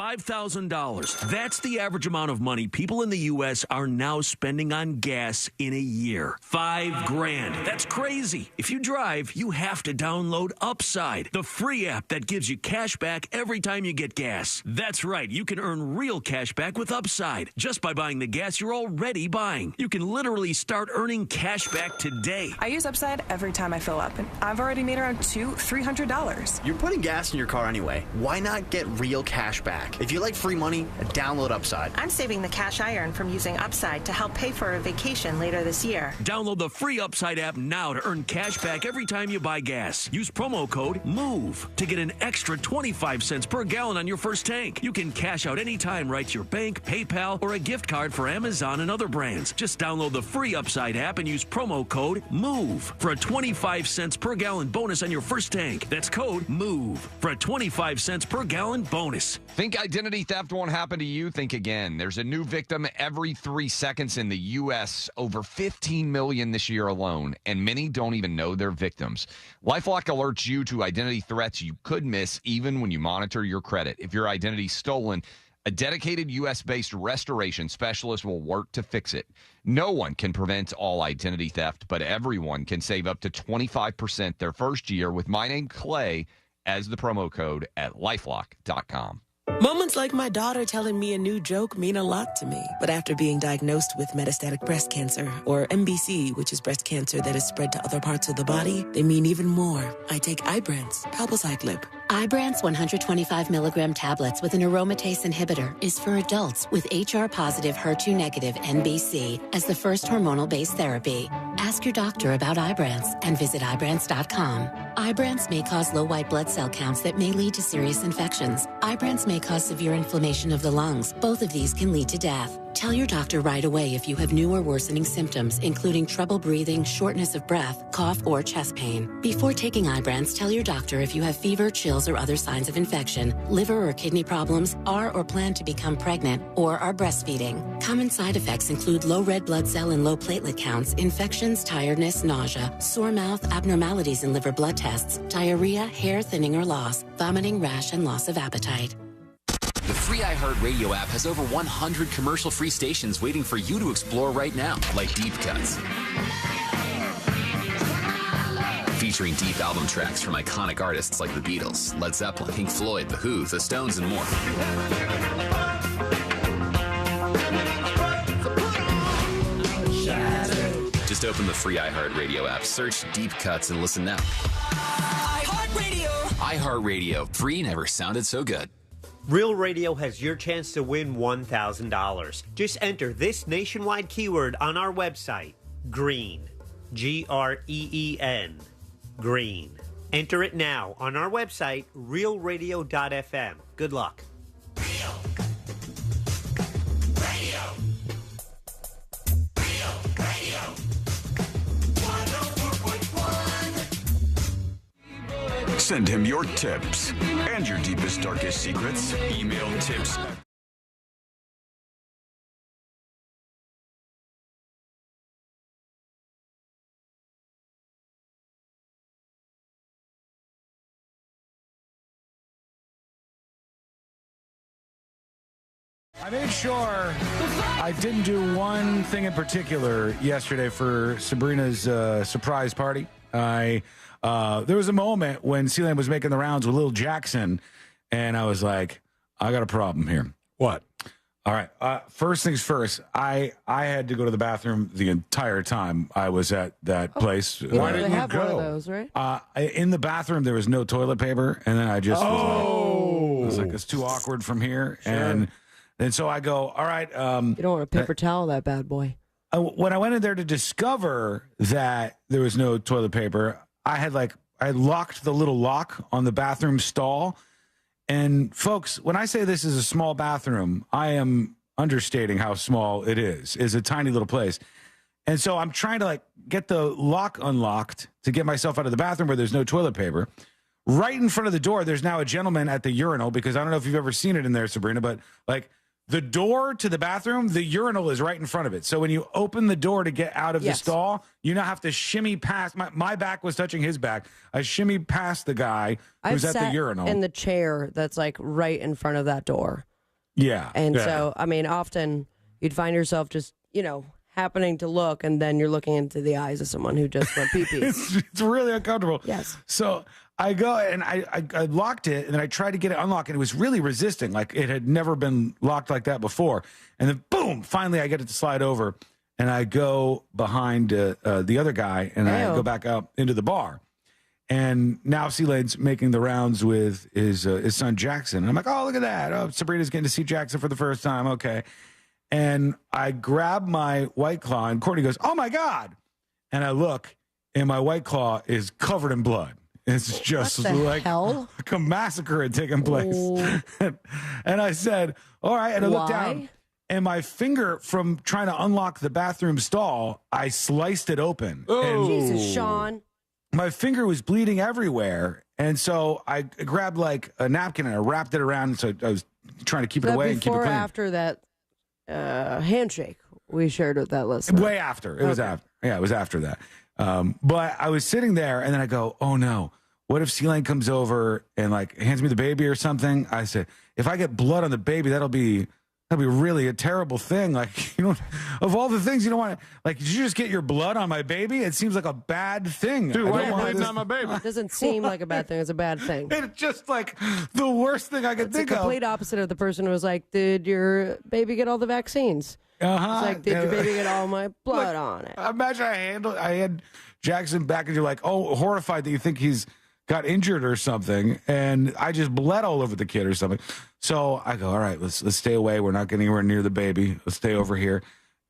$5,000. That's the average amount of money people in the U.S. are now spending on gas in a year. $5,000. That's crazy. If you drive, you have to download Upside, the free app that gives you cash back every time you get gas. That's right. You can earn real cash back with Upside just by buying the gas you're already buying. You can literally start earning cash back today. I use Upside every time I fill up, and I've already made around $200-$300. You're putting gas in your car anyway. Why not get real cash back? If you like free money, download Upside. I'm saving the cash I earn from using Upside to help pay for a vacation later this year. Download the free Upside app now to earn cash back every time you buy gas. Use promo code MOVE to get an extra 25 cents per gallon on your first tank. You can cash out anytime right to your bank, PayPal, or a gift card for Amazon and other brands. Just download the free Upside app and use promo code MOVE for a 25 cents per gallon bonus on your first tank. That's code MOVE for a 25 cents per gallon bonus. Think identity theft won't happen to you? Think again. There's a new victim every 3 seconds in the U.S., over 15 million this year alone, and many don't even know they're victims. LifeLock alerts you to identity threats you could miss even when you monitor your credit. If your identity's stolen, a dedicated U.S.-based restoration specialist will work to fix it. No one can prevent all identity theft, but everyone can save up to 25% their first year with my name, Clay, as the promo code at LifeLock.com. Moments like my daughter telling me a new joke mean a lot to me. But after being diagnosed with metastatic breast cancer, or MBC, which is breast cancer that is spread to other parts of the body, they mean even more. I take Ibrance, palbociclib. Ibrance 125 milligram tablets with an aromatase inhibitor is for adults with HR-positive, HER2-negative MBC as the first hormonal-based therapy. Ask your doctor about Ibrance and visit Ibrance.com. Ibrance may cause low white blood cell counts that may lead to serious infections. Ibrance may cause severe inflammation of the lungs. Both of these can lead to death. Tell your doctor right away if you have new or worsening symptoms, including trouble breathing, shortness of breath, cough, or chest pain. Before taking Ibrance, tell your doctor if you have fever, chills, or other signs of infection, liver or kidney problems, are or plan to become pregnant, or are breastfeeding. Common side effects include low red blood cell and low platelet counts, infections, tiredness, nausea, sore mouth, abnormalities in liver blood tests, diarrhea, hair thinning or loss, vomiting, rash, and loss of appetite. The free iHeartRadio app has over 100 commercial-free stations waiting for you to explore right now, like Deep Cuts. Featuring deep album tracks from iconic artists like the Beatles, Led Zeppelin, Pink Floyd, The Who, The Stones, and more. Just open the free iHeartRadio app, search Deep Cuts, and listen now. iHeartRadio! iHeartRadio. Free never sounded so good. Real Radio has your chance to win $1,000. Just enter this nationwide keyword on our website, GREEN. GREEN. Green. Enter it now on our website, realradio.fm. Good luck. Send him your tips and your deepest, darkest secrets. Email tips. I made sure I didn't do one thing in particular yesterday for Sabrina's surprise party. There was a moment when Sealand was making the rounds with Lil Jackson, and I was like, I got a problem here. What? All right. First things first, I had to go to the bathroom the entire time I was at that place. Why didn't you go? One of those, right? In the bathroom, there was no toilet paper, and then I just was like, it's too awkward from here. Sure. And so I go, all right. You don't want a paper towel, that bad boy. When I went in there to discover that there was no toilet paper, I locked the little lock on the bathroom stall. And folks, when I say this is a small bathroom, I am understating how small it is. It's a tiny little place. And so I'm trying to get the lock unlocked to get myself out of the bathroom where there's no toilet paper. Right in front of the door, there's now a gentleman at the urinal, because I don't know if you've ever seen it in there, Sabrina, but the door to the bathroom, the urinal is right in front of it. So when you open the door to get out of the stall, you now have to shimmy past. My back was touching his back. I shimmy past the guy who's at the urinal. In the chair that's right in front of that door. Yeah. And so, I mean, often you'd find yourself just, happening to look, and then you're looking into the eyes of someone who just went pee-pee. It's really uncomfortable. Yes. So I go and I locked it, and then I tried to get it unlocked, and it was really resisting. Like it had never been locked like that before. And then boom, finally I get it to slide over, and I go behind the other guy, and I go back up into the bar. And now C-Lane's making the rounds with his son Jackson. And I'm like, oh, look at that. Oh, Sabrina's getting to see Jackson for the first time. Okay. And I grab my White Claw, and Courtney goes, oh, my God. And I look, and my White Claw is covered in blood. It's just like a massacre had taken place. And I said, all right. And I looked down, and my finger, from trying to unlock the bathroom stall, I sliced it open. Oh, Jesus, Sean. My finger was bleeding everywhere. And so I grabbed like a napkin and I wrapped it around. So I was trying to keep it away and keep it clean. After that handshake we shared with that listener. Way after. It was after. Yeah, it was after that. But I was sitting there, and then I go, oh, no. What if C-Lane comes over and like hands me the baby or something? I said, if I get blood on the baby, that'll be really a terrible thing. Like, of all the things you don't want to, like, did you just get your blood on my baby? It seems like a bad thing. Dude, why are you bleeding on my baby? It doesn't seem like a bad thing. It's a bad thing. It's just like the worst thing I could think of. It's the complete opposite of the person who was like, did your baby get all the vaccines? Uh-huh. It's like, did your baby get all my blood on it? Imagine I had Jackson back, and you're like, oh, horrified that you think he's got injured or something, and I just bled all over the kid or something. So I go, all right, let's stay away. We're not getting anywhere near the baby. Let's stay over here.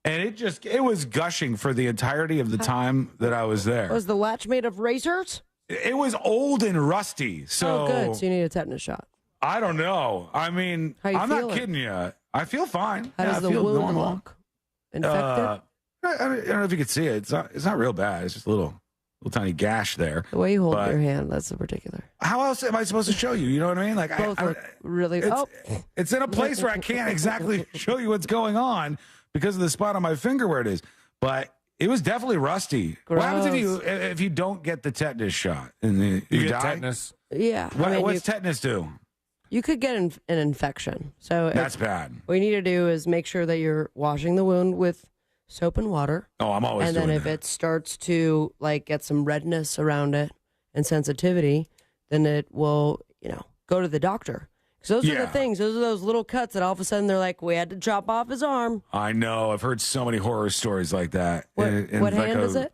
And it was gushing for the entirety of the time that I was there. Was the latch made of razors? It was old and rusty. So good. So you need a tetanus shot. I don't know. I mean, I'm not kidding you. I feel fine. How does the wound look? Infected? I don't know if you can see it. It's not real bad. It's just a little tiny gash there. The way you hold your hand, that's the particular. How else am I supposed to show you? You know what I mean? Like, both look really. It's in a place where I can't exactly show you what's going on because of the spot on my finger where it is. But it was definitely rusty. Gross. What happens if you don't get the tetanus shot and you get die? tetanus? Yeah. What's tetanus do? You could get an infection. So that's bad. What you need to do is make sure that you're washing the wound with soap and water. Oh, I'm always doing that. And then if it starts to like get some redness around it and sensitivity, then it will, go to the doctor. Because those are the things. Those are those little cuts that all of a sudden they're like, we had to chop off his arm. I know. I've heard so many horror stories like that. What hand is it?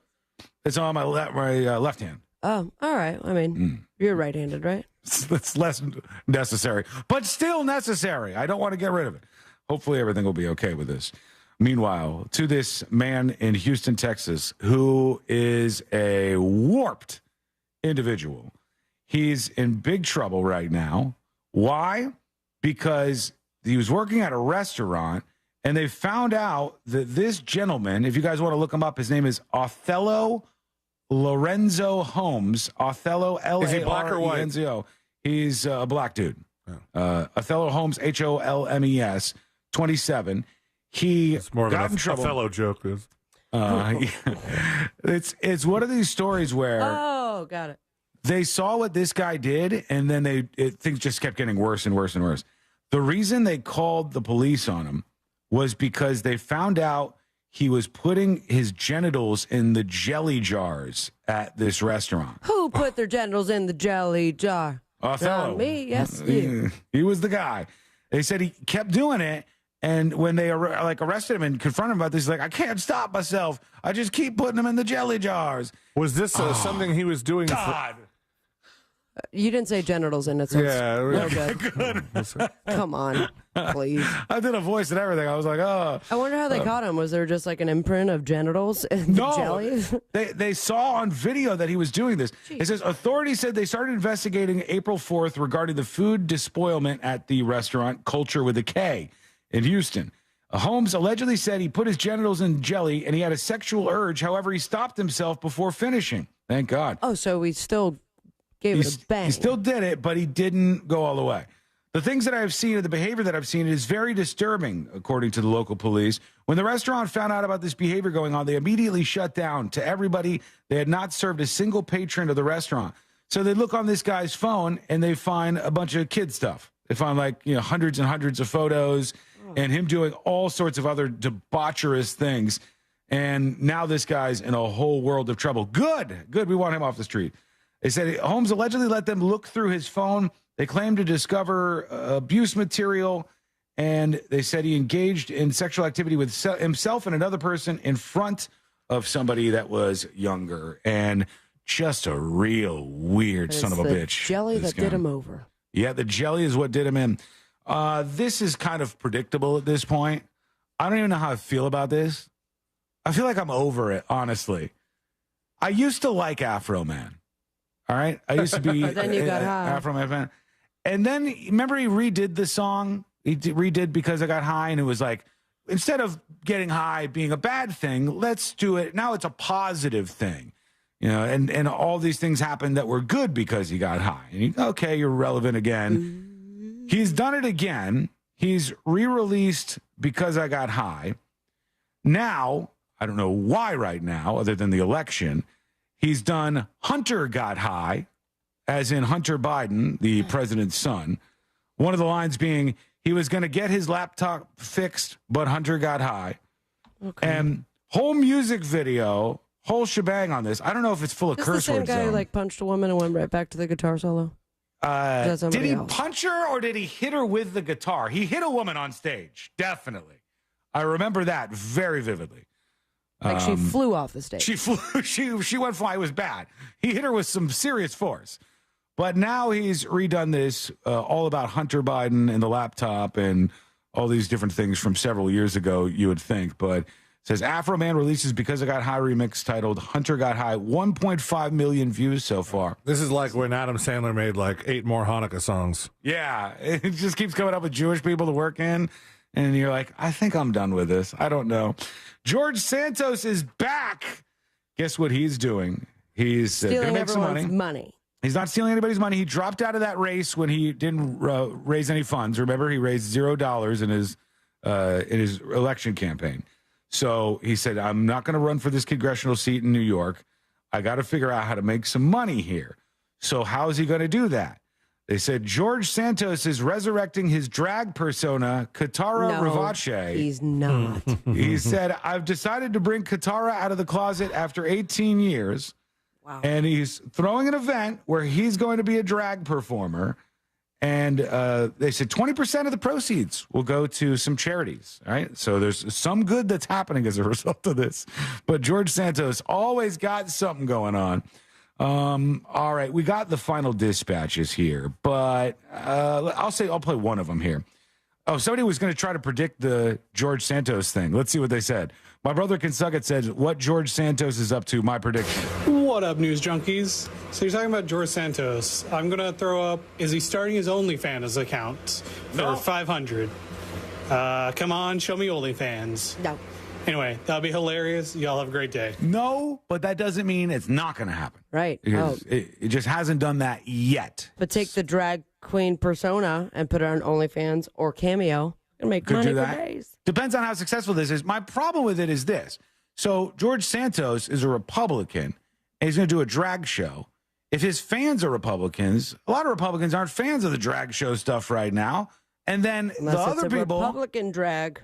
It's on my left hand. Oh, all right. I mean, you're right-handed, right? It's less necessary, but still necessary. I don't want to get rid of it. Hopefully everything will be okay with this. Meanwhile, to this man in Houston, Texas, who is a warped individual. He's in big trouble right now. Why? Because he was working at a restaurant, and they found out that this gentleman, if you guys want to look him up, his name is Othello Lorenzo Holmes. Othello, L-A-R-E-N-Z-O. Is he black or white? He's a black dude. Othello Holmes, H-O-L-M-E-S, 27. It's more got of in trouble. Othello joke. Is. It's one of these stories where got it. They saw what this guy did, and then things just kept getting worse and worse and worse. The reason they called the police on him was because they found out he was putting his genitals in the jelly jars at this restaurant. Who put their genitals in the jelly jar? Othello. Not me, yes, you. He was the guy. They said he kept doing it, and when they arrested him and confronted him about this, he's like, I can't stop myself. I just keep putting them in the jelly jars. Was this something he was doing? God. You didn't say genitals in it, so yeah, it's real good. Come on, please. I did a voice and everything. I was like, oh. I wonder how they caught him. Was there just like an imprint of genitals in the jelly? They saw on video that he was doing this. Jeez. It says authorities said they started investigating April 4th regarding the food despoilment at the restaurant Culture with a K in Houston. Holmes allegedly said he put his genitals in jelly and he had a sexual urge. However, he stopped himself before finishing. Thank God. Oh, so we still gave it a bang. He still did it, but he didn't go all the way. The things that I've seen and the behavior that I've seen is very disturbing, according to the local police. When the restaurant found out about this behavior going on, they immediately shut down to everybody. They had not served a single patron of the restaurant. So they look on this guy's phone and they find a bunch of kid stuff They found hundreds and hundreds of photos and him doing all sorts of other debaucherous things. And now this guy's in a whole world of trouble. Good. We want him off the street. They said Holmes allegedly let them look through his phone. They claimed to discover abuse material, and they said he engaged in sexual activity with himself and another person in front of somebody that was younger. And just a real weird son of a bitch. Jelly that did him over. Yeah, the jelly is what did him in. This is kind of predictable at this point. I don't even know how I feel about this. I feel like I'm over it, honestly. I used to like Afroman. All right? I used to be then you got high. Afroman fan. And then, remember he redid the song? He redid Because I Got High, and it was like, instead of getting high being a bad thing, let's do it. Now it's a positive thing. And all these things happened that were good because he got high. And you're relevant again. He's done it again. He's re-released Because I Got High. Now, I don't know why right now, other than the election, he's done Hunter Got High, as in Hunter Biden, the president's son. One of the lines being, he was going to get his laptop fixed, but Hunter got high. Okay. And whole music video, whole shebang on this. I don't know if it's full of curse words. The same guy who punched a woman and went right back to the guitar solo? Did he punch her or did he hit her with the guitar? He hit a woman on stage, definitely. I remember that very vividly. She flew off the stage. She flew. She went flying. It was bad. He hit her with some serious force. But now he's redone this all about Hunter Biden and the laptop and all these different things from several years ago, you would think. But it says Afroman releases Because I Got High remix titled Hunter Got High. 1.5 million views so far. This is like when Adam Sandler made 8 more Hanukkah songs. Yeah. It just keeps coming up with Jewish people to work in. And you're like, I think I'm done with this. I don't know. George Santos is back. Guess what he's doing? He's going to make some money. He's not stealing anybody's money. He dropped out of that race when he didn't raise any funds. Remember, he raised $0 in his election campaign. So he said, I'm not going to run for this congressional seat in New York. I got to figure out how to make some money here. So how is he going to do that? They said George Santos is resurrecting his drag persona, Katara Ravache. He's not. He said, I've decided to bring Katara out of the closet after 18 years. Wow. And he's throwing an event where he's going to be a drag performer. And they said 20% of the proceeds will go to some charities. All right. So there's some good that's happening as a result of this. But George Santos always got something going on. All right. We got the final dispatches here, but I'll play one of them here. Oh, somebody was going to try to predict the George Santos thing. Let's see what they said. My brother can suck it said, what George Santos is up to, my prediction. What up, news junkies? So you're talking about George Santos. I'm going to throw up, is he starting his OnlyFans account for 500? Come on, show me OnlyFans. No. Anyway, that'll be hilarious. Y'all have a great day. No, but that doesn't mean it's not going to happen. Right. It just hasn't done that yet. But take the drag queen persona and put it on OnlyFans or Cameo and make money for days. Depends on how successful this is. My problem with it is this. So George Santos is a Republican, and he's going to do a drag show. If his fans are Republicans, a lot of Republicans aren't fans of the drag show stuff right now. And then Unless the other it's a people... Republican drag.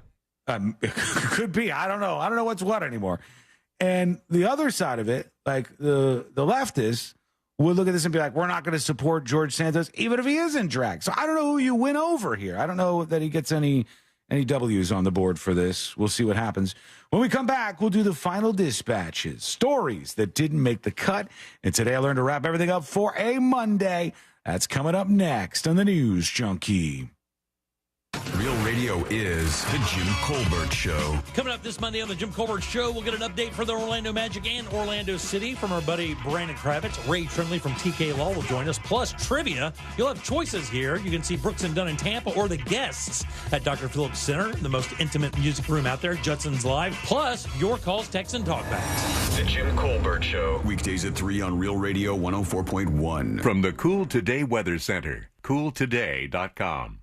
Could be. I don't know. I don't know what's what anymore. And the other side of it, like the leftists, would look at this and be like, we're not going to support George Santos, even if he is in drag. So I don't know who you win over here. I don't know that he gets any W's on the board for this. We'll see what happens. When we come back, we'll do the final dispatches, stories that didn't make the cut. And today I learned to wrap everything up for a Monday. That's coming up next on the News Junkie. Real Radio is the Jim Colbert Show. Coming up this Monday on the Jim Colbert Show, we'll get an update for the Orlando Magic and Orlando City from our buddy Brandon Kravitz. Ray Trimley from TK Law will join us. Plus trivia. You'll have choices here. You can see Brooks and Dunn in Tampa or the guests at Dr. Phillips Center, the most intimate music room out there, Judson's Live. Plus your calls, texts, and talkbacks. The Jim Colbert Show. Weekdays at 3 on Real Radio 104.1. From the Cool Today Weather Center, cooltoday.com.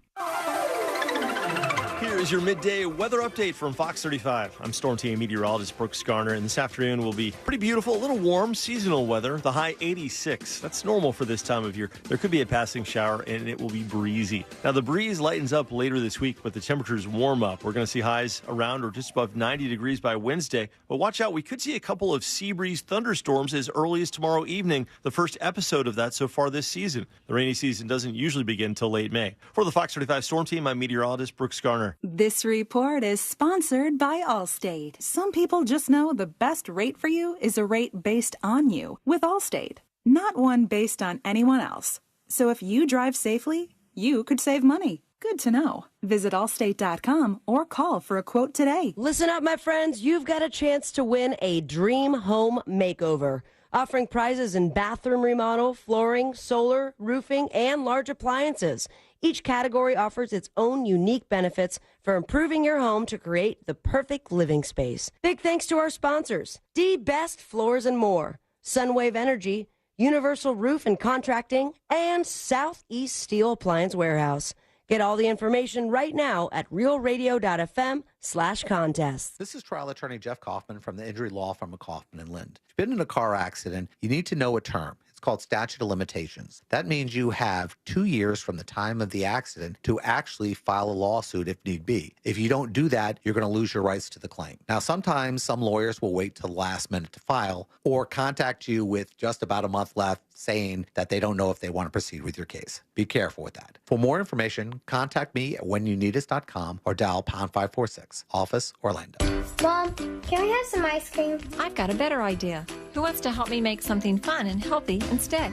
Here is your midday weather update from Fox 35. I'm Storm Team meteorologist Brooks Garner, and this afternoon will be pretty beautiful, a little warm, seasonal weather. The high 86. That's normal for this time of year. There could be a passing shower, and it will be breezy. Now, the breeze lightens up later this week, but the temperatures warm up. We're going to see highs around or just above 90 degrees by Wednesday. But watch out, we could see a couple of sea breeze thunderstorms as early as tomorrow evening, the first episode of that so far this season. The rainy season doesn't usually begin until late May. For the Fox 35 Storm Team, I'm meteorologist Brooks Garner. This report is sponsored by Allstate. Some people just know the best rate for you is a rate based on you with Allstate, not one based on anyone else. So if you drive safely, you could save money. Good to know. Visit allstate.com or call for a quote today. Listen up, my friends. You've got a chance to win a dream home makeover. Offering prizes in bathroom remodel, flooring, solar, roofing, and large appliances. Each category offers its own unique benefits for improving your home to create the perfect living space. Big thanks to our sponsors, D Best Floors and More, Sunwave Energy, Universal Roof and Contracting, and Southeast Steel Appliance Warehouse. Get all the information right now at realradio.fm/contest. This is trial attorney Jeff Kaufman from the injury law firm of Kaufman & Lind. If you've been in a car accident, you need to know a term. It's called statute of limitations. That means you have 2 years from the time of the accident to actually file a lawsuit if need be. If you don't do that, you're going to lose your rights to the claim. Now, sometimes some lawyers will wait till the last minute to file or contact you with just about a month left saying that they don't know if they want to proceed with your case. Be careful with that. For more information, contact me at whenyouneedus.com or dial pound 546, Office, Orlando. Mom, can we have some ice cream? I've got a better idea. Who wants to help me make something fun and healthy instead?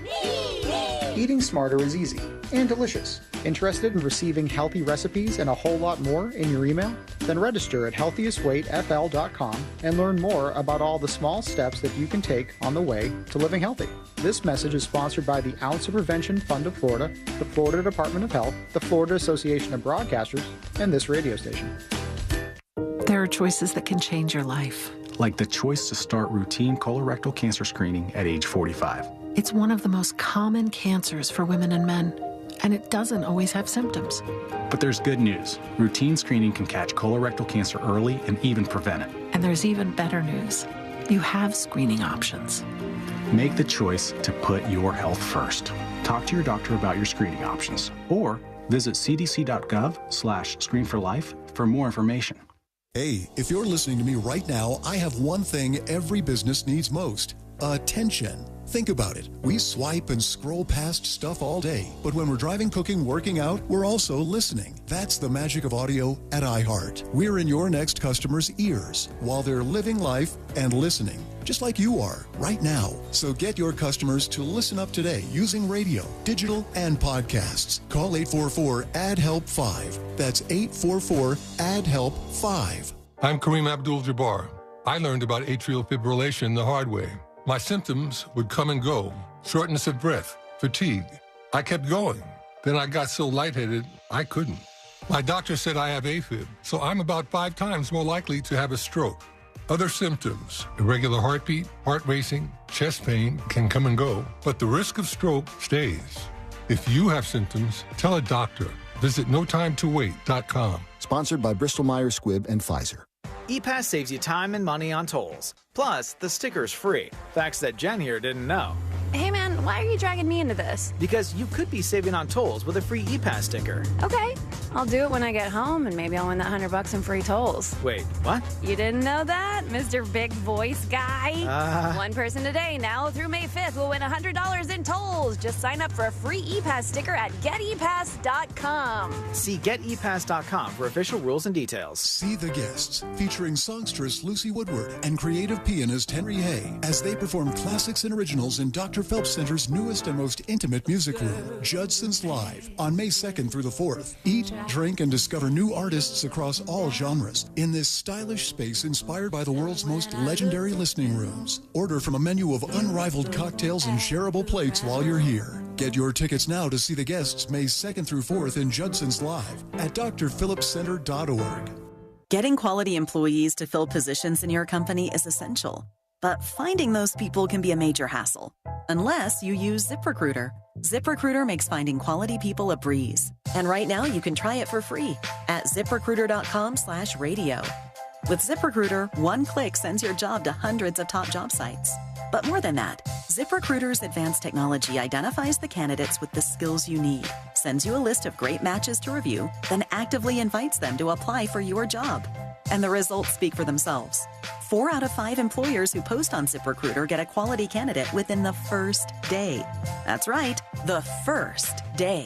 Eating smarter is easy and delicious. Interested in receiving healthy recipes and a whole lot more in your email? Then register at healthiestweightfl.com and learn more about all the small steps that you can take on the way to living healthy. This message is sponsored by the Ounce of Prevention Fund of Florida, the Florida Department of Health, the Florida Association of Broadcasters, and this radio station. There are choices that can change your life. Like the choice to start routine colorectal cancer screening at age 45. It's one of the most common cancers for women and men, and it doesn't always have symptoms. But there's good news. Routine screening can catch colorectal cancer early and even prevent it. And there's even better news. You have screening options. Make the choice to put your health first. Talk to your doctor about your screening options or visit cdc.gov/screenforlife for more information. Hey, if you're listening to me right now, I have one thing every business needs most: attention. Think about it. We swipe and scroll past stuff all day, but when we're driving, cooking, working out, we're also listening. That's the magic of audio at iHeart. We're in your next customer's ears while they're living life and listening, just like you are right now. So get your customers to listen up today using radio, digital, and podcasts. Call 844-ADD-HELP-5. That's 844-ADD-HELP-5. I'm Kareem Abdul-Jabbar. I learned about atrial fibrillation the hard way. My symptoms would come and go: shortness of breath, fatigue. I kept going. Then I got so lightheaded, I couldn't. My doctor said I have AFib, so I'm about 5 times more likely to have a stroke. Other symptoms: irregular heartbeat, heart racing, chest pain can come and go, but the risk of stroke stays. If you have symptoms, tell a doctor. Visit notimetowait.com. Sponsored by Bristol-Myers Squibb and Pfizer. ePass saves you time and money on tolls. Plus, the sticker's free. Facts that Jen here didn't know. Hey man, why are you dragging me into this? Because you could be saving on tolls with a free ePass sticker. Okay, I'll do it when I get home and maybe I'll win that $100 in free tolls. Wait, what? You didn't know that, Mr. Big Voice Guy? One person today, now through May 5th, will win $100 in tolls. Just sign up for a free ePass sticker at getepass.com. See getepass.com for official rules and details. See the guests, featuring songstress Lucy Woodward and creative pianist Henry Hay, as they perform classics and originals in Dr. Phelps Center's newest and most intimate music room, Judson's Live, on May 2nd through the 4th. Eat, drink, and discover new artists across all genres in this stylish space inspired by the world's most legendary listening rooms. Order from a menu of unrivaled cocktails and shareable plates while you're here. Get your tickets now to see the guests May 2nd through 4th in Judson's Live at drphillipscenter.org. Getting quality employees to fill positions in your company is essential. But finding those people can be a major hassle, unless you use ZipRecruiter. ZipRecruiter makes finding quality people a breeze. And right now you can try it for free at ZipRecruiter.com/radio. With ZipRecruiter, one click sends your job to hundreds of top job sites. But more than that, ZipRecruiter's advanced technology identifies the candidates with the skills you need, sends you a list of great matches to review, then actively invites them to apply for your job. And the results speak for themselves. 4 out of 5 employers who post on ZipRecruiter get a quality candidate within the first day. That's right, the first day.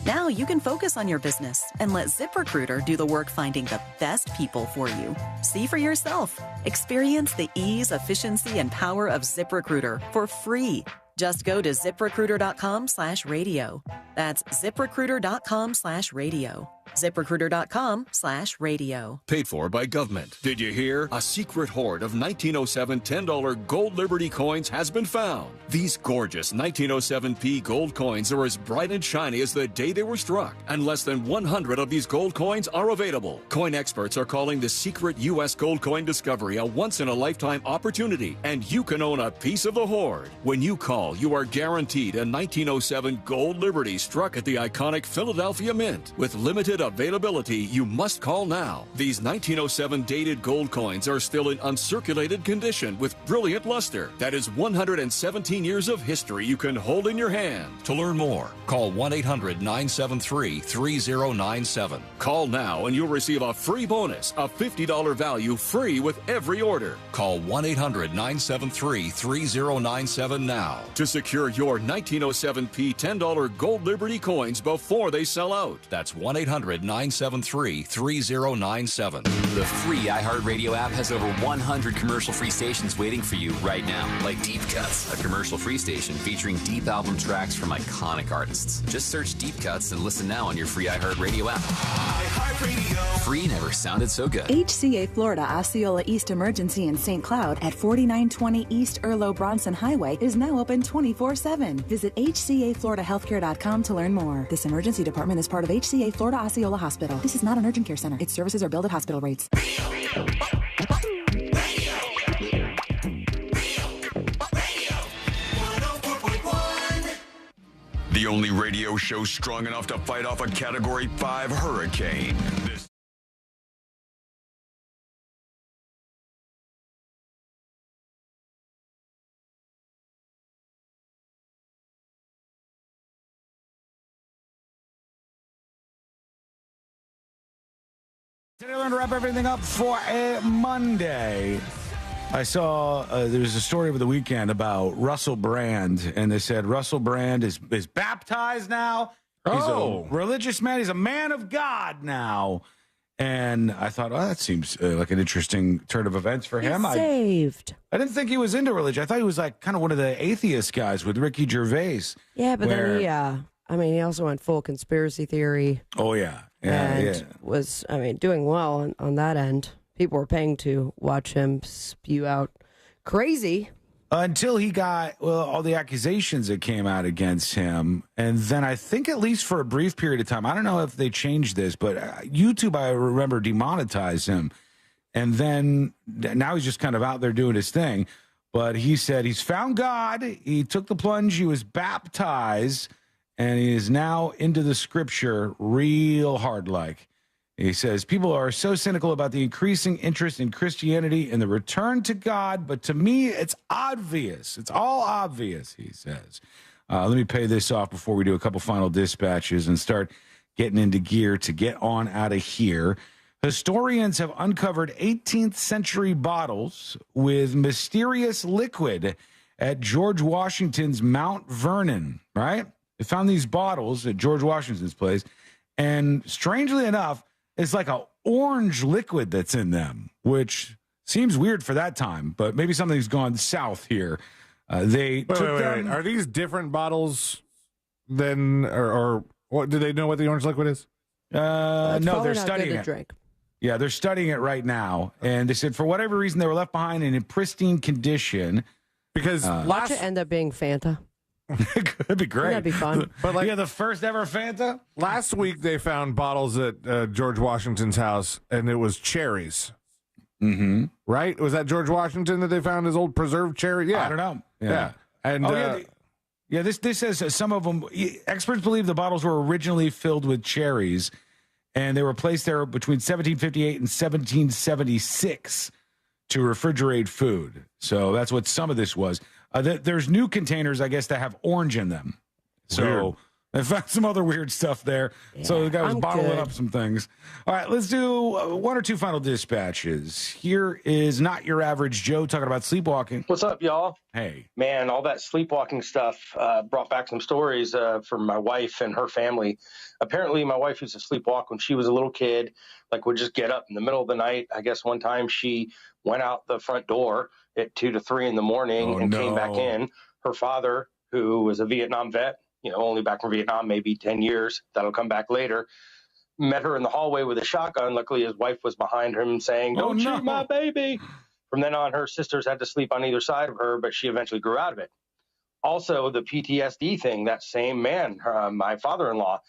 Now you can focus on your business and let ZipRecruiter do the work finding the best people for you. See for yourself. Experience the ease, efficiency, and power of ZipRecruiter for free. Just go to ZipRecruiter.com/radio. That's ZipRecruiter.com/radio. ZipRecruiter.com/radio. Paid for by government. Did you hear? A secret hoard of 1907 $10 gold Liberty coins has been found. These gorgeous 1907p gold coins are as bright and shiny as the day they were struck, and less than 100 of these gold coins are available. Coin experts are calling the secret U.S. gold coin discovery a once-in-a-lifetime opportunity, and you can own a piece of the hoard. When you call, you are guaranteed a 1907 gold Liberty struck at the iconic Philadelphia Mint. With limited availability, you must call now. These 1907 dated gold coins are still in uncirculated condition with brilliant luster. That is 117 years of history you can hold in your hand. To learn more, call 1-800-973-3097. Call now and you'll receive a free bonus, a $50 value free with every order. Call 1-800-973-3097 now to secure your 1907p $10 gold Liberty coins before they sell out. That's 1-800-973-3097. The free iHeartRadio app has over 100 commercial-free stations waiting for you right now, like Deep Cuts, a commercial-free station featuring deep album tracks from iconic artists. Just search Deep Cuts and listen now on your free iHeartRadio app. iHeartRadio. Free never sounded so good. HCA Florida Osceola East Emergency in St. Cloud at 4920 East Erlo Bronson Highway is now open 24/7. Visit HCAFloridaHealthcare.com to learn more. This emergency department is part of HCA Florida Osceola Hospital. This is not an urgent care center. Its services are billed at hospital rates. The only radio show strong enough to fight off a Category 5 hurricane. Today we're going to wrap everything up for a Monday. I saw there was a story over the weekend about Russell Brand, and they said Russell Brand is baptized now. He's a religious man. He's a man of God now. And I thought, that seems like an interesting turn of events for him. Saved. I didn't think he was into religion. I thought he was like kind of one of the atheist guys with Ricky Gervais. Yeah, but then he also went full conspiracy theory. Oh, yeah. And was, doing well on that end. People were paying to watch him spew out crazy. Until he got, all the accusations that came out against him. And then I think at least for a brief period of time, I don't know if they changed this, but YouTube, I remember, demonetized him. And then now he's just kind of out there doing his thing. But he said he's found God. He took the plunge. He was baptized. And he is now into the scripture real hard like. He says, people are so cynical about the increasing interest in Christianity and the return to God, but to me, it's obvious. It's all obvious, he says. Let me pay this off before we do a couple final dispatches and start getting into gear to get on out of here. Historians have uncovered 18th century bottles with mysterious liquid at George Washington's Mount Vernon, right? They found these bottles at George Washington's place, and strangely enough, it's like an orange liquid that's in them, which seems weird for that time, but maybe something's gone south here. Wait. Are these different bottles than, or what? Do they know what the orange liquid is? No, they're studying it. Drink. Yeah, they're studying it right now, and they said for whatever reason they were left behind in pristine condition. Because watch it end up being Fanta. It'd be great. That'd be fun. But the first ever Fanta? Last week they found bottles at George Washington's house, and it was cherries. Mm-hmm. Right? Was that George Washington that they found his old preserved cherry? Yeah. I don't know. Yeah. And this says some of them, experts believe the bottles were originally filled with cherries, and they were placed there between 1758 and 1776 to refrigerate food. So that's what some of this was. There's new containers, I guess, that have orange in them. So Weird. I found some other weird stuff there. Yeah, so the guy was I'm bottling good. up some things. All right, let's do one or two final dispatches. Here is Not Your Average Joe talking about sleepwalking. What's up, y'all? Hey. Man, all that sleepwalking stuff brought back some stories from my wife and her family. Apparently, my wife used to sleepwalk when she was a little kid, like would just get up in the middle of the night. I guess one time she went out the front door at 2 to 3 in the morning and came back in. Her father, who was a Vietnam vet, only back from Vietnam, maybe 10 years, that'll come back later, met her in the hallway with a shotgun. Luckily, his wife was behind him saying, "Don't shoot my baby." From then on, her sisters had to sleep on either side of her, but she eventually grew out of it. Also, the PTSD thing, that same man, my father-in-law,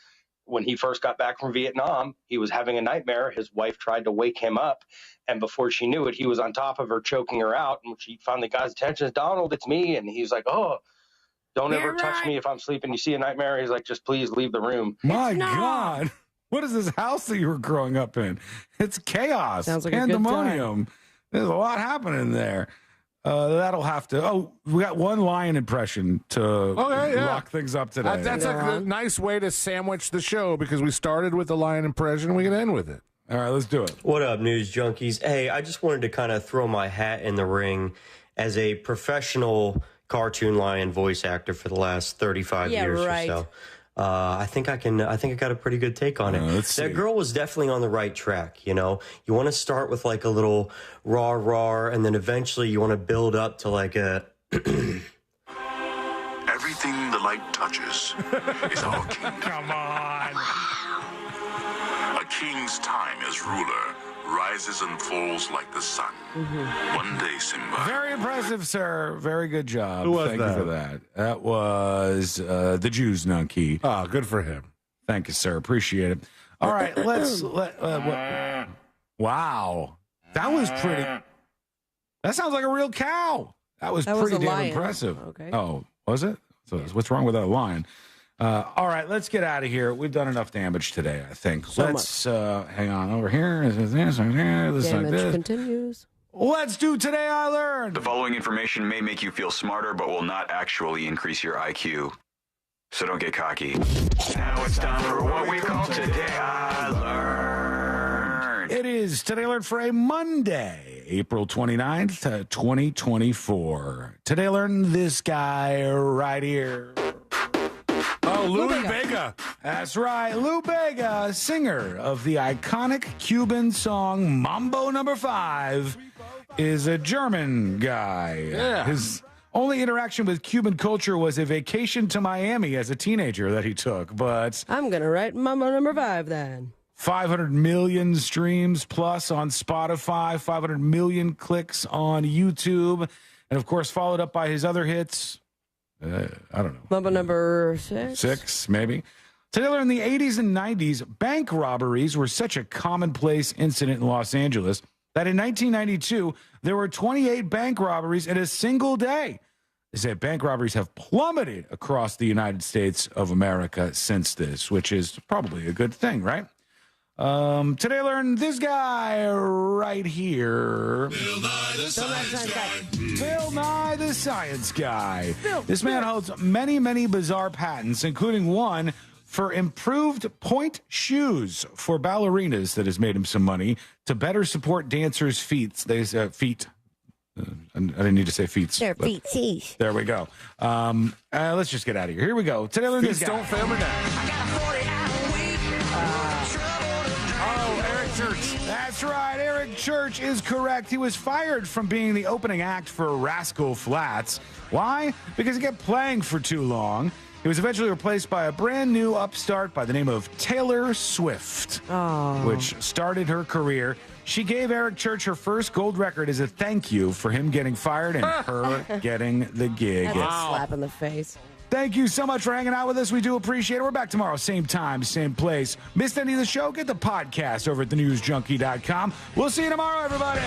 when he first got back from Vietnam, he was having a nightmare. His wife tried to wake him up, and before she knew it, he was on top of her, choking her out. And she finally got his attention. "Donald, it's me." And he's like, "Oh, don't ever touch me if I'm sleeping. You see a nightmare?" He's like, "Just please leave the room." My God. What is this house that you were growing up in? It's chaos. Sounds like a good pandemonium. There's a lot happening there. That'll have to. Oh, we got one lion impression to lock things up today. That's a nice way to sandwich the show because we started with the lion impression. We can end with it. All right, let's do it. What up, news junkies? Hey, I just wanted to kind of throw my hat in the ring as a professional cartoon lion voice actor for the last 35 years or so. I think I got a pretty good take on it. That girl was definitely on the right track. You want to start with like a little rah, and then eventually you want to build up to like a everything the light touches is our king. Come on. A king's time as ruler rises and falls like the sun. One day, Simba. Very impressive, sir. Very good job. Who was Thank that? you for that. That was the Jews Nunky. Oh, good for him. Thank you, sir. Appreciate it. All right, wow. That was pretty. That sounds like a real cow. That was pretty damn lion. impressive. Okay. Oh, was it? So what's wrong with that lion? All right, let's get out of here. We've done enough damage today, I think. Let's hang on over here. This Damage like continues. Let's do Today I Learned. The following information may make you feel smarter, but will not actually increase your IQ. So don't get cocky. Now it's time for what we call Today I Learned. It is Today I Learned for a Monday, April 29th, 2024. Today I Learned this guy right here. Oh, Lou Bega. That's right. Lou Bega, singer of the iconic Cuban song Mambo No. 5, is a German guy. Yeah. His only interaction with Cuban culture was a vacation to Miami as a teenager that he took. But I'm going to write Mambo No. 5 then. 500 million streams plus on Spotify, 500 million clicks on YouTube, and of course followed up by his other hits. I don't know. Mambo number 6? 6, maybe. Today, in the 80s and 90s, bank robberies were such a commonplace incident in Los Angeles that in 1992, there were 28 bank robberies in a single day. They say bank robberies have plummeted across the United States of America since this, which is probably a good thing, right? Today I learned this guy right here. Bill Nye the Science Guy. Bill Nye the Science Guy. This man holds many, many bizarre patents, including one for improved point shoes for ballerinas that has made him some money to better support dancers' feet. Feet. I didn't need to say feet. Their feet. There we go. Let's just get out of here. Here we go. Today I learned this guy. Don't fail me now. That's right. Eric Church is correct. He was fired from being the opening act for Rascal Flatts. Why? Because he kept playing for too long. He was eventually replaced by a brand new upstart by the name of Taylor Swift, which started her career. She gave Eric Church her first gold record as a thank you for him getting fired and her getting the gig. That's a slap in the face. Thank you so much for hanging out with us. We do appreciate it. We're back tomorrow, same time, same place. Missed any of the show? Get the podcast over at thenewsjunkie.com. We'll see you tomorrow, everybody.